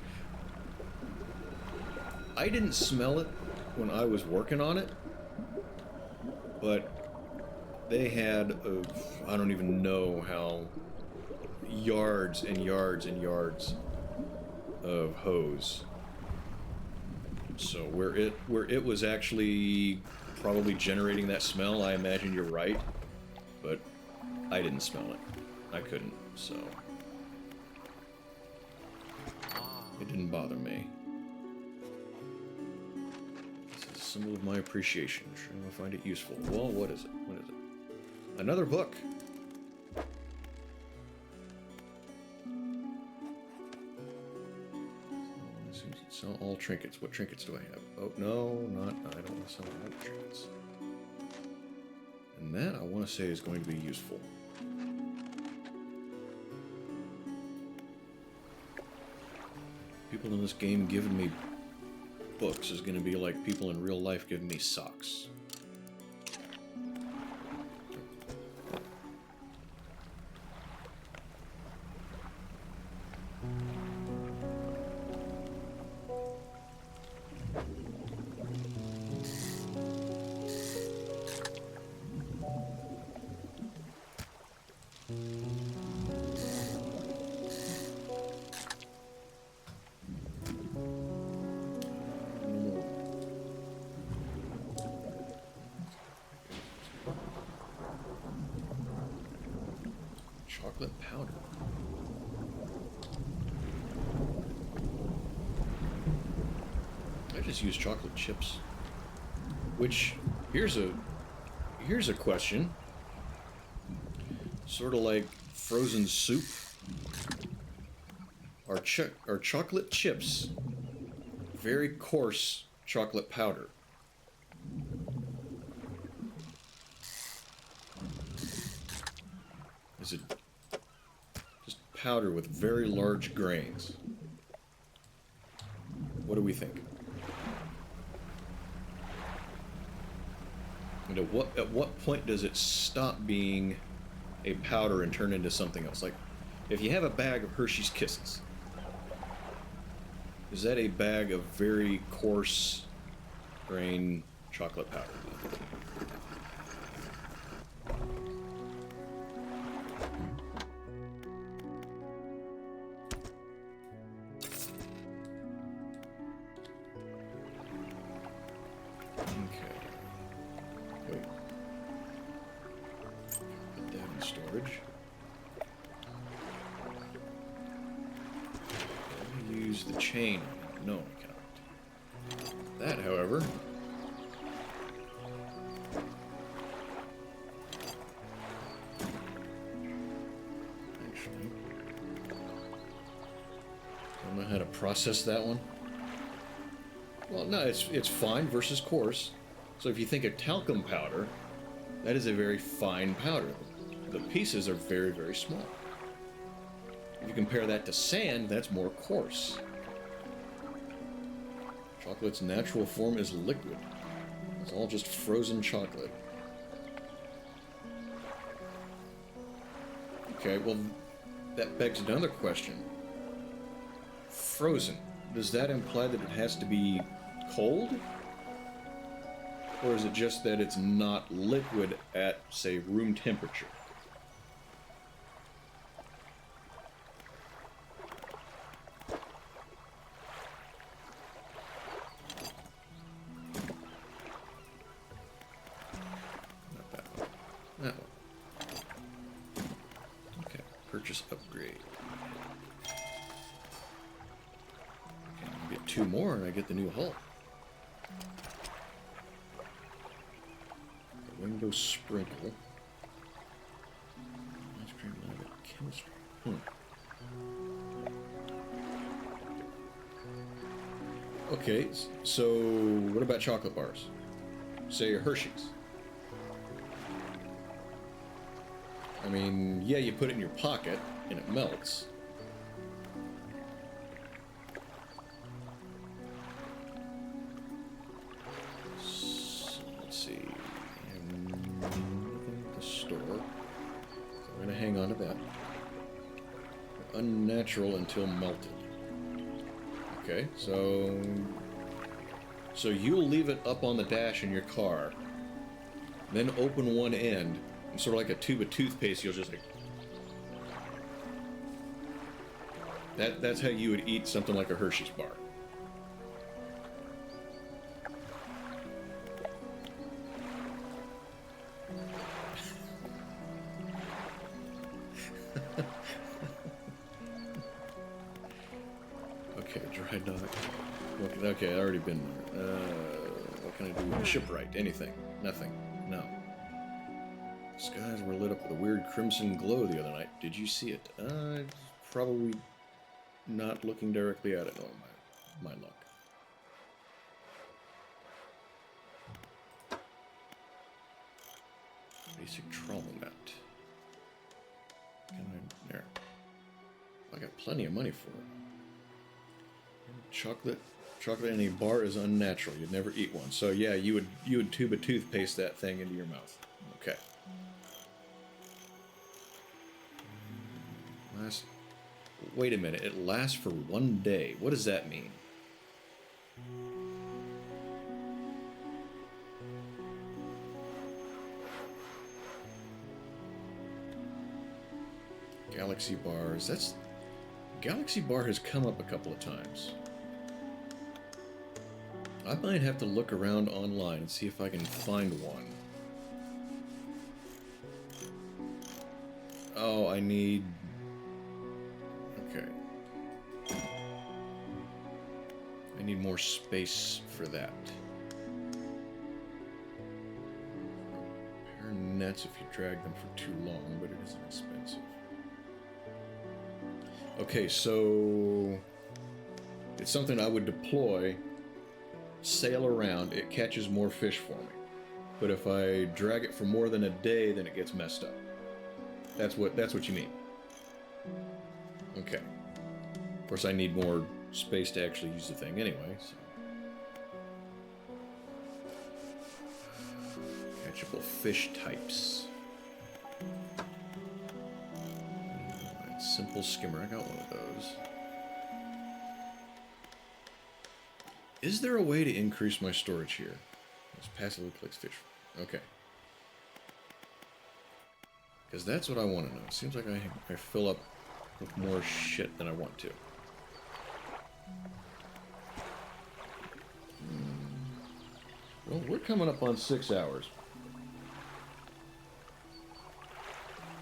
I didn't smell it when I was working on it, but they had, I don't even know how, yards and yards and yards of hose. So where it was actually probably generating that smell, I imagine you're right, but I didn't smell it. I couldn't, so it didn't bother me. This is a symbol of my appreciation. I'm sure I find it useful. Well, what is it? What is it? Another book. Sell all trinkets. What trinkets do I have? Oh, no, not. I don't want to sell all trinkets. And that, I want to say, is going to be useful. People in this game giving me books is going to be like people in real life giving me socks. Chocolate powder. I just use chocolate chips. Which, here's a question. Sort of like frozen soup. Are chocolate chips very coarse chocolate powder? Is it just powder with very large grains? What do we think? And at what point does it stop being a powder and turn into something else? Like, if you have a bag of Hershey's Kisses, is that a bag of very coarse grain chocolate powder? Use the chain. No, I cannot. That, however, actually, I don't know how to process that one. Well, no, it's fine versus coarse. So if you think of talcum powder, that is a very fine powder. The pieces are very, very small. If you compare that to sand, that's more coarse. Chocolate's natural form is liquid. It's all just frozen chocolate. Okay, well, that begs another question. Frozen. Does that imply that it has to be cold? Or is it just that it's not liquid at, say, room temperature? That one. Okay, purchase upgrade. Okay, I get 2 more and I get the new hull. The window sprinkle. Ice cream lab at chemistry. Okay, so what about chocolate bars? say a Hershey's. I mean, yeah, you put it in your pocket and it melts. So, let's see. Nothing at the store. So we're gonna hang on to that. Unnatural until melted. Okay, so you'll leave it up on the dash in your car, then open one end, and sort of like a tube of toothpaste, you'll just like... That's how you would eat something like a Hershey's bar. Okay, dry dock. Okay, I already been there. What can I do? Shipwright, anything. Nothing. No. Skies were lit up with a weird crimson glow the other night. Did you see it? Probably not looking directly at it. No, my luck. Basic trauma mat. Can I... There. I got plenty of money for it. Chocolate in a bar is unnatural. You'd never eat one. So yeah, you would tube of toothpaste that thing into your mouth. Okay. Wait a minute. It lasts for 1 day. What does that mean? Galaxy bars. Galaxy bar has come up a couple of times. I might have to look around online and see if I can find one. Oh, I need... Okay. I need more space for that. Pair of nets if you drag them for too long, but it isn't expensive. Okay, so... It's something I would deploy, sail around, it catches more fish for me. But if I drag it for more than a day, then it gets messed up. That's what you mean. Okay. Of course, I need more space to actually use the thing anyway, so. Catchable fish types. Alright, simple skimmer. I got one of those. Is there a way to increase my storage here? Just passively clicks fish. Okay. Because that's what I want to know. It seems like I fill up with more shit than I want to. Well, we're coming up on 6 hours.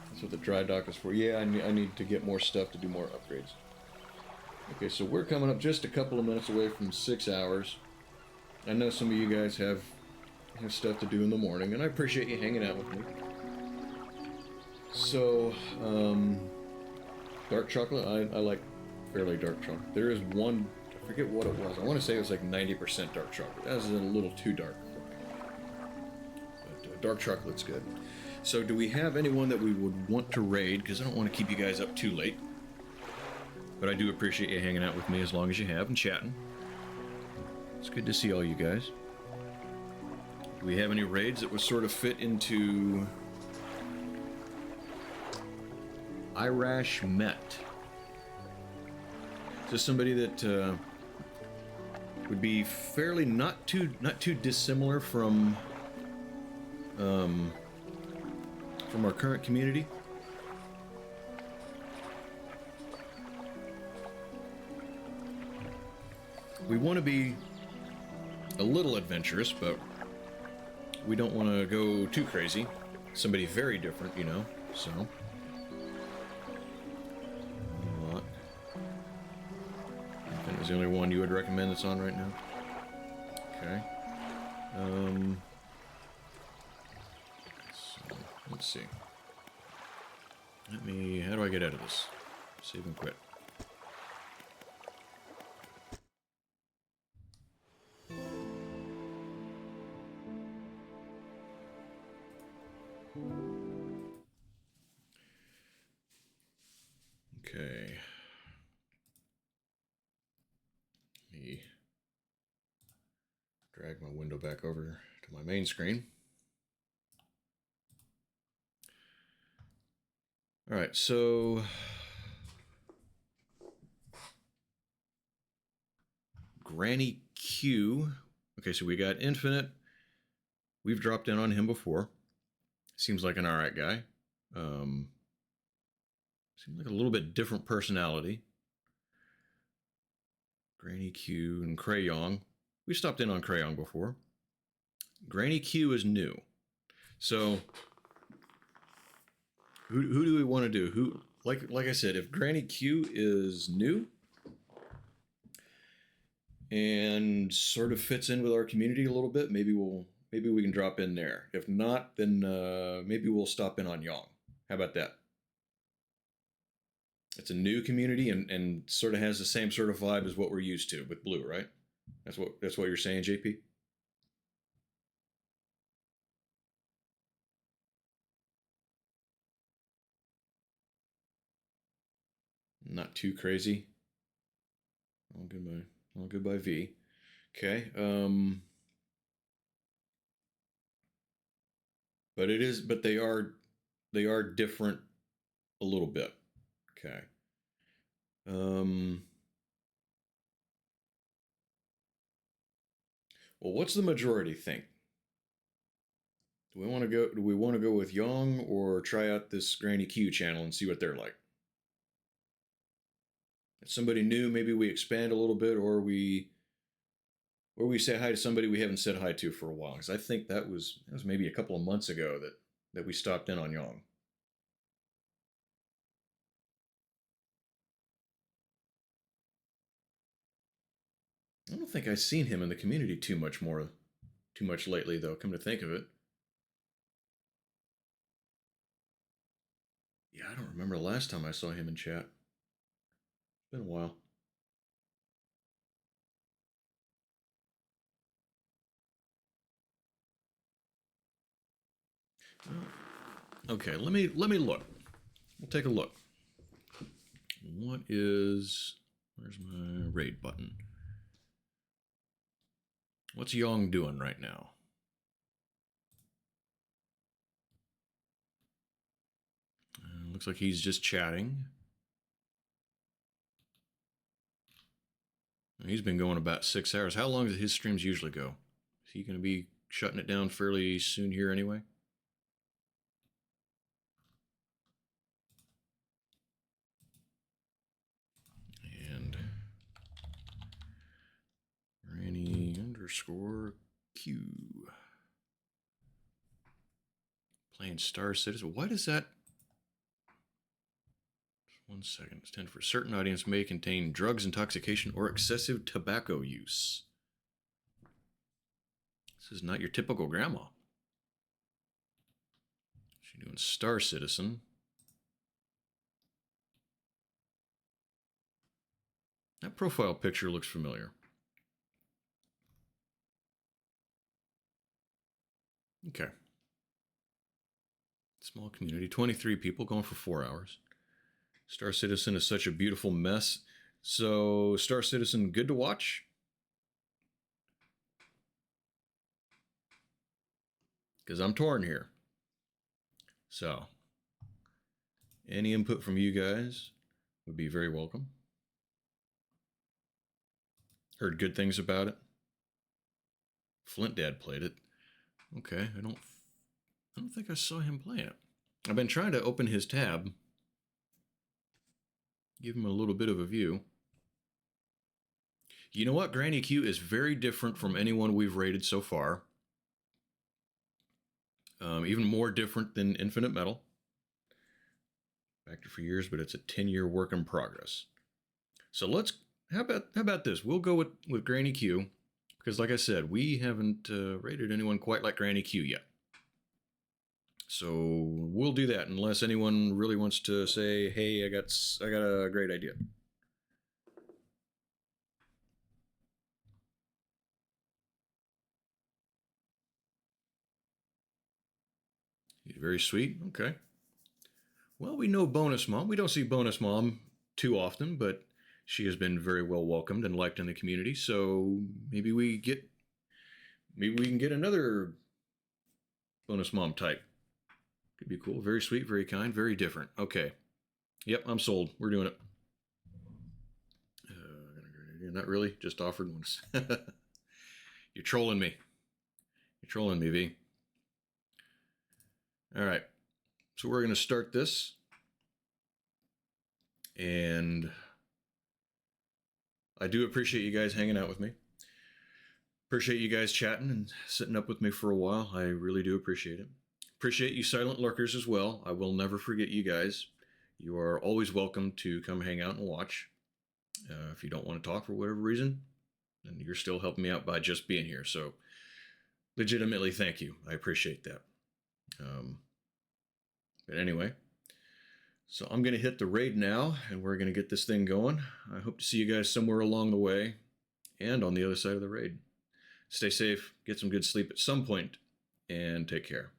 That's what the dry dock is for. Yeah, I need to get more stuff to do more upgrades. Okay, so we're coming up just a couple of minutes away from 6 hours. I know some of you guys have stuff to do in the morning, and I appreciate you hanging out with me. So, dark chocolate, I like fairly dark chocolate. There is one, I forget what it was. I want to say it was like 90% dark chocolate. That was a little too dark for me. But dark chocolate's good. So do we have anyone that we would want to raid? Because I don't want to keep you guys up too late. But I do appreciate you hanging out with me as long as you have and chatting. It's good to see all you guys. Do we have any raids that would sort of fit into... Irash Met. Is this somebody that would be fairly not too dissimilar from our current community? We want to be a little adventurous, but we don't want to go too crazy. Somebody very different, you know, so... Is the only one you would recommend that's on right now? Okay. So, let's see. How do I get out of this? Save and quit. me drag my window back over to my main screen. All right, so Granny Q. Okay, so we got Infinite. We've dropped in on him before. Seems like an all right guy. Seems like a little bit different personality. Granny Q and Crayong. We stopped in on Crayong before. Granny Q is new. So who do we want to do? Who like I said, if Granny Q is new and sort of fits in with our community a little bit, maybe we can drop in there. If not, then maybe we'll stop in on Yong. How about that? It's a new community and sort of has the same sort of vibe as what we're used to with Blue, right? That's what you're saying, JP? Not too crazy. All goodbye V. Okay. But they are different a little bit. Okay. Well, what's the majority think? Do we want to go with Young or try out this Granny Q channel and see what they're like? If somebody new, maybe we expand a little bit, or we say hi to somebody we haven't said hi to for a while. Because I think that was maybe a couple of months ago that we stopped in on Young. I don't think I've seen him in the community too much lately, though. Come to think of it, yeah, I don't remember the last time I saw him in chat. It's been a while. Okay, let me look. We'll take a look. Where's my raid button? What's Yong doing right now? Looks like he's just chatting. He's been going about 6 hours. How long do his streams usually go? Is he going to be shutting it down fairly soon here anyway? And Granny_Q. Playing Star Citizen. What is that? Just 1 second. It's 10 for certain audience may contain drugs, intoxication, or excessive tobacco use. This is not your typical grandma. She's doing Star Citizen. That profile picture looks familiar. Okay. Small community, 23 people going for 4 hours. Star Citizen is such a beautiful mess. So, Star Citizen, good to watch? Because I'm torn here. So, any input from you guys would be very welcome. Heard good things about it. Flint Dad played it. Okay, I don't think I saw him play it. I've been trying to open his tab. Give him a little bit of a view. You know what? Granny Q is very different from anyone we've rated so far. Even more different than Infinite Metal. Active for years, but it's a 10-year work in progress. So how about this? We'll go with Granny Q, because like I said, we haven't rated anyone quite like Granny Q yet. So we'll do that unless anyone really wants to say, hey, I got a great idea. He's very sweet. Okay. Well, we know Bonus Mom. We don't see Bonus Mom too often, but She has been very well welcomed and liked in the community. So maybe we can get another bonus mom type. Could be cool. Very sweet, very kind, very different. Okay. Yep, I'm sold. We're doing it. Not really. Just offered ones. You're trolling me. You're trolling me, V. All right. So we're going to start this. And I do appreciate you guys hanging out with me. Appreciate you guys chatting and sitting up with me for a while. I really do appreciate it. Appreciate you silent lurkers as well. I will never forget you guys. You are always welcome to come hang out and watch. If you don't want to talk for whatever reason, then you're still helping me out by just being here. So legitimately, thank you. I appreciate that. But anyway, so I'm going to hit the raid now, and we're going to get this thing going. I hope to see you guys somewhere along the way and on the other side of the raid. Stay safe, get some good sleep at some point, and take care.